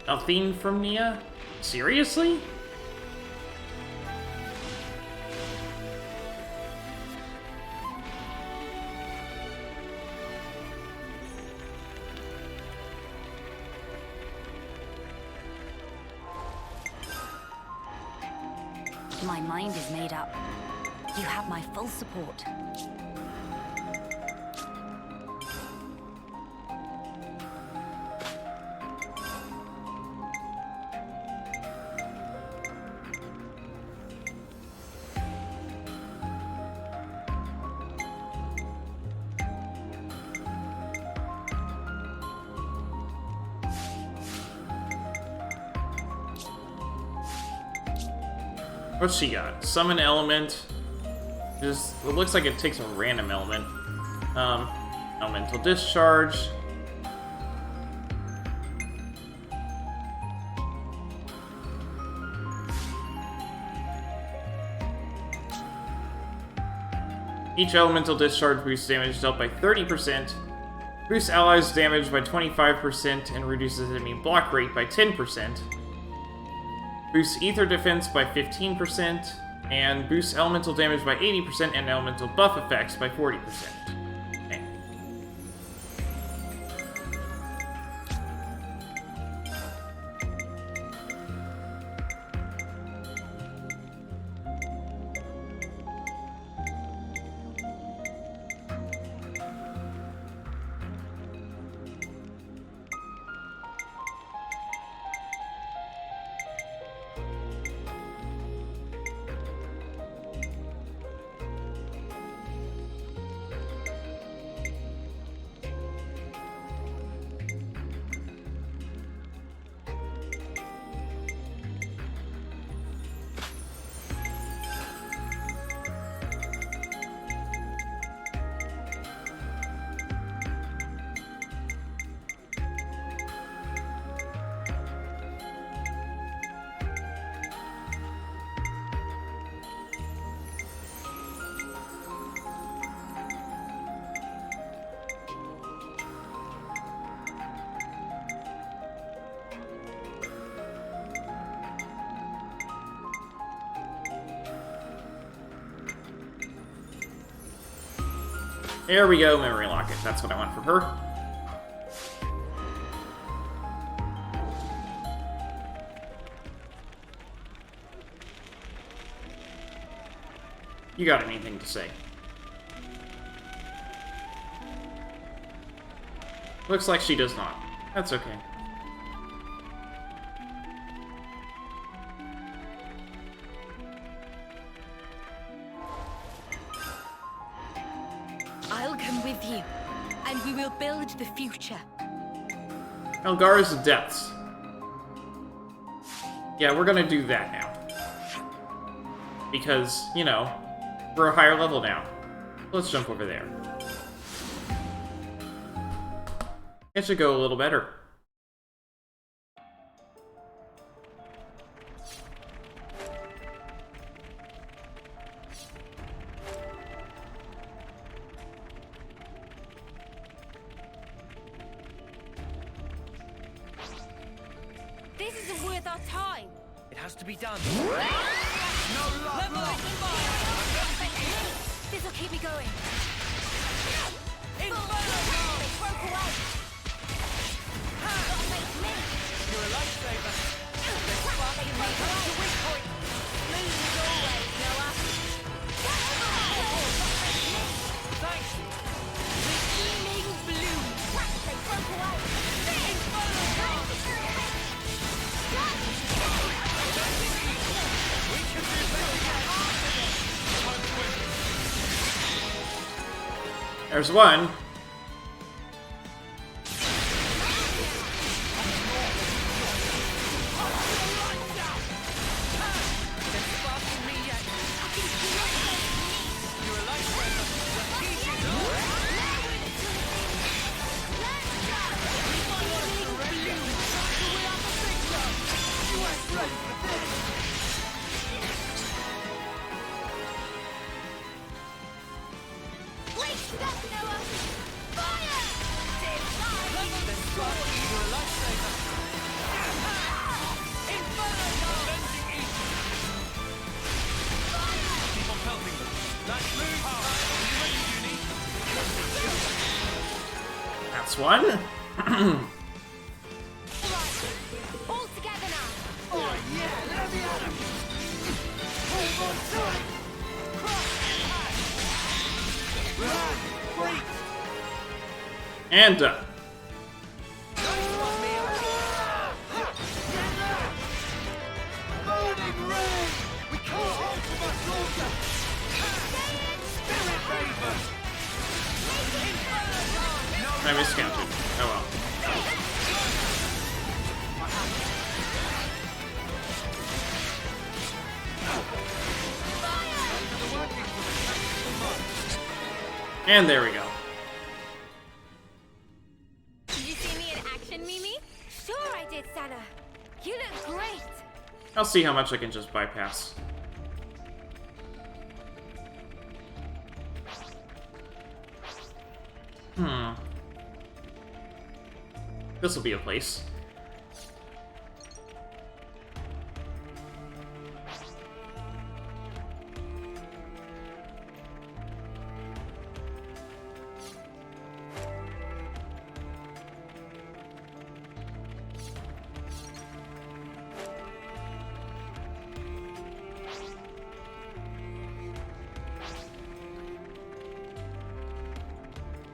A: A theme from Nia? Seriously?
O: My mind is made up. You have my full support.
A: What's she got? Summon element. Just, it looks like it takes a random element. Elemental discharge. Each elemental discharge boosts damage dealt by 30%, boosts allies' damage by 25%, and reduces enemy block rate by 10%. Boosts ether defense by 15%, and boosts elemental damage by 80% and elemental buff effects by 40%. Okay. There we go, memory locket. That's what I want for her. You got anything to say? Looks like she does not. That's okay.
M: I'll come with you, and we will build the future.
A: Elgar's Depths. Yeah, we're gonna do that now. Because, you know, we're a higher level now. Let's jump over there. It should go a little better.
I: This isn't worth our time.
K: It has to be done.
B: This'll keep me going.
I: They broke away.
K: You're a lifesaver.
I: They're sparking me. Your weak point. Smooth as always, Noah.
K: Thanks.
I: Redeeming bloom. They broke away.
K: We can do better.
A: There's one. That's one.
I: All together now.
L: Oh yeah, let me at him. Hold on to it. Run, freak.
A: And done.
L: Burning rain. We can't hold too much longer. Spirit Raven.
A: I miscounted. Oh well. And there we go.
I: Did you see me in action, Mimi?
B: Sure I did, Sana. You look great.
A: I'll see how much I can just bypass. This'll be a place.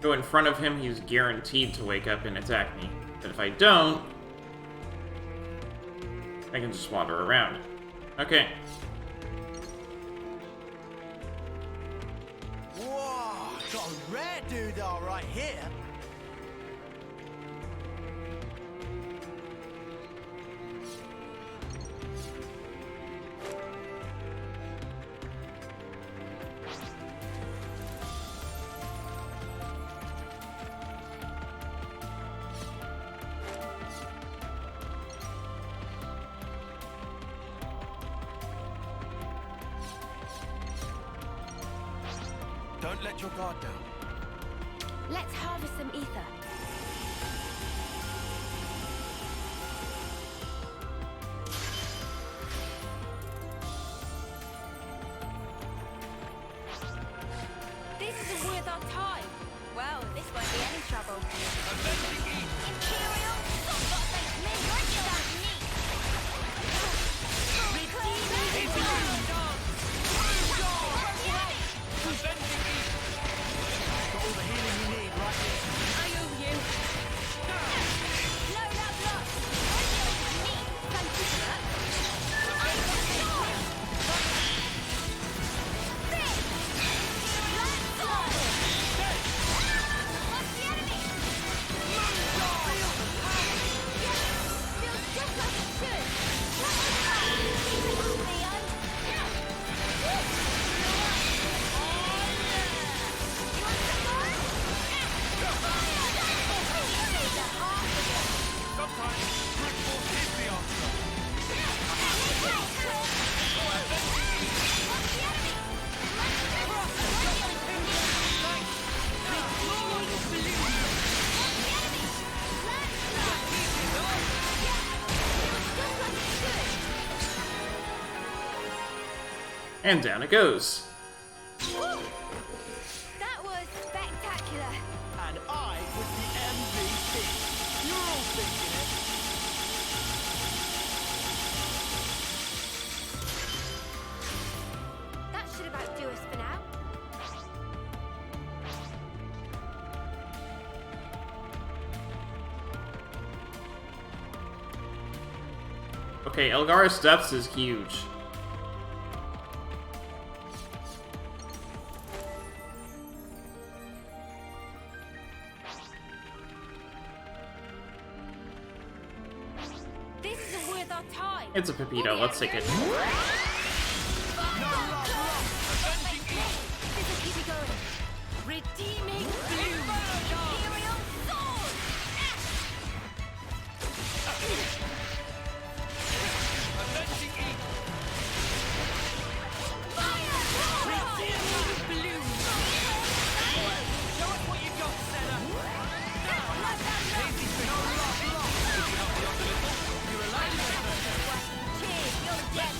A: Go in front of him, he's guaranteed to wake up and attack me. But if I don't, I can just wander around. Okay.
L: Whoa, got a rare doodah right here.
C: Don't let your guard down.
B: Let's harvest some ether.
I: This isn't worth our time. Well, this won't be any trouble. Imperial, Soft-Face Men, that's neat. Redeeming bloom.
L: Got all the healing you need right here.
I: Are you
A: And down it goes.
B: That was spectacular.
L: And I was the MVP. You're all thinking it.
B: That should about do us for now.
A: Okay, Elgar's Depths is huge.
B: This isn't worth our time.
A: It's a Pepito, let's take it.
B: This'll keep me going. Redeeming Blue. Imperial Sword.
Q: Avenging Eagle.
B: Redeeming Blue.
Q: Show us what you got, Senna. Lazy fish. Would you help me up a little? You're alive,
B: Cheers, you're dead.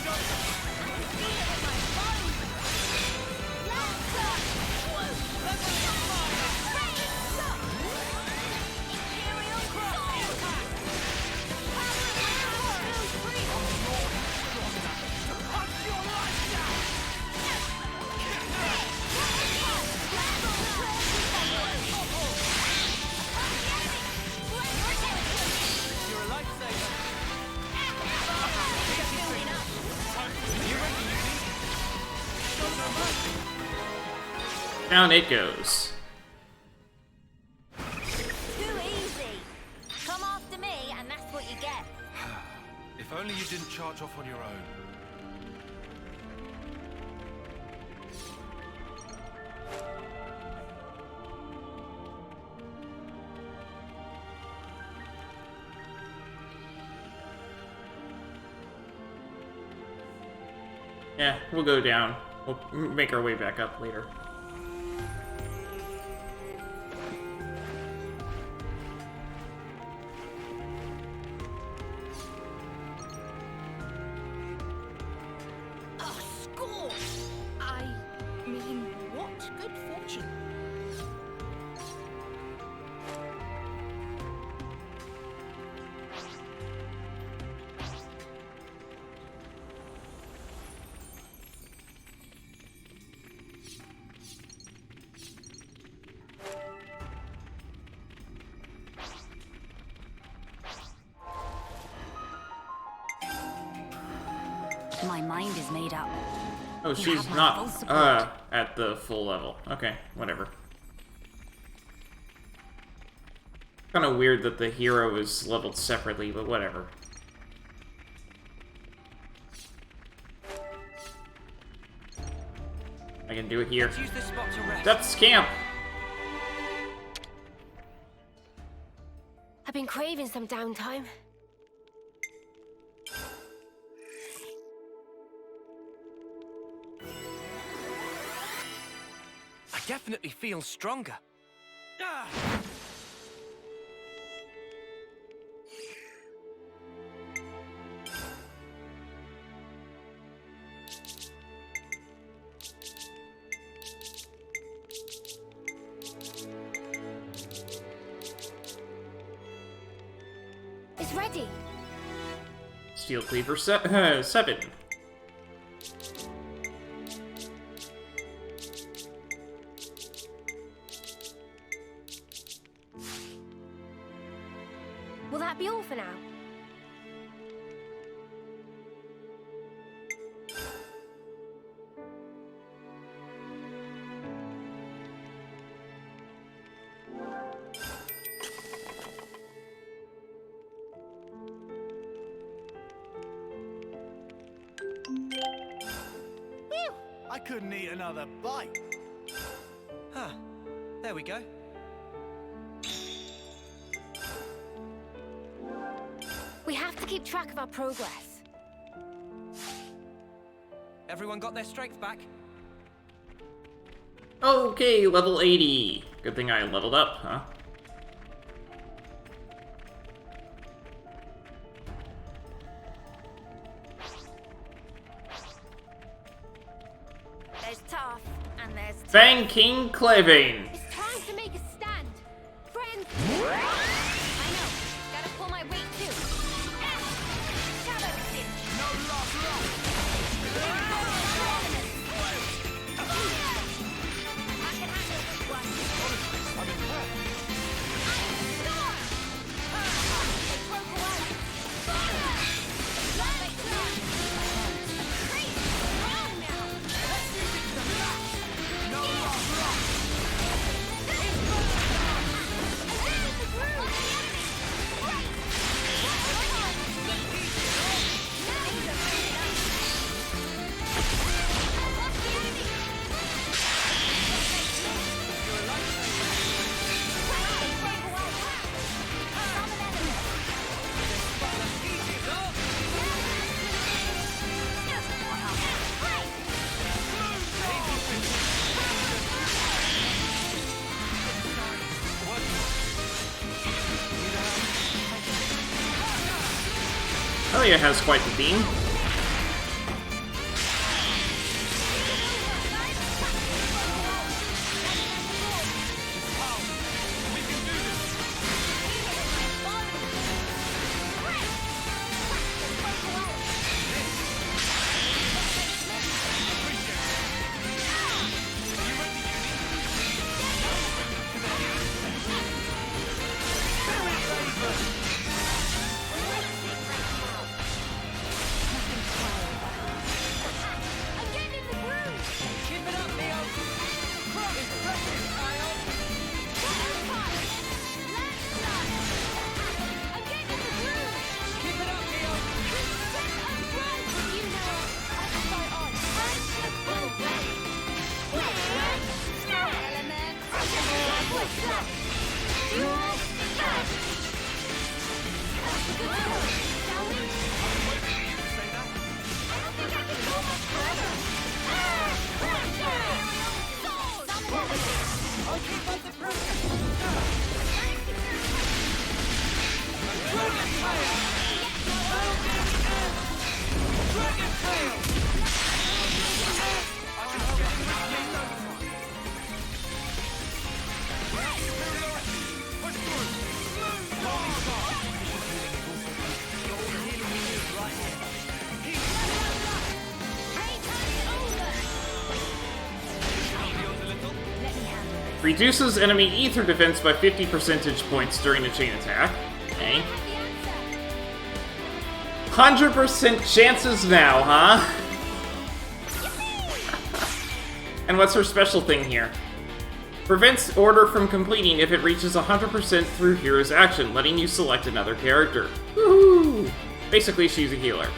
B: Feel it in my bones. Lancer. Imperial Cross.
Q: You're a lifesaver. You ready, Yuki? Show no mercy.
A: Down it goes.
O: Too easy. Come after me, and that's what you get.
C: If only you didn't charge off on your own.
A: Yeah, we'll go down. We'll make our way back up later.
I: A score! I mean, what good fortune.
O: My mind is made up.
A: Oh,
O: You
A: she's
O: have my
A: not
O: full support.
A: at the full level. Okay, whatever. Kind of weird that the hero is leveled separately, but whatever. I can do it here.
Q: Let's use this spot to rest.
A: Depths camp!
B: I've been craving some downtime.
Q: I definitely feel stronger. Ah!
B: It's ready.
A: Steel Cleaver 7.
B: Will that be all for now?
L: Phew! I couldn't eat another bite.
K: Huh. There we go.
B: We have to keep track of our progress.
K: Everyone got their strength back?
A: Okay, level 80. Good thing I leveled up, huh? Fang King Clavane.
I: It's time to make a stand. Friends. I know. Gotta pull my weight too. Shadow Stitch. No love lost. I can handle this one. I'm impressed. They broke away. Wrong now. Let's do this. No love lost.
A: Elia has quite the team. Reduces enemy ether defense by 50 percentage points during a chain attack. Okay. 100% chances now, huh? And what's her special thing here? Prevents order from completing if it reaches 100% through hero's action, letting you select another character. Woohoo! Basically, she's a healer.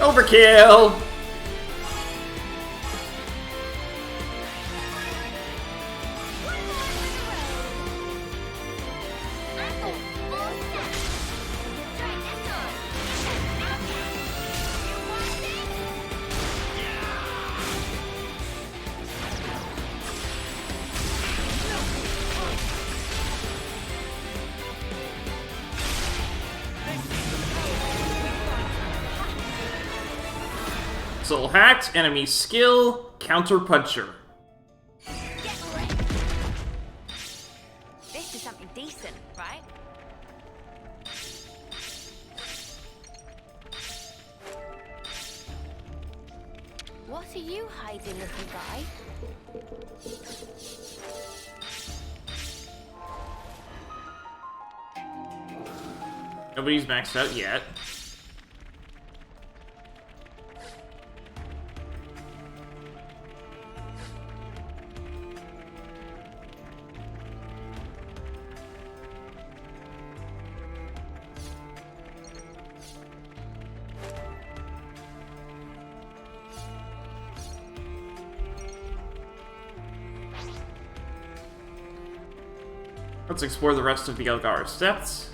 A: Overkill! Soul hacked, enemy skill, counter puncher.
M: This is something decent, right?
I: What are you hiding, little guy?
A: Nobody's maxed out yet. Let's explore the rest of the Elgar's depths.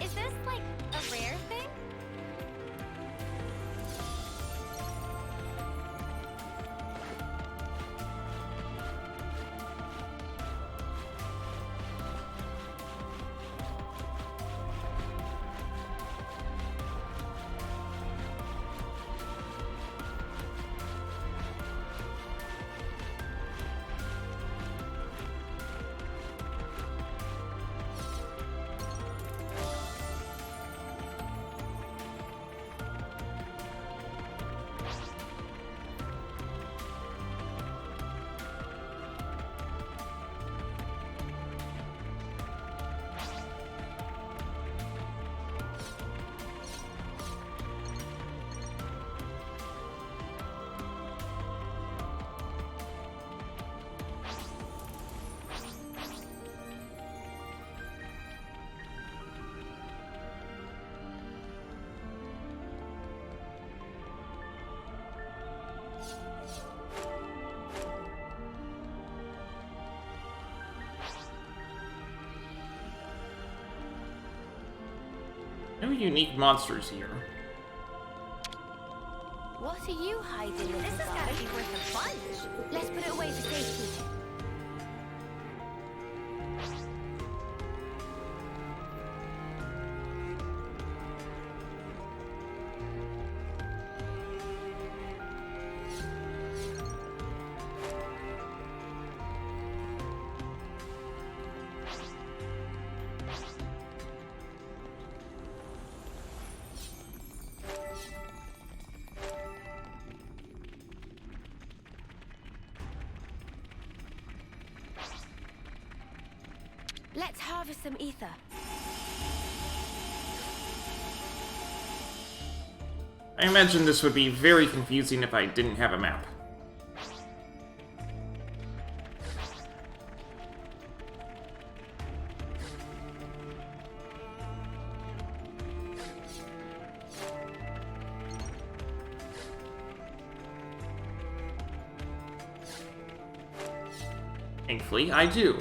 I: Is this like a rare thing? No unique monsters here. What are you hiding, little guy?
M: This has gotta be worth a bunch.
I: Let's put it away for safety. Let's harvest some ether.
A: I imagine this would be very confusing if I didn't have a map. Thankfully, I do.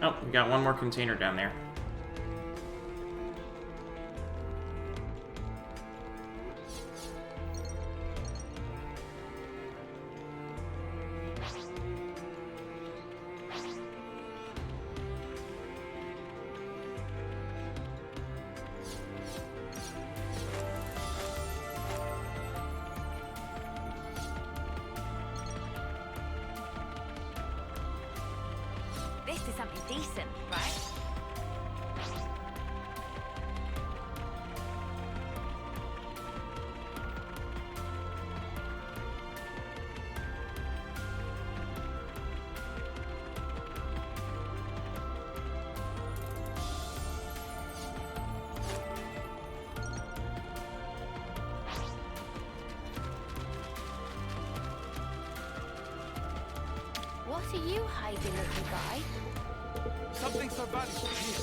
A: Oh, we got one more container down there.
I: are you hiding, little guy?
C: Something so valuable here.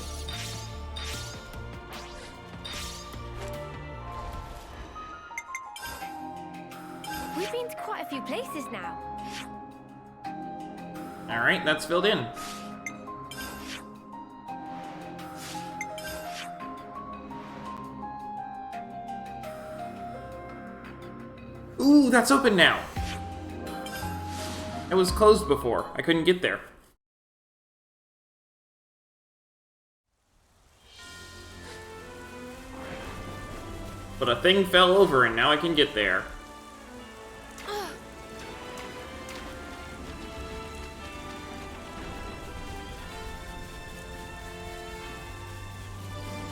B: We've been to quite a few places now.
A: Alright, that's filled in. Ooh, that's open now! It was closed before. I couldn't get there. But a thing fell over and now I can get there.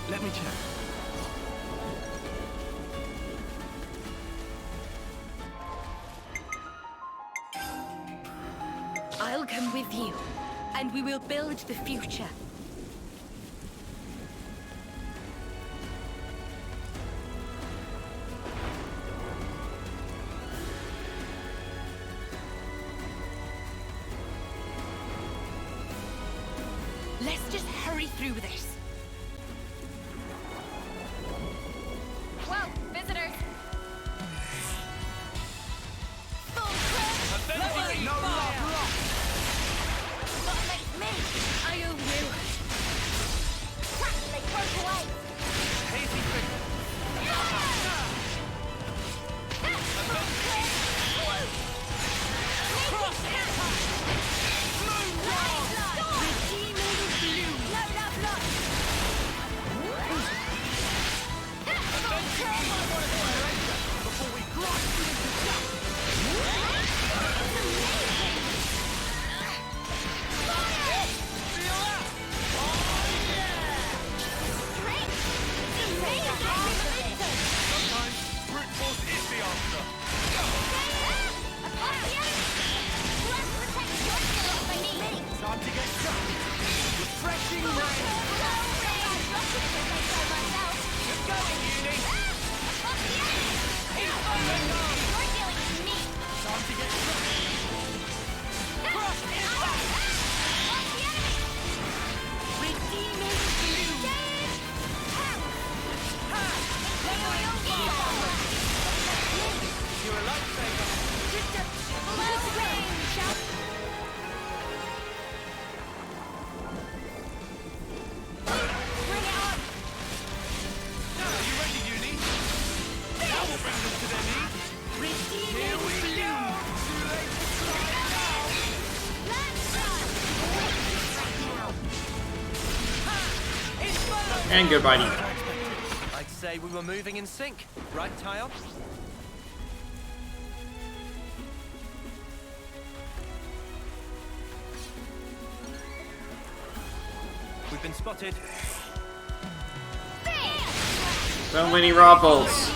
E: Let me check.
R: I'll come with you, and we will build the future. Let's just hurry through this.
I: Well, visitors.
L: No love lost.
I: What makes me?
R: I owe you.
I: Crack, they broke away.
C: Hazy figure.
L: Before we grind you into dust.
C: Sometimes brute force is the answer.
L: Time to get stuck. Refreshing rain. Time to get stuck.
C: You're a lifesaver. Now, are you ready, Uni? That will bring them to their knees. Here we go. Too late to slide now.
A: And goodbye to you.
K: I'd say we were moving in sync, right, Tyon? We've been spotted.
A: So many Ropples.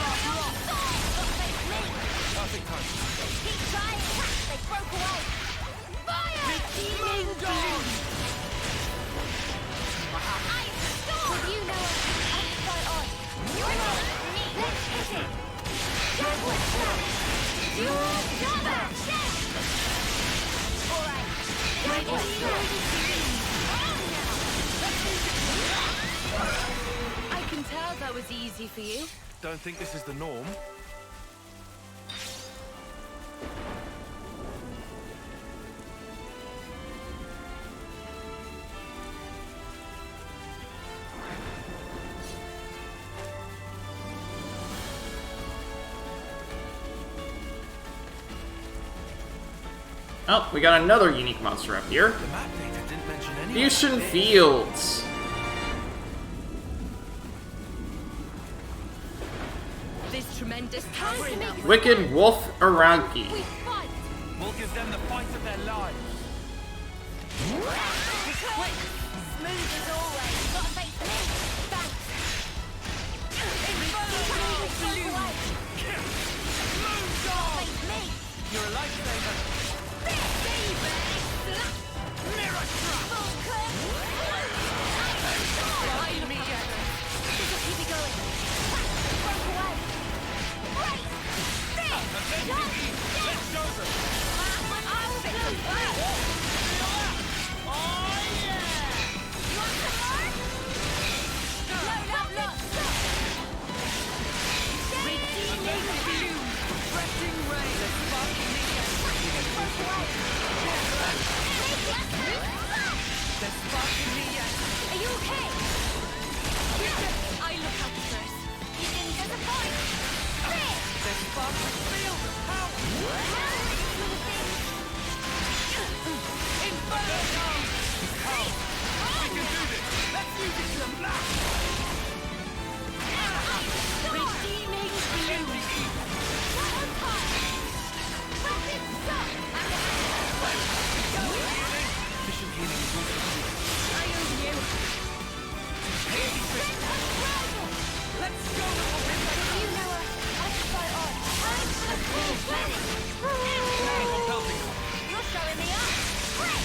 C: Perfect time.
R: I can tell that was easy for you.
C: Don't think this is the norm.
A: Oh, we got another unique monster up here.
C: The map data didn't mention any.
A: Fuchsian Fields.
R: This tremendous
A: Wicked Wolf Aranki.
C: We'll give them the fight of their lives.
I: Smooth as always. Not face me. Thanks.
C: You're a lifesaver.
I: Mirror trap.
R: Behind me,
I: Keep it going. Broke away. Great.
C: Let's show them.
I: I'll Are you okay? I look out first. You didn't disappoint.
Q: There's spark. Feel the power. Inferno! We can do this. Let's use it to the max.
I: Redeeming gloom. One on time. Rapid stop.
Q: Mission healing is not complete.
I: I owe you.
Q: Let's show them what we're made of.
I: You know us. I can fight on. I'm a full wedding.
Q: I'm pelting them.
I: You're showing me up. Quick!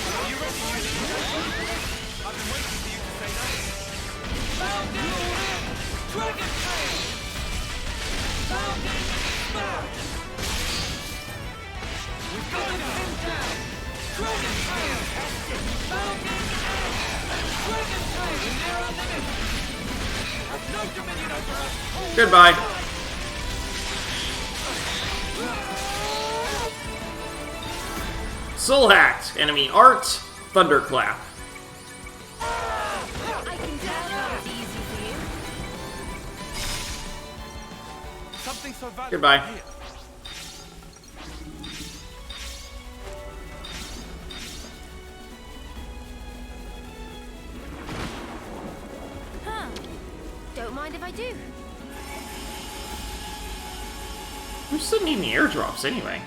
Q: Are you ready to use it? I've been waiting for you to say that. Founding Dragon Tail! Founding Smash! We've got him down! Dragon Tail! Founding Dragon Tail! Near our limit! Have no dominion over us!
A: Goodbye. Soul hacked. Enemy art. Thunderclap.
I: I can tell that was easy for you.
C: Something so valuable
A: Goodbye.
C: here.
B: Huh. Don't mind if I do.
A: Who's sending the airdrops anyway?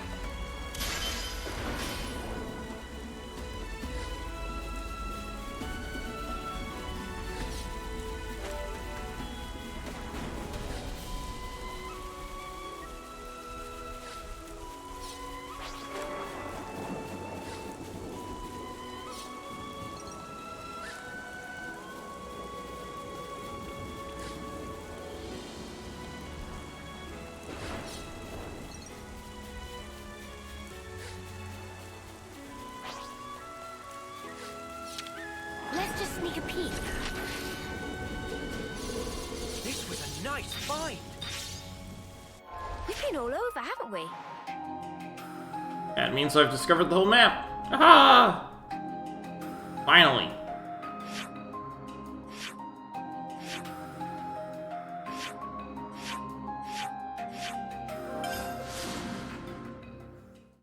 B: Let's just sneak a peek.
Q: This was a nice find!
B: We've been all over, haven't we?
A: That means I've discovered the whole map. Aha! Finally.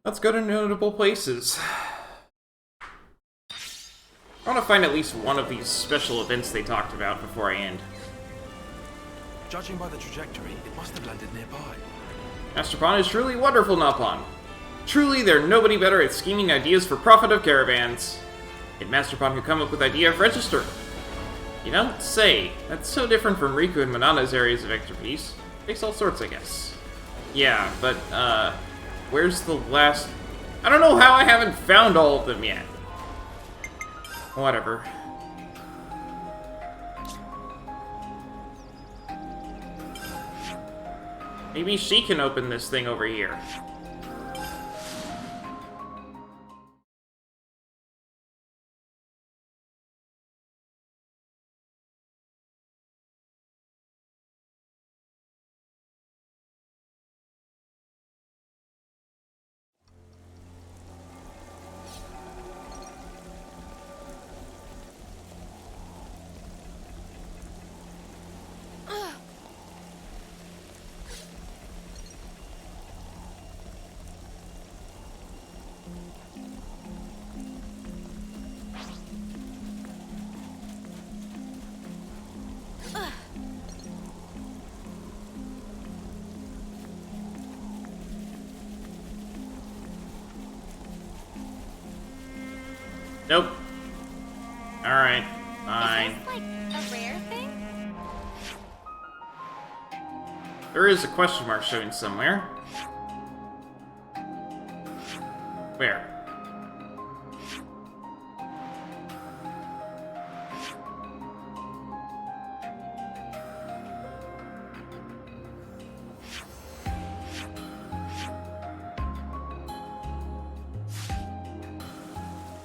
A: Let's go to notable places. I want to find at least one of these special events they talked about before I end.
C: Judging by the trajectory, it must have landed nearby.
A: Master Pawn is truly wonderful, Napon. Truly, they're nobody better at scheming ideas for profit of caravans. Yet Master Pawn could come up with idea of register. You don't say. That's so different from Riku and Manana's areas of expertise. Takes all sorts, I guess. Yeah, but, where's the last... I don't know how I haven't found all of them yet. Whatever. Maybe she can open this thing over here. Nope. Alright, fine.
I: Is this like a rare thing?
A: There is a question mark showing somewhere. Where?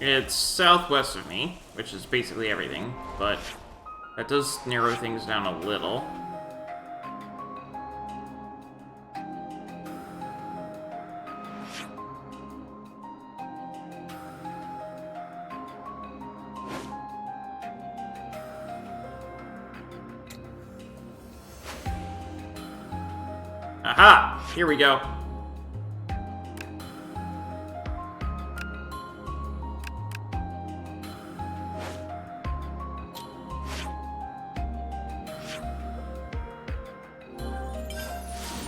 A: It's southwest of me, which is basically everything, but That does narrow things down a little. Aha! Here we go.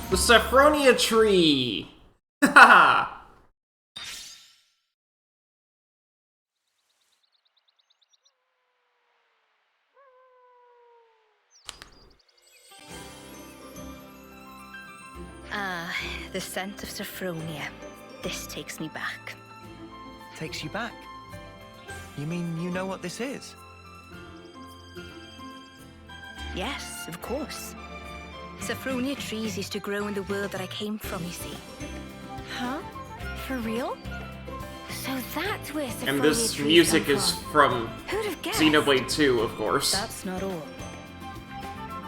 A: The Saffronia tree! Haha!
R: Ah, the scent of Saffronia. This takes me back.
K: Takes you back? You mean you know what this is?
R: Yes, of course. Saffronia trees used to grow in the world that I came from, you see.
B: Huh? For real? So that's where Saffronia
A: And this
B: trees
A: music
B: come
A: is
B: from.
A: from
B: Who'd have guessed?
A: Xenoblade 2, of course.
R: That's not all.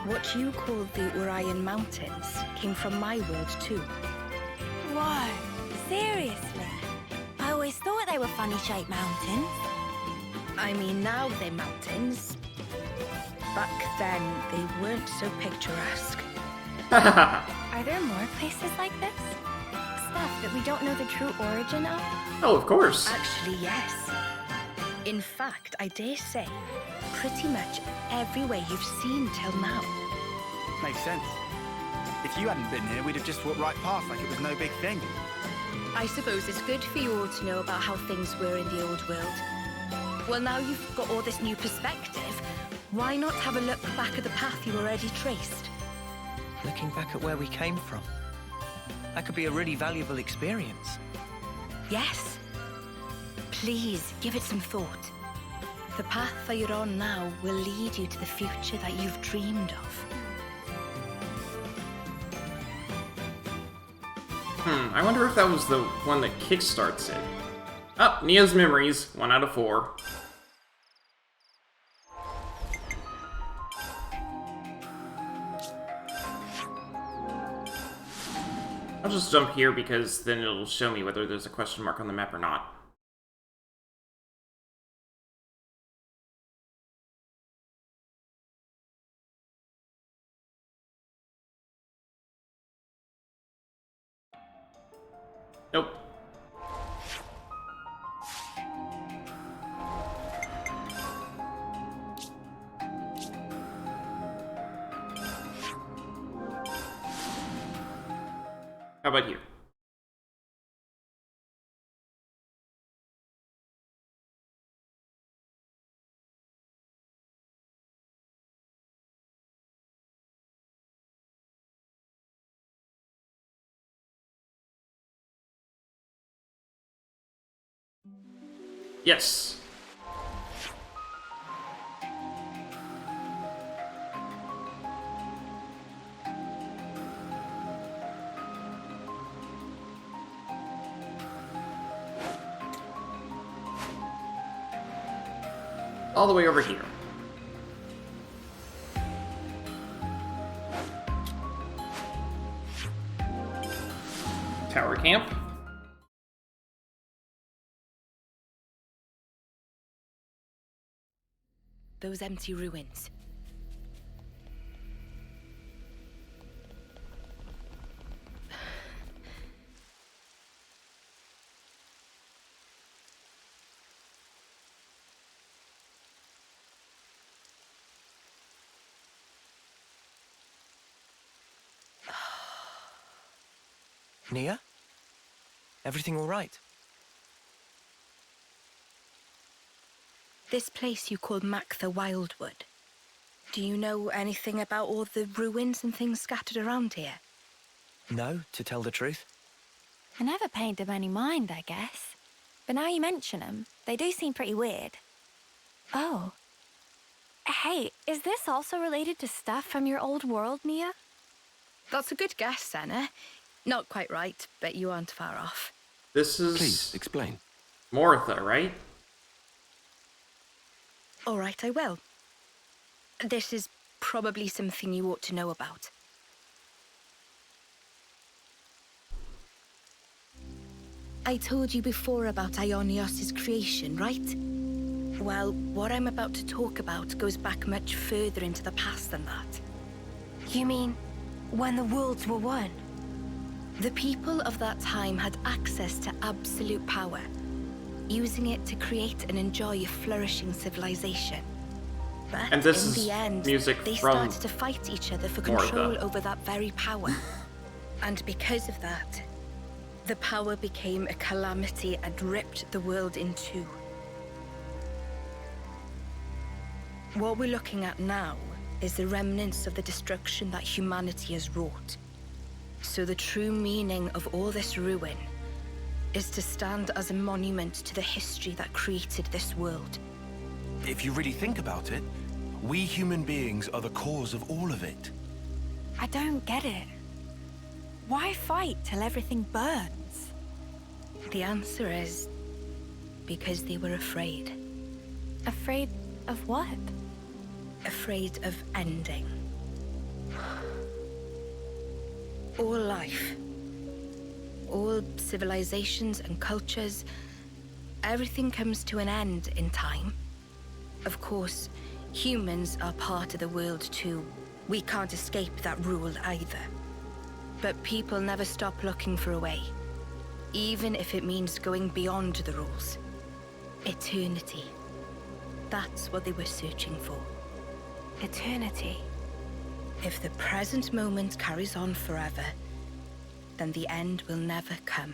R: What you call the Orion Mountains came from my world too.
B: Whoa, seriously? I always thought they were funny-shaped mountains.
R: I mean, now they're mountains. Back then, they weren't so picturesque.
B: Are there more places like this? Stuff that we don't know the true origin of?
A: Oh, of course.
R: Actually, yes. In fact, I dare say, pretty much everywhere you've seen till now.
L: Makes sense. If you hadn't been here, we'd have just walked right past like it was no big thing.
R: I suppose it's good for you all to know about how things were in the old world. Well, now you've got all this new perspective, why not have a look back at the path you already traced?
K: Looking back at where we came from. That could be a really valuable experience.
R: Yes. Please, give it some thought. The path that you're on now will lead you to the future that you've dreamed of.
A: I wonder if that was the one that kickstarts it. Oh, Nia's memories, 1 out of 4. I'll just jump here because then it'll show me whether there's a question mark on the map or not. Nope. How about you? Yes. All the way over here. Tower camp.
R: Those empty ruins.
K: Nia? Everything all right?
R: This place you call Maktha Wildwood. Do you know anything about all the ruins and things scattered around here?
K: No, to tell the truth.
B: I never paid them any mind, I guess. But now you mention them, they do seem pretty weird. Oh. Hey, is this also related to stuff from your old world, Nia?
R: That's a good guess, Senna. Not quite right, but you aren't far off.
A: This is...
E: Please, explain.
A: Moritha, right?
R: All right, I will. This is probably something you ought to know about. I told you before about Ionios' creation, right? Well, what I'm about to talk about goes back much further into the past than that.
B: You mean when the worlds were one?
R: The people of that time had access to absolute power, using it to create and enjoy a flourishing civilization. But
A: and this
R: in
A: is
R: the end,
A: music
R: they
A: from
R: started to fight each other for
A: Morta.
R: control over that very power. And because of that, the power became a calamity and ripped the world in two. What we're looking at now is the remnants of the destruction that humanity has wrought. So the true meaning of all this ruin is to stand as a monument to the history that created this world.
F: If you really think about it, we human beings are the cause of all of it.
M: I don't get it. Why fight till everything burns?
R: The answer is because they were afraid.
B: Afraid of what?
R: Afraid of ending. All life, all civilizations and cultures, everything comes to an end in time. Of course, humans are part of the world too. We can't escape that rule either. But people never stop looking for a way, even if it means going beyond the rules. Eternity. That's what they were searching for.
B: Eternity.
R: If the present moment carries on forever, then the end will never come.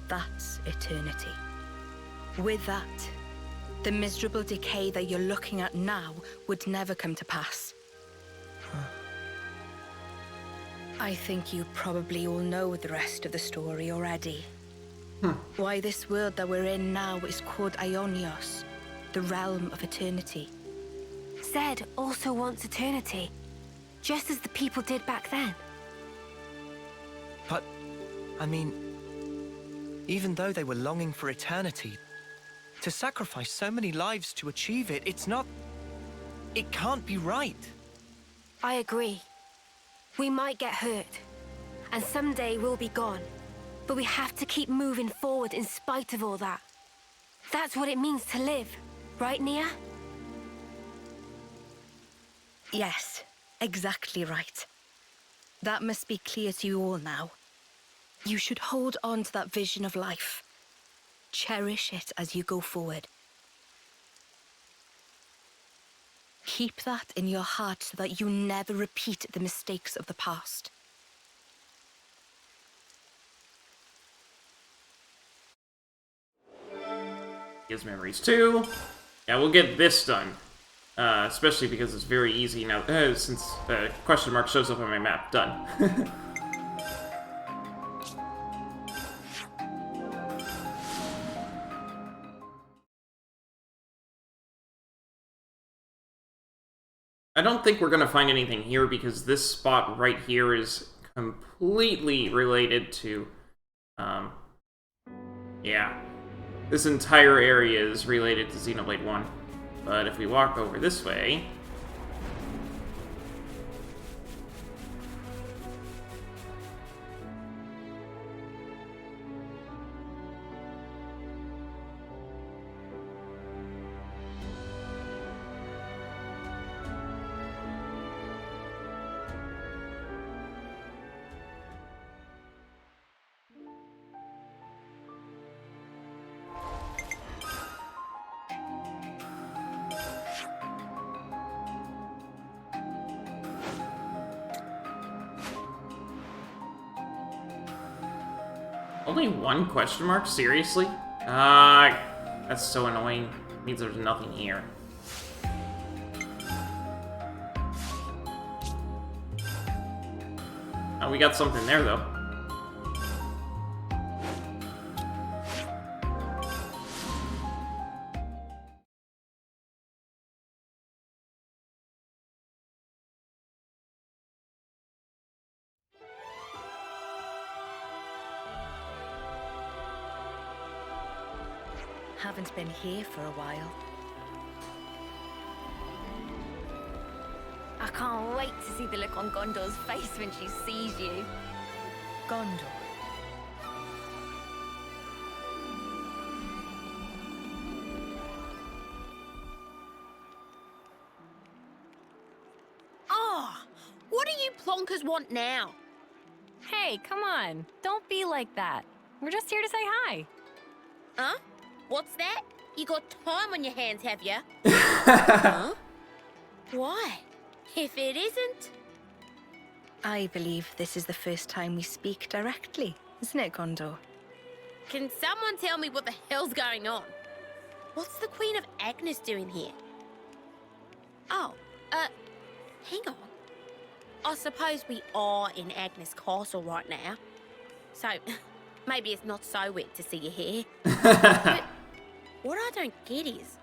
R: That's eternity. With that, the miserable decay that you're looking at now would never come to pass. I think you probably all know the rest of the story already. Why this world that we're in now is called Ionios, the realm of eternity.
B: Zed also wants eternity, just as the people did back then.
K: But, I mean, even though they were longing for eternity, to sacrifice so many lives to achieve it, it can't be right.
B: I agree. We might get hurt, and someday we'll be gone. But we have to keep moving forward in spite of all that. That's what it means to live, right, Nia?
R: Yes, exactly right. That must be clear to you all now. You should hold on to that vision of life. Cherish it as you go forward. Keep that in your heart so that you never repeat the mistakes of the past.
A: Gives memories too. Yeah, we'll get this done. Especially because it's very easy now, since question mark shows up on my map. Done. I don't think we're gonna find anything here because this spot right here is completely related to, yeah. This entire area is related to Xenoblade 1. But if we walk over this way... Only one question mark? Seriously? That's so annoying. It means there's nothing here. Oh, we got something there, though.
R: Haven't been here for a while.
M: can't wait to see the look on Gondor's face when she sees you.
O: Gondor.
I: Oh, what do you plonkers want now?
M: Hey, come on. Don't be like that. We're just here to say hi.
I: Huh? What's that? You got time on your hands, have ya? Huh? Why? If it isn't...
R: I believe this is the first time we speak directly, isn't it, Gondor?
I: Can someone tell me what the hell's going on? What's the Queen of Agnes doing here? Oh, hang on. I suppose we are in Agnes Castle right now. So, maybe it's not so weird to see you here. But what I don't get is,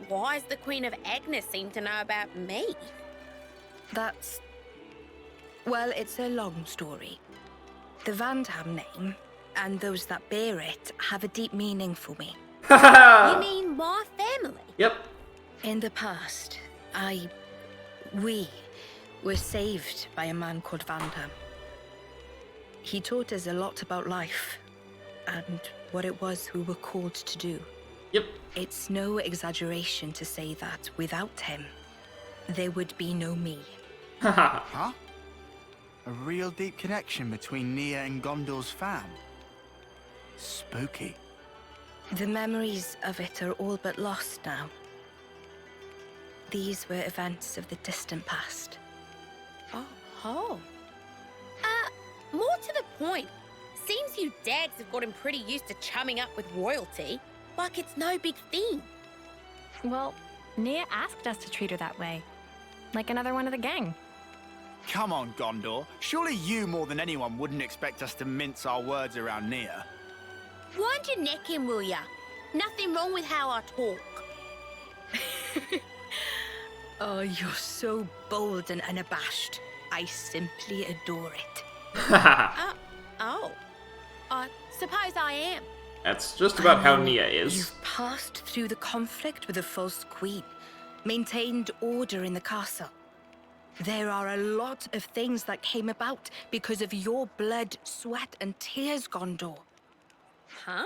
I: why does the Queen of Agnes seem to know about me?
R: That's... well, it's a long story. The Vandham name, and those that bear it, have a deep meaning for me.
I: You mean my family?
A: Yep.
R: In the past, we were saved by a man called Vandham. He taught us a lot about life, and what it was we were called to do.
A: Yep.
R: It's no exaggeration to say that without him, there would be no me.
L: Huh? A real deep connection between Nia and Gondor's fam. Spooky.
R: The memories of it are all but lost now. These were events of the distant past.
I: Oh. More to the point. Seems you dags have gotten pretty used to chumming up with royalty. Like it's no big thing.
M: Well, Nia asked us to treat her that way. Like another one of the gang.
L: Come on, Gondor. Surely you more than anyone wouldn't expect us to mince our words around Nia.
I: Wind your neck in, will ya? Nothing wrong with how I talk.
R: Oh, you're so bold and unabashed. I simply adore it.
I: I suppose I am.
A: That's just about how Nia is.
R: You've passed through the conflict with the false queen, maintained order in the castle. There are a lot of things that came about because of your blood, sweat, and tears, Gondor.
I: Huh?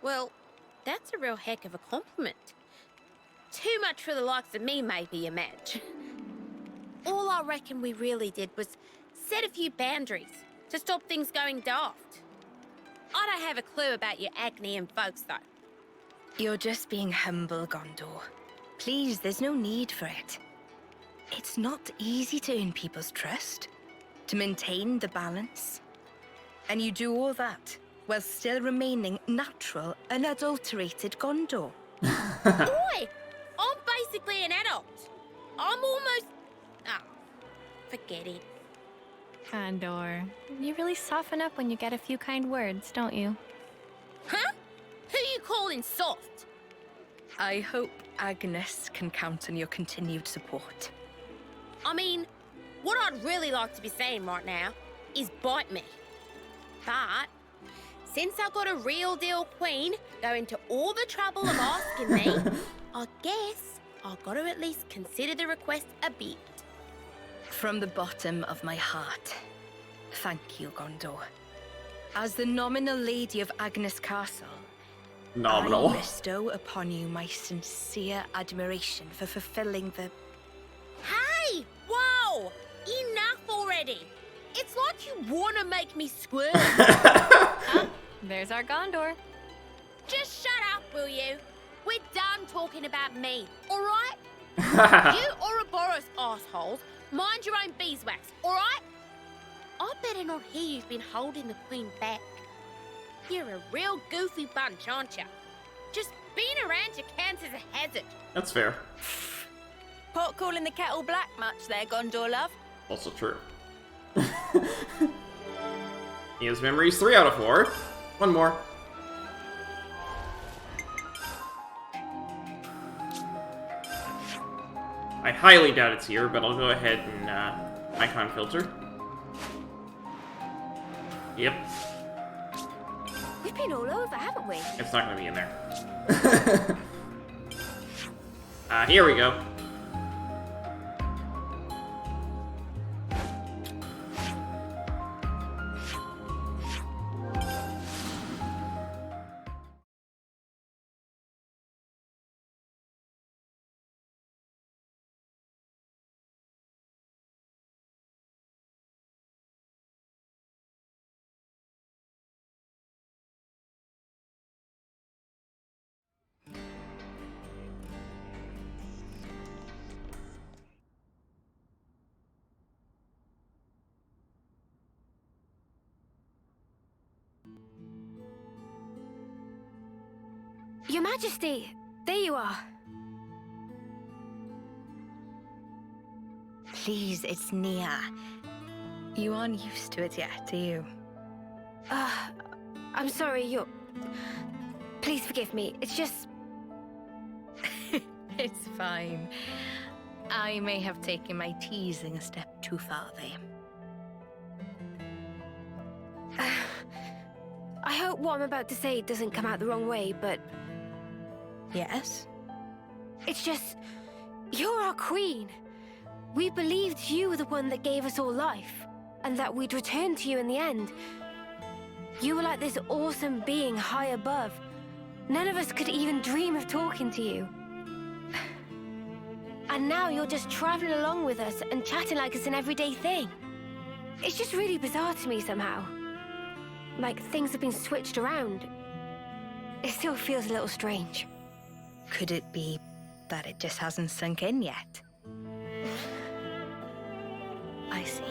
I: Well, that's a real heck of a compliment. Too much for the likes of me, maybe, you imagine. All I reckon we really did was set a few boundaries to stop things going daft. I don't have a clue about your Agnian folks, though.
R: You're just being humble, Gondor. Please, there's no need for it. It's not easy to earn people's trust, to maintain the balance. And you do all that while still remaining natural, unadulterated Gondor.
I: Oi! I'm basically an adult. I'm almost... forget it.
M: Gondor, you really soften up when you get a few kind words, don't you?
I: Huh? Who you calling soft?
R: I hope Agnes can count on your continued support.
I: I mean, what I'd really like to be saying right now is bite me. But since I got a real deal queen going to all the trouble of asking me, I guess I've got to at least consider the request a bit.
R: From the bottom of my heart, thank you, Gondor. As the nominal lady of Agnes Castle,
A: Nominal.
R: I bestow upon you my sincere admiration for fulfilling the...
I: Hey! Whoa! Enough already! It's like you want to make me squirm.
M: There's our Gondor.
I: Just shut up, will you? We're done talking about me, alright? You Ouroboros assholes, mind your own beeswax, alright? I better not hear you've been holding the Queen back. You're a real goofy bunch, aren't you? Just being around your counts as a hazard.
A: That's fair.
O: Pot calling the kettle black much there, Gondor love?
A: Also true. Nia's memories 3 out of 4. One more. I highly doubt it's here, but I'll go ahead and icon filter. Yep.
B: We've been all over, haven't we?
A: It's not gonna be in there. Here we go.
B: Your Majesty, there you are.
R: Please, it's Nia. You aren't used to it yet, are you?
B: I'm sorry, Please forgive me. It's just...
R: It's fine. I may have taken my teasing a step too far there.
B: I hope what I'm about to say doesn't come out the wrong way, but...
R: Yes?
B: It's just... You're our queen. We believed you were the one that gave us all life, and that we'd return to you in the end. You were like this awesome being high above. None of us could even dream of talking to you. And now you're just traveling along with us and chatting like it's an everyday thing. It's just really bizarre to me somehow. Like things have been switched around. It still feels a little strange.
R: Could it be that it just hasn't sunk in yet? I see.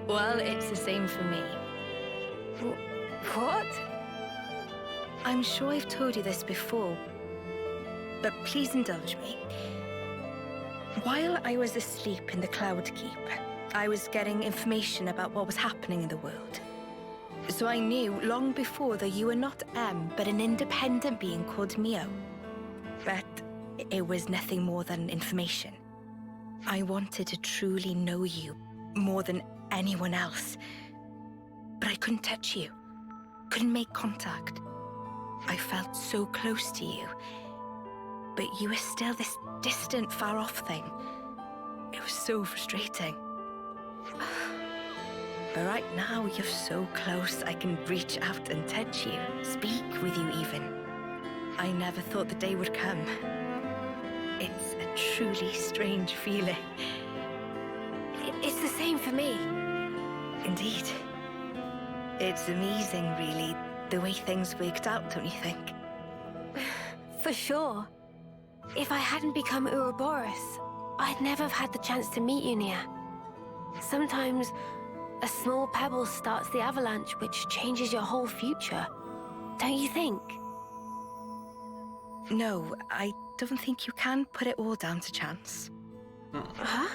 R: Well, it's the same for me.
B: What?
R: I'm sure I've told you this before, but please indulge me. While I was asleep in the Cloud Keep, I was getting information about what was happening in the world. So I knew long before that you were not M, but an independent being called Mio. But it was nothing more than information. I wanted to truly know you more than anyone else. But I couldn't touch you, couldn't make contact. I felt so close to you, but you were still this distant, far-off thing. It was so frustrating. But right now, you're so close, I can reach out and touch you, speak with you even. I never thought the day would come. It's a truly strange feeling.
B: It's the same for me.
R: Indeed. It's amazing, really, the way things worked out, don't you think?
B: For sure. If I hadn't become Ouroboros, I'd never have had the chance to meet you, Nia. Sometimes, a small pebble starts the avalanche which changes your whole future. Don't you think?
R: No, I don't think you can put it all down to chance.
B: Huh?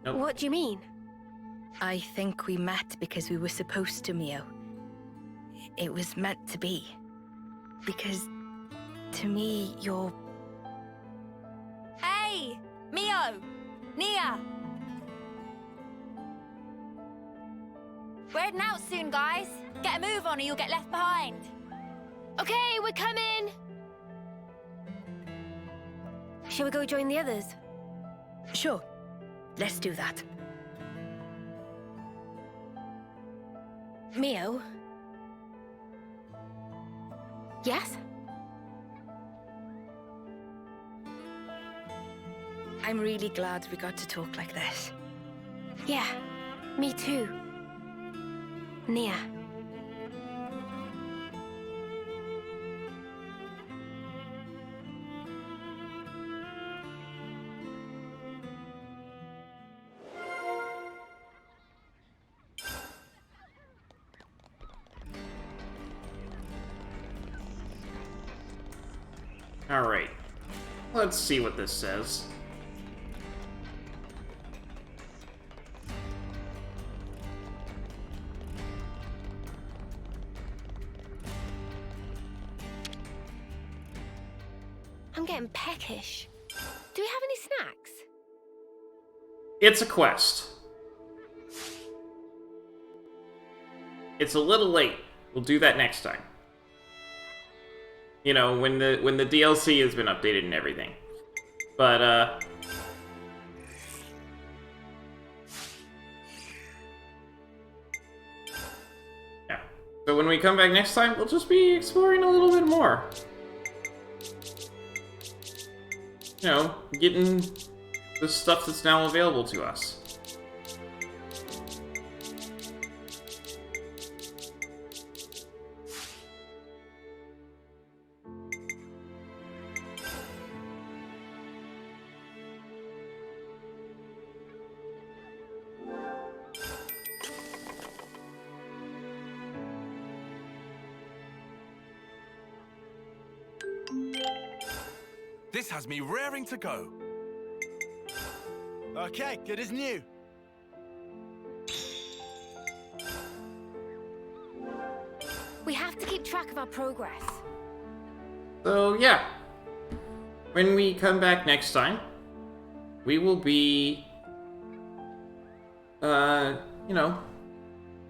A: Nope.
B: What do you mean?
R: I think we met because we were supposed to, Mio. It was meant to be. Because, to me, you're...
M: Hey! Mio! Nia! We're heading out soon, guys. Get a move on or you'll get left behind.
B: Okay, we're coming! Shall we go join the others?
R: Sure. Let's do that.
B: Mio? Yes?
R: I'm really glad we got to talk like this.
B: Yeah, me too. Nia.
A: Alright. Let's see what this says.
B: I'm getting peckish. Do we have any snacks?
A: It's a quest. It's a little late. We'll do that next time. You know, when the DLC has been updated and everything. But, yeah. So when we come back next time, we'll just be exploring a little bit more. You know, getting the stuff that's now available to us.
C: This has me raring to go.
L: Okay, good as new.
B: We have to keep track of our progress.
A: So, yeah. When we come back next time, we will be, you know,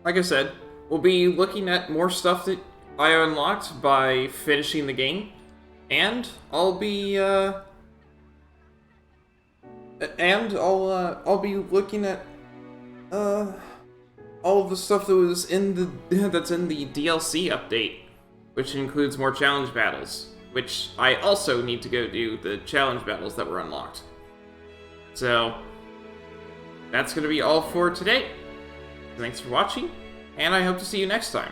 A: like I said, we'll be looking at more stuff that I unlocked by finishing the game, and I'll be, I'll be looking at, all of the stuff that was in the, that's in the DLC update, which includes more challenge battles, which I also need to go do the challenge battles that were unlocked. So, that's going to be all for today. Thanks for watching, and I hope to see you next time.